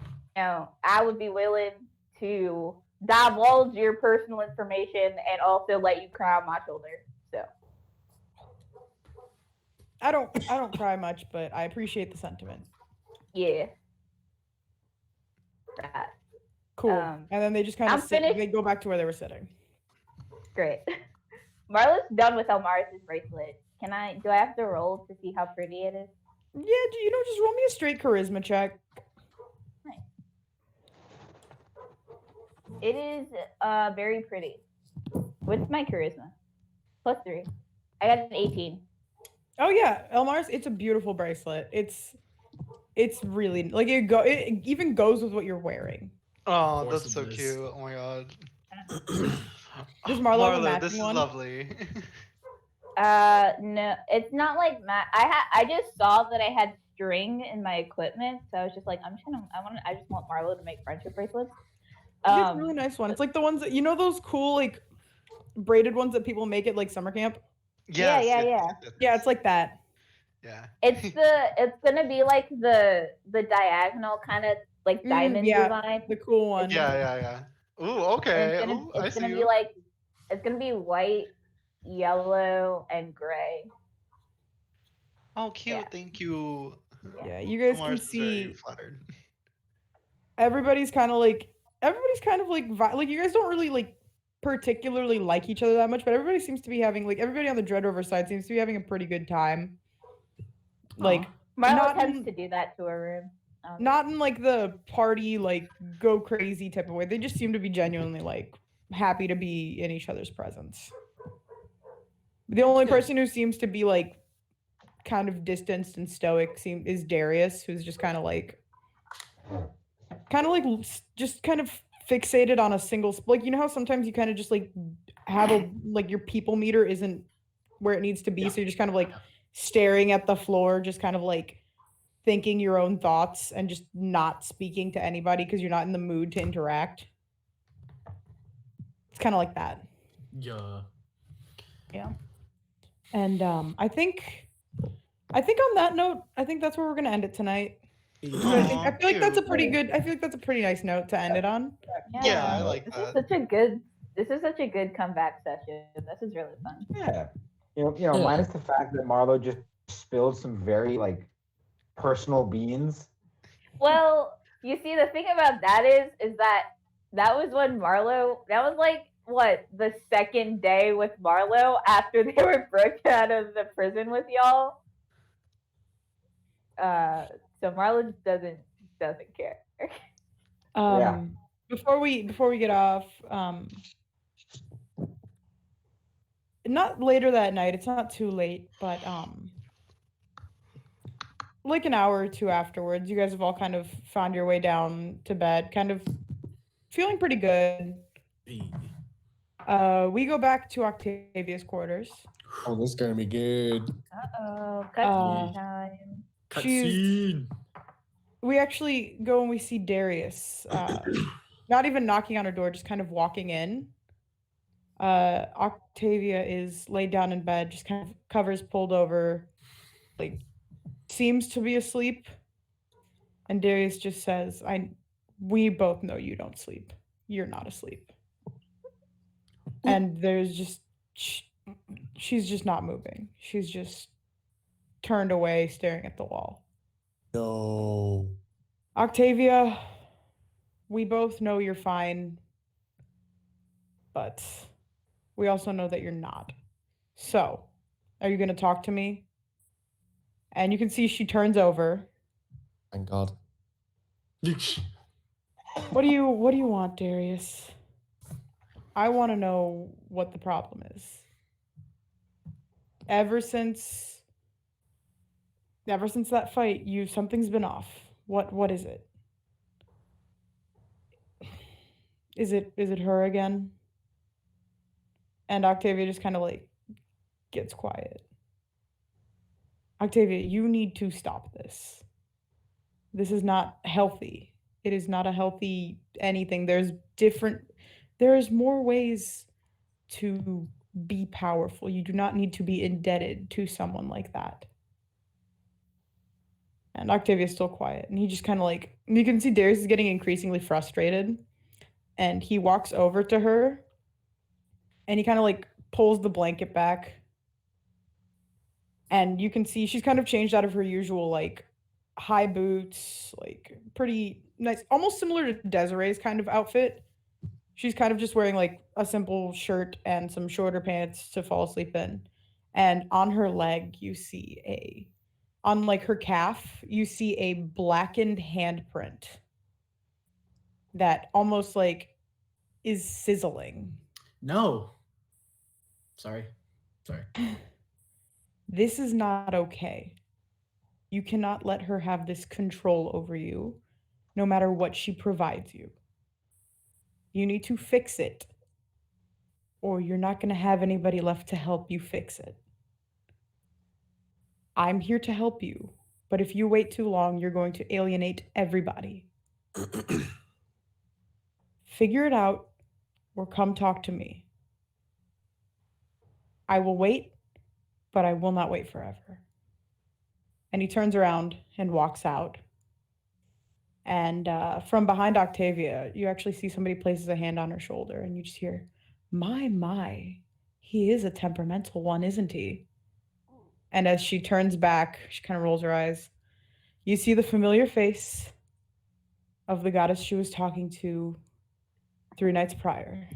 Speaker 1: you know, I would be willing to divulge your personal information and also let you cry on my shoulder. So
Speaker 2: I don't cry much, but I appreciate the sentiment.
Speaker 1: yeah. Right.
Speaker 2: Cool.
Speaker 1: Um,
Speaker 2: And then they just kind
Speaker 1: I'm
Speaker 2: of sit.
Speaker 1: finished.
Speaker 2: They go back to where they were sitting.
Speaker 1: Great. Marla's done with Elmaris's bracelet. Do I have to roll to see how pretty it is?
Speaker 2: Yeah, just roll me a straight charisma check.
Speaker 1: It is very pretty. What's my charisma? +3. I got an 18.
Speaker 2: Oh yeah, Elmar's. It's a beautiful bracelet. It's really like it even goes with what you're wearing.
Speaker 4: Oh,
Speaker 5: Force
Speaker 4: that's
Speaker 5: of
Speaker 4: so
Speaker 5: bliss.
Speaker 4: cute. Oh my god.
Speaker 2: Does Marlo have a matching
Speaker 4: this is
Speaker 2: one?
Speaker 4: lovely.
Speaker 1: No, it's not like I just saw that I had string in my equipment, so I was just like, I just want Marlo to make friendship bracelets.
Speaker 2: It's a really nice one. It's like the ones that those cool like braided ones that people make at like summer camp.
Speaker 1: Yeah.
Speaker 2: Yeah, it's like that.
Speaker 4: Yeah.
Speaker 1: It's gonna be like the diagonal kind of like diamond
Speaker 2: yeah,
Speaker 1: design.
Speaker 2: the cool one.
Speaker 4: Yeah. Ooh,
Speaker 1: And
Speaker 4: okay.
Speaker 1: It's
Speaker 4: Ooh, I
Speaker 1: gonna
Speaker 4: see
Speaker 1: be
Speaker 4: you.
Speaker 1: like it's gonna be white, yellow, and gray.
Speaker 4: Oh, cute.
Speaker 1: yeah.
Speaker 4: Thank you.
Speaker 2: Yeah, you guys
Speaker 4: Mars
Speaker 2: can
Speaker 4: is very
Speaker 2: see
Speaker 4: flattered.
Speaker 2: everybody's kind of like you guys don't really like particularly like each other that much, but everybody seems to be having like everybody on the Dread Rover side seems to be having a pretty good time. Like
Speaker 1: Marlo
Speaker 2: not
Speaker 1: tends
Speaker 2: in-
Speaker 1: to do that to her room.
Speaker 2: not in like the party like go crazy type of way. They just seem to be genuinely like happy to be in each other's presence. The only person who seems to be like kind of distanced and stoic is Darius, who's just kind of like just kind of fixated on a single like you know how sometimes you kind of just like have a like your people meter isn't where it needs to be, so you're just kind of like staring at the floor, just kind of like thinking your own thoughts and just not speaking to anybody because you're not in the mood to interact. It's kind of like that.
Speaker 5: Yeah.
Speaker 2: And I think on that note, I think that's where we're gonna end it tonight. I
Speaker 4: Aw,
Speaker 2: feel like that's a
Speaker 4: cute.
Speaker 2: pretty good. I feel like that's a pretty nice note to end it on.
Speaker 4: Yeah, I like
Speaker 1: This
Speaker 4: that.
Speaker 1: is such a good. This is such a good comeback session. This is really fun.
Speaker 8: Yeah.
Speaker 6: Yeah.
Speaker 8: Minus the fact that Marlo just spilled some very like personal beans.
Speaker 1: Well, you see, the thing about that is that was when Marlo. That was like what the second day with Marlo after they were broken out of the prison with y'all. So Marlo just doesn't care.
Speaker 8: Yeah.
Speaker 2: Before we get off, not later that night. It's not too late, but like an hour or two afterwards, you guys have all kind of found your way down to bed, kind of feeling pretty good. We go back to Octavia's quarters.
Speaker 6: Oh, this is gonna be good.
Speaker 1: Uh-oh,
Speaker 2: Uh,
Speaker 1: cutscene time.
Speaker 5: Cutscene.
Speaker 2: We actually go and we see Darius, not even knocking on her door, just kind of walking in. Octavia is laid down in bed, just kind of covers pulled over, like seems to be asleep. And Darius just says, we both know you don't sleep. You're not asleep. And there's just she's just not moving. She's just turned away, staring at the wall.
Speaker 6: No.
Speaker 2: Octavia, we both know you're fine, but we also know that you're not. So, are you going to talk to me? And you can see she turns over.
Speaker 6: Thank God.
Speaker 2: What do you want, Darius? I want to know what the problem is. Ever since that fight, something's been off. What is it? Is it her again? And Octavia just kind of like gets quiet. Octavia, you need to stop this. This is not healthy. It is not a healthy anything. There's more ways to be powerful. You do not need to be indebted to someone like that. And Octavia's still quiet. And he just kind of like, you can see Darius is getting increasingly frustrated. And he walks over to her and he kind of like pulls the blanket back. And you can see she's kind of changed out of her usual like high boots, like pretty nice, almost similar to Desiree's kind of outfit. She's kind of just wearing like a simple shirt and some shorter pants to fall asleep in. And on her leg, on like her calf, you see a blackened handprint that almost like is sizzling.
Speaker 5: No. Sorry.
Speaker 2: This is not okay. You cannot let her have this control over you, no matter what she provides you. You need to fix it, or you're not going to have anybody left to help you fix it. I'm here to help you, but if you wait too long, you're going to alienate everybody. Figure it out, or come talk to me. I will wait, but I will not wait forever. And he turns around and walks out. And from behind Octavia, you actually see somebody places a hand on her shoulder, and you just hear, my, he is a temperamental one, isn't he? And as she turns back, she kind of rolls her eyes. You see the familiar face of the goddess she was talking to 3 nights prior.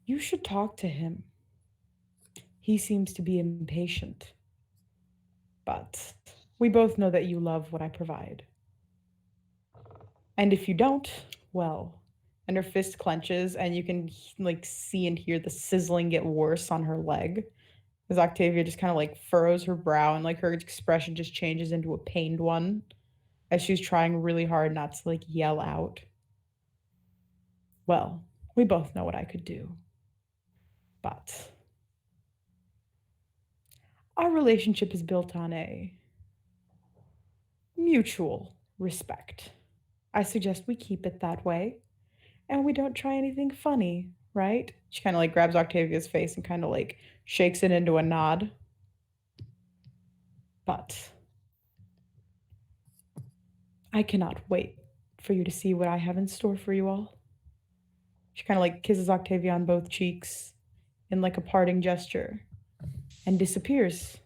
Speaker 2: You should talk to him. He seems to be impatient. But we both know that you love what I provide. And if you don't, well, and her fist clenches and you can like see and hear the sizzling get worse on her leg as Octavia just kind of like furrows her brow and like her expression just changes into a pained one as she's trying really hard not to like yell out. Well, we both know what I could do. But our relationship is built on a mutual respect. I suggest we keep it that way and we don't try anything funny, right? She kind of like grabs Octavia's face and kind of like shakes it into a nod. But I cannot wait for you to see what I have in store for you all. She kind of like kisses Octavia on both cheeks in like a parting gesture and disappears.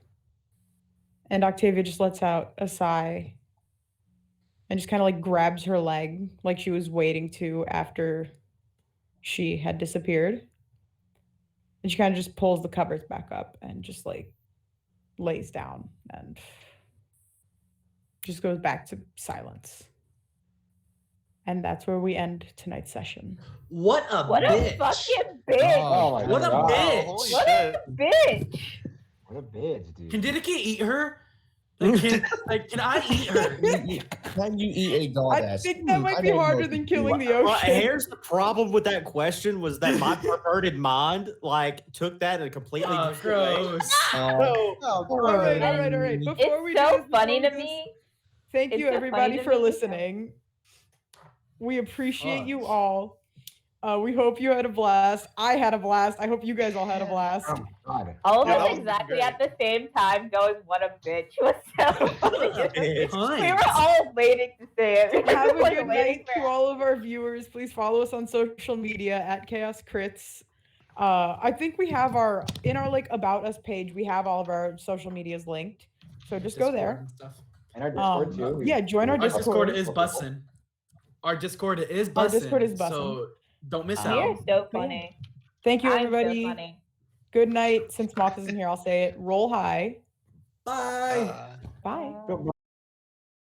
Speaker 2: And Octavia just lets out a sigh and just kind of like grabs her leg like she was waiting to after she had disappeared. And she kind of just pulls the covers back up and just like lays down and just goes back to silence. And that's where we end tonight's session.
Speaker 5: What a
Speaker 1: What
Speaker 5: bitch.
Speaker 1: a fucking bitch!
Speaker 8: Oh my
Speaker 5: What a
Speaker 8: God.
Speaker 5: bitch.
Speaker 4: Holy
Speaker 1: What
Speaker 4: shit.
Speaker 1: a bitch!
Speaker 8: What a bitch, dude.
Speaker 5: Can Didiki eat her? Like, can I eat her?
Speaker 6: Can you eat a goddess?
Speaker 2: I think that might
Speaker 6: I
Speaker 2: be
Speaker 6: don't know
Speaker 2: harder
Speaker 6: if
Speaker 2: than
Speaker 6: you
Speaker 2: killing
Speaker 6: do.
Speaker 2: the
Speaker 7: Well,
Speaker 2: ocean.
Speaker 7: here's the problem with that question was that my perverted mind like took that in a completely
Speaker 5: Oh,
Speaker 7: different way.
Speaker 5: gross.
Speaker 7: So,
Speaker 4: Oh,
Speaker 2: All right, all right, all right. Before we
Speaker 1: It's
Speaker 2: do
Speaker 1: so
Speaker 2: this,
Speaker 1: funny
Speaker 2: before
Speaker 1: to
Speaker 2: we do this,
Speaker 1: me.
Speaker 2: thank
Speaker 1: It's
Speaker 2: you
Speaker 1: so funny
Speaker 2: everybody
Speaker 1: to
Speaker 2: for
Speaker 1: me.
Speaker 2: listening. We appreciate
Speaker 5: Fuck.
Speaker 2: you all. We hope you had a blast. I had a blast. I hope you guys all had a blast.
Speaker 8: Oh my God.
Speaker 1: All of
Speaker 4: Yeah, that
Speaker 1: us
Speaker 4: was
Speaker 1: exactly
Speaker 4: great.
Speaker 1: at the same time going, what a bitch. Was so funny.
Speaker 7: bitch.
Speaker 1: We were all waiting to say it. We were
Speaker 2: Have a
Speaker 1: like
Speaker 2: good
Speaker 1: waiting
Speaker 2: night
Speaker 1: for
Speaker 2: to all of our viewers. Please follow us on social media at Chaos Crits. I think we have in our like about us page, we have all of our social medias linked. So just go
Speaker 5: Discord
Speaker 2: there.
Speaker 5: and stuff.
Speaker 8: And our Discord too.
Speaker 2: Yeah, join our
Speaker 5: Our Discord
Speaker 2: Discord.
Speaker 5: is bussin'. Our Discord is bussin'.
Speaker 2: Our Discord is bussin'.
Speaker 5: So don't miss
Speaker 7: Um,
Speaker 1: You're
Speaker 5: out.
Speaker 1: so funny.
Speaker 2: Thank you,
Speaker 1: I'm
Speaker 2: everybody.
Speaker 1: so funny.
Speaker 2: Good night. Since Moth isn't here, I'll say it. Roll high.
Speaker 5: Bye.
Speaker 2: Bye.
Speaker 8: Go-